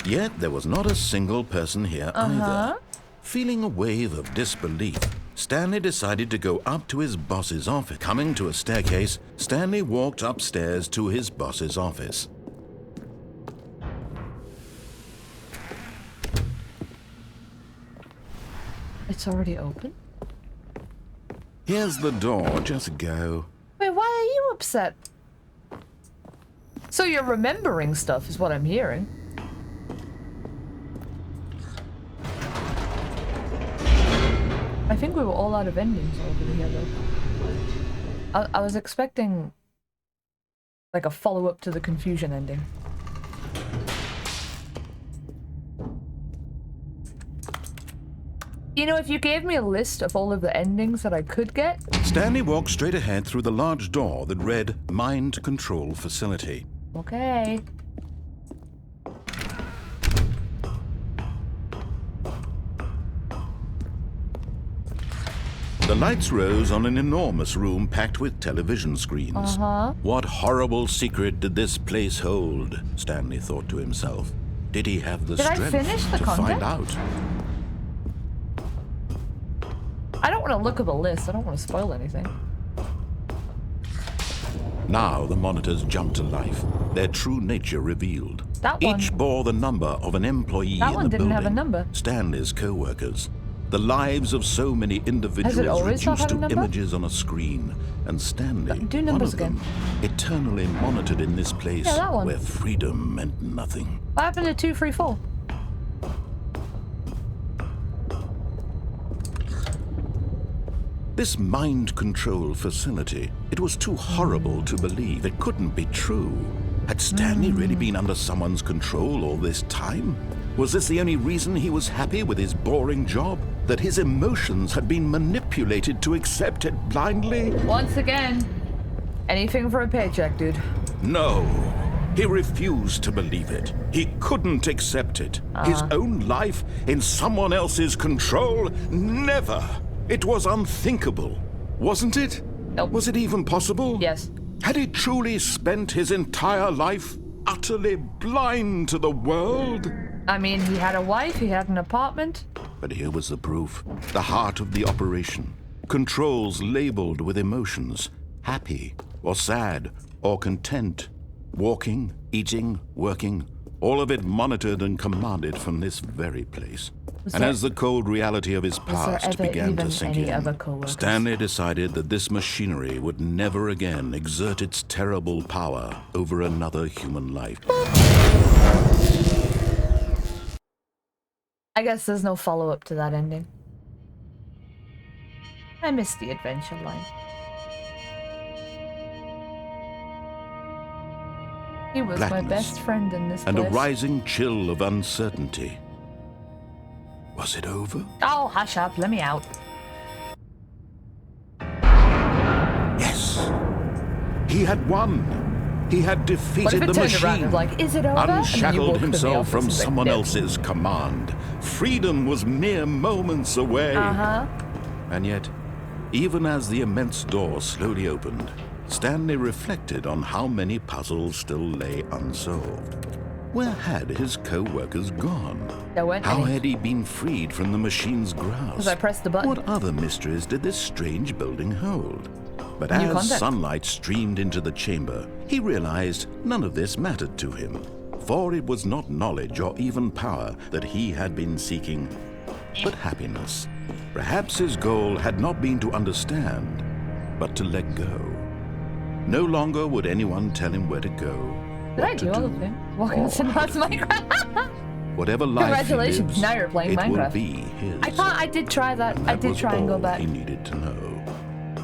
Speaker 2: Yet there was not a single person here either. Feeling a wave of disbelief, Stanley decided to go up to his boss's office. Coming to a staircase, Stanley walked upstairs to his boss's office.
Speaker 1: It's already open?
Speaker 2: Here's the door, just go.
Speaker 1: Wait, why are you upset? So you're remembering stuff is what I'm hearing. I think we were all out of endings over here though. I was expecting like a follow-up to the confusion ending. You know, if you gave me a list of all of the endings that I could get,
Speaker 2: Stanley walked straight ahead through the large door that read Mind Control Facility.
Speaker 1: okay.
Speaker 2: The lights rose on an enormous room packed with television screens. What horrible secret did this place hold? Stanley thought to himself. Did he have the
Speaker 1: Did I
Speaker 2: strength
Speaker 1: finish the
Speaker 2: to
Speaker 1: content?
Speaker 2: find out?
Speaker 1: I don't want to look at the list. I don't want to spoil anything.
Speaker 2: Now the monitors jumped to life, their true nature revealed.
Speaker 1: That one-
Speaker 2: Each bore the number of an employee
Speaker 1: That
Speaker 2: in
Speaker 1: one
Speaker 2: the
Speaker 1: didn't
Speaker 2: building.
Speaker 1: have a number.
Speaker 2: Stanley's co-workers. The lives of so many individuals
Speaker 1: always not
Speaker 2: reduced
Speaker 1: had a
Speaker 2: to
Speaker 1: number?
Speaker 2: images on a screen. And Stanley,
Speaker 1: Do
Speaker 2: one
Speaker 1: numbers
Speaker 2: of them, eternally monitored in this place
Speaker 1: Yeah, that one.
Speaker 2: where freedom meant nothing.
Speaker 1: What happened to 2, 3, 4?
Speaker 2: This mind control facility, it was too horrible to believe. It couldn't be true. Had Stanley really been under someone's control all this time? Was this the only reason he was happy with his boring job? That his emotions had been manipulated to accept it blindly?
Speaker 1: Once again, anything for a paycheck, dude.
Speaker 2: No. He refused to believe it. He couldn't accept it. His own life in someone else's control? Never. It was unthinkable, wasn't it?
Speaker 1: Nope.
Speaker 2: Was it even possible?
Speaker 1: Yes.
Speaker 2: Had he truly spent his entire life utterly blind to the world?
Speaker 1: I mean, he had a wife, he had an apartment.
Speaker 2: But here was the proof. The heart of the operation. Controls labeled with emotions. Happy, or sad, or content. Walking, eating, working. All of it monitored and commanded from this very place. And as the cold reality of his
Speaker 1: there
Speaker 2: past
Speaker 1: ever
Speaker 2: began to
Speaker 1: even
Speaker 2: sink
Speaker 1: any
Speaker 2: in,
Speaker 1: other co-workers?
Speaker 2: Stanley decided that this machinery would never again exert its terrible power over another human life.
Speaker 1: I guess there's no follow-up to that ending. I missed the adventure line. He was my
Speaker 2: Blackness
Speaker 1: best friend in this
Speaker 2: and
Speaker 1: place.
Speaker 2: a rising chill of uncertainty. Was it over?
Speaker 1: Oh, hush up, let me out.
Speaker 2: Yes! He had won! He had
Speaker 1: What
Speaker 2: defeated
Speaker 1: if it
Speaker 2: the
Speaker 1: turned around and
Speaker 2: machine,
Speaker 1: was like, is it over? And then you walk
Speaker 2: unshackled
Speaker 1: to the
Speaker 2: himself
Speaker 1: office
Speaker 2: from
Speaker 1: and be like,
Speaker 2: someone
Speaker 1: "No."
Speaker 2: else's command. Freedom was mere moments away. And yet, even as the immense door slowly opened, Stanley reflected on how many puzzles still lay unsolved. Where had his co-workers gone?
Speaker 1: There weren't
Speaker 2: How
Speaker 1: any.
Speaker 2: had he been freed from the machine's grasp?
Speaker 1: Because I pressed the button.
Speaker 2: What other mysteries did this strange building hold? But
Speaker 1: New
Speaker 2: as
Speaker 1: contact.
Speaker 2: sunlight streamed into the chamber, he realized none of this mattered to him, for it was not knowledge or even power that he had been seeking, but happiness. Perhaps his goal had not been to understand, but to let go. No longer would anyone tell him where to go,
Speaker 1: Did I
Speaker 2: what
Speaker 1: do
Speaker 2: to
Speaker 1: all
Speaker 2: do,
Speaker 1: of them? Walking
Speaker 2: or
Speaker 1: the Cinemas
Speaker 2: how to
Speaker 1: Minecraft.
Speaker 2: Whatever life
Speaker 1: Congratulations,
Speaker 2: he lives,
Speaker 1: now you're playing
Speaker 2: it
Speaker 1: Minecraft.
Speaker 2: will be his.
Speaker 1: I did try that.
Speaker 2: And
Speaker 1: I
Speaker 2: that
Speaker 1: did
Speaker 2: was
Speaker 1: try and go
Speaker 2: all
Speaker 1: back.
Speaker 2: he needed to know.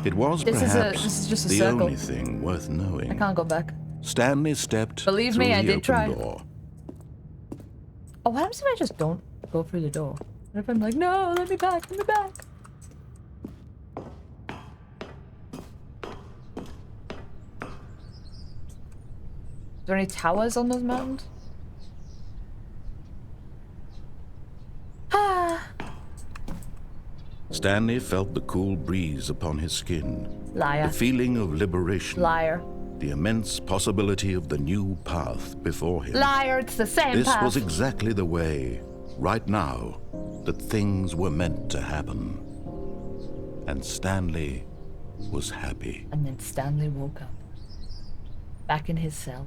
Speaker 2: It was
Speaker 1: This
Speaker 2: perhaps
Speaker 1: is just a
Speaker 2: the
Speaker 1: circle.
Speaker 2: only thing worth knowing.
Speaker 1: I can't go back.
Speaker 2: Stanley stepped
Speaker 1: Believe
Speaker 2: through
Speaker 1: me, I
Speaker 2: the
Speaker 1: did
Speaker 2: open
Speaker 1: try.
Speaker 2: door.
Speaker 1: Oh, what happens if I just don't go through the door? What if I'm like, no, let me back, let me back? Is there any towers on those mountains? Ah,
Speaker 2: Stanley felt the cool breeze upon his skin,
Speaker 1: liar,
Speaker 2: the feeling of liberation,
Speaker 1: liar,
Speaker 2: the immense possibility of the new path before him.
Speaker 1: liar, it's the same
Speaker 2: This
Speaker 1: path.
Speaker 2: was exactly the way, right now, that things were meant to happen. And Stanley was happy.
Speaker 1: And then Stanley woke up. Back in his cell.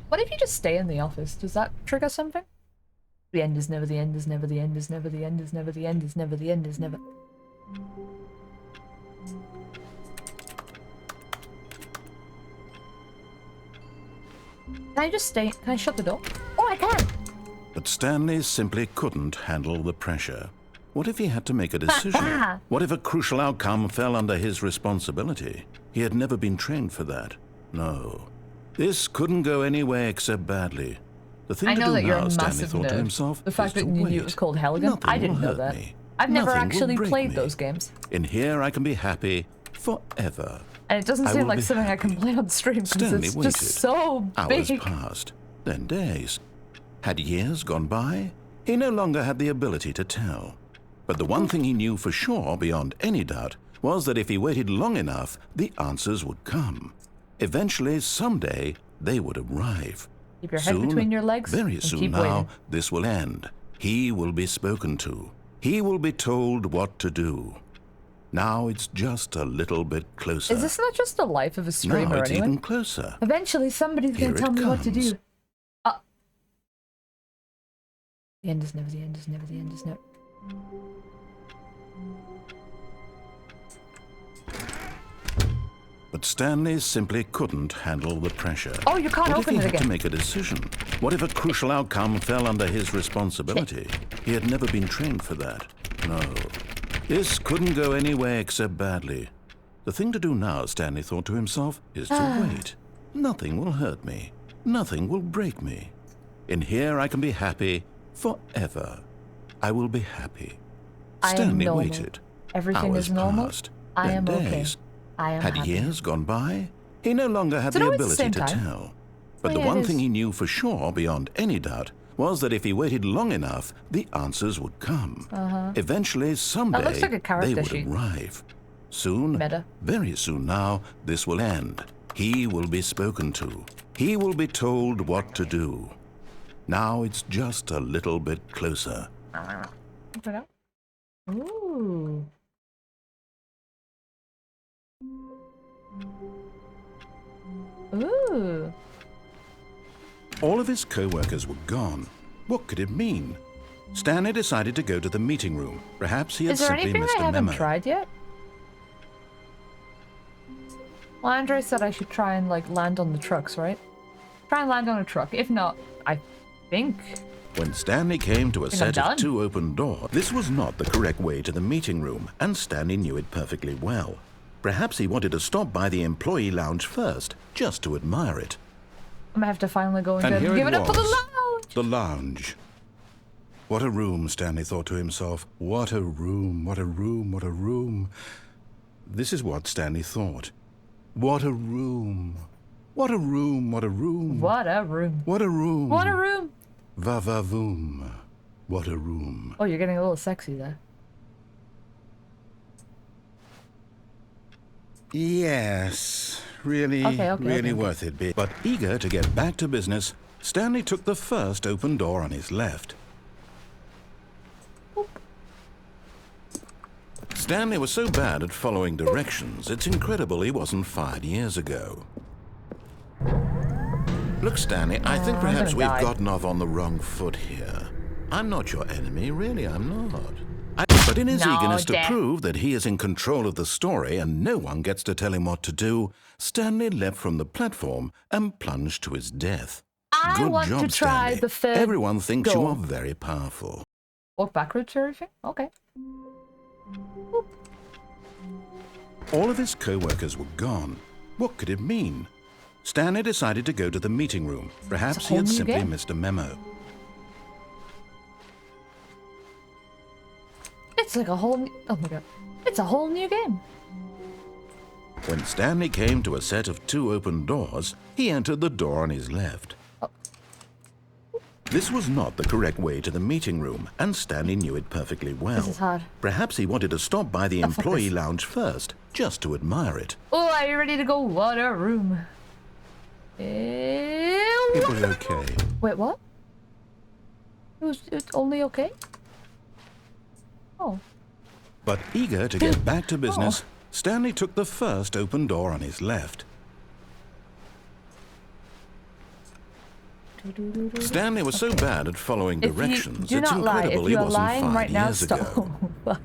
Speaker 1: What if you just stay in the office? Does that trigger something? The end is never the end is never the end is never the end is never the end is never the end is never. Can I just stay? Can I shut the door? Oh, I can!
Speaker 2: But Stanley simply couldn't handle the pressure. What if he had to make a decision? What if a crucial outcome fell under his responsibility? He had never been trained for that. No. This couldn't go anywhere except badly. The thing
Speaker 1: I
Speaker 2: to
Speaker 1: know
Speaker 2: do
Speaker 1: that you're
Speaker 2: now,
Speaker 1: a
Speaker 2: Stanley
Speaker 1: massive
Speaker 2: thought to
Speaker 1: nerd.
Speaker 2: himself,
Speaker 1: The fact
Speaker 2: is
Speaker 1: that
Speaker 2: to
Speaker 1: you knew it
Speaker 2: wait.
Speaker 1: was called Helgen,
Speaker 2: Nothing
Speaker 1: I didn't
Speaker 2: will
Speaker 1: know
Speaker 2: hurt
Speaker 1: that.
Speaker 2: me.
Speaker 1: I've never
Speaker 2: Nothing will
Speaker 1: actually
Speaker 2: break
Speaker 1: played
Speaker 2: me.
Speaker 1: those games.
Speaker 2: In here I can be happy forever.
Speaker 1: And it doesn't
Speaker 2: I
Speaker 1: seem
Speaker 2: will
Speaker 1: like
Speaker 2: be
Speaker 1: something I can
Speaker 2: happy.
Speaker 1: play on stream because
Speaker 2: Stanley
Speaker 1: it's
Speaker 2: waited.
Speaker 1: just so
Speaker 2: Hours
Speaker 1: big.
Speaker 2: passed, then days. Had years gone by? He no longer had the ability to tell. But the one thing he knew for sure, beyond any doubt, was that if he waited long enough, the answers would come. Eventually, someday, they would arrive.
Speaker 1: Keep your head
Speaker 2: Soon,
Speaker 1: between your legs
Speaker 2: very
Speaker 1: and
Speaker 2: soon
Speaker 1: keep
Speaker 2: now,
Speaker 1: waiting.
Speaker 2: this will end. He will be spoken to. He will be told what to do. Now it's just a little bit closer.
Speaker 1: Is this not just the life of a streamer
Speaker 2: now it's
Speaker 1: anyway?
Speaker 2: even closer.
Speaker 1: Eventually somebody's
Speaker 2: Here
Speaker 1: gonna tell
Speaker 2: it
Speaker 1: me what to
Speaker 2: comes.
Speaker 1: do. The end is never the end is never the end is never.
Speaker 2: But Stanley simply couldn't handle the pressure.
Speaker 1: Oh, you can't
Speaker 2: What if
Speaker 1: open
Speaker 2: he
Speaker 1: it
Speaker 2: had to
Speaker 1: again?
Speaker 2: make a decision? What if a crucial outcome fell under his responsibility? He had never been trained for that. No. This couldn't go anywhere except badly. The thing to do now, Stanley thought to himself, is to wait. Nothing will hurt me. Nothing will break me. In here I can be happy forever. I will be happy.
Speaker 1: I am
Speaker 2: Stanley
Speaker 1: normal.
Speaker 2: waited.
Speaker 1: Everything
Speaker 2: Hours
Speaker 1: is normal.
Speaker 2: passed,
Speaker 1: I
Speaker 2: then
Speaker 1: am okay.
Speaker 2: days.
Speaker 1: I am
Speaker 2: Had
Speaker 1: happy.
Speaker 2: years gone by? He no longer had
Speaker 1: Is it
Speaker 2: the
Speaker 1: always the
Speaker 2: ability
Speaker 1: same
Speaker 2: to
Speaker 1: time?
Speaker 2: tell. But
Speaker 1: Oh,
Speaker 2: the
Speaker 1: yeah, it
Speaker 2: one thing
Speaker 1: is.
Speaker 2: he knew for sure, beyond any doubt, was that if he waited long enough, the answers would come. Eventually, someday,
Speaker 1: looks like a character
Speaker 2: they would
Speaker 1: sheet.
Speaker 2: arrive. Soon,
Speaker 1: Meta.
Speaker 2: very soon now, this will end. He will be spoken to. He will be told what to do. Now it's just a little bit closer.
Speaker 1: Open it up. Ooh. Ooh.
Speaker 2: All of his co-workers were gone. What could it mean? Stanley decided to go to the meeting room. Perhaps he had
Speaker 1: Is there
Speaker 2: simply
Speaker 1: anything
Speaker 2: missed
Speaker 1: I
Speaker 2: a
Speaker 1: haven't
Speaker 2: memo.
Speaker 1: tried yet? Well, Andre said I should try and like land on the trucks, right? Try and land on a truck. If not, I think.
Speaker 2: When Stanley came to a
Speaker 1: Think I'm
Speaker 2: set of
Speaker 1: done.
Speaker 2: 2 open doors, this was not the correct way to the meeting room, and Stanley knew it perfectly well. Perhaps he wanted to stop by the employee lounge first, just to admire it.
Speaker 1: I'm gonna have to finally go
Speaker 2: And
Speaker 1: and
Speaker 2: here
Speaker 1: give
Speaker 2: it
Speaker 1: it up for the
Speaker 2: was.
Speaker 1: lounge.
Speaker 2: The lounge. What a room, Stanley thought to himself. What a room, what a room, what a room. This is what Stanley thought. What a room. What a room, what a room.
Speaker 1: What a room.
Speaker 2: What a room.
Speaker 1: What a room.
Speaker 2: Va-va-voom. What a room.
Speaker 1: Oh, you're getting a little sexy there.
Speaker 2: Yes, really,
Speaker 1: Okay.
Speaker 2: worth it. But eager to get back to business, Stanley took the first open door on his left. Stanley was so bad at following directions, it's incredible he wasn't fired years ago. Look, Stanley, I think perhaps
Speaker 1: gonna
Speaker 2: we've
Speaker 1: die.
Speaker 2: gotten off on the wrong foot here. I'm not your enemy, really, I'm not. But in his
Speaker 1: No,
Speaker 2: eagerness to
Speaker 1: Dad.
Speaker 2: prove that he is in control of the story and no one gets to tell him what to do, Stanley leapt from the platform and plunged to his death.
Speaker 1: I
Speaker 2: Good
Speaker 1: want
Speaker 2: job,
Speaker 1: to try
Speaker 2: Stanley.
Speaker 1: the third
Speaker 2: Everyone thinks you
Speaker 1: door.
Speaker 2: are very powerful.
Speaker 1: Walk backwards or everything? Okay.
Speaker 2: All of his co-workers were gone. What could it mean? Stanley decided to go to the meeting room. Perhaps
Speaker 1: It's a
Speaker 2: he had
Speaker 1: whole new
Speaker 2: simply
Speaker 1: game.
Speaker 2: missed a memo.
Speaker 1: It's like a whole new... Oh my god. It's a whole new game.
Speaker 2: When Stanley came to a set of 2 open doors, he entered the door on his left. This was not the correct way to the meeting room, and Stanley knew it perfectly well.
Speaker 1: This is hard.
Speaker 2: Perhaps he wanted to stop by the
Speaker 1: Oh, fuck
Speaker 2: employee
Speaker 1: this.
Speaker 2: lounge first, just to admire it.
Speaker 1: Oh, are you ready to go? What a room.
Speaker 2: It was okay.
Speaker 1: Wait, what? It's only okay? Oh.
Speaker 2: But eager to get back to business, Stanley took the first open door on his left. Stanley was so bad at following
Speaker 1: If you
Speaker 2: directions,
Speaker 1: do
Speaker 2: it's
Speaker 1: not lie,
Speaker 2: incredible
Speaker 1: if
Speaker 2: he
Speaker 1: you are
Speaker 2: wasn't
Speaker 1: lying
Speaker 2: 5
Speaker 1: right now,
Speaker 2: years
Speaker 1: stop.
Speaker 2: ago.
Speaker 1: Fuck.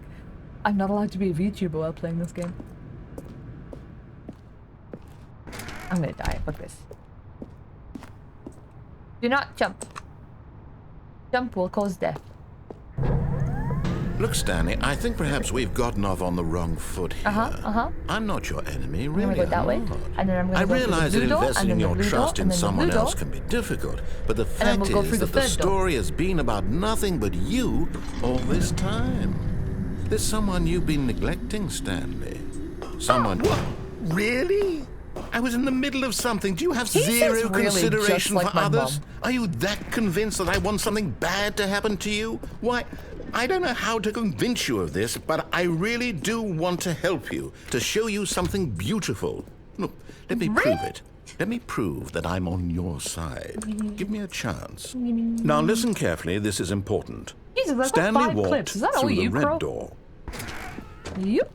Speaker 1: I'm not allowed to be a VTuber while playing this game. I'm gonna die. Fuck this. Do not jump. Jump will cause death.
Speaker 2: Look, Stanley, I think perhaps we've gotten off on the wrong foot here. I'm not your enemy,
Speaker 1: I'm
Speaker 2: really.
Speaker 1: gonna go that
Speaker 2: I'm
Speaker 1: way,
Speaker 2: not.
Speaker 1: and then I'm gonna
Speaker 2: I
Speaker 1: go through the
Speaker 2: realize
Speaker 1: blue
Speaker 2: that
Speaker 1: door,
Speaker 2: investing
Speaker 1: and then the
Speaker 2: your
Speaker 1: blue door,
Speaker 2: trust
Speaker 1: and
Speaker 2: in
Speaker 1: then the
Speaker 2: someone
Speaker 1: blue door.
Speaker 2: else can be difficult, but the
Speaker 1: then
Speaker 2: fact
Speaker 1: we'll go
Speaker 2: is
Speaker 1: through the
Speaker 2: that the
Speaker 1: third door.
Speaker 2: story has been about nothing but you all this time. There's someone you've been neglecting, Stanley. Someone... What? Really? I was in the middle of something. Do you have
Speaker 1: He
Speaker 2: zero
Speaker 1: says really
Speaker 2: consideration
Speaker 1: just like
Speaker 2: for
Speaker 1: my
Speaker 2: others?
Speaker 1: mom.
Speaker 2: Are you that convinced that I want something bad to happen to you? Why, I don't know how to convince you of this, but I really do want to help you, to show you something beautiful. Look, let me prove it. Let me prove that I'm on your side. Give me a chance. Now listen carefully, this is important.
Speaker 1: Jesus, that's like
Speaker 2: Stanley
Speaker 1: 5
Speaker 2: walked
Speaker 1: clips. Is that all
Speaker 2: through the
Speaker 1: you,
Speaker 2: red
Speaker 1: Crow?
Speaker 2: door.
Speaker 1: Yep.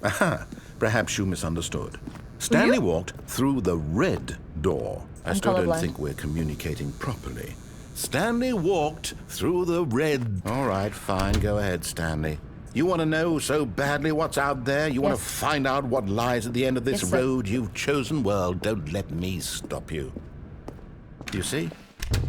Speaker 2: Aha, perhaps you misunderstood. Stanley walked through the red door. I
Speaker 1: I'm
Speaker 2: still don't
Speaker 1: colorblind.
Speaker 2: think we're communicating properly. Stanley walked through the red... All right, fine, go ahead, Stanley. You want to know so badly what's out there? You want to
Speaker 1: Yes.
Speaker 2: find out what lies at the end of this
Speaker 1: Yes, sir.
Speaker 2: road you've chosen? Well, don't let me stop you. You see?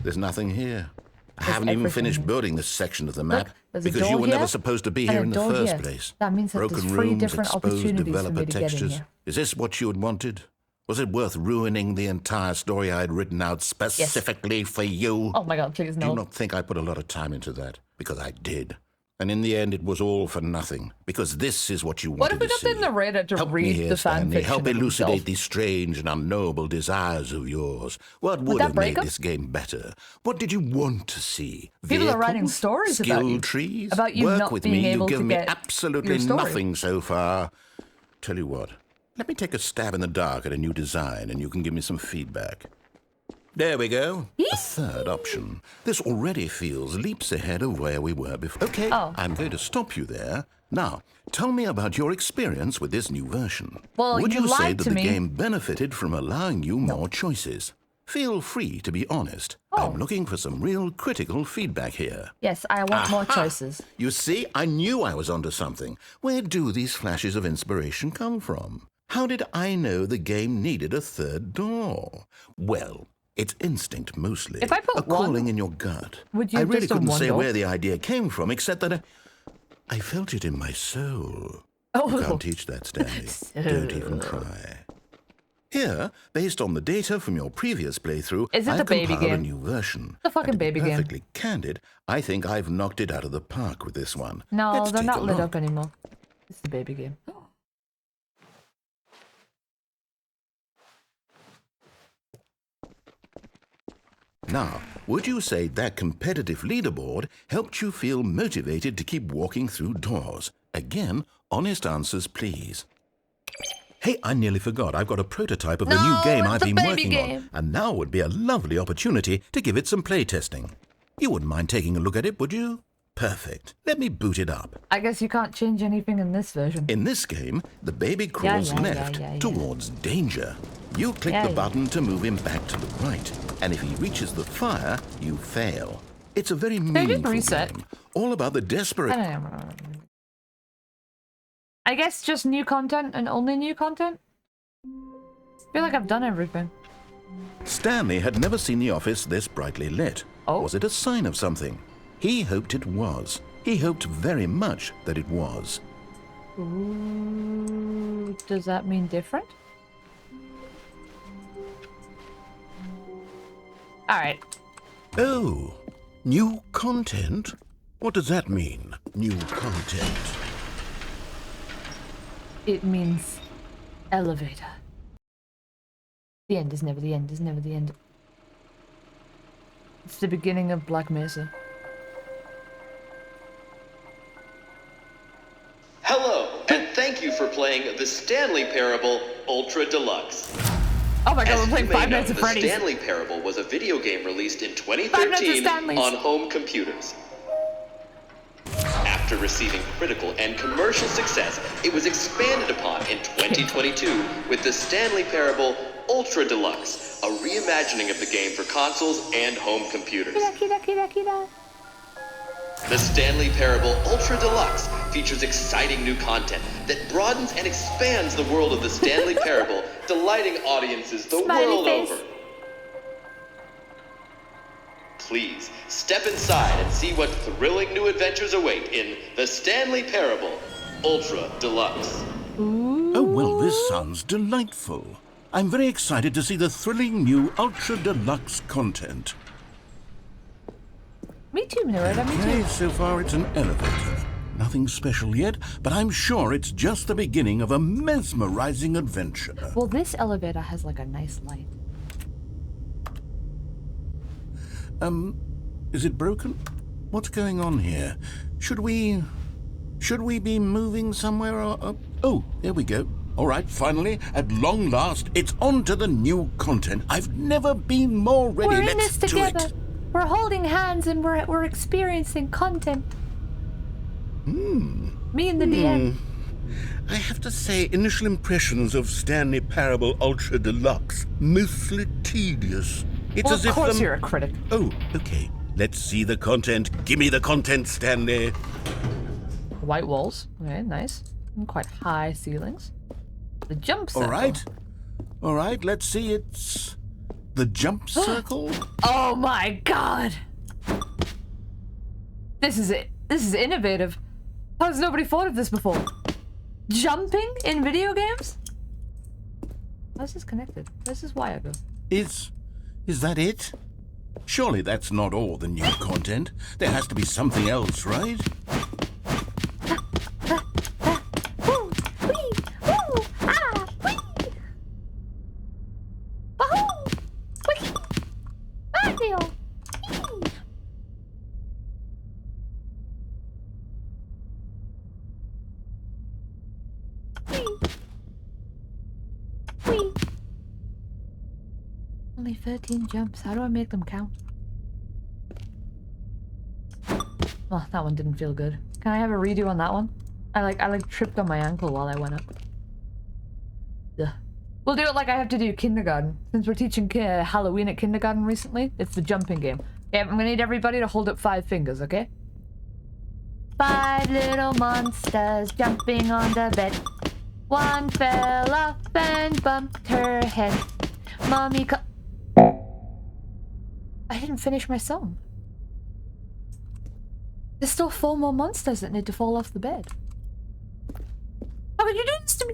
Speaker 2: There's nothing here. I haven't even
Speaker 1: everything
Speaker 2: finished
Speaker 1: here.
Speaker 2: building this section of the map
Speaker 1: there's a
Speaker 2: because you
Speaker 1: door
Speaker 2: were never
Speaker 1: here
Speaker 2: supposed to be
Speaker 1: and
Speaker 2: here
Speaker 1: a
Speaker 2: in the
Speaker 1: door
Speaker 2: first
Speaker 1: here.
Speaker 2: place.
Speaker 1: That means that
Speaker 2: Broken
Speaker 1: there's 3
Speaker 2: rooms,
Speaker 1: different
Speaker 2: exposed
Speaker 1: opportunities for
Speaker 2: developer
Speaker 1: me to get in
Speaker 2: textures.
Speaker 1: here.
Speaker 2: Is this what you had wanted? Was it worth ruining the entire story I had written out specifically for you?
Speaker 1: Oh my god, please
Speaker 2: Do
Speaker 1: no.
Speaker 2: you not think I put a lot of time into that? Because I did. And in the end, it was all for nothing. Because this is what you wanted
Speaker 1: What if we
Speaker 2: to
Speaker 1: got
Speaker 2: see.
Speaker 1: the narrator to
Speaker 2: Help me
Speaker 1: read
Speaker 2: here,
Speaker 1: the fan
Speaker 2: Stanley.
Speaker 1: fiction
Speaker 2: Help
Speaker 1: of
Speaker 2: elucidate
Speaker 1: himself?
Speaker 2: these strange and unknowable desires of yours. What would
Speaker 1: that
Speaker 2: have
Speaker 1: break
Speaker 2: made
Speaker 1: up?
Speaker 2: this game better? What did you want to see?
Speaker 1: People are writing
Speaker 2: Vehicles?
Speaker 1: stories
Speaker 2: Skill
Speaker 1: about you.
Speaker 2: trees?
Speaker 1: About you
Speaker 2: Work
Speaker 1: not
Speaker 2: with
Speaker 1: being
Speaker 2: me.
Speaker 1: able
Speaker 2: You've given
Speaker 1: to
Speaker 2: me
Speaker 1: get
Speaker 2: absolutely
Speaker 1: your story.
Speaker 2: nothing so far. Tell you what. Let me take a stab in the dark at a new design and you can give me some feedback. There we go. A third option. This already feels leaps ahead of where we were before. Okay,
Speaker 1: Oh.
Speaker 2: I'm going to stop you there. Now, tell me about your experience with this new version.
Speaker 1: Well,
Speaker 2: Would
Speaker 1: you
Speaker 2: you say
Speaker 1: lied
Speaker 2: that
Speaker 1: to
Speaker 2: the
Speaker 1: me.
Speaker 2: game benefited from allowing you more choices? Feel free to be honest. I'm looking for some real critical feedback here.
Speaker 1: Yes, I want more choices.
Speaker 2: You see, I knew I was onto something. Where do these flashes of inspiration come from? How did I know the game needed a third door? Well, it's instinct mostly.
Speaker 1: If I put
Speaker 2: a calling in your gut.
Speaker 1: would you
Speaker 2: I really
Speaker 1: just on
Speaker 2: couldn't
Speaker 1: one
Speaker 2: say
Speaker 1: door?
Speaker 2: where the idea came from, except that I felt it in my soul.
Speaker 1: Oh.
Speaker 2: You can't teach that, Stanley. Don't even try. Here, based on the data from your previous playthrough,
Speaker 1: Is it
Speaker 2: I've
Speaker 1: the baby
Speaker 2: compiled a
Speaker 1: game?
Speaker 2: new version.
Speaker 1: The fucking
Speaker 2: And to be
Speaker 1: baby game.
Speaker 2: perfectly candid, I think I've knocked it out of the park with this one.
Speaker 1: No,
Speaker 2: Let's
Speaker 1: they're
Speaker 2: take
Speaker 1: not
Speaker 2: a
Speaker 1: lit
Speaker 2: look.
Speaker 1: up anymore. It's the baby game.
Speaker 2: Now, would you say that competitive leaderboard helped you feel motivated to keep walking through doors? Again, honest answers, please. Hey, I nearly forgot. I've got a prototype of the new
Speaker 1: No,
Speaker 2: game
Speaker 1: it's
Speaker 2: I've
Speaker 1: the
Speaker 2: been
Speaker 1: baby
Speaker 2: working
Speaker 1: game.
Speaker 2: on, and now would be a lovely opportunity to give it some playtesting. You wouldn't mind taking a look at it, would you? Perfect. Let me boot it up.
Speaker 1: I guess you can't change anything in this version.
Speaker 2: In this game, the baby crawls
Speaker 1: yeah,
Speaker 2: left
Speaker 1: yeah.
Speaker 2: towards danger. You click
Speaker 1: Yeah,
Speaker 2: the
Speaker 1: yeah.
Speaker 2: button to move him back to the right, and if he reaches the fire, you fail. It's a very
Speaker 1: just
Speaker 2: meaningful
Speaker 1: reset?
Speaker 2: game, all about the desperate...
Speaker 1: I don't know. I guess just new content and only new content? I feel like I've done everything.
Speaker 2: Stanley had never seen the office this brightly lit.
Speaker 1: Oh.
Speaker 2: Was it a sign of something? He hoped it was. He hoped very much that it was.
Speaker 1: Ooh, does that mean different? Alright.
Speaker 2: Oh, new content? What does that mean, new content?
Speaker 1: It means elevator. The end is never the end, is never the end. It's the beginning of Black Mesa.
Speaker 8: Hello, and thank you for playing the Stanley Parable Ultra Deluxe.
Speaker 1: Oh my god,
Speaker 8: As
Speaker 1: we're
Speaker 8: you
Speaker 1: playing
Speaker 8: may
Speaker 1: Five
Speaker 8: know,
Speaker 1: Nights at
Speaker 8: the
Speaker 1: Freddy's.
Speaker 8: Stanley Parable was a video game released in
Speaker 1: Five Nights at
Speaker 8: 2013
Speaker 1: Stanley's.
Speaker 8: on home computers. After receiving critical and commercial success, it was expanded upon in 2022 with the Stanley Parable Ultra Deluxe, a reimagining of the game for consoles and home computers. The Stanley Parable Ultra Deluxe features exciting new content that broadens and expands the world of the Stanley Parable, delighting audiences the
Speaker 1: Smiley
Speaker 8: world
Speaker 1: face.
Speaker 8: over. Please step inside and see what thrilling new adventures await in the Stanley Parable Ultra Deluxe.
Speaker 2: Oh, well, this sounds delightful. I'm very excited to see the thrilling new Ultra Deluxe content.
Speaker 1: Me too, Narita, me
Speaker 2: Okay,
Speaker 1: too.
Speaker 2: so far it's an elevator. Nothing special yet, but I'm sure it's just the beginning of a mesmerizing adventure.
Speaker 1: Well, this elevator has like a nice light.
Speaker 2: Is it broken? What's going on here? Should we be moving somewhere or... Oh, there we go. All right, finally, at long last, it's on to the new content. I've never been more ready.
Speaker 1: We're in
Speaker 2: Let's
Speaker 1: this
Speaker 2: do
Speaker 1: together.
Speaker 2: it.
Speaker 1: We're holding hands and we're experiencing content. Me and the DM.
Speaker 2: I have to say, initial impressions of Stanley Parable Ultra Deluxe, mostly tedious. It's
Speaker 1: Well,
Speaker 2: as
Speaker 1: of
Speaker 2: if
Speaker 1: course you're a critic.
Speaker 2: Oh, okay. Let's see the content. Give me the content, Stanley.
Speaker 1: White walls. Okay, nice. And quite high ceilings. The jump circle.
Speaker 2: All right, let's see. It's the jump circle.
Speaker 1: Oh my god! This is it. This is innovative. How has nobody thought of this before? Jumping in video games? How's this connected? This is why I go.
Speaker 2: Is that it? Surely that's not all the new content. There has to be something else, right?
Speaker 1: Woo! Wee! Woo! Ah! Wee! Wahoo! Wee! Mario! Wee! Wee! Wee! Only 13 jumps. How do I make them count? Oh, that one didn't feel good. Can I have a redo on that one? I tripped on my ankle while I went up. Ugh. We'll do it like I have to do kindergarten. Since we're teaching Halloween at kindergarten recently, it's the jumping game. Okay, I'm gonna need everybody to hold up 5 fingers, okay? 5 little monsters jumping on the bed. One fell off and bumped her head. Mommy I didn't finish my song. There's still 4 more monsters that need to fall off the bed. How could you do this to me?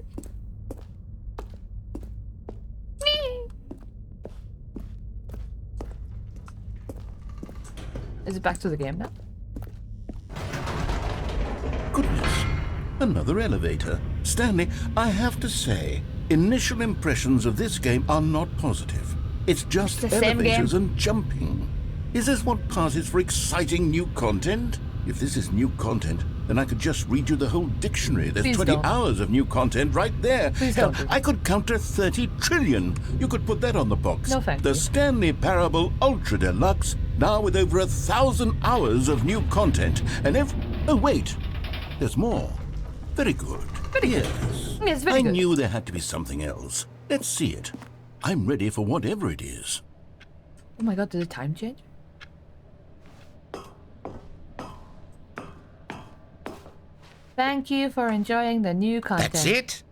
Speaker 1: Is it back to the game now?
Speaker 2: Goodness, another elevator. Stanley, I have to say, initial impressions of this game are not positive. It's just
Speaker 1: It's the same
Speaker 2: elevators
Speaker 1: game.
Speaker 2: and jumping. Is this what passes for exciting new content? If this is new content, then I could just read you the whole dictionary. There's
Speaker 1: Please
Speaker 2: 20
Speaker 1: don't.
Speaker 2: hours of new content right there.
Speaker 1: Please
Speaker 2: Hell,
Speaker 1: don't.
Speaker 2: I could counter 30 trillion. You could put that on the box.
Speaker 1: No, thank
Speaker 2: The
Speaker 1: you.
Speaker 2: Stanley Parable Ultra Deluxe, now with over 1,000 hours of new content. And oh, wait. There's more. Very good. Yes.
Speaker 1: Yes, very
Speaker 2: I
Speaker 1: good.
Speaker 2: knew there had to be something else. Let's see it. I'm ready for whatever it is.
Speaker 1: Oh my god, did the time change? Thank you for enjoying the new content.
Speaker 2: That's it?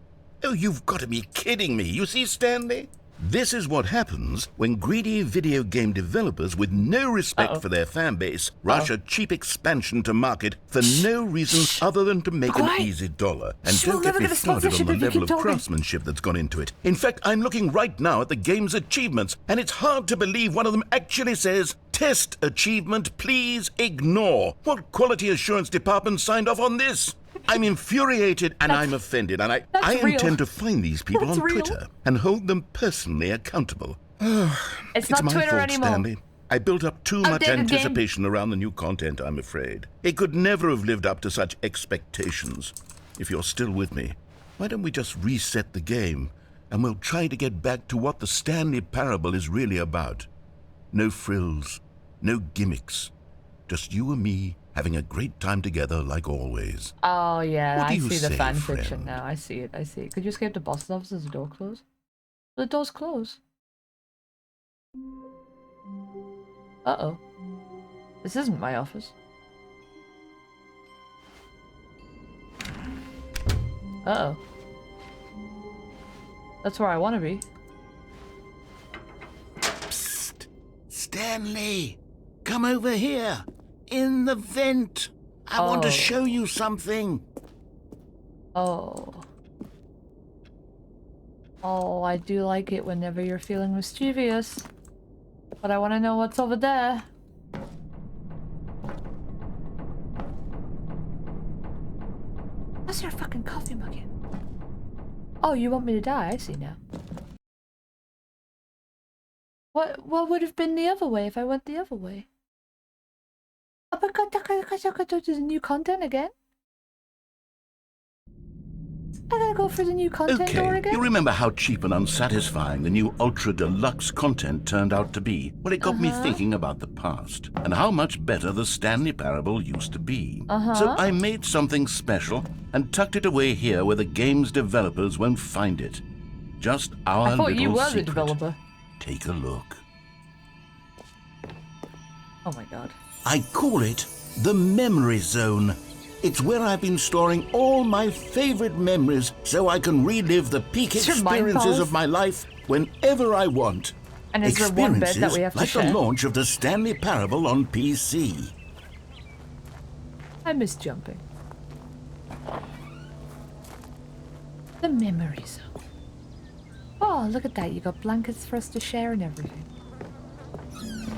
Speaker 2: Oh, you've got to be kidding me. You see, Stanley? This is what happens when greedy video game developers with no respect for their fan base rush a cheap expansion to market for no reason other than to make an easy dollar. And
Speaker 1: We'll
Speaker 2: don't get
Speaker 1: never
Speaker 2: me
Speaker 1: get a
Speaker 2: started on
Speaker 1: sponsorship
Speaker 2: the
Speaker 1: if you
Speaker 2: level
Speaker 1: keep
Speaker 2: of
Speaker 1: talking.
Speaker 2: craftsmanship that's gone into it. In fact, I'm looking right now at the game's achievements, and it's hard to believe one of them actually says, "Test achievement, please ignore." What quality assurance department signed off on this? I'm infuriated and I'm offended, and I
Speaker 1: real.
Speaker 2: intend to find these people
Speaker 1: That's
Speaker 2: on
Speaker 1: real.
Speaker 2: Twitter and hold them personally accountable.
Speaker 1: It's
Speaker 2: It's
Speaker 1: not
Speaker 2: my
Speaker 1: Twitter
Speaker 2: fault,
Speaker 1: anymore.
Speaker 2: Stanley. I built up too much
Speaker 1: Updated game.
Speaker 2: anticipation around the new content, I'm afraid. It could never have lived up to such expectations. If you're still with me, why don't we just reset the game and we'll try to get back to what the Stanley Parable is really about. No frills, no gimmicks. Just you and me having a great time together like always.
Speaker 1: Oh yeah,
Speaker 2: What do
Speaker 1: I
Speaker 2: you
Speaker 1: see the
Speaker 2: say,
Speaker 1: fan fiction
Speaker 2: friend?
Speaker 1: now. I see it. I see it. Could you escape the boss's office as the door closed? The door's closed. Uh-oh. This isn't my office. Uh-oh. That's where I want to be.
Speaker 2: Psst! Stanley! Come over here! In the vent! I want to
Speaker 1: Oh.
Speaker 2: show you something!
Speaker 1: Oh. Oh, I do like it whenever you're feeling mischievous. But I want to know what's over there. What's your fucking coffee mug in? Oh, you want me to die? I see now. What would have been the other way if I went the other way? Oh my god, there's new content again? I gotta go for the new content door
Speaker 2: Okay,
Speaker 1: again?
Speaker 2: you remember how cheap and unsatisfying the new Ultra Deluxe content turned out to be? Well, it got me thinking about the past and how much better the Stanley Parable used to be. So I made something special and tucked it away here where the game's developers won't find it. Just our
Speaker 1: I thought
Speaker 2: little
Speaker 1: you were the
Speaker 2: secret.
Speaker 1: developer.
Speaker 2: Take a look.
Speaker 1: Oh my god.
Speaker 2: I call it the Memory Zone. It's where I've been storing all my favorite memories so I can relive the peak
Speaker 1: It's your mind
Speaker 2: experiences
Speaker 1: palace?
Speaker 2: of my life whenever I want.
Speaker 1: And is there one bed that we have to
Speaker 2: like
Speaker 1: share?
Speaker 2: the launch of the Stanley Parable on PC.
Speaker 1: I miss jumping. The memory zone. Oh, look at that. You got blankets for us to share and everything.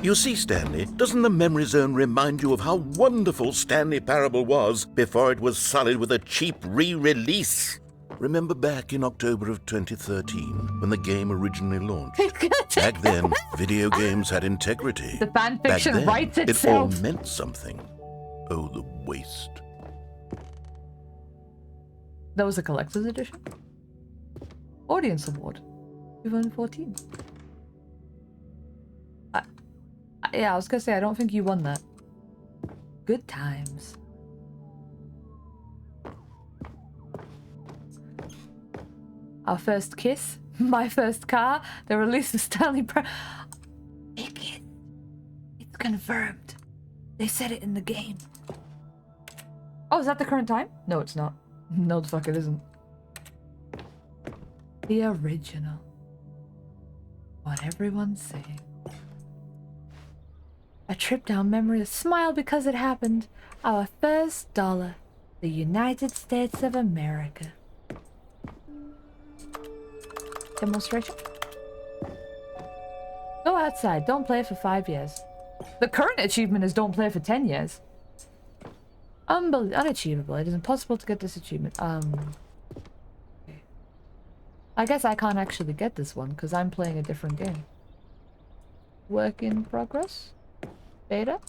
Speaker 2: You see, Stanley, doesn't the Memory Zone remind you of how wonderful Stanley Parable was before it was sullied with a cheap re-release? Remember back in October of 2013, when the game originally launched? Back then, video games had integrity.
Speaker 1: The fan
Speaker 2: Back
Speaker 1: fiction
Speaker 2: then,
Speaker 1: writes
Speaker 2: it all
Speaker 1: itself.
Speaker 2: meant something. Oh, the waste.
Speaker 1: That was a collector's edition? Audience Award. 2014. Yeah, I was gonna say, I don't think you won that. Good times. Our first kiss? my first car. They released the Stanley Parable. It's confirmed. They said it in the game. Oh, is that the current time? No, it's not. No, the fuck it isn't. The original. What everyone's saying. A trip down memory, a smile because it happened. Our first dollar. The United States of America. Demonstration? Go outside. Don't play for 5 years. The current achievement is don't play for 10 years. Unachievable. It is impossible to get this achievement. Okay. I guess I can't actually get this one because I'm playing a different game. Work in progress? Beta?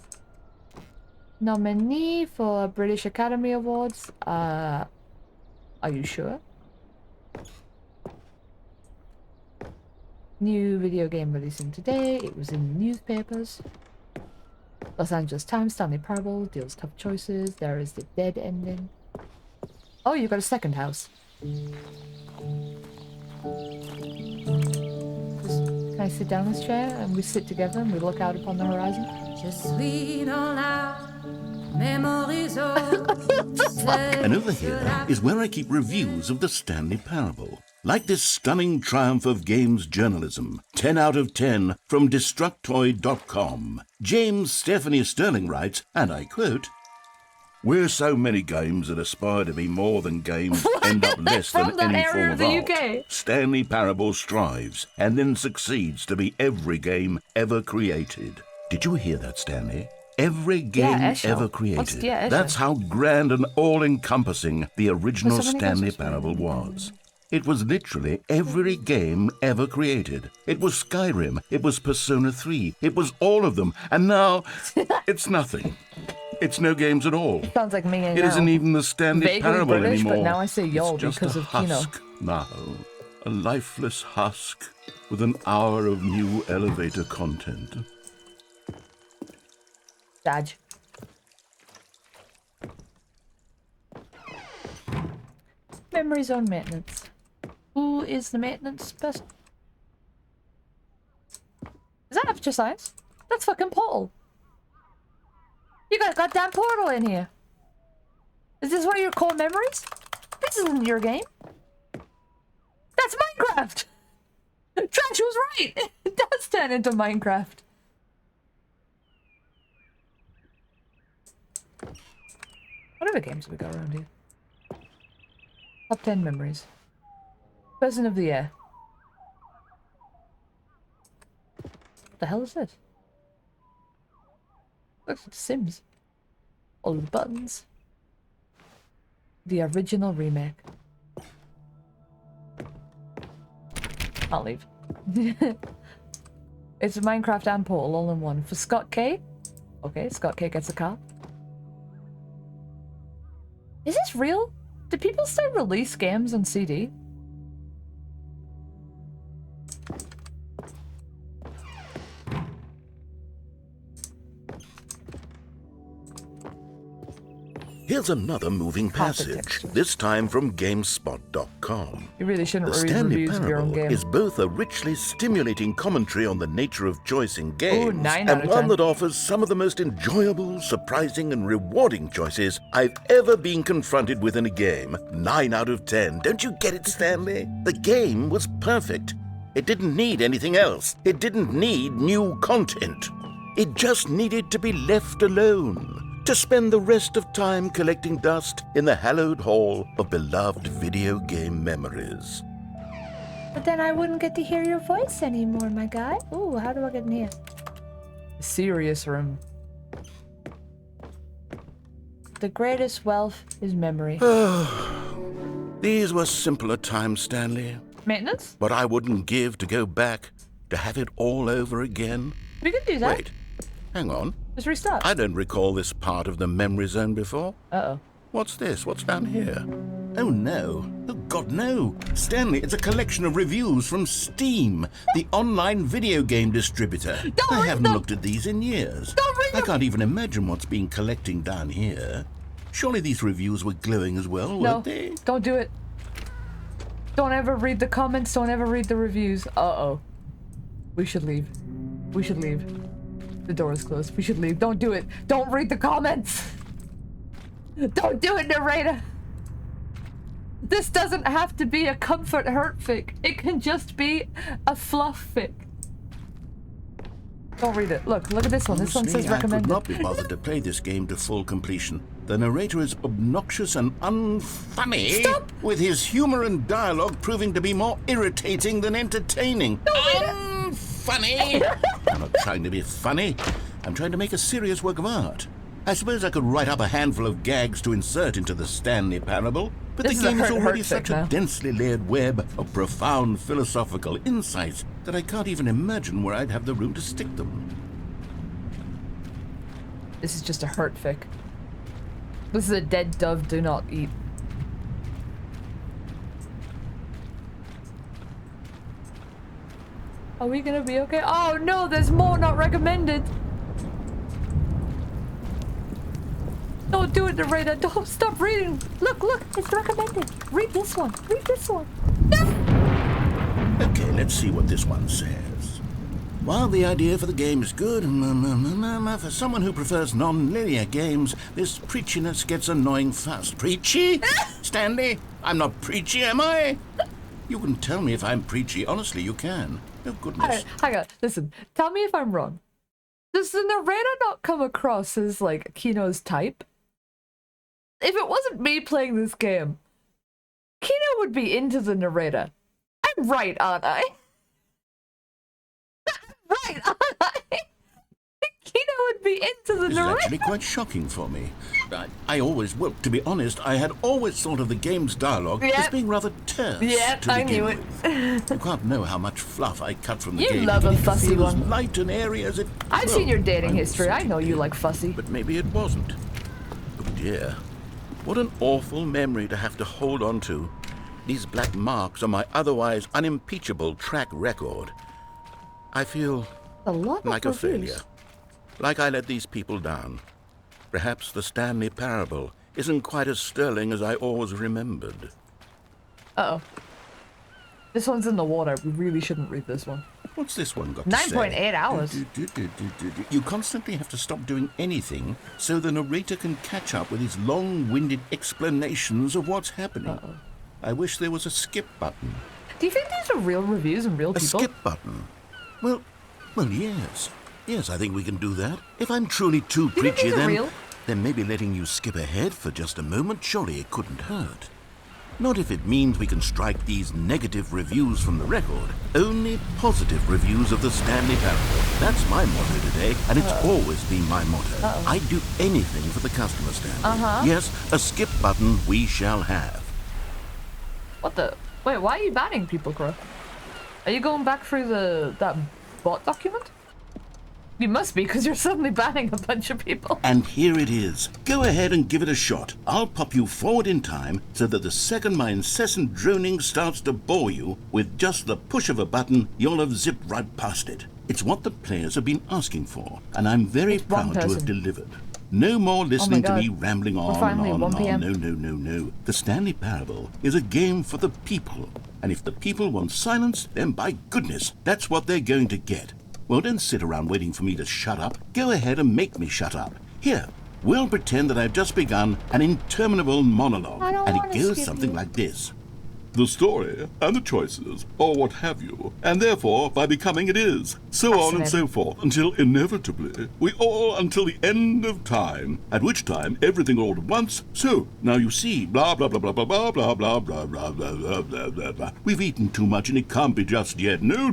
Speaker 1: Nominee for British Academy Awards? Are you sure? New video game releasing today. It was in the newspapers. Los Angeles Times, Stanley Parable deals tough choices. There is the dead ending. Oh, you got a second house. Can I sit down in this chair and we sit together and we look out upon the horizon?
Speaker 2: And over here is where I keep reviews of the Stanley Parable. Like this stunning triumph of games journalism, 10 out of 10 from Destructoid.com. James Stephanie Sterling writes, and I quote, "Where so many games that aspire to be more than games end up less than any form of art, Stanley Parable strives and then succeeds to be every game ever created." Did you hear that, Stanley? Every game ever created. That's how grand and all-encompassing the original Stanley Parable was. It was literally every game ever created. It was Skyrim, it was Persona 3, it was all of them, and now it's nothing. It's no games at all.
Speaker 1: Sounds like me and
Speaker 2: It isn't even the Stanley
Speaker 1: vaguely
Speaker 2: Parable
Speaker 1: British,
Speaker 2: anymore.
Speaker 1: but now I say y'all
Speaker 2: it's just
Speaker 1: because
Speaker 2: a
Speaker 1: of,
Speaker 2: husk now. A lifeless husk with an hour of new elevator content.
Speaker 1: Dodge. Memory zone maintenance. Who is the maintenance person? Is that Aperture Science? That's fucking Portal. You got a goddamn Portal in here. Is this one of your core memories? This isn't your game. That's Minecraft. Trash was right. It does turn into Minecraft. What other games have we got around here? Top 10 memories. Person of the Year. What the hell is this? Looks like Sims. All the buttons. The original remake. I'll leave. It's Minecraft and Portal all in one. For Scott K. Okay, Scott K gets a car. Is this real? Do people still release games on CD?
Speaker 2: Here's another moving passage, this time from GameSpot.com.
Speaker 1: You really shouldn't
Speaker 2: The
Speaker 1: read
Speaker 2: Stanley
Speaker 1: reviews of your own
Speaker 2: Parable
Speaker 1: game.
Speaker 2: is both a richly stimulating commentary on the nature of choice in games,
Speaker 1: 9 out
Speaker 2: and
Speaker 1: of
Speaker 2: one
Speaker 1: 10.
Speaker 2: that offers some of the most enjoyable, surprising, and rewarding choices I've ever been confronted with in a game. 9 out of 10. Don't you get it, Stanley? The game was perfect. It didn't need anything else. It didn't need new content. It just needed to be left alone. To spend the rest of time collecting dust in the hallowed hall of beloved video game memories.
Speaker 1: But then I wouldn't get to hear your voice anymore, my guy. Ooh, how do I get in here? Serious room. The greatest wealth is memory.
Speaker 2: These were simpler times, Stanley.
Speaker 1: Maintenance?
Speaker 2: But I wouldn't give to go back, to have it all over again.
Speaker 1: We can do that.
Speaker 2: Wait, hang on.
Speaker 1: Just restart.
Speaker 2: I don't recall this part of the memory zone before.
Speaker 1: Uh-oh.
Speaker 2: What's this? What's down here? Oh no. Oh God, no. Stanley, it's a collection of reviews from Steam, the online video game distributor. I haven't looked at these in years. I can't even imagine what's been collecting down here. Surely these reviews were glowing as well, weren't they?
Speaker 1: Don't do it. Don't ever read the comments, don't ever read the reviews. Uh-oh. We should leave. We should leave. The door is closed. We should leave. Don't do it. Don't read the comments. Don't do it, narrator. This doesn't have to be a comfort hurt fic. It can just be a fluff fic. Don't read it. Look at this one. This one says recommended.
Speaker 2: I could not be bothered to play this game to full completion. The narrator is obnoxious and unfunny.
Speaker 1: Stop!
Speaker 2: With his humor and dialogue proving to be more irritating than entertaining. Unfunny! I'm not trying to be funny. I'm trying to make a serious work of art. I suppose I could write up a handful of gags to insert into the Stanley Parable, but the game is already such a densely layered web of profound philosophical insights that I can't even imagine where I'd have the room to stick them.
Speaker 1: This is just a hurt fic. This is a dead dove do not eat. Are we gonna be okay? Oh no, there's more not recommended. Don't do it, narrator. Don't stop reading. Look, it's recommended. Read this one. Read this one.
Speaker 2: Okay, let's see what this one says. While the idea for the game is good, for someone who prefers non-linear games, this preachiness gets annoying fast. Preachy? Stanley, I'm not preachy, am I? You can tell me if I'm preachy. Honestly, you can. Oh, goodness.
Speaker 1: Hang on. Listen, tell me if I'm wrong. Does the narrator not come across as, like, Kino's type? If it wasn't me playing this game, Kino would be into the narrator. I'm right, aren't I? Right, aren't I? Kino would be into the narrator.
Speaker 2: This is actually quite shocking for me. I always, well, to be honest, I had always thought of the game's dialogue as being rather terse.
Speaker 1: Yep, I knew it.
Speaker 2: You can't know how much fluff I cut from the game.
Speaker 1: You love a fussy one.
Speaker 2: As light and airy as it.
Speaker 1: I've seen your dating history. I know you like fussy.
Speaker 2: But maybe it wasn't. Oh dear. What an awful memory to have to hold on to. These black marks on my otherwise unimpeachable track record. I feel like a failure. Like I let these people down. Perhaps the Stanley Parable isn't quite as sterling as I always remembered.
Speaker 1: Uh-oh. This one's in the water. We really shouldn't read this one.
Speaker 2: What's this one got to say?
Speaker 1: 9.8 hours.
Speaker 2: You constantly have to stop doing anything so the narrator can catch up with his long-winded explanations of what's happening.
Speaker 1: Uh-oh.
Speaker 2: I wish there was a skip button.
Speaker 1: Do you think these are real reviews and real people?
Speaker 2: A skip button? Well, yes. Yes, I think we can do that. If I'm truly too preachy, then maybe letting you skip ahead for just a moment, surely it couldn't hurt. Not if it means we can strike these negative reviews from the record. Only positive reviews of the Stanley Parable. That's my motto today, and it's always been my motto. I'd do anything for the customer, Stanley. Yes, a skip button we shall have.
Speaker 1: What the? Wait, why are you banning people, Crow? Are you going back through that bot document? You must be, because you're suddenly banning a bunch of people.
Speaker 2: And here it is. Go ahead and give it a shot. I'll pop you forward in time so that the second my incessant droning starts to bore you, with just the push of a button, you'll have zipped right past it. It's what the players have been asking for, and I'm very proud to have delivered. No more listening to me rambling on and on and on. No. The Stanley Parable is a game for the people. And if the people want silence, then by goodness, that's what they're going to get. Well, don't sit around waiting for me to shut up. Go ahead and make me shut up. Here, we'll pretend that I've just begun an interminable monologue. And it goes something like this. The story and the choices, or what have you, and therefore, by becoming it is, so on and so forth, until inevitably, we all until the end of time, at which time everything all at once, so, now you see, blah, blah, blah, blah, blah, blah, blah, blah, blah, blah, blah, blah, blah, blah, blah. We've eaten too much and it can't be just yet, no,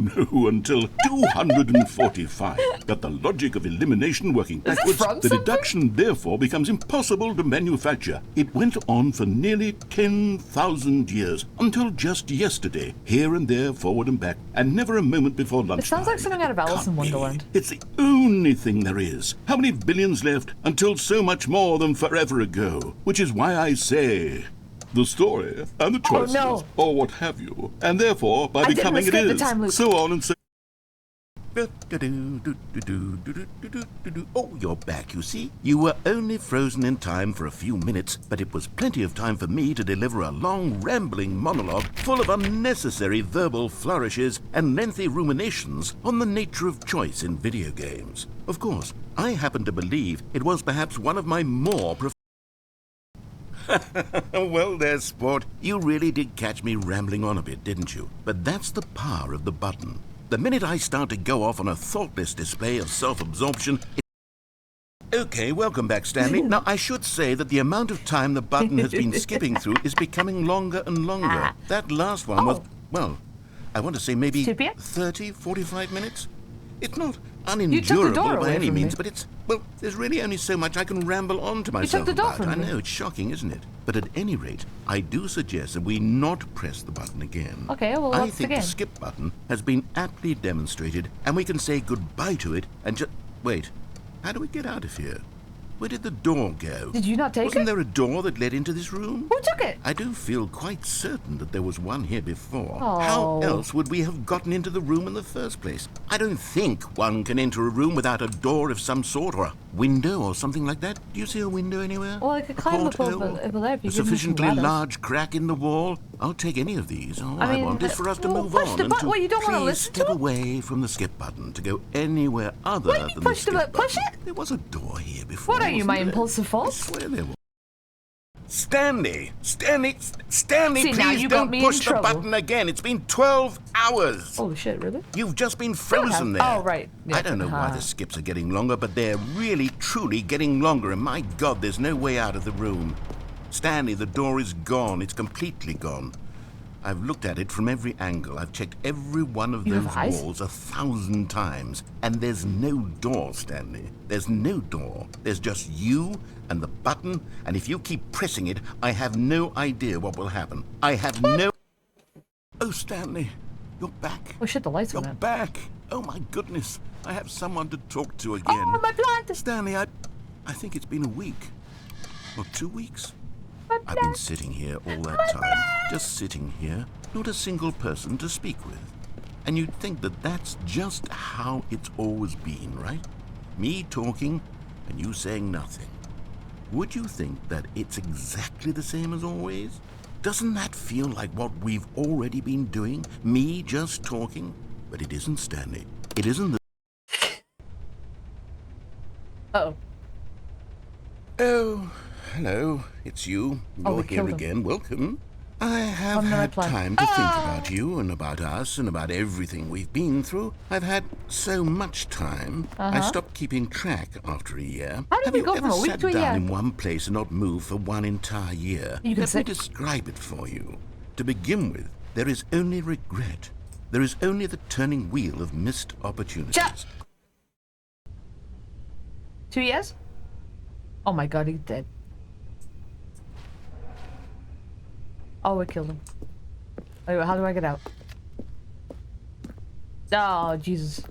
Speaker 2: until 245. But the logic of elimination working backwards, the deduction therefore becomes impossible to manufacture. It went on for nearly 10,000 years, until just yesterday, here and there, forward and back, and never a moment before lunchtime.
Speaker 1: It sounds like something out of Alice in Wonderland.
Speaker 2: It's the only thing there is. How many billions left until so much more than forever ago? Which is why I say, the story and the choices, or what have you, and therefore, by becoming it is, so on and so.
Speaker 4: Oh, you're back, you see. You were only frozen in time for a few minutes, but it was plenty of time for me to deliver a long, rambling monologue full of unnecessary verbal flourishes and lengthy ruminations on the nature of choice in video games. Of course, I happen to believe it was perhaps one of my more Well there, sport. You really did catch me rambling on a bit, didn't you? But that's the power of the button. The minute I start to go off on a thoughtless display of self-absorption... Okay, welcome back, Stanley. Now, I should say that the amount of time the button has been skipping through is becoming longer and longer. That last one was, well, I want to say maybe 30, 45 minutes? It's not unendurable by any means, but it's, well, there's really only so much I can ramble on to myself about. I know, it's shocking, isn't it? But at any rate, I do suggest that we not press the button again.
Speaker 1: Okay, well,
Speaker 4: I
Speaker 1: what's
Speaker 4: think
Speaker 1: again?
Speaker 4: the skip button has been aptly demonstrated, and we can say goodbye to it and just... Wait, how do we get out of here? Where did the door go?
Speaker 1: Did you not take
Speaker 4: Wasn't
Speaker 1: it?
Speaker 4: there a door that led into this room?
Speaker 1: Who took it?
Speaker 4: I do feel quite certain that there was one here before.
Speaker 1: Oh.
Speaker 4: How else would we have gotten into the room in the first place? I don't think one can enter a room without a door of some sort, or a window or something like that. Do you see a window anywhere?
Speaker 1: Well, I could
Speaker 4: A
Speaker 1: climb up
Speaker 4: porthole?
Speaker 1: over there if you
Speaker 4: A
Speaker 1: give me some
Speaker 4: sufficiently
Speaker 1: ladders.
Speaker 4: large crack in the wall? I'll take any of these. All I
Speaker 1: mean,
Speaker 4: want is for us to
Speaker 1: well,
Speaker 4: move
Speaker 1: push
Speaker 4: on
Speaker 1: the
Speaker 4: and
Speaker 1: button.
Speaker 4: to
Speaker 1: What, you don't wanna
Speaker 4: please
Speaker 1: listen to
Speaker 4: step
Speaker 1: it?
Speaker 4: away from the skip button to go anywhere other
Speaker 1: What do you mean
Speaker 4: than
Speaker 1: push
Speaker 4: the
Speaker 1: the
Speaker 4: skip
Speaker 1: button? Push
Speaker 4: button.
Speaker 1: it?
Speaker 4: There was a door here before.
Speaker 1: What are you, my
Speaker 4: wasn't there?
Speaker 1: impulsive
Speaker 4: I
Speaker 1: false?
Speaker 4: swear there was. Stanley,
Speaker 1: See, now
Speaker 4: please
Speaker 1: you got
Speaker 4: don't
Speaker 1: me in
Speaker 4: push the
Speaker 1: trouble.
Speaker 4: button again. It's been 12 hours.
Speaker 1: Oh shit, really?
Speaker 4: You've just been frozen there.
Speaker 1: Oh, right. Yeah.
Speaker 4: I don't know why the skips are getting longer, but they're really, truly getting longer, and my God, there's no way out of the room. Stanley, the door is gone. It's completely gone. I've looked at it from every angle. I've checked every one of
Speaker 1: You have
Speaker 4: those
Speaker 1: eyes?
Speaker 4: walls 1,000 times, and there's no door, Stanley. There's no door. There's just you and the button, and if you keep pressing it, I have no idea what will happen. I have no... Oh, Stanley, you're back.
Speaker 1: Oh shit, the lights
Speaker 4: You're
Speaker 1: went out.
Speaker 4: back. Oh, my goodness. I have someone to talk to again.
Speaker 1: Oh, my plant!
Speaker 4: Stanley, I think it's been a week. Or 2 weeks. I've been sitting here all that time. Just sitting here. Not a single person to speak with. And you'd think that that's just how it's always been, right? Me talking and you saying nothing. Would you think that it's exactly the same as always? Doesn't that feel like what we've already been doing? Me just talking? But it isn't, Stanley. It isn't the...
Speaker 1: Uh-oh.
Speaker 4: Oh, hello. It's you.
Speaker 1: Oh,
Speaker 4: You're
Speaker 1: we
Speaker 4: here
Speaker 1: killed him.
Speaker 4: again. Welcome. I have
Speaker 1: On the
Speaker 4: had
Speaker 1: right plan.
Speaker 4: time to think about you and about us and about everything we've been through. I've had so much time. I stopped keeping track after a year.
Speaker 1: How did
Speaker 4: have
Speaker 1: we
Speaker 4: you
Speaker 1: go
Speaker 4: ever
Speaker 1: from a week
Speaker 4: sat
Speaker 1: to a
Speaker 4: down
Speaker 1: year?
Speaker 4: in one place and not moved for one entire year?
Speaker 1: You can
Speaker 4: Let me
Speaker 1: sit.
Speaker 4: describe it for you. To begin with, there is only regret. There is only the turning wheel of missed opportunities.
Speaker 1: 2 years? Oh my god, he's dead. Oh, we killed him. Anyway, how do I get out? Oh, Jesus.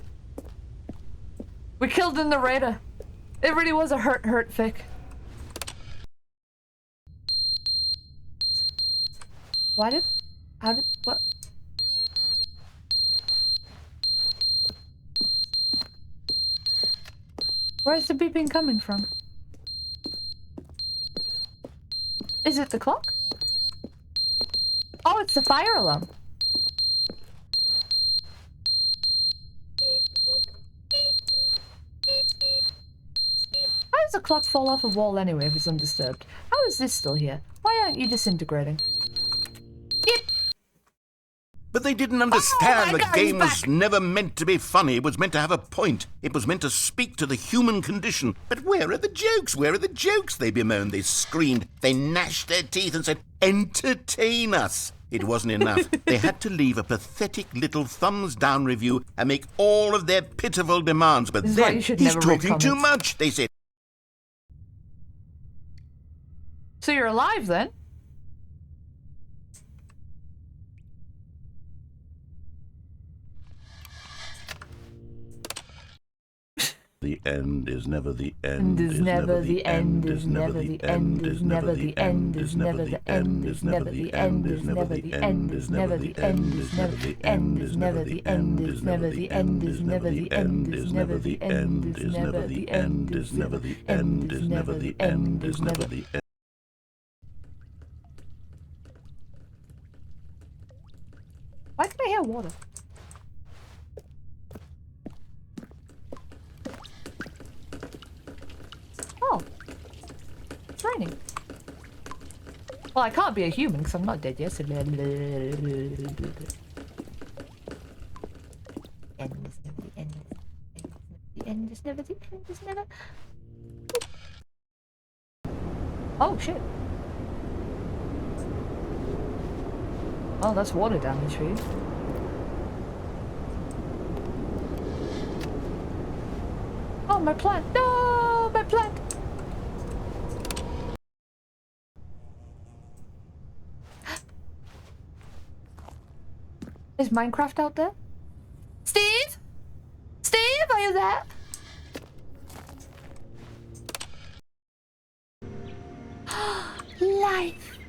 Speaker 1: We killed the narrator. It really was a hurt fic. What? Where's the beeping coming from? Is it the clock? Oh, it's the fire alarm. How does a clock fall off a wall anyway if it's undisturbed? How is this still here? Why aren't you disintegrating?
Speaker 4: But they didn't understand
Speaker 1: my
Speaker 4: the
Speaker 1: God, he's
Speaker 4: game was
Speaker 1: back.
Speaker 4: never meant to be funny. It was meant to have a point. It was meant to speak to the human condition. But where are the jokes? Where are the jokes? They bemoaned, they screamed, they gnashed their teeth and said, entertain us. It wasn't enough. They had to leave a pathetic little thumbs-down review and make all of their pitiful demands. But
Speaker 1: This is why
Speaker 4: then,
Speaker 1: you should
Speaker 4: he's
Speaker 1: never read
Speaker 4: talking too
Speaker 1: comments.
Speaker 4: much, they said.
Speaker 1: So you're alive then?
Speaker 4: the end, is never the end,
Speaker 1: is never the end, is never the end, is never the end, is never the end, is never the end, is never the end, is never the end, is never the end, is never the end, is never the end, is never the end, is never the end, is never the end, is never the end, is never the end, is never the end. Why can I hear water? Oh. It's raining. Well, I can't be a human because I'm not dead yet. So... End is never the end. The end is never the end is never... Oh, shit. Oh, that's water down the tree. Oh, my plant! No, my plant! Is Minecraft out there? Steve? Steve, are you there? Life.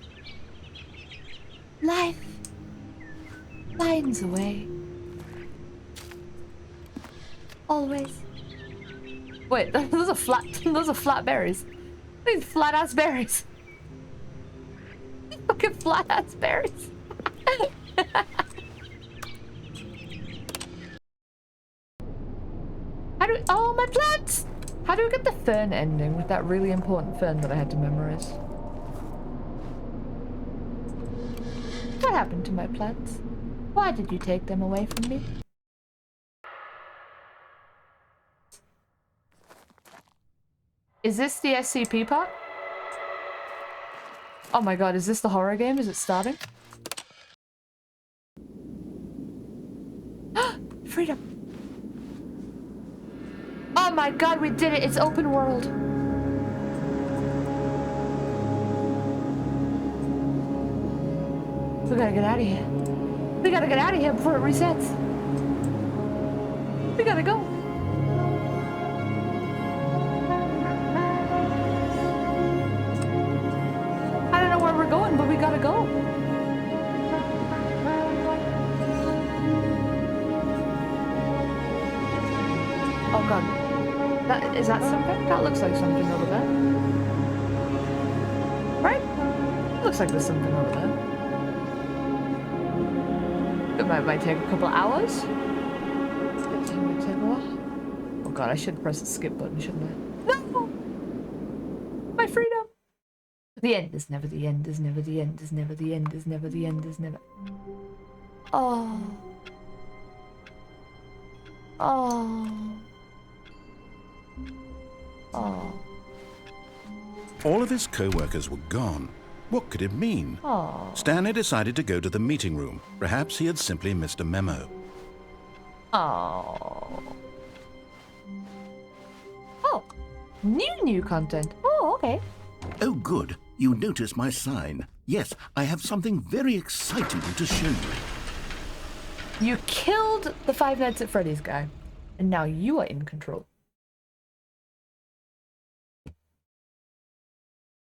Speaker 1: Life finds a way. Always. Wait, those are flat berries. These flat ass berries. Fucking flat ass berries. Oh, my plants! How do we get the fern ending with that really important fern that I had to memorize? What happened to my plants? Why did you take them away from me? Is this the SCP part? Oh my god, is this the horror game? Is it starting? Freedom! Oh my god, we did it! It's open world! We gotta get out of here. We gotta get out of here before it resets. We gotta go. I don't know where we're going, but we gotta go. Oh god. Is that something? That looks like something over there. Right? Looks like there's something over there. It might take a couple hours. Oh god, I should press the skip button, shouldn't I? No! My freedom! The end is never the end, is never the end, is never the end, is never the end, is never... Oh. Oh. Oh.
Speaker 2: All of his co-workers were gone. What could it mean?
Speaker 1: Oh.
Speaker 2: Stanley decided to go to the meeting room. Perhaps he had simply missed a memo.
Speaker 1: Oh. Oh. New content. Oh, okay.
Speaker 4: Oh, good. You notice my sign. Yes, I have something very exciting to show you.
Speaker 1: You killed the Five Nights at Freddy's guy, and now you are in control.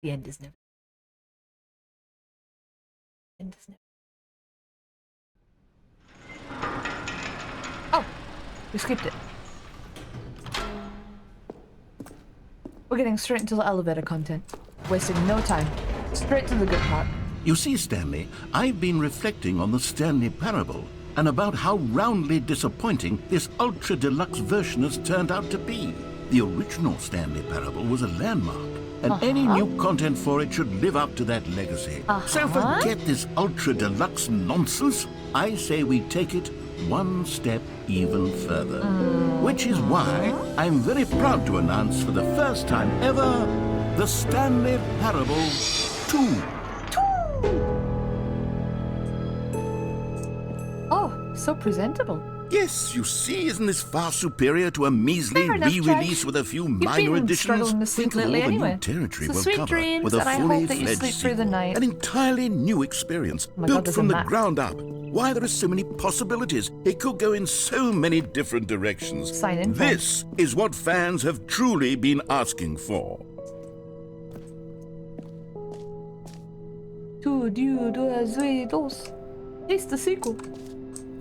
Speaker 1: The end is never. End is never. Oh, we skipped it. We're getting straight into the elevator content. Wasting no time. Straight to the good part.
Speaker 4: You see, Stanley, I've been reflecting on the Stanley Parable and about how roundly disappointing this ultra deluxe version has turned out to be. The original Stanley Parable was a landmark, and any new content for it should live up to that legacy. So forget this ultra deluxe nonsense. I say we take it one step even further. Which is why I'm very proud to announce for the first time ever, the Stanley Parable 2.
Speaker 1: Oh, so presentable.
Speaker 4: Yes, you see, isn't this far superior to a measly
Speaker 1: Fair enough,
Speaker 4: re-release
Speaker 1: Jack.
Speaker 4: with a few
Speaker 1: You've
Speaker 4: minor
Speaker 1: been
Speaker 4: additions?
Speaker 1: struggling to sleep
Speaker 4: Think of all
Speaker 1: lately
Speaker 4: the
Speaker 1: anyway.
Speaker 4: new territory
Speaker 1: So
Speaker 4: we'll
Speaker 1: sweet
Speaker 4: cover
Speaker 1: dreams,
Speaker 4: with a
Speaker 1: and I
Speaker 4: fully
Speaker 1: hope that you
Speaker 4: fledged
Speaker 1: sleep through the
Speaker 4: sequel.
Speaker 1: night.
Speaker 4: An entirely new experience,
Speaker 1: my God,
Speaker 4: built
Speaker 1: there's
Speaker 4: from
Speaker 1: a
Speaker 4: the
Speaker 1: map.
Speaker 4: ground up. Why, there are so many possibilities. It could go in so many different directions.
Speaker 1: Sign in.
Speaker 4: This is what fans have truly been asking for.
Speaker 1: Taste the sequel.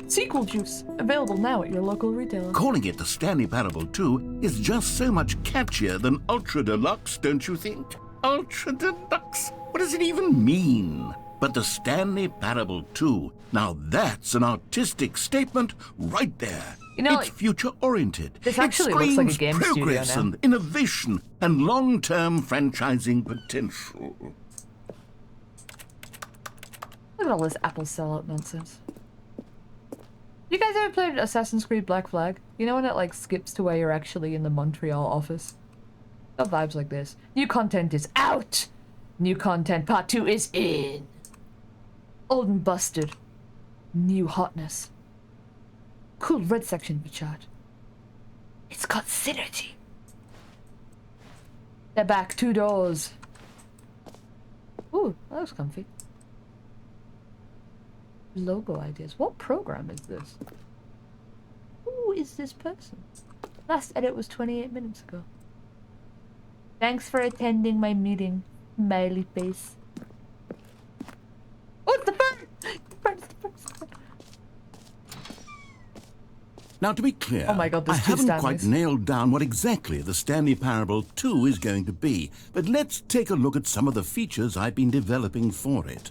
Speaker 1: Sequel juice. Available now at your local retailer.
Speaker 4: Calling it the Stanley Parable 2 is just so much catchier than Ultra Deluxe, don't you think? Ultra Deluxe? What does it even mean? But the Stanley Parable 2, now that's an artistic statement right there.
Speaker 1: You know,
Speaker 4: it's future-oriented.
Speaker 1: this actually looks like a game studio
Speaker 4: progress
Speaker 1: now.
Speaker 4: and innovation and long-term franchising potential.
Speaker 1: Look at all this Apple sellout nonsense. You guys ever played Assassin's Creed Black Flag? You know when it like skips to where you're actually in the Montreal office? Got vibes like this. New content is out! New content part 2 is in! Old and busted. New hotness. Cool red section of the chart. It's got synergy. They're back 2 doors. Ooh, that looks comfy. Logo ideas. What program is this? Who is this person? Last edit was 28 minutes ago. Thanks for attending my meeting, smiley face. Oh, it's the bird!
Speaker 4: Now, to be clear,
Speaker 1: Oh my God,
Speaker 4: I
Speaker 1: there's two
Speaker 4: haven't quite
Speaker 1: Stanleys.
Speaker 4: nailed down what exactly the Stanley Parable 2 is going to be, but let's take a look at some of the features I've been developing for it.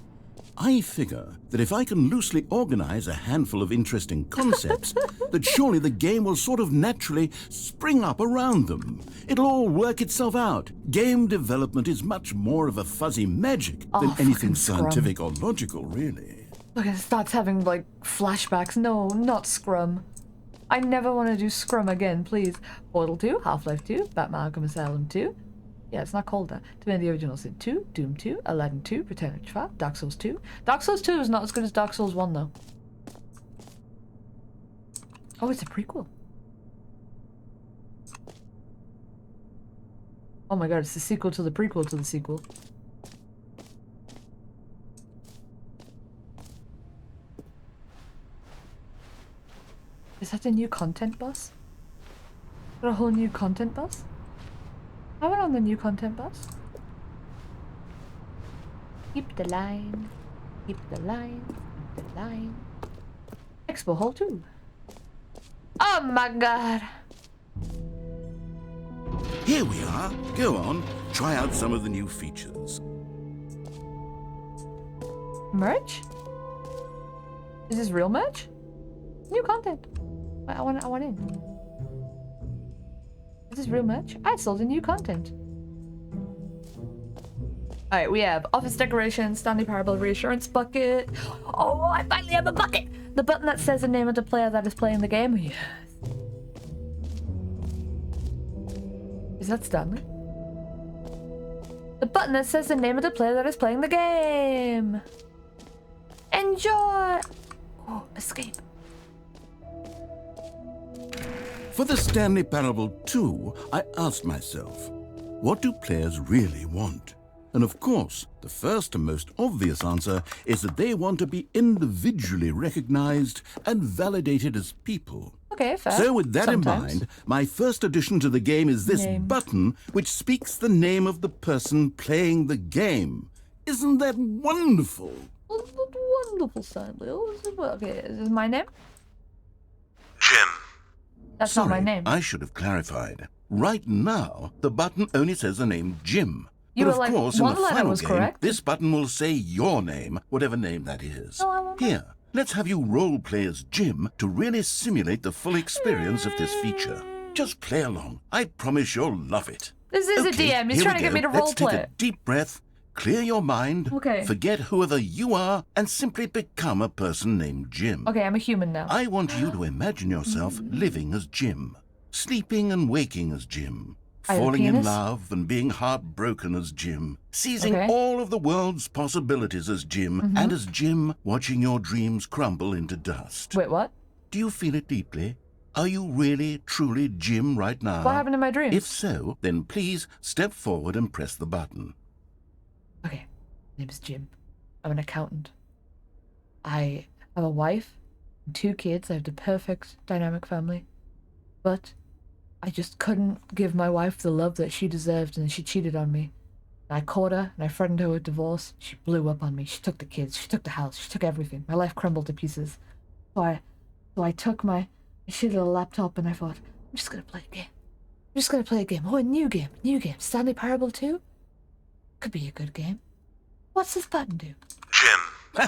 Speaker 4: I figure that if I can loosely organize a handful of interesting concepts, that surely the game will sort of naturally spring up around them. It'll all work itself out. Game development is much more of a fuzzy magic than anything
Speaker 1: fucking Scrum.
Speaker 4: scientific or logical, really.
Speaker 1: Look, it starts having like flashbacks. No, not Scrum. I never want to do Scrum again, please. Portal 2, Half-Life 2, Batman Arkham Asylum 2. Yeah, it's not called that. Divinity Original Sin 2, Doom 2, Aladdin 2, Pretend 5, Dark Souls 2. Dark Souls 2 is not as good as Dark Souls 1, though. Oh, it's a prequel. Oh my god, it's the sequel to the prequel to the sequel. Is that a new content bus? Got a whole new content bus? I went on the new content bus. Keep the line. Keep the line. Keep the line. Expo Hall 2. Oh my god.
Speaker 4: Here we are. Go on, try out some of the new features.
Speaker 1: Merch? Is this real merch? New content. I want in. Is this real merch? I sold a new content. Alright, we have office decorations, Stanley Parable reassurance bucket. Oh, I finally have a bucket! The button that says the name of the player that is playing the game. Yes. Is that Stanley? The button that says the name of the player that is playing the game. Enjoy! Oh, escape.
Speaker 4: For the Stanley Parable 2, I asked myself, what do players really want? And of course, the first and most obvious answer is that they want to be individually recognized and validated as people.
Speaker 1: Okay, fair.
Speaker 4: So with that
Speaker 1: Sometimes.
Speaker 4: in mind, my first addition to the game is this
Speaker 1: Name.
Speaker 4: button, which speaks the name of the person playing the game. Isn't that wonderful?
Speaker 1: Wonderful, Stanley. Okay, is this my name?
Speaker 9: Jim.
Speaker 1: That's
Speaker 4: Sorry,
Speaker 1: not my name.
Speaker 4: I should have clarified. Right now, the button only says the name Jim.
Speaker 1: You
Speaker 4: But
Speaker 1: were
Speaker 4: of
Speaker 1: like,
Speaker 4: course, in the
Speaker 1: one letter
Speaker 4: final
Speaker 1: was
Speaker 4: game,
Speaker 1: correct.
Speaker 4: this button will say your name, whatever name that is.
Speaker 1: No, I won't.
Speaker 4: Here, let's have you role play as Jim to really simulate the full experience of this feature. Just play along. I promise you'll love it.
Speaker 1: This is a DM. He's
Speaker 4: here
Speaker 1: trying
Speaker 4: we
Speaker 1: to get
Speaker 4: go.
Speaker 1: me to
Speaker 4: Let's
Speaker 1: roleplay.
Speaker 4: take a deep breath, clear your mind,
Speaker 1: Okay.
Speaker 4: forget whoever you are, and simply become a person named Jim.
Speaker 1: Okay, I'm a human now.
Speaker 4: I want you to imagine yourself living as Jim, sleeping and waking as Jim,
Speaker 1: I have a
Speaker 4: falling in
Speaker 1: penis?
Speaker 4: love and being heartbroken as Jim, seizing
Speaker 1: Okay.
Speaker 4: all of the world's possibilities as Jim, and as Jim watching your dreams crumble into dust.
Speaker 1: Wait, what?
Speaker 4: Do you feel it deeply? Are you really, truly Jim right now?
Speaker 1: What happened in my dreams?
Speaker 4: If so, then please step forward and press the button.
Speaker 1: Okay, my name is Jim. I'm an accountant. I have a wife and 2 kids. I have the perfect dynamic family. But I just couldn't give my wife the love that she deserved, and she cheated on me. And I caught her, and I threatened her with divorce. She blew up on me. She took the kids. She took the house. She took everything. My life crumbled to pieces. So I took my shitty little laptop, and I thought, I'm just gonna play a game. I'm just gonna play a game. Oh, a new game. New game. Stanley Parable 2? Could be a good game. What's this button do?
Speaker 9: Jim.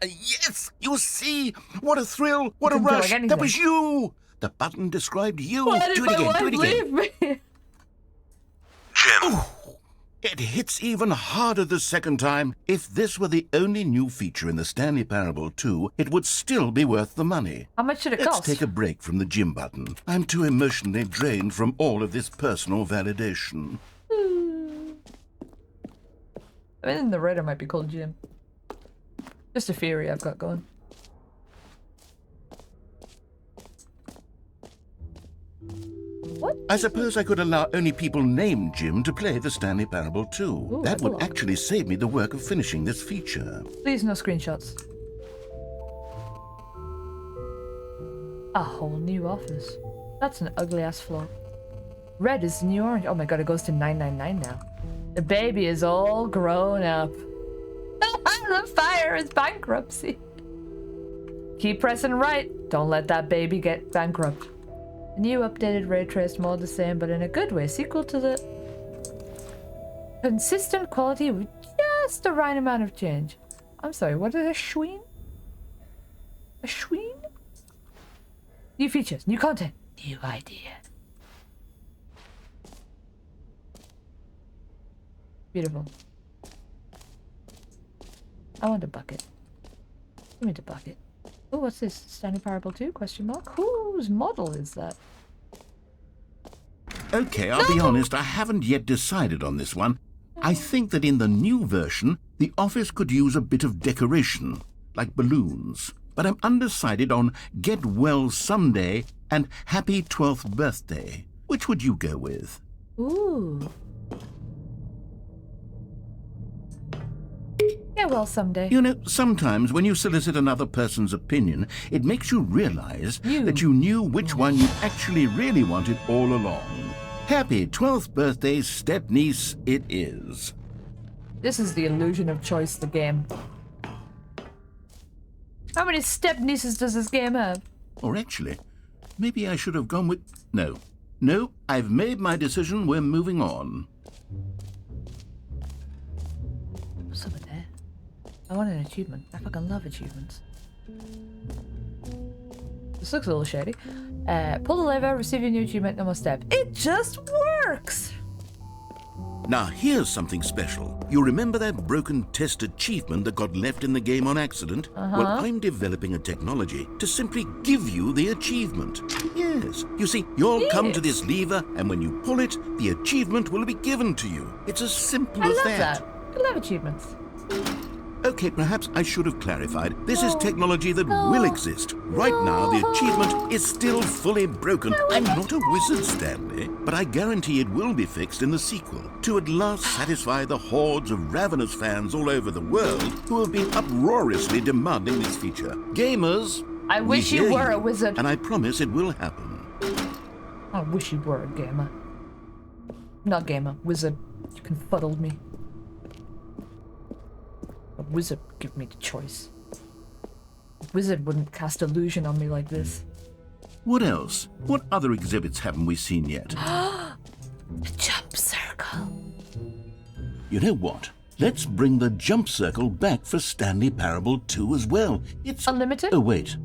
Speaker 4: Yes! You see? What a thrill! What a
Speaker 1: Didn't feel
Speaker 4: rush!
Speaker 1: like
Speaker 4: That was you! The button described you.
Speaker 1: Why did
Speaker 4: Do it
Speaker 1: my
Speaker 4: again,
Speaker 1: wife
Speaker 4: do it again.
Speaker 1: leave me?
Speaker 9: Jim.
Speaker 4: Oh, it hits even harder the second time. If this were the only new feature in the Stanley Parable 2, it would still be worth the money.
Speaker 1: How much should it
Speaker 4: Let's
Speaker 1: cost?
Speaker 4: take a break from the Jim button. I'm too emotionally drained from all of this personal validation.
Speaker 1: I mean, the writer might be called Jim. Just a theory I've got going. What?
Speaker 4: I suppose I could allow only people named Jim to play the Stanley Parable 2.
Speaker 1: Ooh,
Speaker 4: that would
Speaker 1: cool.
Speaker 4: actually save me the work of finishing this feature.
Speaker 1: Please, no screenshots. A whole new office. That's an ugly ass floor. Red is the new orange. Oh my god, it goes to 999 now. The baby is all grown up. The fire is bankruptcy. Keep pressing right. Don't let that baby get bankrupt. The new updated ray trace more the same, but in a good way. Sequel to the consistent quality with just the right amount of change. I'm sorry, what is a schween? A schween? New features, new content, new idea. Beautiful. I want a bucket. Give me the bucket. Oh, what's this? Stanley Parable 2? Question mark? Whose model is that?
Speaker 4: Okay, I'll be honest, I haven't yet decided on this one. I think that in the new version, the office could use a bit of decoration, like balloons. But I'm undecided on Get Well Someday and Happy 12th Birthday. Which would you go with?
Speaker 1: Ooh. Yeah, well, someday.
Speaker 4: You know, sometimes when you solicit another person's opinion, it makes you realize that you knew which one you actually really wanted all along. Happy 12th birthday, step-niece it is.
Speaker 1: This is the illusion of choice, the game. How many step nieces does this game have?
Speaker 4: Or actually, maybe I should have gone with... No. No, I've made my decision. We're moving on.
Speaker 1: What's over there? I want an achievement. I fucking love achievements. This looks a little shady. Pull the lever, receive your new achievement, no more step. It just works!
Speaker 4: Now, here's something special. You remember that broken test achievement that got left in the game on accident? Well, I'm developing a technology to simply give you the achievement. Yes. You see, you'll come to this lever, and when you pull it, the achievement will be given to you. It's as simple
Speaker 1: I
Speaker 4: as
Speaker 1: love
Speaker 4: that.
Speaker 1: I love achievements.
Speaker 4: Okay, perhaps I should have clarified. This is technology that will exist. Right now, the achievement is still fully broken. I'm not a wizard, Stanley, but I guarantee it will be fixed in the sequel to at last satisfy the hordes of ravenous fans all over the world who have been uproariously demanding this feature. Gamers,
Speaker 1: I wish you were a wizard.
Speaker 4: and I promise it will happen.
Speaker 1: I wish you were a gamer. Not gamer, wizard. You confuddled me. A wizard give me the choice. A wizard wouldn't cast illusion on me like this.
Speaker 4: What else? What other exhibits haven't we seen yet?
Speaker 1: The jump circle.
Speaker 4: You know what? Let's bring the jump circle back for Stanley Parable 2 as well. It's
Speaker 1: unlimited?
Speaker 4: Oh, wait.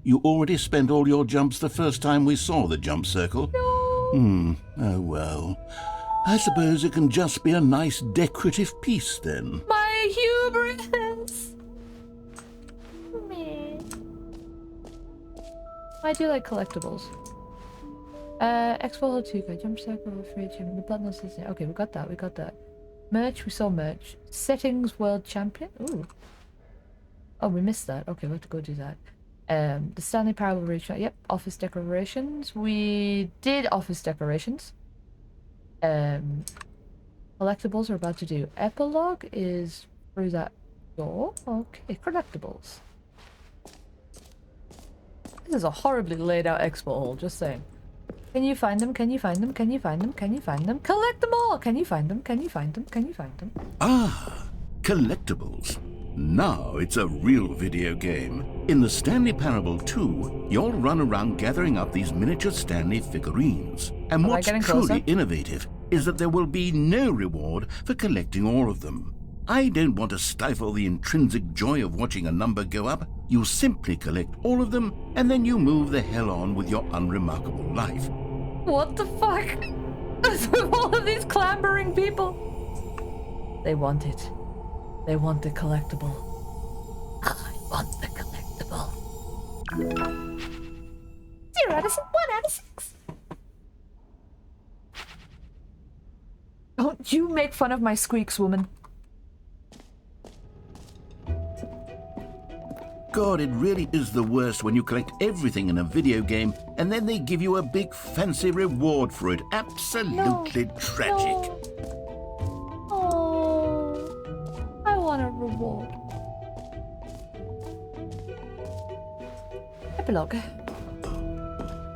Speaker 4: You already spent all your jumps the first time we saw the jump circle?
Speaker 1: No.
Speaker 4: Oh, well. I suppose it can just be a nice decorative piece then.
Speaker 1: My hubris! Me. I do like collectibles. X4 2 jump circle, free achievement, the button system. Okay, we got that. Merch, we saw merch. Settings world champion. Ooh. Oh, we missed that. Okay, we'll have to go do that. The Stanley Parable reach. Yep, office decorations. We did office decorations. Collectibles we're about to do. Epilogue is through that door. Okay, collectibles. This is a horribly laid out expo hall, just saying. Can you find them? Can you find them? Can you find them? Can you find them? Collect them all! Can you find them? Can you find them? Can you find them?
Speaker 4: Ah, collectibles. Now it's a real video game. In the Stanley Parable 2, you'll run around gathering up these miniature Stanley figurines. And what's truly innovative is that there will be no reward for collecting all of them. I don't want to stifle the intrinsic joy of watching a number go up. You simply collect all of them, and then you move the hell on with your unremarkable life.
Speaker 1: What the fuck? With all of these clambering people. They want it. They want the collectible. I want the collectible. 0 out of 6, 1 out of 6. Don't you make fun of my squeaks, woman.
Speaker 4: God, it really is the worst when you collect everything in a video game and then they give you a big fancy reward for it. Absolutely tragic.
Speaker 1: No. Oh, I want a reward. Epilogue.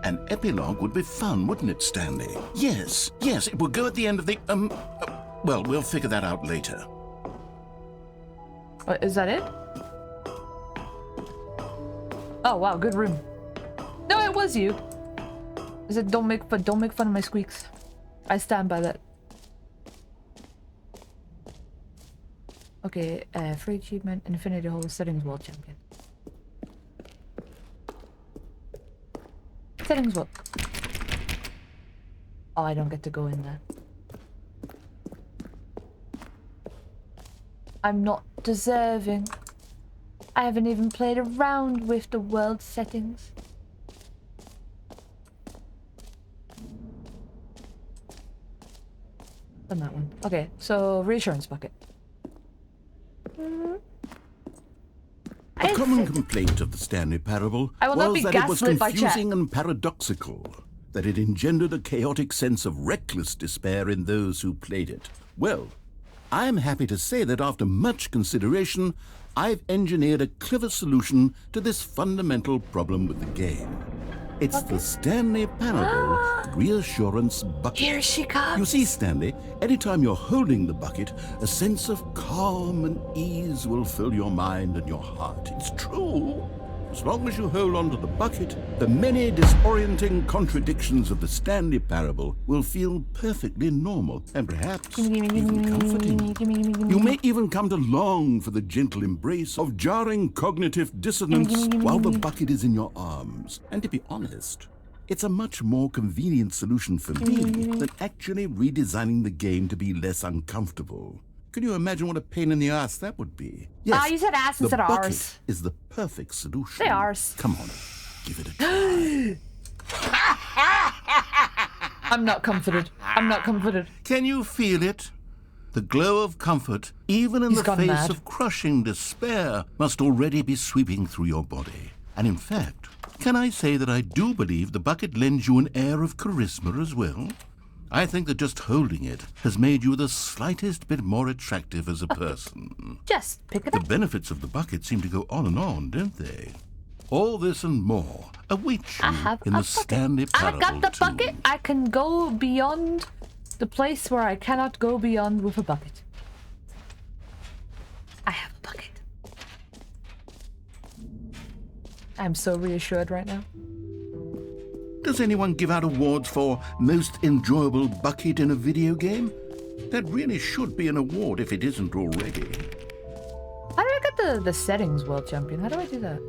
Speaker 4: An epilogue would be fun, wouldn't it, Stanley? Yes, it will go at the end of the, well, we'll figure that out later.
Speaker 1: Is that it? Oh wow, good room. No, it was you. I said don't make fun of my squeaks. I stand by that. Okay, free achievement, Infinity Hall, settings world champion. Settings world. Oh, I don't get to go in there. I'm not deserving. I haven't even played around with the world settings. Done that one. Okay, so reassurance bucket.
Speaker 2: A common complaint of the Stanley Parable was that it was confusing and paradoxical, that it engendered a chaotic sense of reckless despair in those who played it. Well, I'm happy to say that after much consideration, I've engineered a clever solution to this fundamental problem with the game. It's the Stanley Parable Reassurance Bucket.
Speaker 1: Here she comes.
Speaker 2: You see, Stanley, anytime you're holding the bucket, a sense of calm and ease will fill your mind and your heart. It's true. As long as you hold on to the bucket, the many disorienting contradictions of the Stanley Parable will feel perfectly normal and perhaps even comforting. You may even come to long for the gentle embrace of jarring cognitive dissonance while the bucket is in your arms. And to be honest, it's a much more convenient solution for me than actually redesigning the game to be less uncomfortable. Can you imagine what a pain in the ass that would be? Yes,
Speaker 1: you said ass instead of
Speaker 2: bucket
Speaker 1: ours.
Speaker 2: Is the perfect solution.
Speaker 1: Say ours.
Speaker 2: Come on, give it a try.
Speaker 1: I'm not comforted. I'm not comforted.
Speaker 4: Can you feel it? The glow of comfort, even in the face of crushing despair, must already be sweeping through your body. And in fact, can I say that I do believe the bucket lends you an air of charisma as well? I think that just holding it has made you the slightest bit more attractive as a person.
Speaker 1: Just pick it up.
Speaker 4: The benefits of the bucket seem to go on, don't they? All this and more await you in the Stanley Parable.
Speaker 1: I got the bucket. I can go beyond the place where I cannot go beyond with a bucket. I have a bucket. I'm so reassured right now.
Speaker 4: Does anyone give out awards for most enjoyable bucket in a video game? That really should be an award if it isn't already.
Speaker 1: How do I get the settings world champion? How do I do that?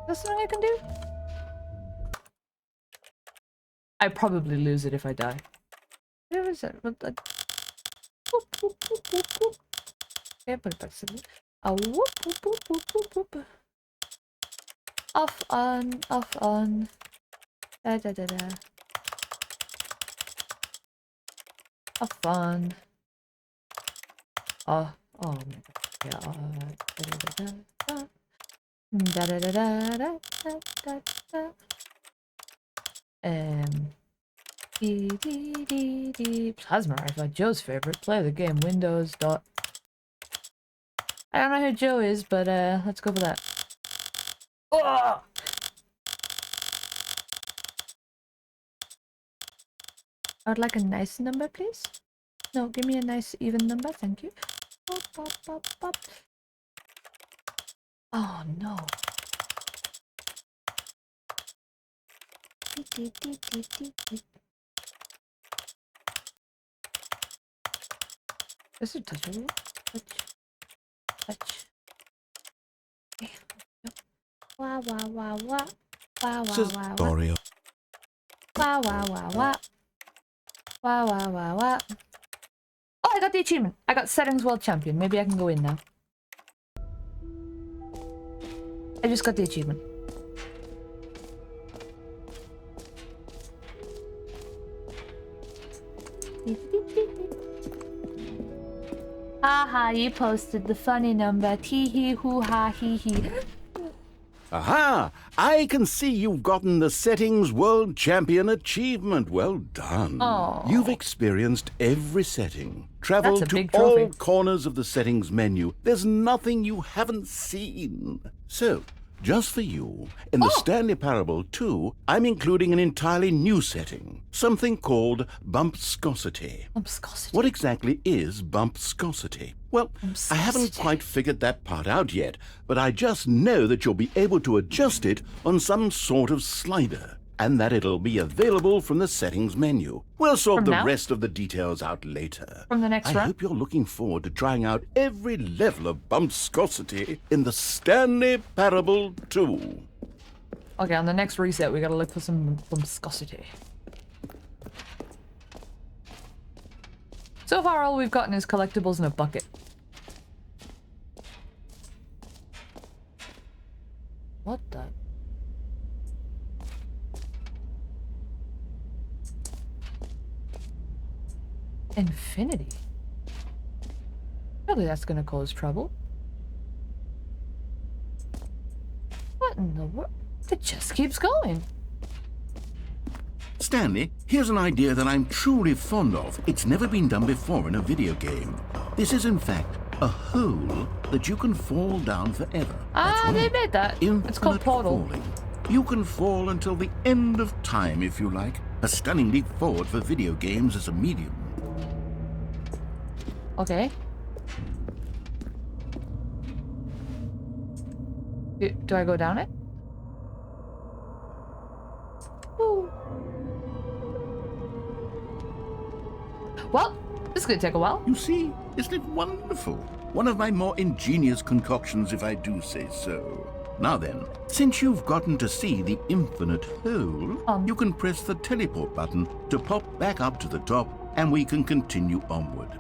Speaker 1: Is that something I can do? I probably lose it if I die. Where is it? Okay, put it back to me. Off on. Da da da da. Off on. Oh my god. Plasma rifle, Joe's favorite. Play the game. Windows. Dot. I don't know who Joe is, but let's go for that. Oh! I would like a nice number, please. No, give me a nice even number, thank you. Pop, pop, pop, pop. Oh no. Is it touchable? Touch. Okay. Wah wah wah wah. Wah wah wah wah.
Speaker 2: Story of
Speaker 1: Wah wah wah wah. Wah wah wah wah. Oh, I got the achievement. I got Settings World Champion. Maybe I can go in now. I just got the achievement. Haha, you posted the funny number. Tee hee hoo ha hee hee.
Speaker 4: Aha! I can see you've gotten the Settings World Champion achievement. Well done.
Speaker 1: Oh.
Speaker 4: You've experienced every setting,
Speaker 1: That's
Speaker 4: traveled
Speaker 1: a
Speaker 4: to
Speaker 1: big
Speaker 4: all
Speaker 1: trophy.
Speaker 4: corners of the settings menu. There's nothing you haven't seen. So, just for you, in the Stanley Parable 2, I'm including an entirely new setting, something called bumpscosity.
Speaker 1: Bumpscosity.
Speaker 4: What exactly is bumpscosity? Well, I haven't quite figured that part out yet, but I just know that you'll be able to adjust it on some sort of slider, and that it'll be available from the settings menu. We'll sort
Speaker 1: From
Speaker 4: the
Speaker 1: now?
Speaker 4: rest of the details out later.
Speaker 1: From the next
Speaker 4: I
Speaker 1: run?
Speaker 4: hope you're looking forward to trying out every level of bumpscosity in the Stanley Parable 2.
Speaker 1: Okay, on the next reset, we gotta look for some bumpscosity. So far, all we've gotten is collectibles in a bucket. What the? Infinity? Surely that's gonna cause trouble. What in the world? It just keeps going.
Speaker 4: Stanley, here's an idea that I'm truly fond of. It's never been done before in a video game. This is, in fact, a hole that you can fall down forever. That's
Speaker 1: Ah, they
Speaker 4: right.
Speaker 1: made that. It's called
Speaker 4: Infinite
Speaker 1: Portal.
Speaker 4: falling. You can fall until the end of time, if you like. A stunning leap forward for video games as a medium.
Speaker 1: Okay. Do I go down it? Ooh. Well, this is gonna take a while.
Speaker 4: You see, isn't it wonderful? One of my more ingenious concoctions, if I do say so. Now then, since you've gotten to see the infinite hole, you can press the teleport button to pop back up to the top, and we can continue onward.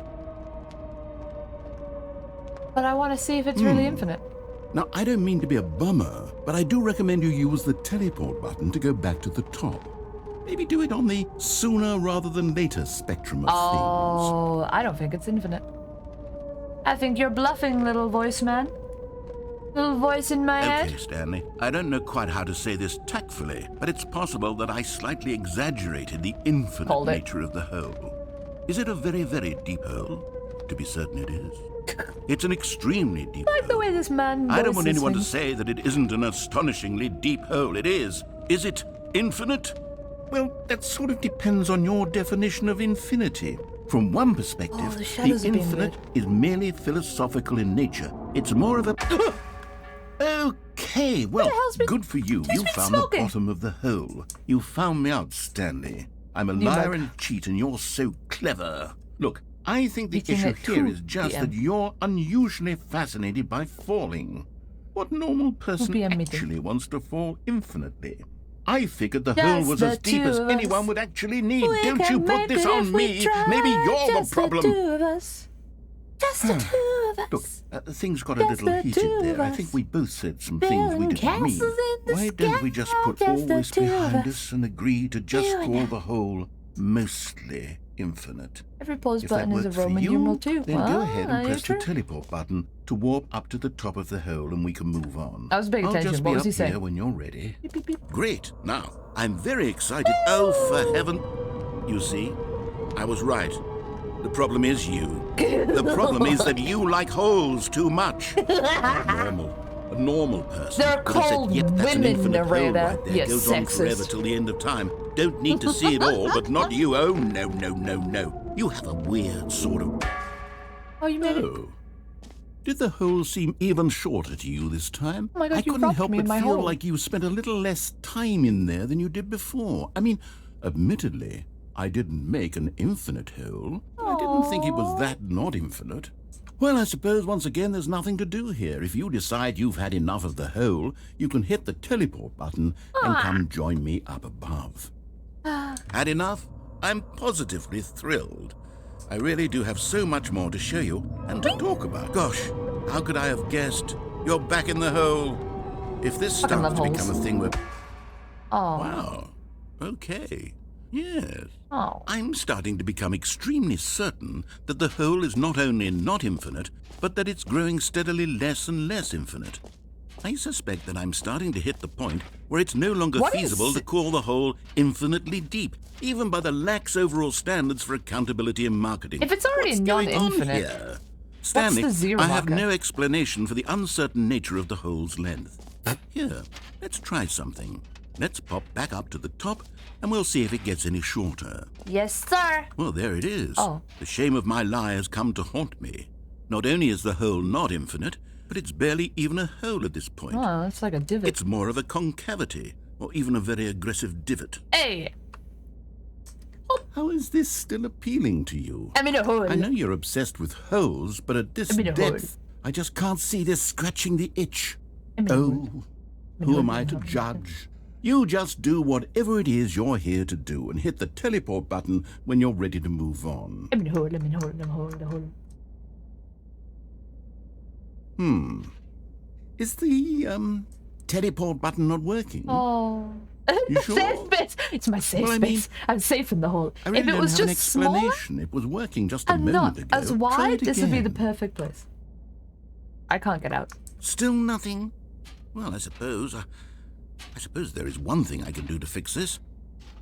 Speaker 1: But I want to see if it's really infinite.
Speaker 4: Now, I don't mean to be a bummer, but I do recommend you use the teleport button to go back to the top. Maybe do it on the sooner rather than later spectrum of
Speaker 1: Oh, I don't think it's infinite. I think you're bluffing, little voice man. Little voice in my
Speaker 4: things. Okay,
Speaker 1: head.
Speaker 4: Stanley, I don't know quite how to say this tactfully, but it's possible that I slightly exaggerated the infinite
Speaker 1: Hold it.
Speaker 4: nature of the hole. Is it a very, very deep hole? To be certain it is. It's an extremely deep
Speaker 1: I like the
Speaker 4: hole.
Speaker 1: way this man
Speaker 4: I don't want
Speaker 1: voices
Speaker 4: anyone to
Speaker 1: things.
Speaker 4: say that it isn't an astonishingly deep hole. It is. Is it infinite? Well, that sort of depends on your definition of infinity. From one perspective,
Speaker 1: the
Speaker 4: the
Speaker 1: shadows are being
Speaker 4: infinite is merely philosophical in nature. It's more of a... Okay, well,
Speaker 1: hell's been-
Speaker 4: good for you.
Speaker 1: He's
Speaker 4: You
Speaker 1: been
Speaker 4: found
Speaker 1: smoking.
Speaker 4: the bottom of the hole. You found me out, Stanley. I'm a liar and cheat, and you're so clever. Look, I think the
Speaker 1: Eating
Speaker 4: issue
Speaker 1: it
Speaker 4: here
Speaker 1: to
Speaker 4: is just
Speaker 1: the
Speaker 4: that
Speaker 1: end.
Speaker 4: you're unusually fascinated by falling. What normal person
Speaker 1: be a meeting.
Speaker 4: actually wants to fall infinitely? I figured the
Speaker 1: Just
Speaker 4: hole was
Speaker 1: the
Speaker 4: as deep
Speaker 1: two
Speaker 4: as
Speaker 1: of
Speaker 4: anyone
Speaker 1: us.
Speaker 4: would actually need.
Speaker 1: We
Speaker 4: Don't
Speaker 1: can
Speaker 4: you put
Speaker 1: make
Speaker 4: this
Speaker 1: it
Speaker 4: on
Speaker 1: if we
Speaker 4: me.
Speaker 1: try.
Speaker 4: Maybe you're
Speaker 1: Just
Speaker 4: the problem.
Speaker 1: The two of us. Just the two of us.
Speaker 4: Look, things got a
Speaker 1: Just
Speaker 4: little
Speaker 1: the
Speaker 4: heated
Speaker 1: two
Speaker 4: there.
Speaker 1: of
Speaker 4: I
Speaker 1: us.
Speaker 4: think we both said some things we
Speaker 1: Building
Speaker 4: didn't mean.
Speaker 1: castles in the
Speaker 4: Why don't we just
Speaker 1: sky,
Speaker 4: put
Speaker 1: just
Speaker 4: all
Speaker 1: the
Speaker 4: this
Speaker 1: two of
Speaker 4: behind
Speaker 1: us.
Speaker 4: us and agree to just
Speaker 1: Doing
Speaker 4: call
Speaker 1: it.
Speaker 4: the whole mostly infinite?
Speaker 1: Every pause
Speaker 4: If that
Speaker 1: button is a
Speaker 4: works for
Speaker 1: Roman
Speaker 4: you,
Speaker 1: numeral too.
Speaker 4: then go
Speaker 1: Well,
Speaker 4: ahead and
Speaker 1: are you
Speaker 4: press the
Speaker 1: true?
Speaker 4: teleport button to warp up to the top of the hole and we can move on.
Speaker 1: I was paying attention.
Speaker 4: I'll just
Speaker 1: What
Speaker 4: be
Speaker 1: was he
Speaker 4: up
Speaker 1: saying?
Speaker 4: here when you're ready.
Speaker 1: Beep, beep, beep.
Speaker 4: Great. Now, I'm very excited. Oh, for heaven. You see, I was right. The problem is you. The problem is that you like holes too much. A normal person.
Speaker 1: They're
Speaker 4: would have said,
Speaker 1: called
Speaker 4: yep, that's an
Speaker 1: women,
Speaker 4: infinite hole
Speaker 1: narrator.
Speaker 4: right there.
Speaker 1: You
Speaker 4: Goes on
Speaker 1: sexist.
Speaker 4: forever till the end of time. Don't need to see it all, but not you. Oh, no, no, no, no. You have a weird sort of...
Speaker 1: Oh, you made it.
Speaker 4: Oh. Did the hole seem even shorter to you this time?
Speaker 1: Oh my God,
Speaker 4: I
Speaker 1: you
Speaker 4: couldn't
Speaker 1: robbed
Speaker 4: help
Speaker 1: me
Speaker 4: but
Speaker 1: in my
Speaker 4: feel
Speaker 1: hole.
Speaker 4: like you spent a little less time in there than you did before. I mean, admittedly, I didn't make an infinite hole. I didn't think it was that not infinite. Well, I suppose once again there's nothing to do here. If you decide you've had enough of the hole, you can hit the teleport button and come join me up above. Had enough? I'm positively thrilled. I really do have so much more to show you and to talk about. Gosh, how could I have guessed? You're back in the hole. If this
Speaker 1: Fucking
Speaker 4: starts to
Speaker 1: love
Speaker 4: become a
Speaker 1: holes.
Speaker 4: thing where...
Speaker 1: Oh.
Speaker 4: Wow. Okay. Yes.
Speaker 1: Oh.
Speaker 4: I'm starting to become extremely certain that the hole is not only not infinite, but that it's growing steadily less and less infinite. I suspect that I'm starting to hit the point where it's no longer
Speaker 1: What
Speaker 4: feasible
Speaker 1: is-
Speaker 4: to call the hole infinitely deep, even by the lax overall standards for accountability and marketing.
Speaker 1: If it's already
Speaker 4: What's going on
Speaker 1: non-infinite,
Speaker 4: here? Stanley,
Speaker 1: the zero
Speaker 4: I have
Speaker 1: marker?
Speaker 4: no explanation for the uncertain nature of the hole's length. Here, let's try something. Let's pop back up to the top, and we'll see if it gets any shorter.
Speaker 1: Yes, sir.
Speaker 4: Well, there it is.
Speaker 1: Oh.
Speaker 4: The shame of my lie has come to haunt me. Not only is the hole not infinite, but it's barely even a hole at this point.
Speaker 1: Oh, that's like a divot.
Speaker 4: It's more of a concavity, or even a very aggressive divot.
Speaker 1: Hey,
Speaker 4: How is this still appealing to you?
Speaker 1: I'm in a hole.
Speaker 4: I know you're obsessed with holes, but at this
Speaker 1: I'm in a hole.
Speaker 4: depth, I just can't see this scratching the itch.
Speaker 1: I'm in a hole.
Speaker 4: Oh, who am I to judge? You just do whatever it is you're here to do and hit the teleport button when you're ready to move on.
Speaker 1: I'm in a hole. I'm in a hole. I'm in a hole. I'm in a hole.
Speaker 4: Is the, teleport button not working?
Speaker 1: Oh.
Speaker 4: You sure?
Speaker 1: Safe space. It's my safe
Speaker 4: Well, I mean-
Speaker 1: space. I'm safe in the hole.
Speaker 4: I really
Speaker 1: if it
Speaker 4: don't
Speaker 1: was
Speaker 4: have an
Speaker 1: just smaller
Speaker 4: explanation. It was working just a
Speaker 1: and
Speaker 4: moment
Speaker 1: not
Speaker 4: ago.
Speaker 1: as
Speaker 4: Try
Speaker 1: wide,
Speaker 4: it
Speaker 1: this would be the
Speaker 4: again.
Speaker 1: perfect place. I can't get out.
Speaker 4: Still nothing? Well, I suppose there is one thing I can do to fix this.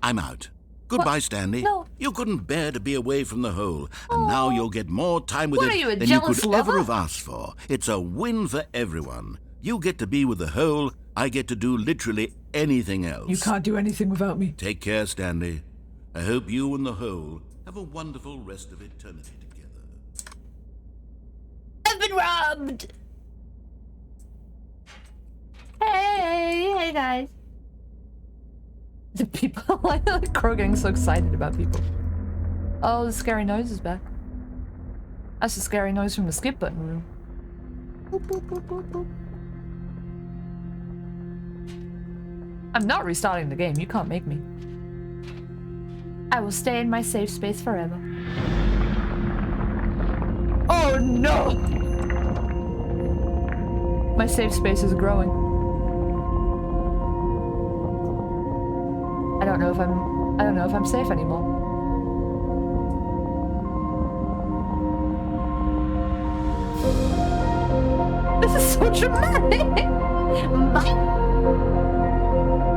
Speaker 4: I'm out. Goodbye, Stanley.
Speaker 1: No.
Speaker 4: You couldn't bear to be away from the hole, and now you'll get more time with
Speaker 1: What
Speaker 4: it
Speaker 1: are you, a
Speaker 4: than you
Speaker 1: jealous
Speaker 4: could ever
Speaker 1: lover?
Speaker 4: have asked for. It's a win for everyone. You get to be with the hole, I get to do literally anything else.
Speaker 1: You can't do anything without me.
Speaker 4: Take care, Stanley. I hope you and the hole have a wonderful rest of eternity together.
Speaker 1: I've been robbed. Hey guys. The people, I like Crow getting so excited about people. Oh, the scary nose is back. That's the scary nose from the skip button room. Boop, boop, boop, boop, boop. I'm not restarting the game. You can't make me. I will stay in my safe space forever. Oh no! My safe space is growing. I don't know if I'm safe anymore. This is so dramatic! Bye!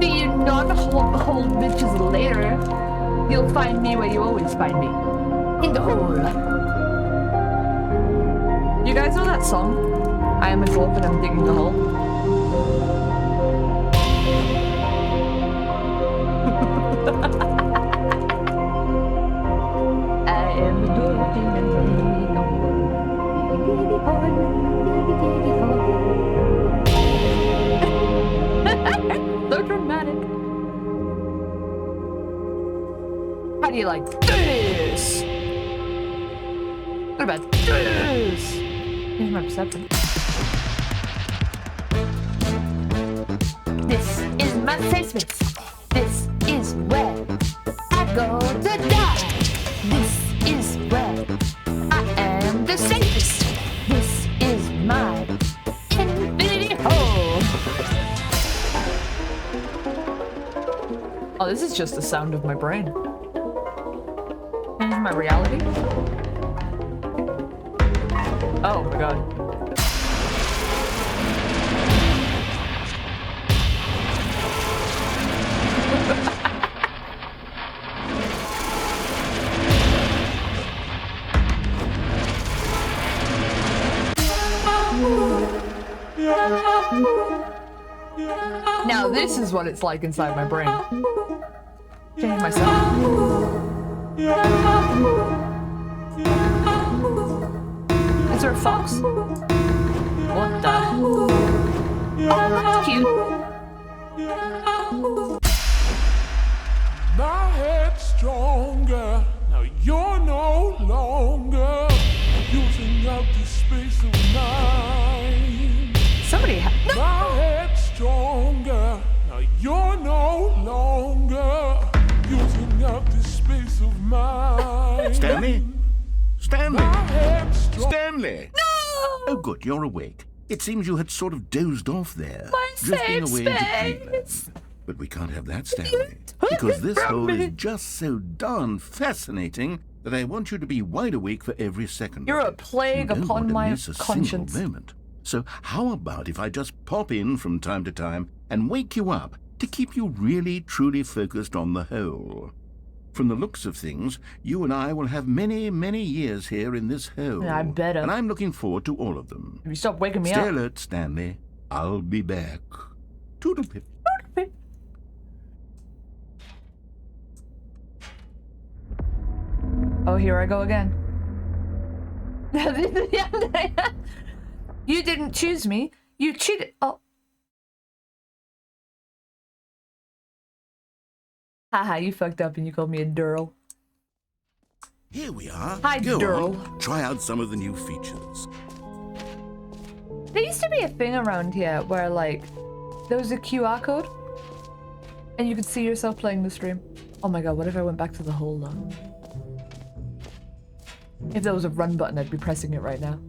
Speaker 1: See you non-hold bitches later. You'll find me where you always find me. In the hole. You guys know that song? I am a dwarf and I'm digging the hole. I am a dwarf and I'm digging the hole. Diggy, diggy, diggy, hole. So dramatic. How do you like this? What about this? Here's my perception. This is my safe space. This is where I go to die. This is where I am the safest. This is my infinity hole. Oh, this is just the sound of my brain. Here's my reality. Oh my god. Now this is what it's like inside my brain. Change myself. Is there a fox? What the? Oh, that's cute.
Speaker 10: My head's stronger. Now you're no longer using up the space of mine.
Speaker 1: Somebody no.
Speaker 10: My head's stronger. Now you're no longer using up the space of mine.
Speaker 4: Stanley? Stanley?
Speaker 10: My head's strong.
Speaker 4: Stanley!
Speaker 1: No!
Speaker 4: Oh, good, you're awake. It seems you had sort of dozed off there.
Speaker 1: My
Speaker 4: drifting
Speaker 1: safe
Speaker 4: away into
Speaker 1: space.
Speaker 4: dreamland. But we can't have that, Stanley. Because this hole is just so darn fascinating that I want you to be wide awake for every second.
Speaker 1: You're
Speaker 4: of
Speaker 1: a
Speaker 4: it.
Speaker 1: plague
Speaker 4: You don't
Speaker 1: upon
Speaker 4: want to
Speaker 1: my
Speaker 4: miss a
Speaker 1: conscience.
Speaker 4: single moment. So how about if I just pop in from time to time and wake you up to keep you really, truly focused on the hole? From the looks of things, you and I will have many, many years here in this hole.
Speaker 1: Yeah, I better.
Speaker 4: And I'm looking forward to all of them.
Speaker 1: If you stop waking me
Speaker 4: Stay
Speaker 1: up.
Speaker 4: alert, Stanley. I'll be back. Toodle-pip.
Speaker 1: Oh, here I go again. You didn't choose me. You cheated. Oh. Haha, you fucked up and you called me a Durl.
Speaker 4: Here we are.
Speaker 1: Hi,
Speaker 4: Go
Speaker 1: Durl.
Speaker 4: on. Try out some of the new features.
Speaker 1: There used to be a thing around here where, like, there was a QR code and you could see yourself playing the stream. Oh my god, what if I went back to the hole though? If there was a run button, I'd be pressing it right now.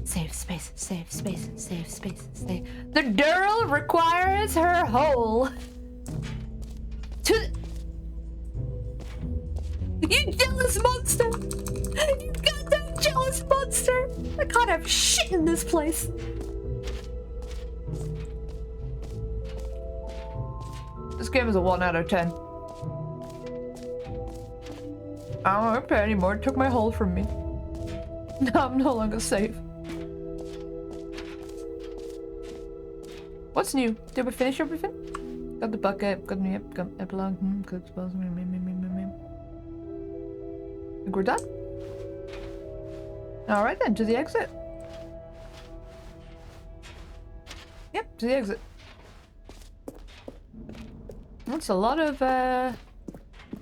Speaker 1: Save space, save space, save space, save. The Durl requires her hole. To You jealous monster! You goddamn jealous monster! I can't have shit in this place. This game is a 1 out of 10. I don't want to pay anymore. It took my hole from me. Now I'm no longer safe. What's new? Did we finish everything? Got the bucket, got the got epilogue, got spells, think we're done? Alright then, to the exit. Yep, to the exit. That's a lot of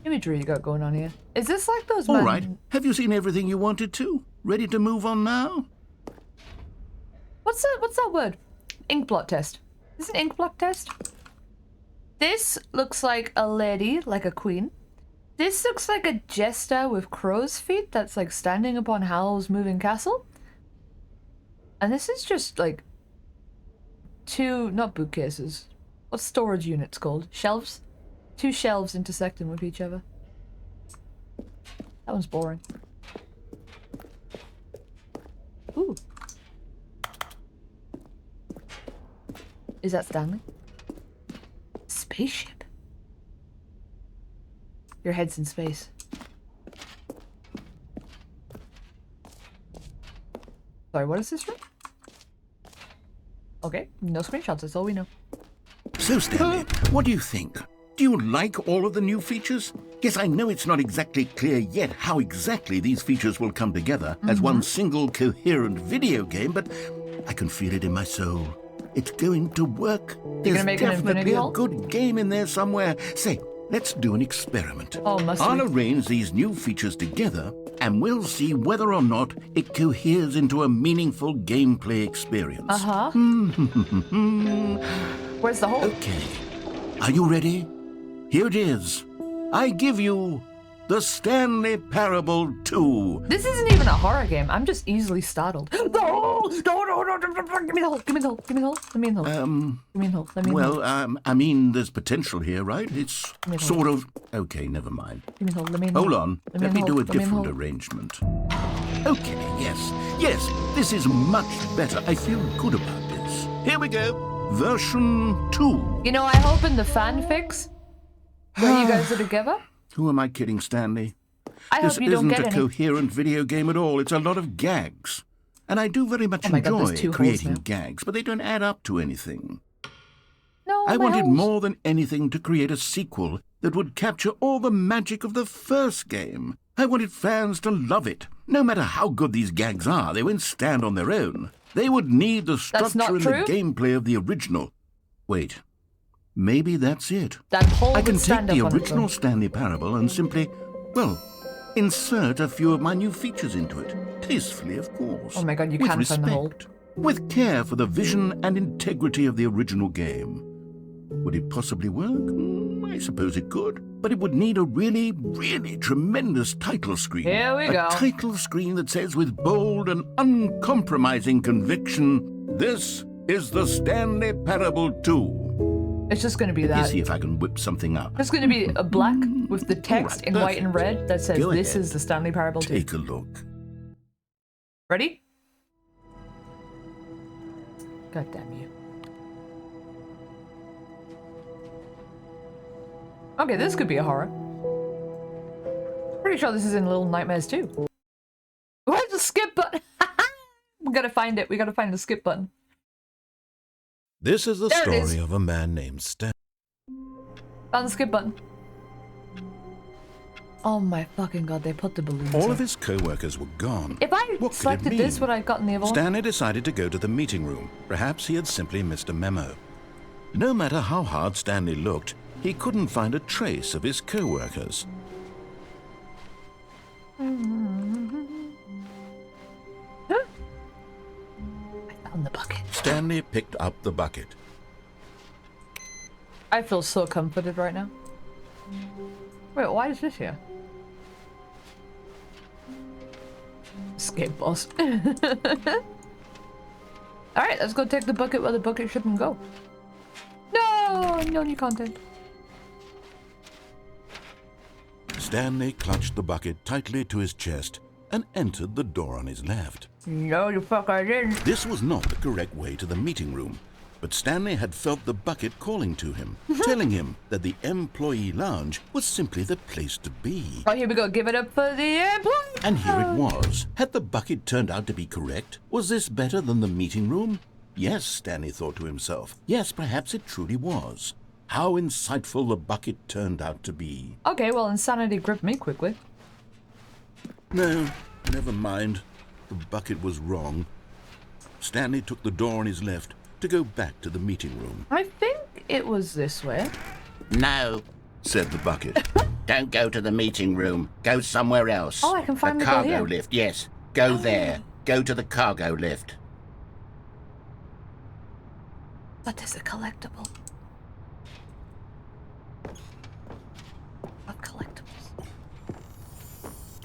Speaker 1: imagery you got going on here. Is this like those
Speaker 4: All right. Have you seen everything you wanted to? Ready to move on now?
Speaker 1: What's that word? Ink blot test. Is it an ink blot test? This looks like a lady, like a queen. This looks like a jester with crow's feet that's like standing upon Howl's moving castle. And this is just like two, not bookcases. What's storage units called? Shelves? Two shelves intersecting with each other. That one's boring. Ooh. Is that Stanley? Spaceship. Your head's in space. Sorry, what is this room? Okay, no screenshots, that's all we know.
Speaker 4: So, Stanley, what do you think? Do you like all of the new features? Yes, I know it's not exactly clear yet how exactly these features will come together as one single coherent video game, but I can feel it in my soul. It's going to work. There's definitely a good game in there somewhere. Say, let's do an experiment.
Speaker 1: Oh, must
Speaker 4: I'll
Speaker 1: we?
Speaker 4: arrange these new features together, and we'll see whether or not it coheres into a meaningful gameplay experience.
Speaker 1: Uh-huh. Where's the hole?
Speaker 4: Okay. Are you ready? Here it is. I give you the Stanley Parable 2.
Speaker 1: This isn't even a horror game. I'm just easily startled. The hole! No, give me the hole, give me the hole, give me the hole, let me in the hole. Give me in the hole, let me in the hole.
Speaker 4: Well, I mean, there's potential here, right? It's sort of... Okay, never mind.
Speaker 1: Give me the hole, let me in the hole.
Speaker 4: Hold on. Let me do a different arrangement. Okay, yes, this is much better. I feel good about this. Here we go. Version 2.
Speaker 1: You know, I hope in the fanfics where you guys are together,
Speaker 4: Who am I kidding, Stanley?
Speaker 1: I hope you don't get
Speaker 4: This isn't a
Speaker 1: any.
Speaker 4: coherent video game at all. It's a lot of gags. And I do very much
Speaker 1: Oh my God, there's
Speaker 4: enjoy
Speaker 1: 2 holes
Speaker 4: creating
Speaker 1: now.
Speaker 4: gags, but they don't add up to anything. I wanted more than anything to create a sequel that would capture all the magic of the first game. I wanted fans to love it. No matter how good these gags are, they won't stand on their own. They would need the structure and the gameplay of the original. Wait, maybe that's it. I can take the original Stanley Parable and simply, well, insert a few of my new features into it. Tastefully, of course.
Speaker 1: Oh my god, you
Speaker 4: with
Speaker 1: can
Speaker 4: respect,
Speaker 1: find the hole.
Speaker 4: with care for the vision and integrity of the original game. Would it possibly work? I suppose it could. But it would need a really, really tremendous title screen.
Speaker 1: Here we go.
Speaker 4: A title screen that says with bold and uncompromising conviction, "This is the Stanley Parable 2."
Speaker 1: It's just going to be
Speaker 4: Let me
Speaker 1: that.
Speaker 4: see if I can whip something up.
Speaker 1: It's going to be a black with the text
Speaker 4: Alright,
Speaker 1: in white and
Speaker 4: perfect.
Speaker 1: red that says,
Speaker 4: Go
Speaker 1: "This
Speaker 4: ahead.
Speaker 1: is the Stanley Parable 2."
Speaker 4: Take a look.
Speaker 1: Ready? God damn you. Okay, this could be a horror. Pretty sure this is in Little Nightmares too. Where's the skip button? We gotta find it. We gotta find the skip button.
Speaker 2: This is the
Speaker 1: There it is.
Speaker 2: story of a man named Stan.
Speaker 1: Found the skip button. Oh my fucking god, they put the balloons
Speaker 2: All
Speaker 1: in.
Speaker 2: of his co-workers were gone.
Speaker 1: If I
Speaker 2: What could it
Speaker 1: selected this,
Speaker 2: mean?
Speaker 1: would I have gotten the other one?
Speaker 2: Stanley decided to go to the meeting room. Perhaps he had simply missed a memo. No matter how hard Stanley looked, he couldn't find a trace of his co-workers.
Speaker 1: I found the bucket.
Speaker 2: Stanley picked up the bucket.
Speaker 1: I feel so comforted right now. Wait, why is this here? Escape boss. Alright, let's go take the bucket where the bucket shouldn't go. No! No new content.
Speaker 2: Stanley clutched the bucket tightly to his chest and entered the door on his left.
Speaker 1: No, you fuck I didn't.
Speaker 2: This was not the correct way to the meeting room, but Stanley had felt the bucket calling to him, telling him that the employee lounge was simply the place to be.
Speaker 1: Oh, here we go. Give it up for the employee.
Speaker 2: And here it was. Had the bucket turned out to be correct? Was this better than the meeting room? Yes, Stanley thought to himself. Yes, perhaps it truly was. How insightful the bucket turned out to be.
Speaker 1: Okay, well, insanity gripped me quickly.
Speaker 2: No, never mind. The bucket was wrong. Stanley took the door on his left to go back to the meeting room.
Speaker 1: I think it was this way.
Speaker 4: No, said the bucket. Don't go to the meeting room. Go somewhere else.
Speaker 1: Oh, I can finally
Speaker 4: the
Speaker 1: go
Speaker 4: cargo
Speaker 1: here.
Speaker 4: lift, yes. Go there. Go to the cargo lift.
Speaker 1: But there's a collectible. Of collectibles.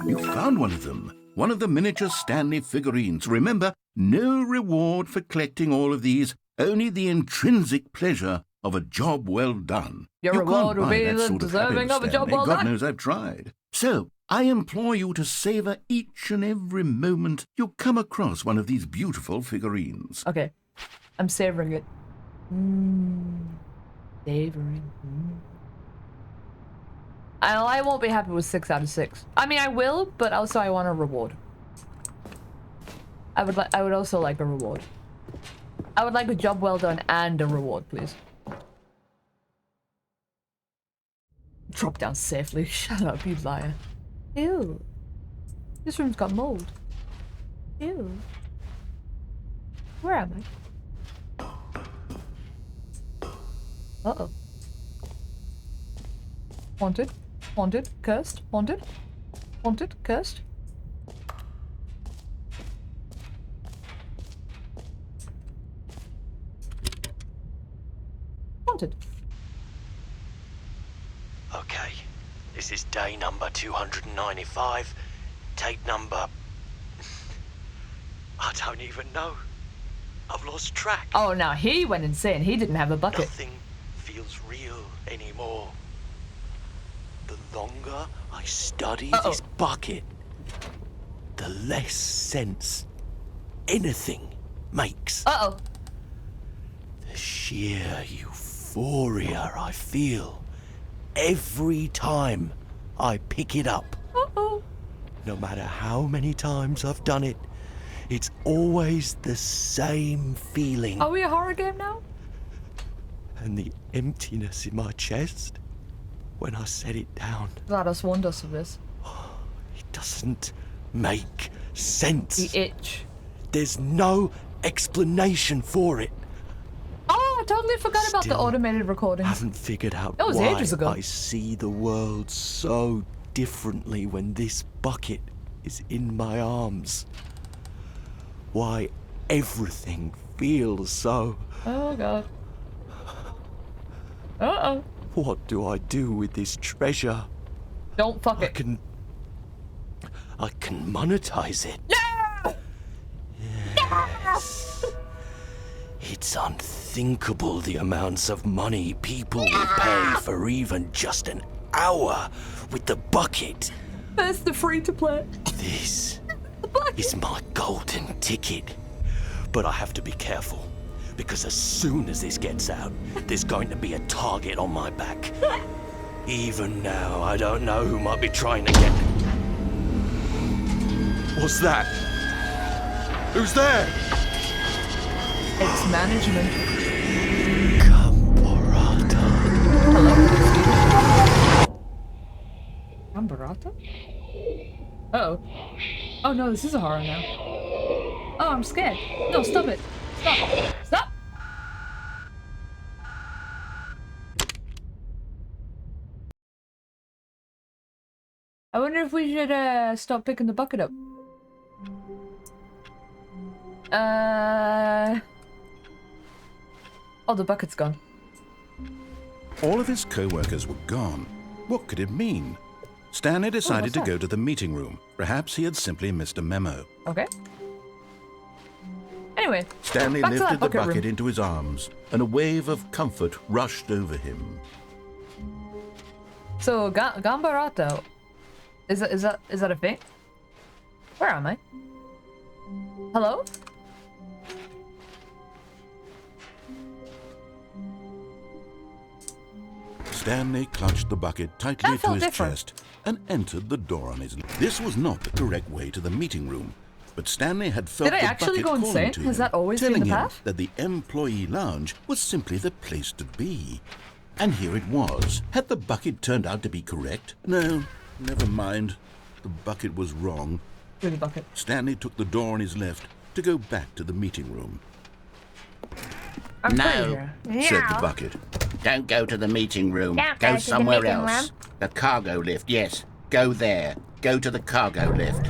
Speaker 4: You found one of them. One of the miniature Stanley figurines. Remember, no reward for collecting all of these, only the intrinsic pleasure of a job well done.
Speaker 1: Your
Speaker 4: You
Speaker 1: reward
Speaker 4: can't
Speaker 1: will
Speaker 4: buy
Speaker 1: be
Speaker 4: that
Speaker 1: the
Speaker 4: sort of
Speaker 1: deserving
Speaker 4: happiness,
Speaker 1: of a job
Speaker 4: Stanley.
Speaker 1: well
Speaker 4: God
Speaker 1: done.
Speaker 4: knows I've tried. So, I implore you to savor each and every moment you come across one of these beautiful figurines.
Speaker 1: Okay, I'm savoring it. Savoring. I won't be happy with 6 out of 6. I mean, I will, but also I want a reward. I would also like a reward. I would like a job well done and a reward, please. Drop down safely. Shut up, you liar. Ew. This room's got mold. Ew. Where am I? Uh-oh. Haunted. Haunted. Cursed. Haunted. Haunted. Cursed. Haunted.
Speaker 11: Okay, this is day number 295. Tape number... I don't even know. I've lost track.
Speaker 1: Oh, now he went insane. He didn't have a bucket.
Speaker 11: Nothing feels real anymore. The longer I study this bucket, the less sense anything makes.
Speaker 1: Uh-oh.
Speaker 11: The sheer euphoria I feel every time I pick it up.
Speaker 1: Uh-oh.
Speaker 11: No matter how many times I've done it, it's always the same feeling.
Speaker 1: Are we a horror game now?
Speaker 11: and the emptiness in my chest when I set it down.
Speaker 1: Let us wonder of this.
Speaker 11: It doesn't make sense.
Speaker 1: The itch.
Speaker 11: There's no explanation for it.
Speaker 1: Oh, I totally forgot about the automated recording.
Speaker 11: I haven't figured out
Speaker 1: That was
Speaker 11: why
Speaker 1: ages ago.
Speaker 11: I see the world so differently when this bucket is in my arms. Why everything feels so...
Speaker 1: Oh, God. Uh-oh.
Speaker 11: What do I do with this treasure?
Speaker 1: Don't fuck it.
Speaker 11: I can monetize it.
Speaker 1: No!
Speaker 11: Yes. It's unthinkable the amounts of money people will pay for even just an hour with the bucket.
Speaker 1: That's the free to play.
Speaker 11: This is my golden ticket. But I have to be careful, because as soon as this gets out, there's going to be a target on my back. Even now, I don't know who might be trying to get... What's that? Who's there?
Speaker 1: It's management.
Speaker 11: Cambarata.
Speaker 1: Cambarata? Uh-oh. Oh no, this is a horror now. Oh, I'm scared. No, stop it. Stop. Stop! I wonder if we should stop picking the bucket up. Oh, the bucket's gone.
Speaker 2: All of his co-workers were gone. What could it mean? Stanley decided to go to the meeting room. Perhaps he had simply missed a memo.
Speaker 1: Okay. Anyway,
Speaker 2: Stanley
Speaker 1: back to
Speaker 2: lifted
Speaker 1: that
Speaker 2: the
Speaker 1: bucket
Speaker 2: bucket
Speaker 1: room.
Speaker 2: into his arms, and a wave of comfort rushed over him.
Speaker 1: So, Gambarata, is that a thing? Where am I? Hello?
Speaker 2: Stanley clutched the bucket tightly
Speaker 1: That
Speaker 2: to
Speaker 1: felt
Speaker 2: his
Speaker 1: different.
Speaker 2: chest and entered the door on his left. This was not the correct way to the meeting room, but Stanley had felt
Speaker 1: Did I
Speaker 2: the
Speaker 1: actually
Speaker 2: bucket
Speaker 1: go
Speaker 2: calling
Speaker 1: insane?
Speaker 2: to
Speaker 1: Has
Speaker 2: him,
Speaker 1: that always been
Speaker 2: telling
Speaker 1: the
Speaker 2: him
Speaker 1: path?
Speaker 2: that the employee lounge was simply the place to be. And here it was. Had the bucket turned out to be correct? No, never mind. The bucket was wrong.
Speaker 1: Really bucket.
Speaker 2: Stanley took the door on his left to go back to the meeting room.
Speaker 1: I'm
Speaker 4: No,
Speaker 1: pretty here.
Speaker 4: said the bucket. Don't go to the meeting room.
Speaker 3: Don't
Speaker 4: Go
Speaker 3: go to the
Speaker 4: somewhere
Speaker 3: meeting
Speaker 4: else.
Speaker 3: room.
Speaker 4: The cargo lift, yes. Go there. Go to the cargo lift.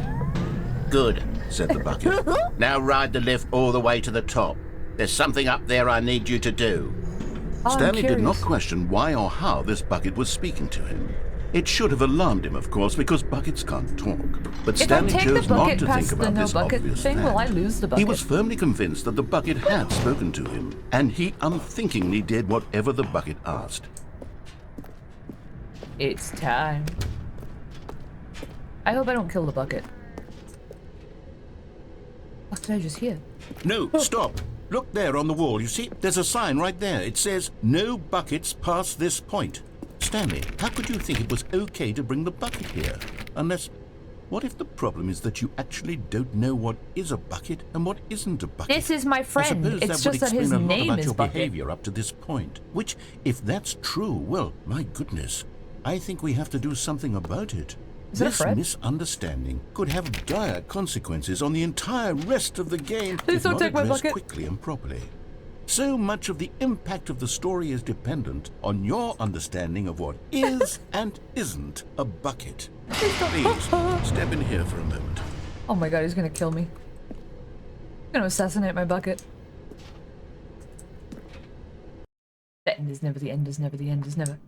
Speaker 4: Good, said the bucket. Now ride the lift all the way to the top. There's something up there I need you to do.
Speaker 1: Oh, I'm
Speaker 2: Stanley did not
Speaker 1: curious.
Speaker 2: question why or how this bucket was speaking to him. It should have alarmed him, of course, because buckets can't talk. But
Speaker 1: If I
Speaker 2: Stanley
Speaker 1: take the
Speaker 2: chose not
Speaker 1: bucket
Speaker 2: to
Speaker 1: past
Speaker 2: think
Speaker 1: the
Speaker 2: about
Speaker 1: no
Speaker 2: this
Speaker 1: bucket
Speaker 2: obvious
Speaker 1: thing, will I
Speaker 2: fact.
Speaker 1: lose the
Speaker 2: He
Speaker 1: bucket?
Speaker 2: was firmly convinced that the bucket had spoken to him, and he unthinkingly did whatever the bucket asked.
Speaker 1: It's time. I hope I don't kill the bucket. What did I just hear?
Speaker 2: No, stop. Look there on the wall. You see, there's a sign right there. It says, "No buckets past this point." Stanley, how could you think it was okay to bring the bucket here? Unless, what if the problem is that you actually don't know what is a bucket and what isn't a bucket?
Speaker 1: This is my
Speaker 2: I
Speaker 1: friend.
Speaker 2: suppose
Speaker 1: It's
Speaker 2: that would
Speaker 1: just that his
Speaker 2: explain a lot
Speaker 1: name
Speaker 2: about
Speaker 1: is
Speaker 2: your
Speaker 1: Bucket.
Speaker 2: behavior up to this point. Which, if that's true, well, my goodness, I think we have to do something about it.
Speaker 1: Is that
Speaker 2: This
Speaker 1: Fred?
Speaker 2: misunderstanding could have dire consequences on the entire rest of the game
Speaker 1: Please
Speaker 2: if
Speaker 1: don't
Speaker 2: not
Speaker 1: take my
Speaker 2: addressed
Speaker 1: bucket.
Speaker 2: quickly and properly. So much of the impact of the story is dependent on your understanding of what is and isn't a bucket. Please, step in here for a moment.
Speaker 1: Oh my god, he's gonna kill me. He's gonna assassinate my bucket. The end is never the end is never the end is never.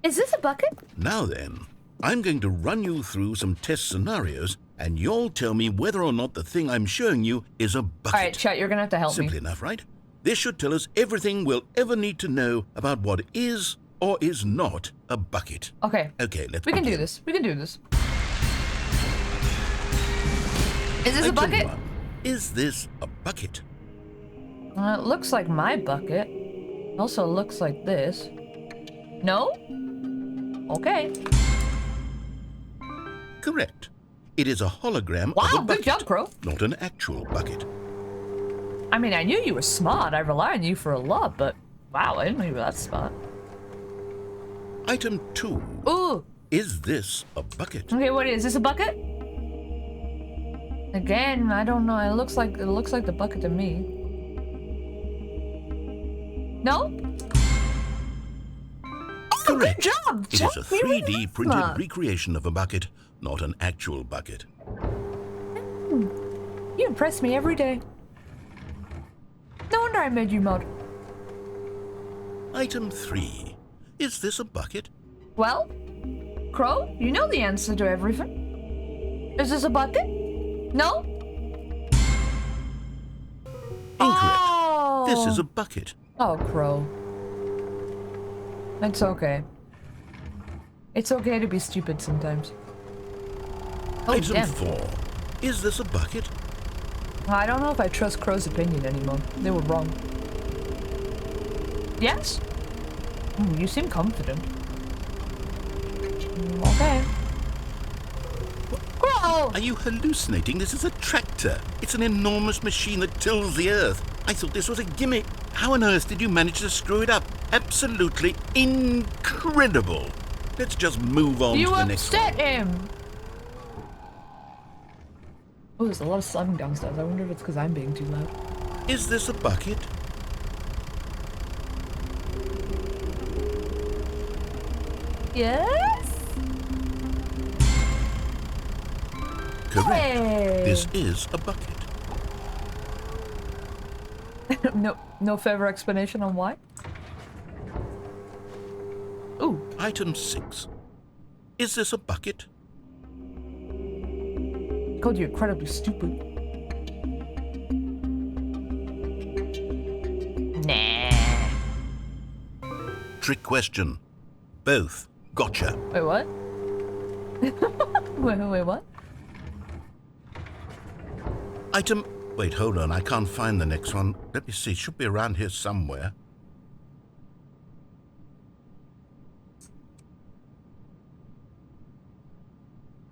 Speaker 1: Is this a bucket?
Speaker 2: Now then, I'm going to run you through some test scenarios, and you'll tell me whether or not the thing I'm showing you is a bucket.
Speaker 1: Alright, chat, you're gonna have to help
Speaker 2: Simply
Speaker 1: me.
Speaker 2: enough, right? This should tell us everything we'll ever need to know about what is or is not a bucket.
Speaker 1: Okay.
Speaker 2: Okay, let's
Speaker 1: We can do
Speaker 2: begin.
Speaker 1: this. We can do this. Is this a
Speaker 2: Item
Speaker 1: bucket?
Speaker 2: 1. Is this a bucket?
Speaker 1: It looks like my bucket. Also looks like this. No? Okay.
Speaker 2: Correct. It is a hologram of
Speaker 1: Wow,
Speaker 2: a
Speaker 1: good
Speaker 2: bucket,
Speaker 1: job, Crow.
Speaker 2: not an actual bucket.
Speaker 1: I mean, I knew you were smart. I rely on you for a lot, but Wow, I didn't know you were that smart.
Speaker 2: Item 2.
Speaker 1: Ooh.
Speaker 2: Is this a bucket?
Speaker 1: Okay, what is this? A bucket? Again, I don't know. It looks like the bucket to me. No? Oh,
Speaker 2: Correct.
Speaker 1: good job!
Speaker 2: It is a 3D printed recreation of a bucket, not an actual bucket.
Speaker 1: You impress me every day. No wonder I made you mod.
Speaker 2: Item 3. Is this a bucket?
Speaker 1: Well, Crow, you know the answer to everything. Is this a bucket? No?
Speaker 2: Incorrect.
Speaker 1: Oh.
Speaker 2: This is a bucket.
Speaker 1: Oh, Crow. It's okay. It's okay to be stupid sometimes. Oh,
Speaker 2: Item
Speaker 1: damn.
Speaker 2: 4. Is this a bucket?
Speaker 1: I don't know if I trust Crow's opinion anymore. They were wrong. Yes? Ooh, you seem confident. Okay. Crow!
Speaker 2: Are you hallucinating? This is a tractor. It's an enormous machine that tills the earth. I thought this was a gimmick. How on earth did you manage to screw it up? Absolutely incredible. Let's just move on to the next one.
Speaker 1: You upset him! Oh, there's a lot of slamming downstairs. I wonder if it's because I'm being too loud.
Speaker 2: Is this a bucket?
Speaker 1: Yes?
Speaker 2: Correct.
Speaker 1: Hey.
Speaker 2: This is a bucket.
Speaker 1: No further explanation on why? Ooh.
Speaker 2: Item 6. Is this a bucket?
Speaker 1: Called you incredibly stupid. Nah.
Speaker 2: Trick question. Both. Gotcha.
Speaker 1: Wait, what? wait, what?
Speaker 2: Item... Wait, hold on. I can't find the next one. Let me see. It should be around here somewhere.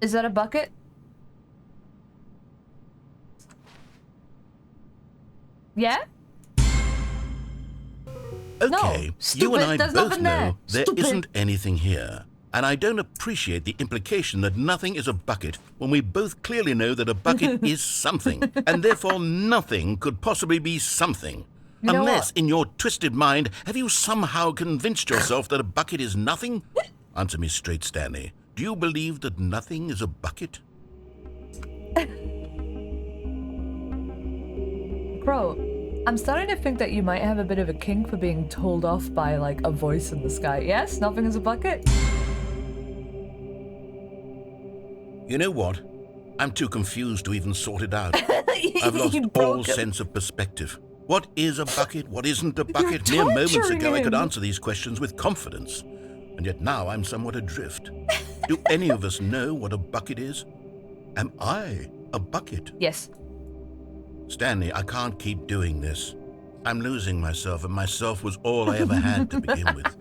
Speaker 1: Is that a bucket? Yeah?
Speaker 2: Okay,
Speaker 1: No,
Speaker 2: you
Speaker 1: stupid,
Speaker 2: and I
Speaker 1: there's
Speaker 2: both
Speaker 1: nothing
Speaker 2: know
Speaker 1: there.
Speaker 2: there
Speaker 1: Stupid.
Speaker 2: isn't anything here. And I don't appreciate the implication that nothing is a bucket when we both clearly know that a bucket is something, and therefore nothing could possibly be something.
Speaker 1: You know
Speaker 2: Unless,
Speaker 1: what?
Speaker 2: in your twisted mind, have you somehow convinced yourself that a bucket is nothing? Answer me straight, Stanley. Do you believe that nothing is a bucket?
Speaker 1: Bro, I'm starting to think that you might have a bit of a kink for being told off by, like, a voice in the sky. Yes? Nothing is a bucket?
Speaker 2: You know what? I'm too confused to even sort it out. I've lost
Speaker 1: You
Speaker 2: all
Speaker 1: broke him.
Speaker 2: sense of perspective. What is a bucket? What isn't a bucket?
Speaker 1: You're
Speaker 2: Mere moments
Speaker 1: torturing
Speaker 2: ago, I could
Speaker 1: him.
Speaker 2: answer these questions with confidence. And yet now I'm somewhat adrift. Do any of us know what a bucket is? Am I a bucket?
Speaker 1: Yes.
Speaker 2: Stanley, I can't keep doing this. I'm losing myself, and myself was all I ever had to begin with.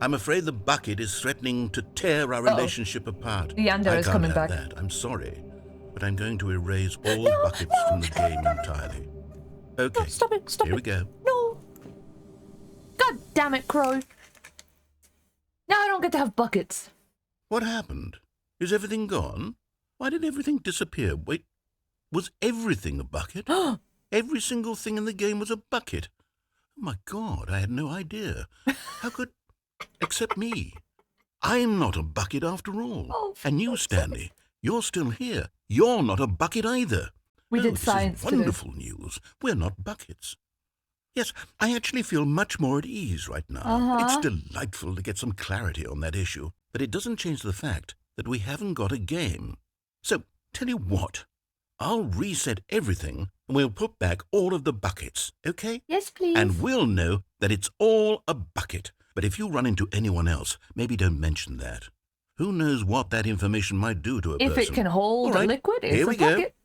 Speaker 2: I'm afraid the bucket is threatening to tear our relationship apart.
Speaker 1: Yandere is coming back.
Speaker 2: I can't have that. I'm sorry, but I'm going to erase all buckets from the game entirely. Okay,
Speaker 1: No, stop it. Stop
Speaker 2: here
Speaker 1: it.
Speaker 2: we go.
Speaker 1: No. God damn it, Crow. Now I don't get to have buckets.
Speaker 2: What happened? Is everything gone? Why did everything disappear? Wait, was everything a bucket? Every single thing in the game was a bucket. Oh my God, I had no idea. How could... Except me. I'm not a bucket after all.
Speaker 1: Oh,
Speaker 2: and you, Stanley, you're still here. You're not a bucket either.
Speaker 1: We did
Speaker 2: this
Speaker 1: science
Speaker 2: is
Speaker 1: today.
Speaker 2: wonderful news. We're not buckets. Yes, I actually feel much more at ease right now. It's delightful to get some clarity on that issue, but it doesn't change the fact that we haven't got a game. So, tell you what, I'll reset everything and we'll put back all of the buckets, okay?
Speaker 1: Yes, please.
Speaker 2: And we'll know that it's all a bucket. But if you run into anyone else, maybe don't mention that. Who knows what that information might do to a person.
Speaker 1: If it can hold
Speaker 2: All right,
Speaker 1: a liquid, it's
Speaker 2: here
Speaker 1: a
Speaker 2: we go.
Speaker 1: bucket.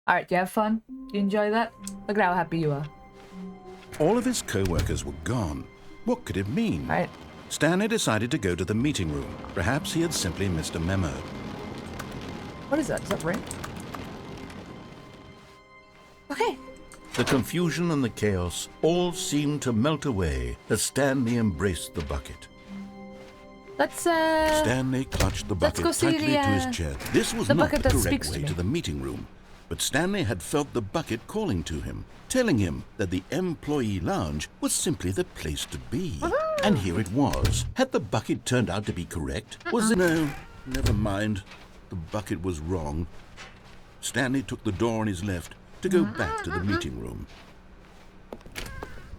Speaker 1: Alright, do you have fun? Do you enjoy that? Look at how happy you are.
Speaker 2: All of his co-workers were gone. What could it mean?
Speaker 1: Right.
Speaker 2: Stanley decided to go to the meeting room. Perhaps he had simply missed a memo.
Speaker 1: What is that? Is that rain? Okay.
Speaker 2: The confusion and the chaos all seemed to melt away as Stanley embraced the bucket.
Speaker 1: Let's
Speaker 2: Stanley clutched the bucket
Speaker 1: go see
Speaker 2: tightly
Speaker 1: the,
Speaker 2: to his chest. This was
Speaker 1: the
Speaker 2: not
Speaker 1: bucket
Speaker 2: the
Speaker 1: that
Speaker 2: correct
Speaker 1: speaks to
Speaker 2: way
Speaker 1: me.
Speaker 2: to the meeting room, but Stanley had felt the bucket calling to him, telling him that the employee lounge was simply the place to be. And here it was. Had the bucket turned out to be correct? Was it? No, never mind. The bucket was wrong. Stanley took the door on his left to go back to the meeting room.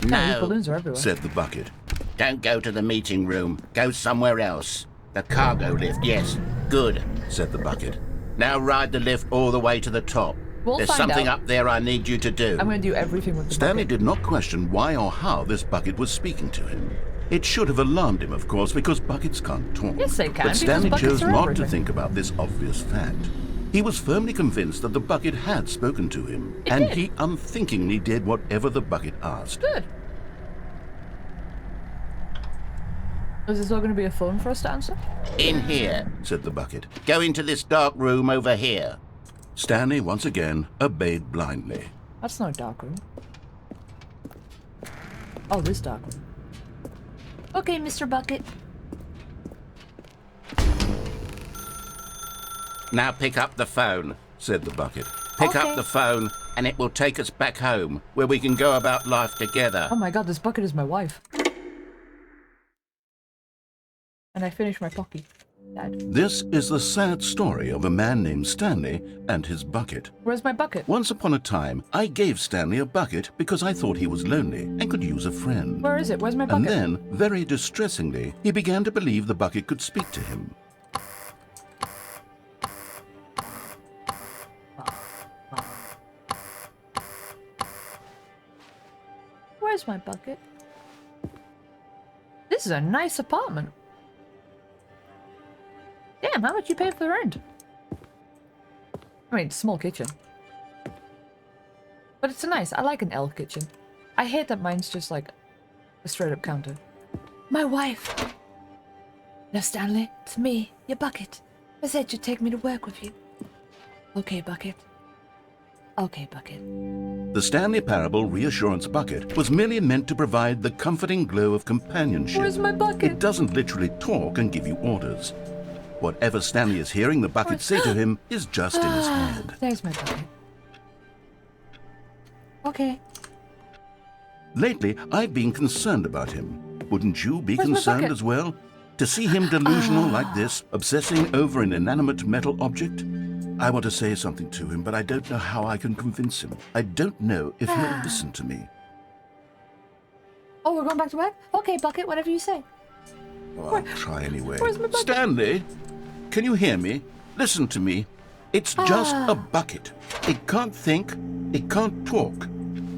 Speaker 1: Yeah, these balloons are everywhere.
Speaker 2: Said the bucket.
Speaker 4: Don't go to the meeting room. Go somewhere else. The cargo lift, yes. Good,
Speaker 2: Said the bucket.
Speaker 4: Now ride the lift all the way to the top.
Speaker 1: We'll
Speaker 4: There's
Speaker 1: find
Speaker 4: something
Speaker 1: out.
Speaker 4: up there I need you to do.
Speaker 1: I'm going to do everything with the
Speaker 2: Stanley
Speaker 1: bucket.
Speaker 2: did not question why or how this bucket was speaking to him. It should have alarmed him, of course, because buckets can't talk.
Speaker 1: Yes, they can,
Speaker 2: But
Speaker 1: because
Speaker 2: Stanley
Speaker 1: buckets
Speaker 2: chose
Speaker 1: are
Speaker 2: not
Speaker 1: everything.
Speaker 2: to think about this obvious fact. He was firmly convinced that the bucket had spoken to him,
Speaker 1: It
Speaker 2: and
Speaker 1: did.
Speaker 2: he unthinkingly did whatever the bucket asked.
Speaker 1: Good. Is this all going to be a phone for us to answer?
Speaker 4: In here.
Speaker 2: Said the bucket.
Speaker 4: Go into this dark room over here.
Speaker 2: Stanley once again obeyed blindly.
Speaker 1: That's not a dark room. Oh, this dark room. Okay, Mr. Bucket.
Speaker 4: Now pick up the phone.
Speaker 2: Said the bucket.
Speaker 4: Pick
Speaker 1: Okay.
Speaker 4: up the phone and it will take us back home where we can go about life together.
Speaker 1: Oh my god, this bucket is my wife. And I finished my pocky. Dad.
Speaker 2: This is the sad story of a man named Stanley and his bucket.
Speaker 1: Where's my bucket?
Speaker 2: Once upon a time, I gave Stanley a bucket because I thought he was lonely and could use a friend.
Speaker 1: Where is it? Where's my
Speaker 2: And
Speaker 1: bucket?
Speaker 2: then, very distressingly, he began to believe the bucket could speak to him.
Speaker 1: Where's my bucket? This is a nice apartment. Damn, how much you pay for the rent? I mean, small kitchen. But it's nice. I like an L kitchen. I hate that mine's just like a straight up counter. My wife. No, Stanley, it's me, your bucket. I said you'd take me to work with you. Okay, bucket. Okay, bucket.
Speaker 2: The Stanley Parable Reassurance Bucket was merely meant to provide the comforting glow of companionship.
Speaker 1: Where's my bucket?
Speaker 2: It doesn't literally talk and give you orders. Whatever Stanley is hearing the bucket say to him is just in his head.
Speaker 1: There's my bucket. Okay.
Speaker 2: Lately, I've been concerned about him. Wouldn't you be
Speaker 1: Where's my
Speaker 2: concerned
Speaker 1: bucket?
Speaker 2: as well? To see him delusional like this, obsessing over an inanimate metal object? I want to say something to him, but I don't know how I can convince him. I don't know if he'll listen to me.
Speaker 1: Oh, we're going back to work? Okay, bucket, whatever you say.
Speaker 2: Oh, I'll try anyway.
Speaker 1: Where's my bucket?
Speaker 2: Stanley, can you hear me? Listen to me. It's just a bucket. It can't think. It can't talk.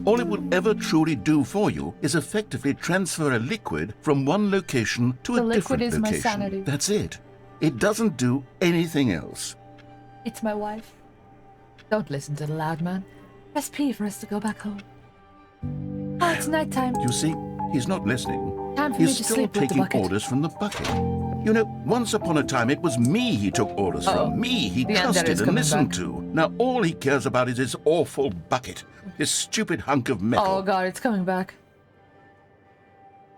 Speaker 2: All it will ever truly do for you is effectively transfer a liquid from one location to
Speaker 1: The
Speaker 2: a different
Speaker 1: liquid is my
Speaker 2: location.
Speaker 1: sanity.
Speaker 2: That's it. It doesn't do anything else.
Speaker 1: It's my wife. Don't listen to the loud man. Press P for us to go back home. Oh, it's nighttime.
Speaker 2: You see, he's not listening.
Speaker 1: Time for me
Speaker 2: He's
Speaker 1: to
Speaker 2: still
Speaker 1: sleep with the
Speaker 2: taking
Speaker 1: bucket.
Speaker 2: orders from the bucket. You know, once upon a time it was me he took orders from. Me he
Speaker 1: The undead
Speaker 2: trusted
Speaker 1: is
Speaker 2: and
Speaker 1: coming
Speaker 2: listened
Speaker 1: back.
Speaker 2: to. Now all he cares about is his awful bucket. This stupid hunk of metal.
Speaker 1: Oh god, it's coming back.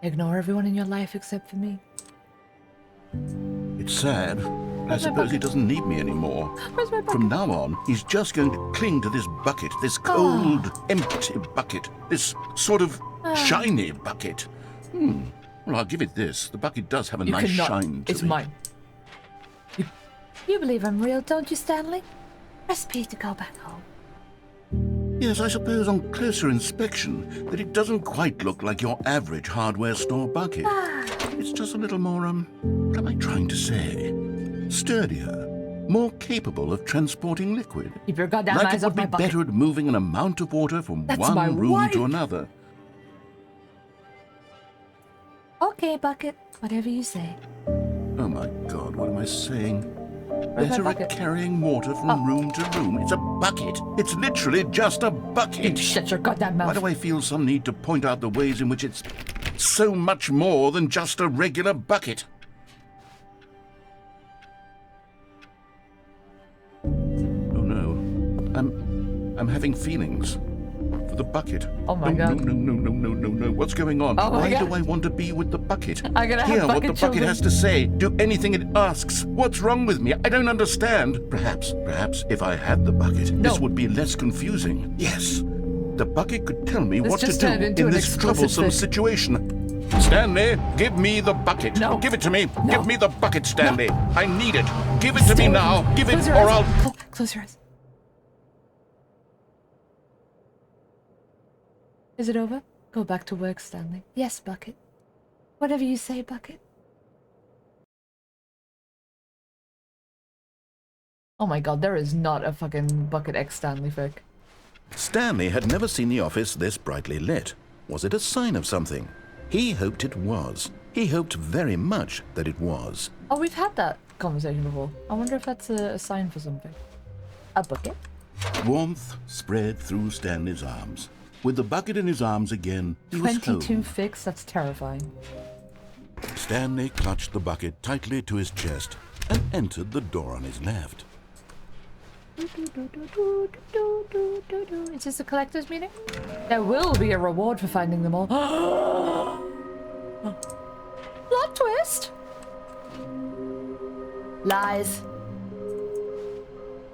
Speaker 1: Ignore everyone in your life except for me.
Speaker 2: It's sad. I
Speaker 1: Where's my
Speaker 2: suppose he
Speaker 1: bucket?
Speaker 2: doesn't need me anymore.
Speaker 1: Where's my bucket?
Speaker 2: From now on, he's just going to cling to this bucket, this cold, empty bucket, this sort of shiny bucket. Well, I'll give it this. The bucket does have a
Speaker 1: You
Speaker 2: nice
Speaker 1: cannot.
Speaker 2: shine to
Speaker 1: It's
Speaker 2: it.
Speaker 1: mine. You believe I'm real, don't you, Stanley? Press P to go back home.
Speaker 2: Yes, I suppose on closer inspection that it doesn't quite look like your average hardware store bucket. It's just a little more, what am I trying to say? Sturdier, more capable of transporting liquid.
Speaker 1: Keep your goddamn
Speaker 2: Like
Speaker 1: eyes
Speaker 2: it
Speaker 1: off
Speaker 2: would
Speaker 1: my
Speaker 2: be
Speaker 1: bucket.
Speaker 2: better at moving an amount of water from
Speaker 1: That's my
Speaker 2: one room
Speaker 1: wife.
Speaker 2: to another.
Speaker 1: Okay, bucket. Whatever you say.
Speaker 2: Oh my God, what am I saying?
Speaker 1: Where's my
Speaker 2: Better at
Speaker 1: bucket?
Speaker 2: carrying water from room to room. It's a bucket. It's literally just a bucket.
Speaker 1: Shut your goddamn
Speaker 2: Why
Speaker 1: mouth.
Speaker 2: do I feel some need to point out the ways in which it's so much more than just a regular bucket? Oh no. I'm having feelings. For the bucket.
Speaker 1: Oh my
Speaker 2: no,
Speaker 1: god.
Speaker 2: No. What's going on?
Speaker 1: Oh my
Speaker 2: Why
Speaker 1: god.
Speaker 2: do I want to be with the bucket?
Speaker 1: I'm gonna have
Speaker 2: Hear what the
Speaker 1: bucket
Speaker 2: bucket
Speaker 1: children.
Speaker 2: has to say. Do anything it asks. What's wrong with me? I don't understand. Perhaps if I had the bucket,
Speaker 1: No.
Speaker 2: this would be less confusing. Yes. The bucket could tell me
Speaker 1: This
Speaker 2: what to
Speaker 1: just
Speaker 2: do
Speaker 1: turned into
Speaker 2: in
Speaker 1: an
Speaker 2: this
Speaker 1: explicit
Speaker 2: troublesome
Speaker 1: fic.
Speaker 2: situation. Stanley, give me the bucket.
Speaker 1: No.
Speaker 2: Give it to me.
Speaker 1: No.
Speaker 2: Give me the bucket, Stanley. I need it. Give it to me now. Give it,
Speaker 1: Close your
Speaker 2: or
Speaker 1: eyes.
Speaker 2: I'll...
Speaker 1: Close your eyes. Is it over? Go back to work, Stanley. Yes, Bucket. Whatever you say, Bucket. Oh my god, there is not a fucking Bucket X Stanley fic.
Speaker 2: Stanley had never seen the office this brightly lit. Was it a sign of something? He hoped it was. He hoped very much that it was.
Speaker 1: Oh, we've had that conversation before. I wonder if that's a sign for something. A bucket?
Speaker 2: Warmth spread through Stanley's arms. With the bucket in his arms again, he was
Speaker 1: 22
Speaker 2: home.
Speaker 1: fics? That's terrifying.
Speaker 2: Stanley clutched the bucket tightly to his chest and entered the door on his left.
Speaker 1: Is this a collector's meeting? There will be a reward for finding them all. Plot twist! Lies.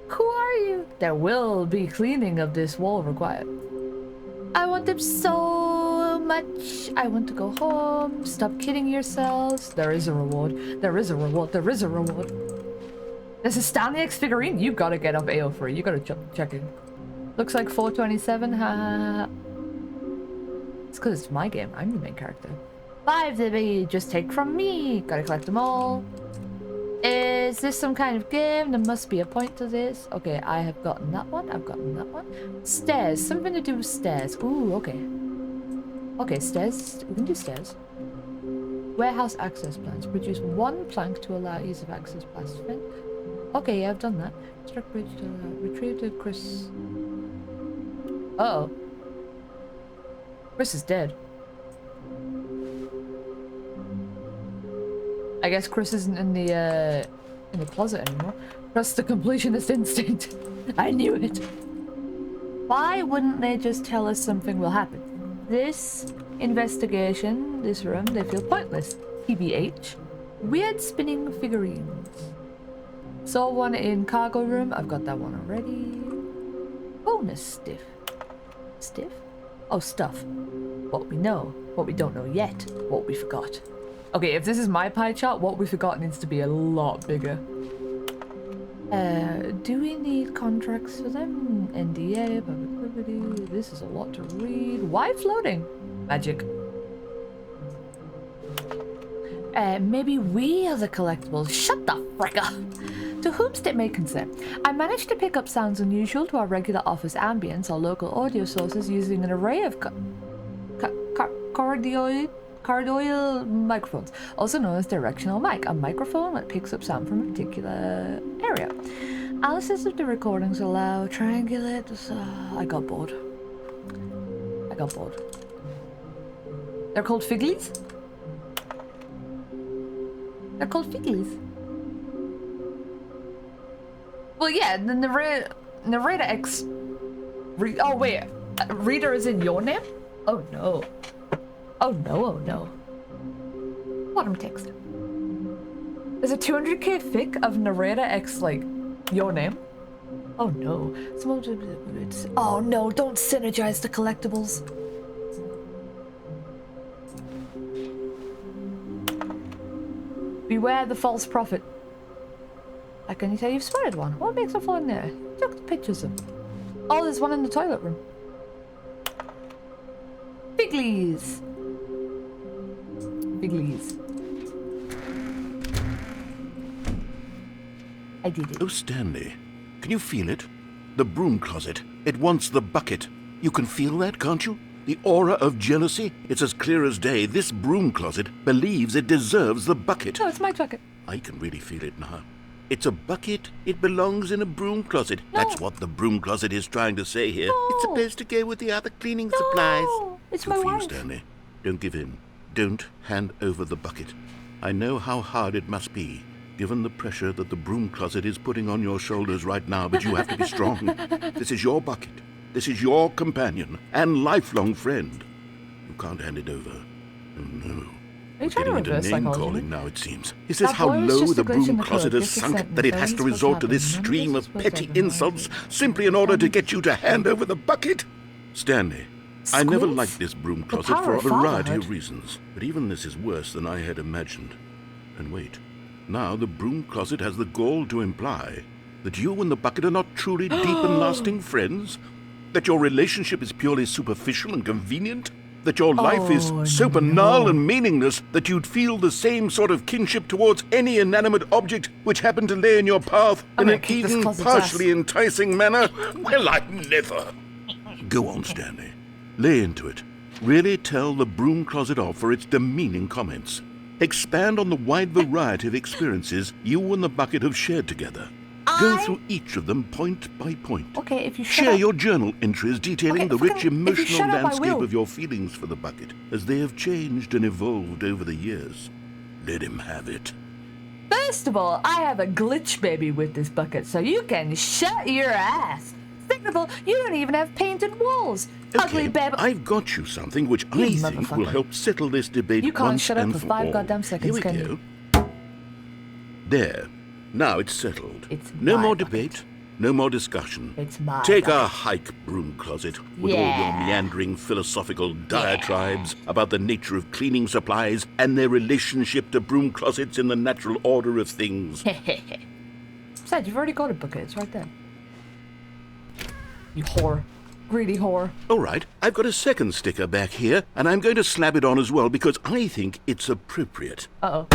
Speaker 1: Who are you? There will be cleaning of this wall required. I want them so much. I want to go home. Stop kidding yourselves. There is a reward. There is a reward. There is a reward. There's a Stanley X figurine. You gotta get up AO3. You gotta check in. Looks like 427. Ha. It's because it's my game. I'm the main character. 5 that they just take from me. Gotta collect them all. Is this some kind of game? There must be a point to this. Okay, I have gotten that one. I've gotten that one. Stairs. Something to do with stairs. Ooh, okay. Okay, stairs. We can do stairs. Warehouse access plans. Produce 1 plank to allow ease of access past vent. Okay, yeah, I've done that. Construct bridge to retrieve the Chris. Uh-oh. Chris is dead. I guess Chris isn't in the closet anymore. Trust the completionist instinct. I knew it. Why wouldn't they just tell us something will happen? This investigation, this room, they feel pointless. TBH. Weird spinning figurines. Saw one in cargo room. I've got that one already. Bonus stiff. Stiff? Oh, stuff. What we know. What we don't know yet. What we forgot. Okay, if this is my pie chart, what we forgot needs to be a lot bigger. Do we need contracts for them? NDA, public liberty. This is a lot to read. Why floating? Magic. Maybe we are the collectibles. Shut the frick up. To whomst it may concern, I managed to pick up sounds unusual to our regular office ambience or local audio sources using an array of cardioid microphones, also known as directional mic, a microphone that picks up sound from a particular area. Analysis of the recordings allow triangulate. I got bored. They're called figlies? They're called figlies. Well, yeah, the narrator X. Oh wait, reader is in your name? Oh no. Oh no, oh no. Bottom text. There's a 200k fic of narrator X, like, your name? Oh no. Oh no, don't synergize the collectibles. Beware the false prophet. I can tell you've spotted one. What makes a fall in there? Took the pictures of. Oh, there's one in the toilet room. Figlies. Figlies. I did it.
Speaker 2: Oh, Stanley, can you feel it? The broom closet. It wants the bucket. You can feel that, can't you? The aura of jealousy? It's as clear as day. This broom closet believes it deserves the bucket.
Speaker 1: No, it's my bucket.
Speaker 2: I can really feel it now. It's a bucket. It belongs in a broom closet.
Speaker 1: No.
Speaker 2: That's what the broom closet is trying to say here.
Speaker 1: No.
Speaker 2: It's supposed to go with the other cleaning
Speaker 1: No,
Speaker 2: supplies.
Speaker 1: it's
Speaker 2: Good
Speaker 1: my
Speaker 2: for you,
Speaker 1: wife.
Speaker 2: Stanley. Don't give in. Don't hand over the bucket. I know how hard it must be, given the pressure that the broom closet is putting on your shoulders right now, but you have to be strong. This is your bucket.
Speaker 4: This is your companion and lifelong friend. You can't hand it over. Oh no.
Speaker 1: Are you trying to
Speaker 4: Getting
Speaker 1: reverse
Speaker 4: into name
Speaker 1: psychology?
Speaker 4: calling now, it seems. Is this
Speaker 1: That
Speaker 4: how
Speaker 1: boy was
Speaker 4: low
Speaker 1: just
Speaker 4: the
Speaker 1: a glitch in
Speaker 4: broom
Speaker 1: the
Speaker 4: closet
Speaker 1: code.
Speaker 4: has
Speaker 1: This
Speaker 4: sunk
Speaker 1: sentence,
Speaker 4: that it has
Speaker 1: that
Speaker 4: to
Speaker 1: is supposed
Speaker 4: resort to
Speaker 1: to
Speaker 4: this
Speaker 1: happen. None of
Speaker 4: stream
Speaker 1: this
Speaker 4: of
Speaker 1: is supposed to
Speaker 4: petty
Speaker 1: happen.
Speaker 4: insults simply in order to get you to hand over the bucket? Stanley, I never
Speaker 1: Squints?
Speaker 4: liked this broom
Speaker 1: The
Speaker 4: closet
Speaker 1: power
Speaker 4: for a
Speaker 1: of
Speaker 4: variety
Speaker 1: fatherhood.
Speaker 4: of reasons, but even this is worse than I had imagined. And wait, now the broom closet has the gall to imply that you and the bucket are not truly deep and lasting friends? That your relationship is purely superficial and convenient? That your life is so banal and meaningless that you'd feel the same sort of kinship towards any inanimate object which happened to lay in your path in an even partially enticing manner? Well, I never. Go on, Stanley. Lay into it. Really tell the broom closet off for its demeaning comments. Expand on the wide variety of experiences you and the bucket have shared together. Go through each of them point by point.
Speaker 1: Okay, if you shut
Speaker 4: Share
Speaker 1: up.
Speaker 4: your journal entries detailing
Speaker 1: Okay,
Speaker 4: the rich
Speaker 1: if you
Speaker 4: emotional
Speaker 1: shut up, I
Speaker 4: landscape
Speaker 1: will.
Speaker 4: of your feelings for the bucket as they have changed and evolved over the years. Let him have it.
Speaker 1: First of all, I have a glitch baby with this bucket, so you can shut your ass. Second of all, you don't even have painted walls. Ugly babe.
Speaker 4: I've got you something which
Speaker 1: You
Speaker 4: I think will
Speaker 1: motherfucker.
Speaker 4: help settle this debate
Speaker 1: You can't
Speaker 4: once
Speaker 1: shut up
Speaker 4: and
Speaker 1: for
Speaker 4: for
Speaker 1: 5
Speaker 4: all.
Speaker 1: goddamn seconds,
Speaker 4: Here we
Speaker 1: can
Speaker 4: go.
Speaker 1: you?
Speaker 4: There. Now it's settled.
Speaker 1: It's
Speaker 4: no
Speaker 1: my
Speaker 4: more
Speaker 1: bucket.
Speaker 4: debate, no more discussion.
Speaker 1: It's my
Speaker 4: Take a
Speaker 1: bucket.
Speaker 4: hike, broom closet, with all your
Speaker 1: Yeah.
Speaker 4: meandering philosophical diatribes about the nature of cleaning supplies and their relationship to broom closets in the natural order of things.
Speaker 1: Besides, you've already got a bucket. It's right there. You whore. Greedy whore.
Speaker 4: All right, I've got a second sticker back here, and I'm going to slap it on as well because I think it's appropriate.
Speaker 1: Uh-oh.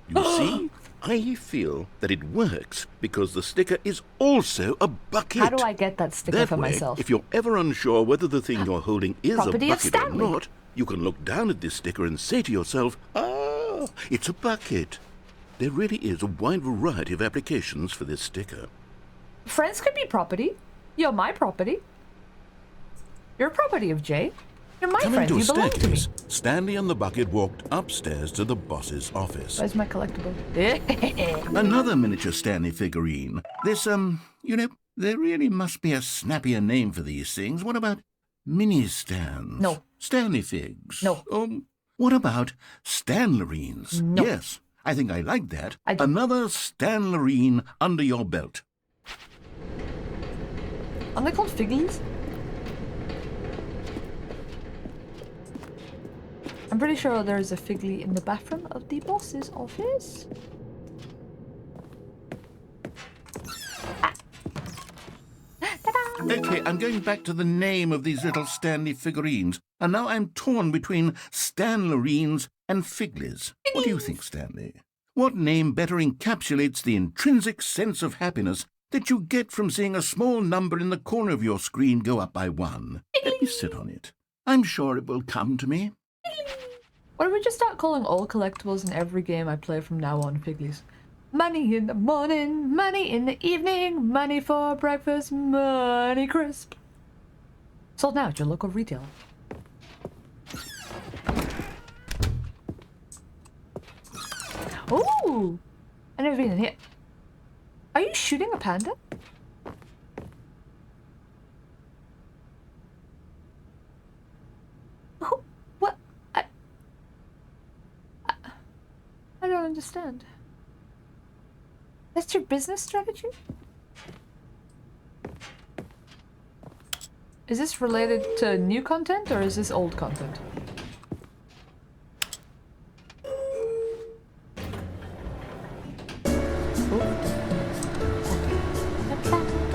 Speaker 4: You see, I feel that it works because the sticker is also a bucket.
Speaker 1: How do I get that sticker
Speaker 4: That
Speaker 1: for
Speaker 4: way,
Speaker 1: myself?
Speaker 4: if you're ever unsure whether the thing you're holding is
Speaker 1: Property
Speaker 4: a
Speaker 1: of
Speaker 4: bucket or
Speaker 1: Stanley.
Speaker 4: not, you can look down at this sticker and say to yourself, ah, it's a bucket. There really is a wide variety of applications for this sticker.
Speaker 1: Friends could be property. You're my property. You're property of Jay. You're my
Speaker 2: Coming
Speaker 1: friend.
Speaker 2: to a
Speaker 1: You belong to me.
Speaker 2: staircase, Stanley and the bucket walked upstairs to the boss's office.
Speaker 1: Where's my collectible?
Speaker 4: Another miniature Stanley figurine. This, you know, there really must be a snappier name for these things. What about mini stands?
Speaker 1: No.
Speaker 4: Stanley figs?
Speaker 1: No.
Speaker 4: What about Stanlerines?
Speaker 1: No.
Speaker 4: Yes, I think I like that.
Speaker 1: I do.
Speaker 4: Another Stanlerine under your belt.
Speaker 1: Are they called figgies? I'm pretty sure there's a figly in the bathroom of the boss's office.
Speaker 4: Okay, I'm going back to the name of these little Stanley figurines, and now I'm torn between Stanlerines and Figlies. What do you think, Stanley? What name better encapsulates the intrinsic sense of happiness that you get from seeing a small number in the corner of your screen go up by 1? Let me sit on it. I'm sure it will come to me.
Speaker 1: Why don't we just start calling all collectibles in every game I play from now on figglies? Money in the morning, money in the evening, money for breakfast, money crisp. Sold now at your local retailer. Ooh! I've never been in here. Are you shooting a panda? Who? What? I don't understand. That's your business strategy? Is this related to new content or is this old content?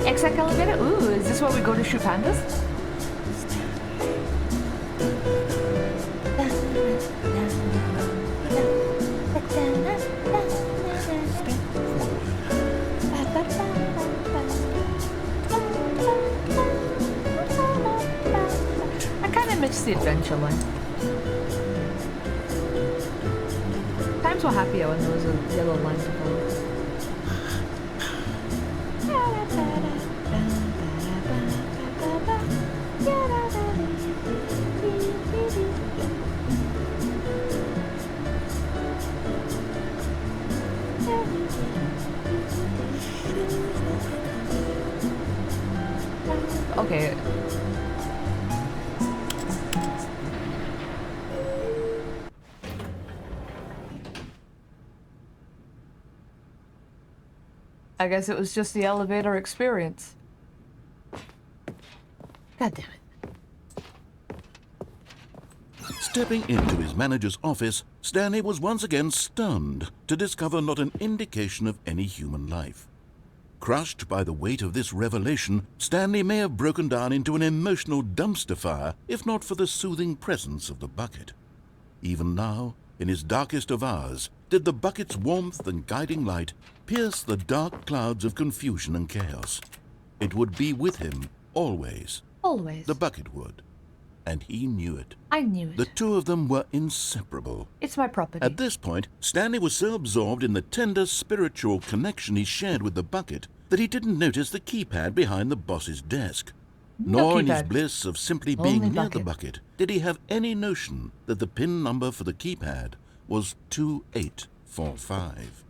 Speaker 1: Exact elevator? Ooh, is this where we go to shoot pandas? I kind of miss the adventure line. Times were happier when there was a yellow line to follow. Okay, I guess it was just the elevator experience. God damn it.
Speaker 2: Stepping into his manager's office, Stanley was once again stunned to discover not an indication of any human life. Crushed by the weight of this revelation, Stanley may have broken down into an emotional dumpster fire if not for the soothing presence of the bucket. Even now, in his darkest of hours, did the bucket's warmth and guiding light pierce the dark clouds of confusion and chaos. It would be with him always.
Speaker 1: Always.
Speaker 2: The bucket would. And he knew it.
Speaker 1: I knew it.
Speaker 2: The two of them were inseparable.
Speaker 1: It's my property.
Speaker 2: At this point, Stanley was so absorbed in the tender spiritual connection he shared with the bucket that he didn't notice the keypad behind the boss's desk. Nor in his bliss of simply being near the bucket did he have any notion that the PIN number for the keypad was 2845.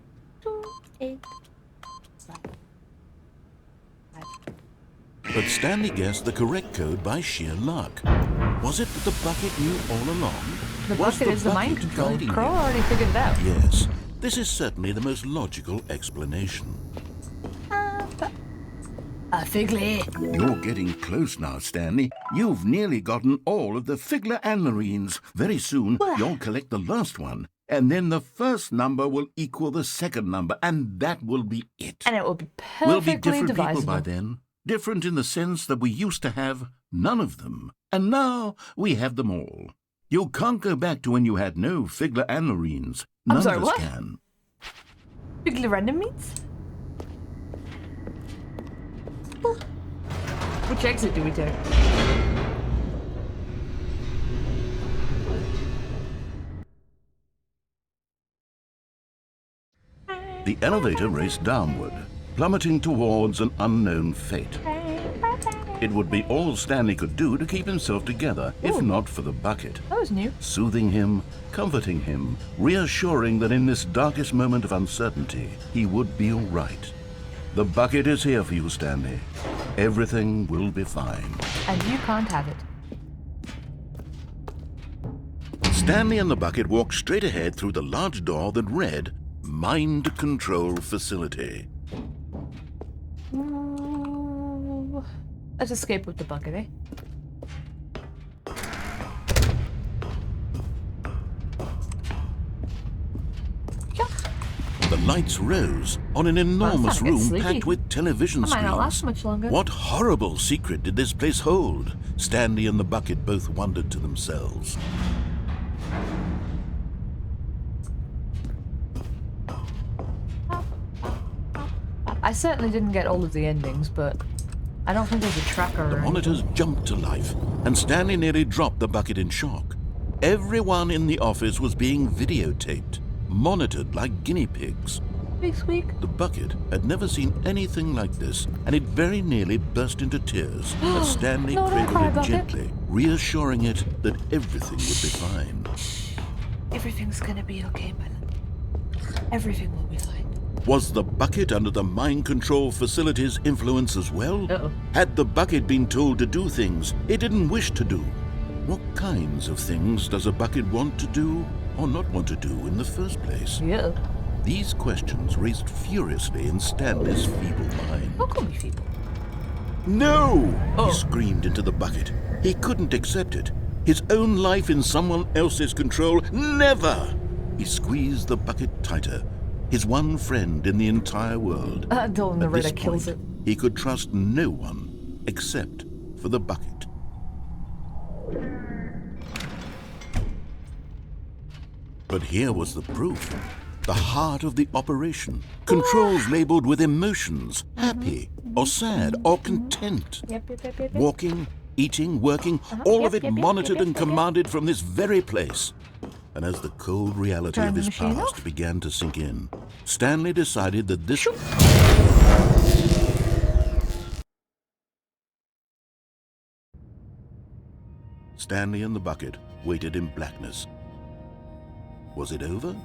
Speaker 1: 2845.
Speaker 2: But Stanley guessed the correct code by sheer luck. Was it that the bucket knew all along?
Speaker 1: The bucket is the mind control. Crow already figured it out.
Speaker 2: Yes, this is certainly the most logical explanation.
Speaker 1: Figly.
Speaker 4: You're getting close now, Stanley. You've nearly gotten all of the Figler and Marines. Very soon, you'll collect the last one. And then the first number will equal the second number, and that will be it.
Speaker 1: And it will be perfectly
Speaker 4: We'll be different
Speaker 1: divisible.
Speaker 4: people by then. Different in the sense that we used to have none of them. And now we have them all. You can't go back to when you had no Figler and Marines. None
Speaker 1: I'm sorry,
Speaker 4: of us
Speaker 1: what?
Speaker 4: can.
Speaker 1: Figly random meats? Which exit do we take?
Speaker 2: The elevator raced downward, plummeting towards an unknown fate. It would be all Stanley could do to keep himself together, if not for the bucket.
Speaker 1: That was new.
Speaker 2: Soothing him, comforting him, reassuring that in this darkest moment of uncertainty, he would be all right. The bucket is here for you, Stanley. Everything will be fine.
Speaker 1: And you can't have it.
Speaker 2: Stanley and the bucket walked straight ahead through the large door that read, Mind Control Facility.
Speaker 1: Let's escape with the bucket, eh?
Speaker 2: The lights rose on an enormous room packed with television
Speaker 1: That might not last
Speaker 2: screens.
Speaker 1: much longer.
Speaker 2: What horrible secret did this place hold? Stanley and the bucket both wondered to themselves.
Speaker 1: I certainly didn't get all of the endings, but I don't think there's a tracker.
Speaker 2: The monitors jumped to life, and Stanley nearly dropped the bucket in shock. Everyone in the office was being videotaped, monitored like guinea pigs.
Speaker 1: Big squeak.
Speaker 2: The bucket had never seen anything like this, and it very nearly burst into tears as Stanley
Speaker 1: No, don't cry,
Speaker 2: cradled it
Speaker 1: bucket.
Speaker 2: gently, reassuring it that everything would be fine.
Speaker 1: Everything's gonna be okay, Bella. Everything will be fine.
Speaker 2: Was the bucket under the mind control facility's influence as well?
Speaker 1: Uh-oh.
Speaker 2: Had the bucket been told to do things it didn't wish to do? What kinds of things does a bucket want to do or not want to do in the first place?
Speaker 1: Yeah.
Speaker 2: These questions raced furiously in Stanley's feeble mind.
Speaker 1: How can we feeble?
Speaker 2: No!
Speaker 1: Oh.
Speaker 2: He screamed into the bucket. He couldn't accept it. His own life in someone else's control? Never! He squeezed the bucket tighter. His one friend in the entire world.
Speaker 1: Until the
Speaker 2: At this
Speaker 1: Narita kills it.
Speaker 2: point, he could trust no one except for the bucket. But here was the proof. The heart of the operation. Controls labeled with emotions, happy or sad or content.
Speaker 1: Yep.
Speaker 2: Walking, eating, working, all of it monitored and commanded from this very place. And as the cold reality
Speaker 1: Turn
Speaker 2: of
Speaker 1: the
Speaker 2: his
Speaker 1: machine
Speaker 2: past
Speaker 1: off.
Speaker 2: began to sink in, Stanley decided that this... Stanley and the bucket waited in blackness. Was it over?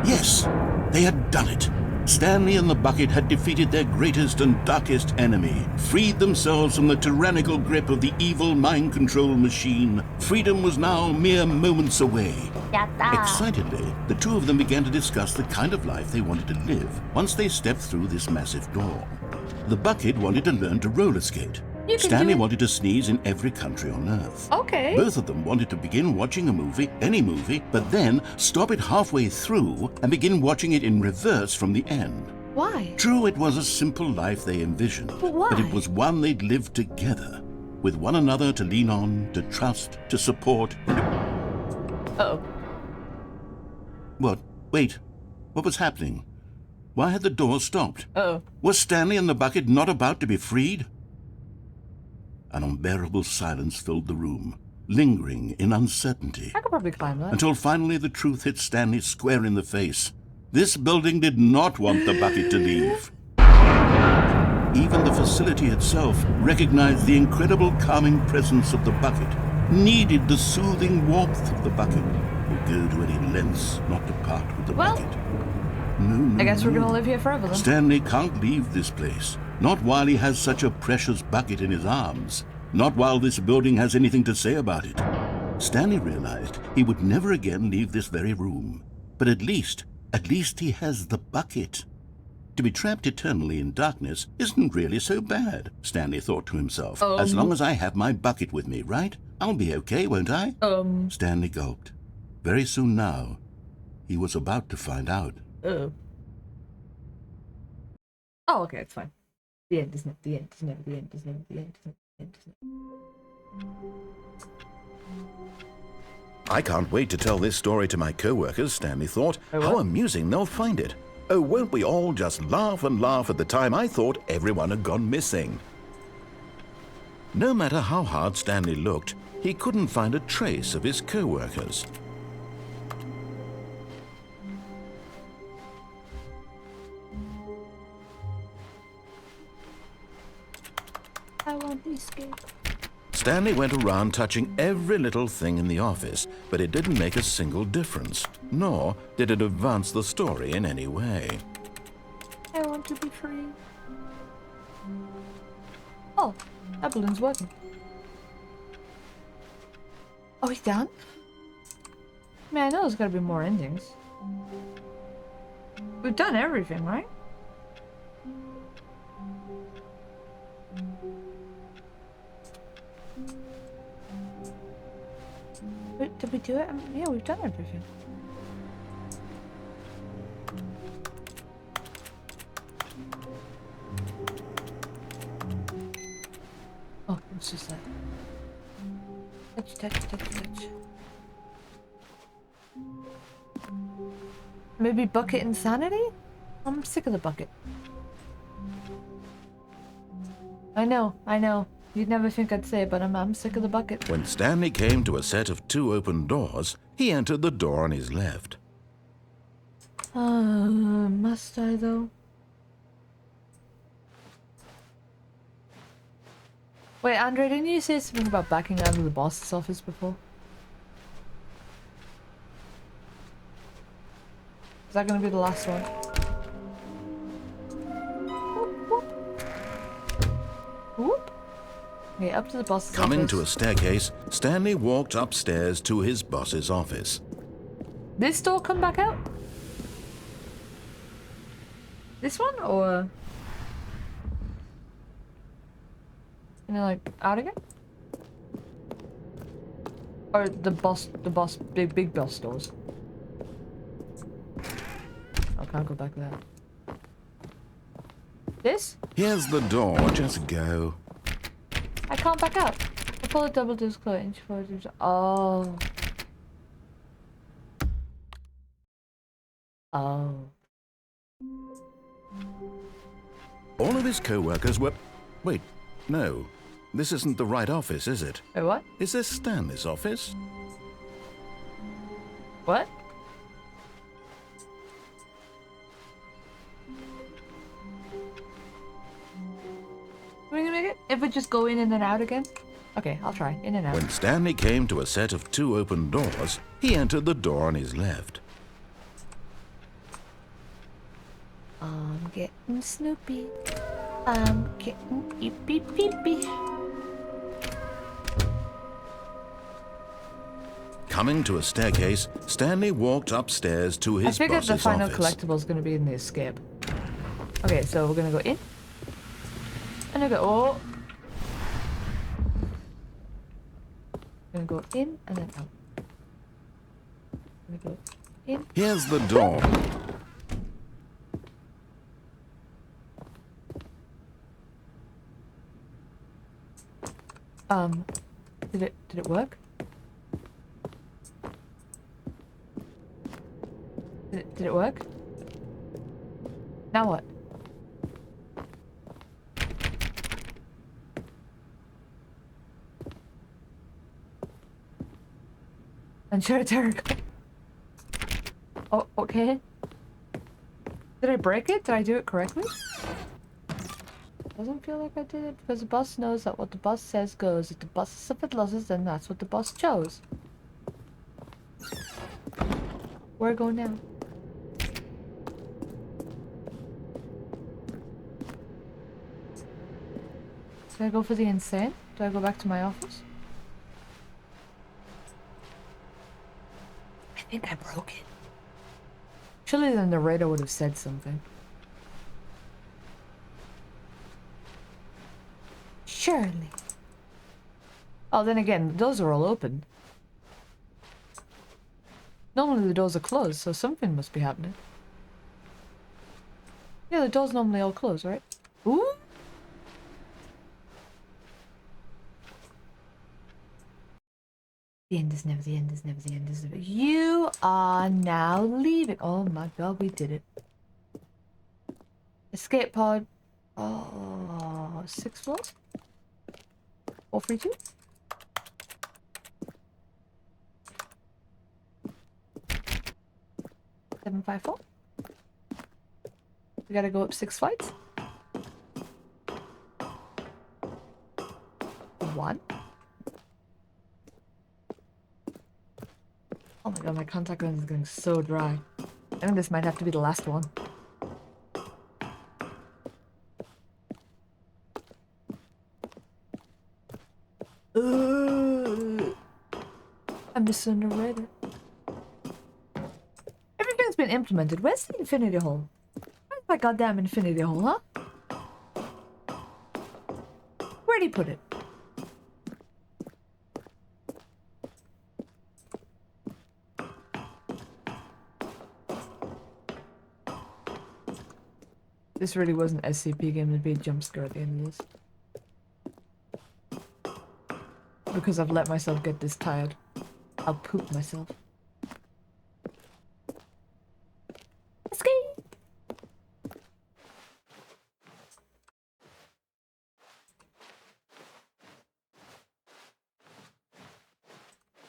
Speaker 2: Yes, they had done it.
Speaker 4: Stanley and the bucket had defeated their greatest and darkest enemy, freed themselves from the tyrannical grip of the evil mind control machine. Freedom was now mere moments away.
Speaker 3: Yatta.
Speaker 4: Excitedly, the two of them began to discuss the kind of life they wanted to live once they stepped through this massive door. The bucket wanted to learn to roller skate.
Speaker 1: You can
Speaker 4: Stanley
Speaker 1: do it.
Speaker 4: wanted to sneeze in every country on Earth.
Speaker 1: Okay.
Speaker 4: Both of them wanted to begin watching a movie, any movie, but then stop it halfway through and begin watching it in reverse from the end.
Speaker 1: Why?
Speaker 4: True, it was a simple life they envisioned,
Speaker 1: But why?
Speaker 4: it was one they'd lived together, with one another to lean on, to trust, to support.
Speaker 1: Uh-oh.
Speaker 4: What? Wait. What was happening? Why had the door stopped?
Speaker 1: Uh-oh.
Speaker 4: Was Stanley and the bucket not about to be freed? An unbearable silence filled the room, lingering in uncertainty,
Speaker 1: I could probably climb that.
Speaker 4: until finally the truth hit Stanley square in the face. This building did not want the bucket to leave. Even the facility itself recognized the incredible calming presence of the bucket, needed the soothing warmth of the bucket, would go to any lengths not to part with the
Speaker 1: Well,
Speaker 4: bucket. No,
Speaker 1: I guess we're
Speaker 4: no.
Speaker 1: gonna live here forever then.
Speaker 4: Stanley can't leave this place. Not while he has such a precious bucket in his arms. Not while this building has anything to say about it. Stanley realized he would never again leave this very room. But at least he has the bucket. To be trapped eternally in darkness isn't really so bad, Stanley thought to himself. As long as I have my bucket with me, right? I'll be okay, won't I? Stanley gulped. Very soon now, he was about to find out.
Speaker 1: Oh, okay, it's fine. The end is never, the end is never, the end is never, the end is never, the end is never.
Speaker 2: I can't wait to tell this story to my co-workers, Stanley thought. How amusing they'll find it. Oh, won't we all just laugh and laugh at the time I thought everyone had gone missing. No matter how hard Stanley looked, he couldn't find a trace of his co-workers.
Speaker 3: I want to escape.
Speaker 2: Stanley went around touching every little thing in the office, but it didn't make a single difference, nor did it advance the story in any way.
Speaker 1: I want to be free. Oh, that balloon's working. Oh, he's done? I mean, I know there's gotta be more endings. We've done everything, right? Wait, did we do it? Yeah, we've done everything. Oh, it's just that. Touch. Maybe bucket insanity? I'm sick of the bucket. I know. You'd never think I'd say it, but I'm sick of the bucket.
Speaker 2: When Stanley came to a set of 2 open doors, he entered the door on his left.
Speaker 1: Must I though? Wait, Andre, didn't you say something about backing out of the boss's office before? Is that gonna be the last one? Whoop. Okay, up to the boss's
Speaker 2: Coming
Speaker 1: office.
Speaker 2: to a staircase, Stanley walked upstairs to his boss's office.
Speaker 1: This door come back out? This one or like out again? Or the big boss doors? I can't go back there. This?
Speaker 2: Here's the door, just go.
Speaker 1: I can't back out. I pull the double doors close inch forward. Oh. Oh.
Speaker 2: All of his co-workers were... Wait, no. This isn't the right office, is it?
Speaker 1: Wait, what?
Speaker 2: Is this Stanley's office?
Speaker 1: What? Are we gonna make it? If we just go in and then out again? Okay, I'll try. In and out.
Speaker 2: When Stanley came to a set of 2 open doors, he entered the door on his left.
Speaker 1: I'm getting Snoopy. I'm getting beep beep beep beep.
Speaker 2: Coming to a staircase, Stanley walked upstairs to his
Speaker 1: I figured the
Speaker 2: boss's
Speaker 1: final
Speaker 2: office.
Speaker 1: collectible is going to be in the escape. Okay, so we're going to go in. And I go, oh. I'm going to go in and then out. I'm going to go in.
Speaker 2: Here's the door.
Speaker 1: Did it work? Did it work? Now what? I'm sure it's terrible. Oh, okay. Did I break it? Did I do it correctly? Doesn't feel like I did it because the boss knows that what the boss says goes. If the boss suffered losses, then that's what the boss chose. Where go now? Do I go for the insane? Do I go back to my office? I think I broke it. Surely the narrator would have said something. Surely. Oh, then again, the doors are all open. Normally the doors are closed, so something must be happening. Yeah, the doors normally all closed, right? Ooh! The end is never the end is never the end is never. You are now leaving. Oh my god, we did it. Escape pod. Oh, 6 floors? 432? Seven, 5, 4. We gotta go up 6 flights. 1. Oh my god, my contact lens is getting so dry. I think this might have to be the last one. I'm just a narrator. Everything's been implemented. Where's the infinity hole? Where's my goddamn infinity hole, huh? Where'd he put it? This really was an SCP game, there'd be a jump scare at the end of this. Because I've let myself get this tired. I'll poop myself. Escape!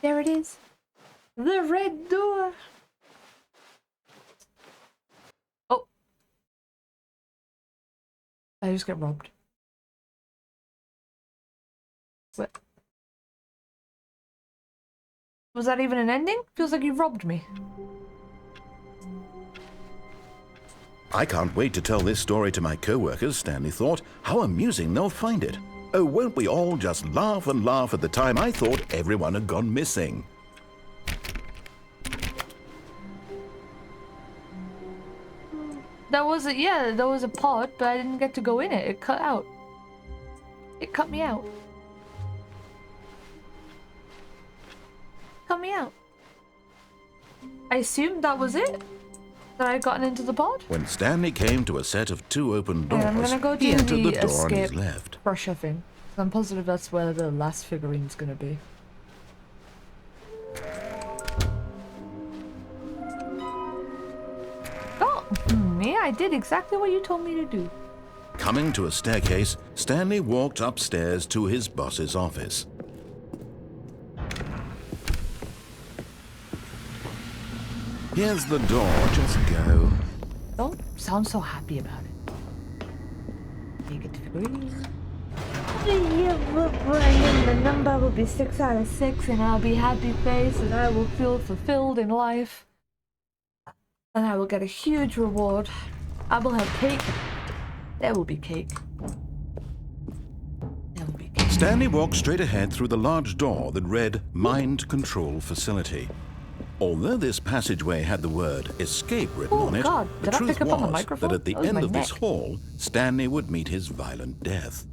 Speaker 1: There it is. The red door! Oh! I just got robbed. What? Was that even an ending? Feels like you robbed me.
Speaker 2: I can't wait to tell this story to my co-workers, Stanley thought. How amusing they'll find it. Oh, won't we all just laugh and laugh at the time I thought everyone had gone missing.
Speaker 1: That was a, yeah, there was a pod, but I didn't get to go in it. It cut out. It cut me out. Cut me out. I assumed that was it. That I had gotten into the pod.
Speaker 2: When Stanley came to a set of 2 open doors,
Speaker 1: I'm gonna go do
Speaker 2: he entered the door on
Speaker 1: escape
Speaker 2: his left.
Speaker 1: brush thing. I'm positive that's where the last figurine's gonna be. Oh, yeah, I did exactly what you told me to do.
Speaker 2: Coming to a staircase, Stanley walked upstairs to his boss's office. Here's the door, just go.
Speaker 1: Don't sound so happy about it. You get the figurine. The number will be 6 out of 6 and I'll be happy face and I will feel fulfilled in life. And I will get a huge reward. I will have cake. There will be cake. There will be cake.
Speaker 2: Stanley walked straight ahead through the large door that read Mind Control Facility. Although this passageway had the word escape written on it,
Speaker 1: God.
Speaker 2: the
Speaker 1: Did I
Speaker 2: truth
Speaker 1: pick up on the
Speaker 2: was
Speaker 1: microphone?
Speaker 2: that at the
Speaker 1: That was
Speaker 2: end
Speaker 1: my
Speaker 2: of this
Speaker 1: neck.
Speaker 2: hall, Stanley would meet his violent death.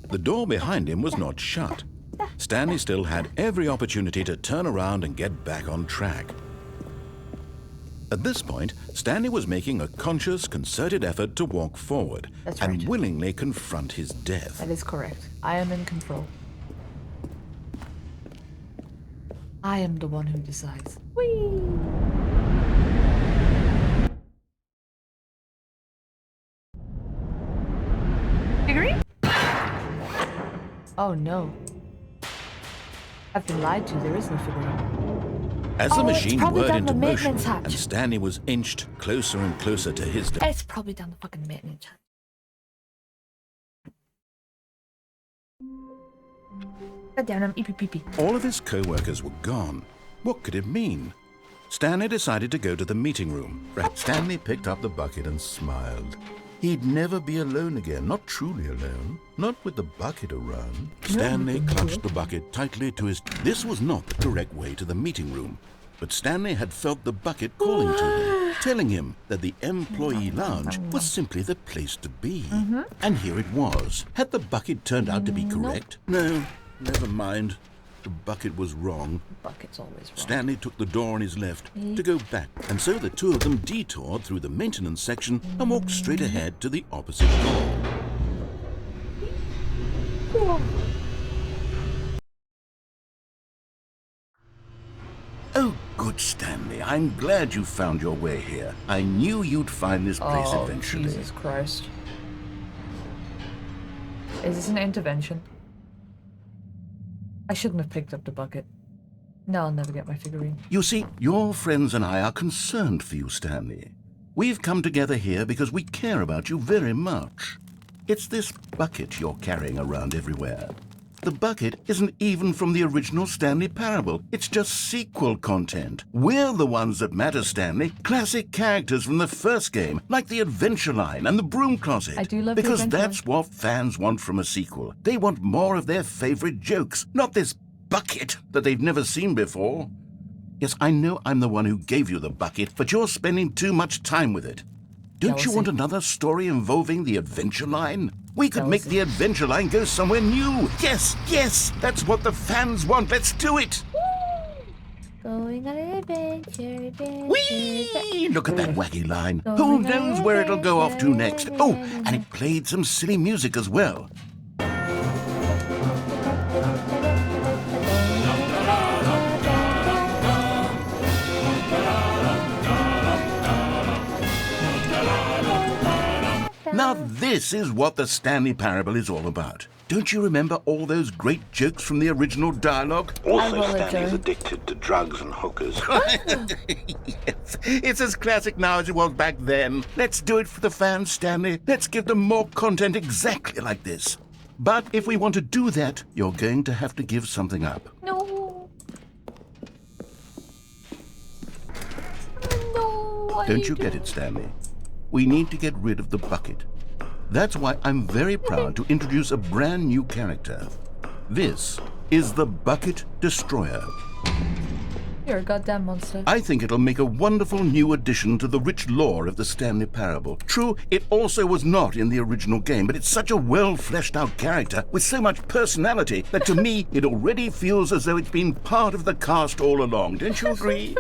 Speaker 2: The door behind him was not shut. Stanley still had every opportunity to turn around and get back on track. At this point, Stanley was making a conscious, concerted effort to walk forward
Speaker 1: That's
Speaker 2: and
Speaker 1: right.
Speaker 2: willingly confront his death.
Speaker 1: That is correct. I am in control. I am the one who decides. Whee! Figurine? Oh no. I've been lied to. There is no figurine.
Speaker 2: As the
Speaker 1: Oh, it's
Speaker 2: machine
Speaker 1: probably
Speaker 2: whirred
Speaker 1: down the
Speaker 2: into motion
Speaker 1: maintenance hatch.
Speaker 2: and Stanley was inched closer and closer to his death,
Speaker 1: It's probably down the fucking maintenance hatch. God damn, I'm eepee.
Speaker 2: all of his co-workers were gone. What could it mean? Stanley decided to go to the meeting room.
Speaker 4: Stanley picked up the bucket and smiled. He'd never be alone again, not truly alone, not with the bucket around.
Speaker 2: Stanley clutched the bucket tightly to his... This was not the correct way to the meeting room, but Stanley had felt the bucket calling to him, telling him that the employee lounge was simply the place to be. And here it was. Had the bucket turned out to be correct? No, never mind. The bucket was wrong.
Speaker 1: Bucket's always wrong.
Speaker 2: Stanley took the door on his left to go back, and so the two of them detoured through the maintenance section and walked straight ahead to the opposite door.
Speaker 4: Oh, good Stanley, I'm glad you found your way here. I knew you'd find this place
Speaker 1: Oh,
Speaker 4: eventually.
Speaker 1: Jesus Christ. Is this an intervention? I shouldn't have picked up the bucket. Now I'll never get my figurine.
Speaker 4: You see, your friends and I are concerned for you, Stanley. We've come together here because we care about you very much. It's this bucket you're carrying around everywhere. The bucket isn't even from the original Stanley Parable. It's just sequel content. We're the ones that matter, Stanley. Classic characters from the first game, like the Adventure Line and the Broom Closet.
Speaker 1: I do love the
Speaker 4: Because
Speaker 1: Adventure
Speaker 4: that's what fans want from a sequel. They want more of their favorite jokes, not this bucket that they've never seen before. Yes, I know I'm the one who gave you the bucket, but you're spending too much time with it. Don't you want another story involving the Adventure Line? We could make the Adventure Line go somewhere new. Yes, yes, that's what the fans want. Let's do it.
Speaker 3: Going on an adventure.
Speaker 4: Whee! Look at that wacky line. Who knows where it'll go off to next? Oh, and it played some silly music as well. Now this is what the Stanley Parable is all about. Don't you remember all those great jokes from the original dialogue?
Speaker 1: Also, Stanley's
Speaker 4: addicted to drugs and hookers. Yes, it's as classic now as it was back then. Let's do it for the fans, Stanley. Let's give them more content exactly like this. But if we want to do that, you're going to have to give something up.
Speaker 1: No. No. Why
Speaker 4: Don't you get it, Stanley? We need to get rid of the bucket. That's why I'm very proud to introduce a brand new character. This is the Bucket Destroyer.
Speaker 1: You're a goddamn monster.
Speaker 4: I think it'll make a wonderful new addition to the rich lore of the Stanley Parable. True, it also was not in the original game, but it's such a well-fleshed-out character with so much personality that to me, it already feels as though it's been part of the cast all along. Don't you agree?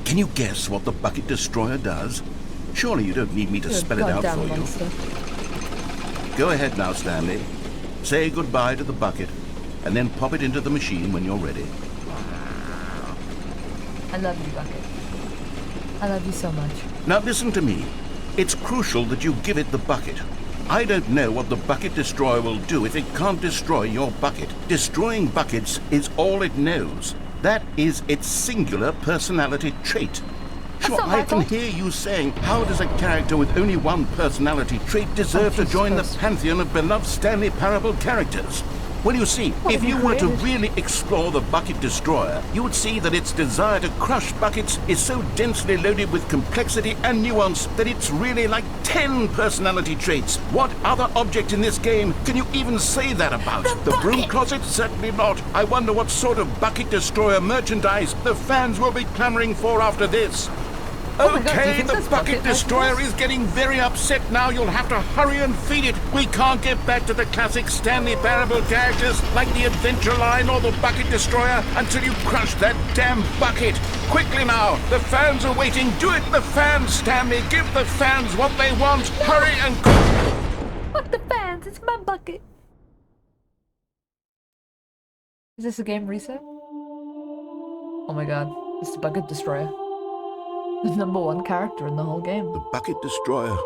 Speaker 4: Can you guess what the Bucket Destroyer does? Surely you don't need me to
Speaker 1: You're a
Speaker 4: spell it out for
Speaker 1: goddamn
Speaker 4: you.
Speaker 1: monster.
Speaker 4: Go ahead now, Stanley. Say goodbye to the bucket, and then pop it into the machine when you're ready.
Speaker 1: I love you, Bucket. I love you so much.
Speaker 4: Now listen to me. It's crucial that you give it the bucket. I don't know what the Bucket Destroyer will do if it can't destroy your bucket. Destroying buckets is all it knows. That is its singular personality trait. Sure, I can hear you saying, how does a character with only one personality trait deserve to join the pantheon of beloved Stanley Parable characters? Well, you see,
Speaker 1: What
Speaker 4: if
Speaker 1: have
Speaker 4: you
Speaker 1: you
Speaker 4: were to
Speaker 1: created?
Speaker 4: really explore the Bucket Destroyer, you would see that its desire to crush buckets is so densely loaded with complexity and nuance that it's really like 10 personality traits. What other object in this game can you even say that about? The broom closet? Certainly not. I wonder what sort of Bucket Destroyer merchandise the fans will be clamoring for after this.
Speaker 1: Oh my God, do you
Speaker 4: Okay,
Speaker 1: think
Speaker 4: the
Speaker 1: there's
Speaker 4: Bucket
Speaker 1: bucket
Speaker 4: Destroyer
Speaker 1: merchandise?
Speaker 4: is getting very upset now. You'll have to hurry and feed it. We can't get back to the classic Stanley Parable characters like the Adventure Line or the Bucket Destroyer until you crush that damn bucket. Quickly now, the fans are waiting. Do it, the fans, Stanley. Give the fans what they want. Hurry and
Speaker 1: Fuck the fans, it's my bucket. Is this a game reset? Oh my God, it's the Bucket Destroyer. The #1 character in the whole game.
Speaker 4: The Bucket Destroyer,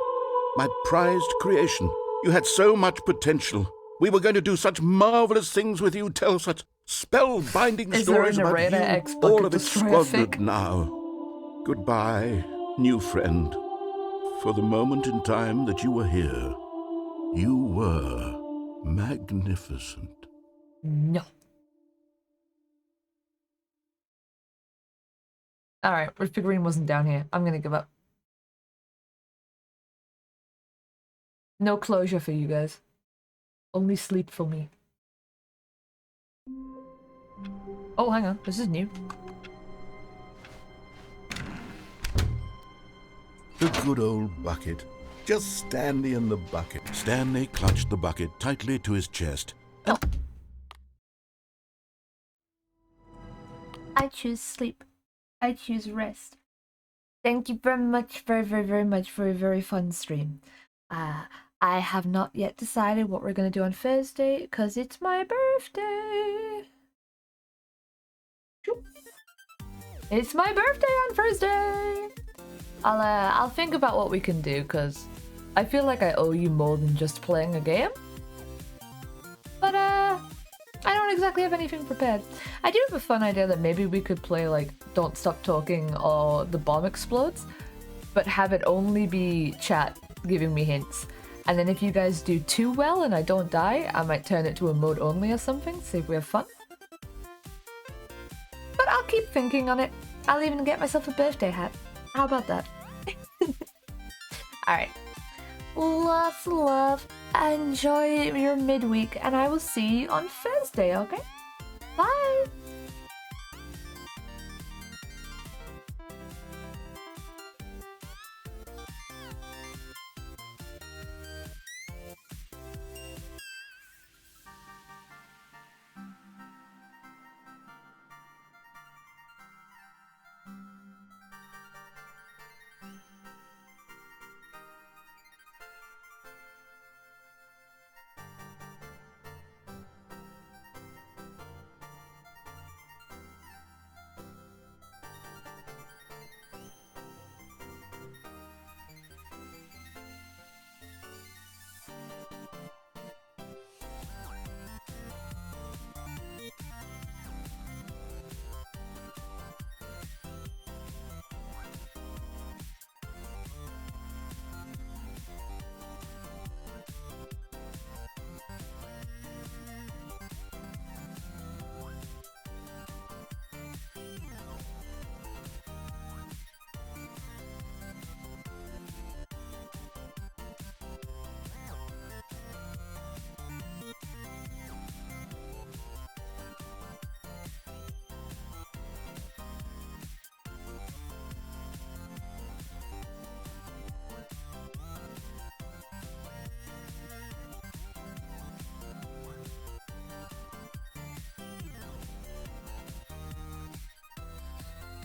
Speaker 4: my prized creation. You had so much potential. We were going to do such marvelous things with you, tell such spellbinding
Speaker 1: Is there a
Speaker 4: stories about
Speaker 1: narrator
Speaker 4: you.
Speaker 1: ex Bucket
Speaker 4: All of it
Speaker 1: Destroyer
Speaker 4: squandered
Speaker 1: fic?
Speaker 4: now. Goodbye, new friend. For the moment in time that you were here, you were magnificent.
Speaker 1: No. Alright, if figurine wasn't down here, I'm gonna give up. No closure for you guys. Only sleep for me. Oh, hang on, this is new.
Speaker 4: The good old bucket. Just Stanley and the bucket. Stanley clutched the bucket tightly to his chest.
Speaker 1: I choose sleep. I choose rest. Thank you very much, very much for a very fun stream. I have not yet decided what we're gonna do on Thursday, because it's my birthday. It's my birthday on Thursday! I'll think about what we can do, because I feel like I owe you more than just playing a game. But, I don't exactly have anything prepared. I do have a fun idea that maybe we could play, like, Don't Stop Talking or The Bomb Explodes, but have it only be chat giving me hints. And then if you guys do too well and I don't die, I might turn it to a mode only or something, see if we have fun. But I'll keep thinking on it. I'll even get myself a birthday hat. How about that? Alright. Lots of love. Enjoy your midweek, and I will see you on Thursday, okay? Bye!